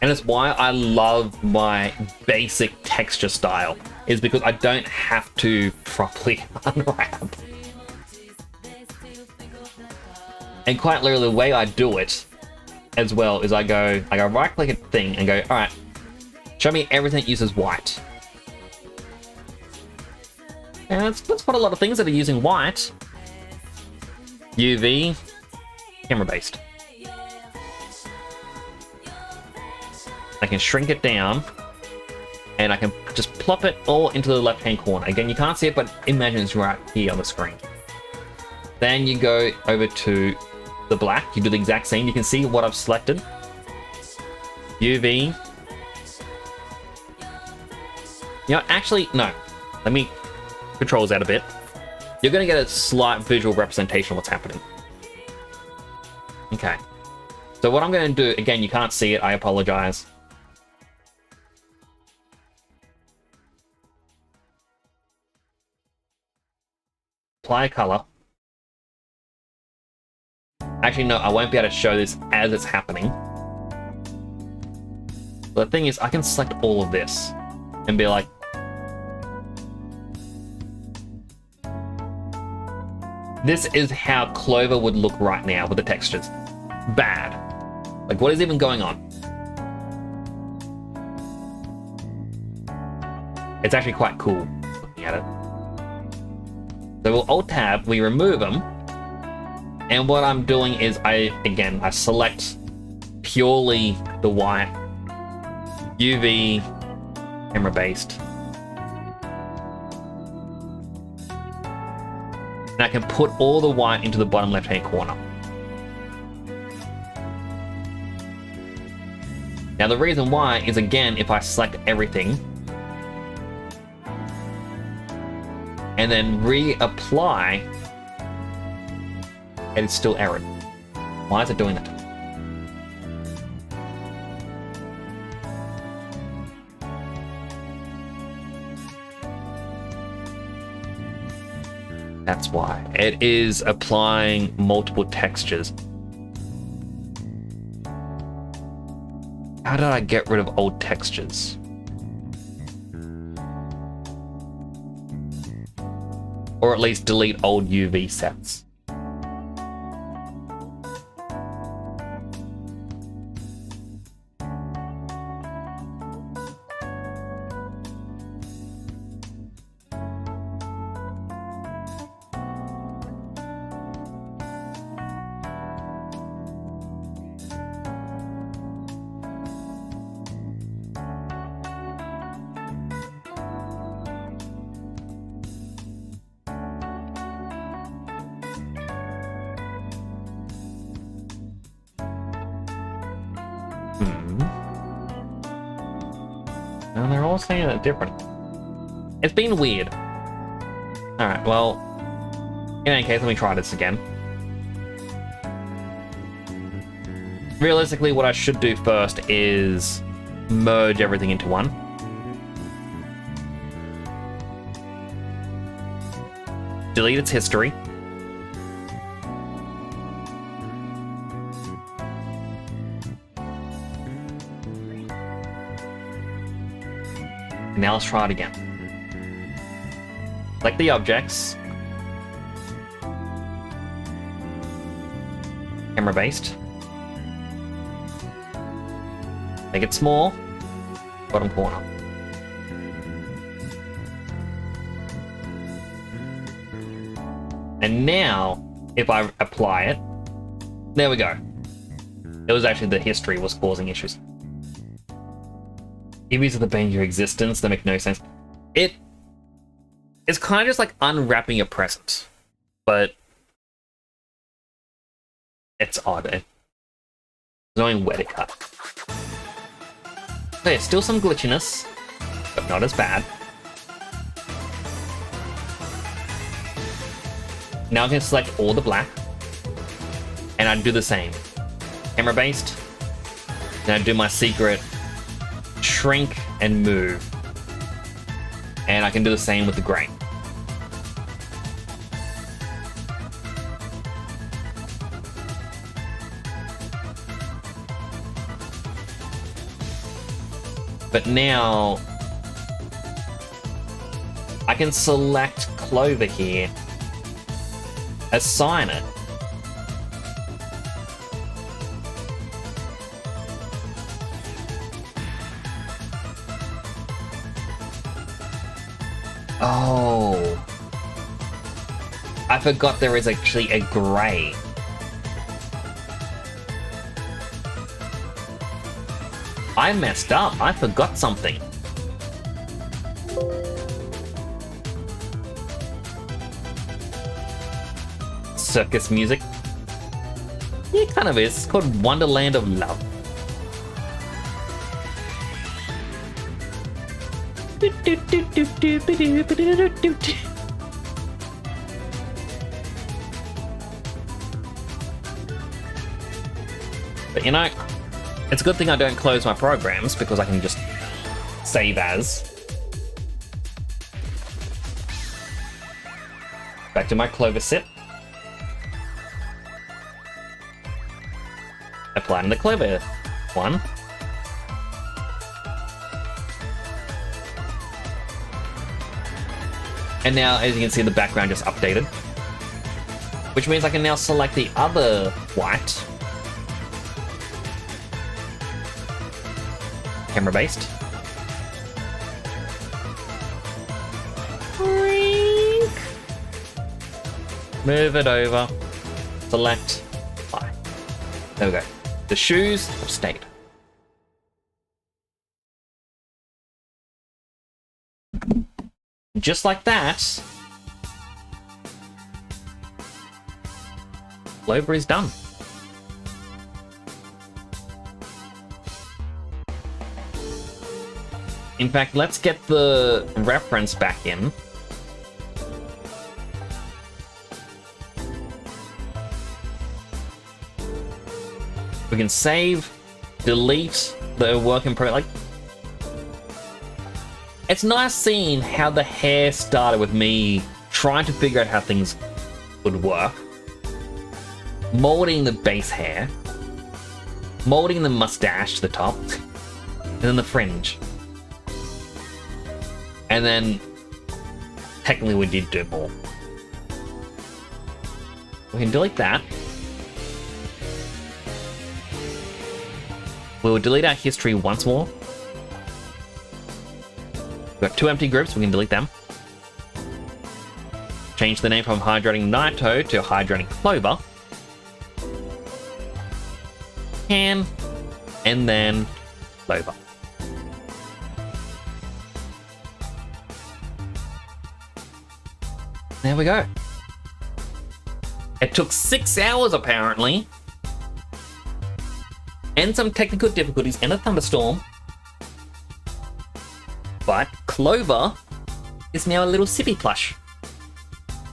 And it's why I love my basic texture style, is because I don't have to properly unwrap. And quite literally the way I do it as well is I go right click a thing and go, all right, show me everything that uses white. And that's quite a lot of things that are using white. UV, camera based. I can shrink it down, and I can just plop it all into the left-hand corner. Again, you can't see it, but imagine it's right here on the screen. Then you go over to the black. You do the exact same. You can see what I've selected. UV. You know, actually, no. Let me controls out a bit. You're going to get a slight visual representation of what's happening. Okay. So what I'm going to do, again, you can't see it. I apologize. Apply a color. Actually, no, I won't be able to show this as it's happening. But the thing is, I can select all of this and be like, this is how Clover would look right now with the textures. Bad. Like, what is even going on? It's actually quite cool looking at it. So we'll Alt-Tab, we remove them, and what I'm doing is I select purely the white, UV, camera based, and I can put all the white into the bottom left-hand corner. Now the reason why is, again, if I select everything, and then reapply, and it's still errored. Why is it doing that? That's why. It is applying multiple textures. How did I get rid of old textures? Or at least delete old UV sets. And they're all saying it different. It's been weird. Alright, well, in any case, let me try this again. Realistically, what I should do first is merge everything into one. Delete its history. Now let's try it again. Select the objects. Camera based. Make it small. Bottom corner. And now, if I apply it, there we go. It was actually the history was causing issues. EVs are the bane of your existence. That make no sense. It's kind of just like unwrapping a present, but it's odd. It's only where to cut. So yeah, still some glitchiness, but not as bad. Now I can select all the black, and I do the same. Camera based. Then I do my secret shrink and move, and I can do the same with the gray. But now I can select Clover here, assign it, oh, I forgot there is actually a grey. I messed up. I forgot something. Circus music. Yeah, it kind of is. It's called Wonderland of Love. But you know, it's a good thing I don't close my programs because I can just save as. Back to my Clover sip. Applying the Clover one. And now, as you can see, the background just updated. Which means I can now select the other white. Camera based. Move it over. Select. Apply. There we go. The shoes have stayed. Just like that, Clover is done. In fact, let's get the reference back in. We can save, delete the work in progress. Like, it's nice seeing how the hair started with me trying to figure out how things would work. Molding the base hair. Molding the mustache to the top. And then the fringe. And then, technically we did do more. We can delete that. We'll delete our history once more. We've got 2 empty groups, we can delete them. Change the name from Hydrating Naito to Hydrating Clover. And then Clover. There we go. It took 6 hours apparently. And some technical difficulties and a thunderstorm. But Clover is now a little Sippy plush.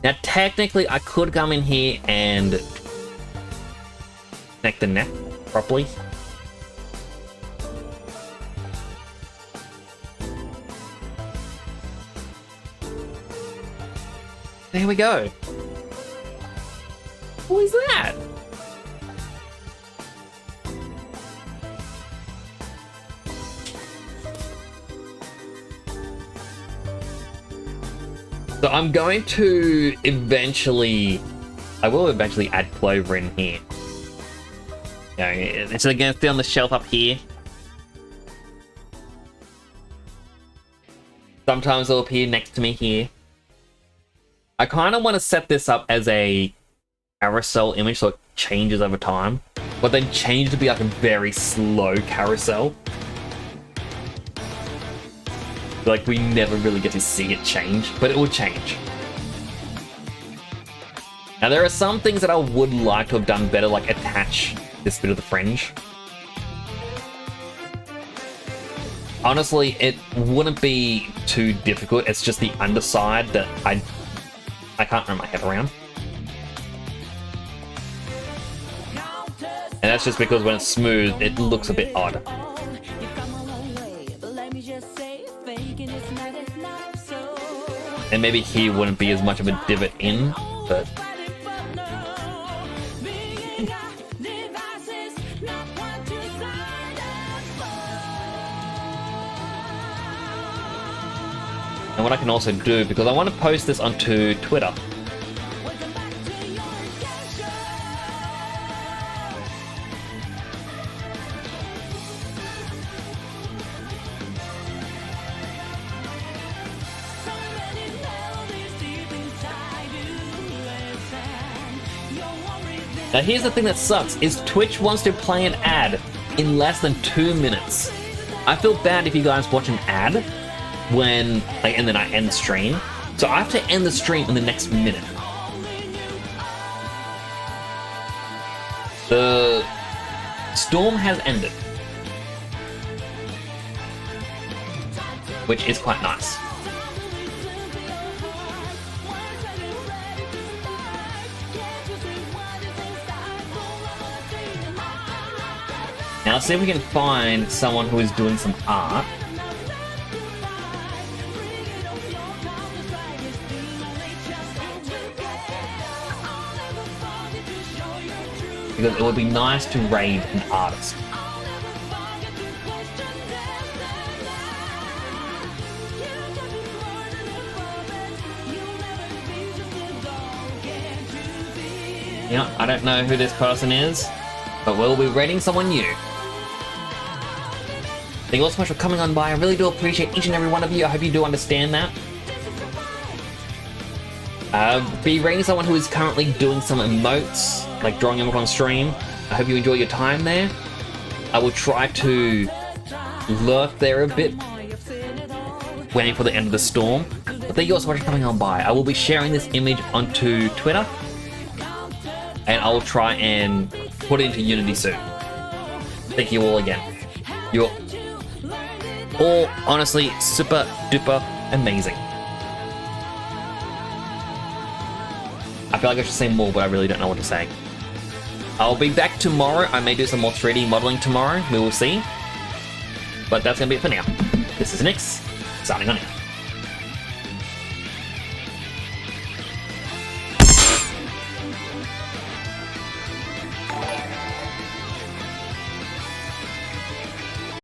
Now technically I could come in here and connect the neck properly. There we go. What is that? So I'm going to eventually, I will eventually add Clover in here. You know, it's going to stay on the shelf up here. Sometimes it'll appear next to me here. I kind of want to set this up as a carousel image so it changes over time, but then change to be like a very slow carousel. Like we never really get to see it change, but it will change. Now there are some things that I would like to have done better, like attach this bit of the fringe. Honestly, it wouldn't be too difficult. It's just the underside that I can't wrap my head around. And that's just because when it's smooth, it looks a bit odd. And maybe here wouldn't be as much of a divot in, but... And what I can also do, because I want to post this onto Twitter. Now here's the thing that sucks, is Twitch wants to play an ad in less than 2 minutes. I feel bad if you guys watch an ad when, like, and then I end the stream. So I have to end the stream in the next minute. The storm has ended, which is quite nice. Now let's see if we can find someone who is doing some art. Because it would be nice to raid an artist. Yeah, I don't know who this person is, but we'll be raiding someone new. Thank you all so much for coming on by. I really do appreciate each and every one of you. I hope you do understand that. Be rating someone who is currently doing some emotes, like drawing them up on stream. I hope you enjoy your time there. I will try to lurk there a bit, waiting for the end of the storm. But thank you all so much for coming on by. I will be sharing this image onto Twitter, and I will try and put it into Unity soon. Thank you all again. You're all honestly super duper amazing. I feel like I should say more, but I really don't know what to say. I'll be back tomorrow. I may do some more 3D modeling tomorrow. We will see. But that's going to be it for now. This is Nix, signing on out.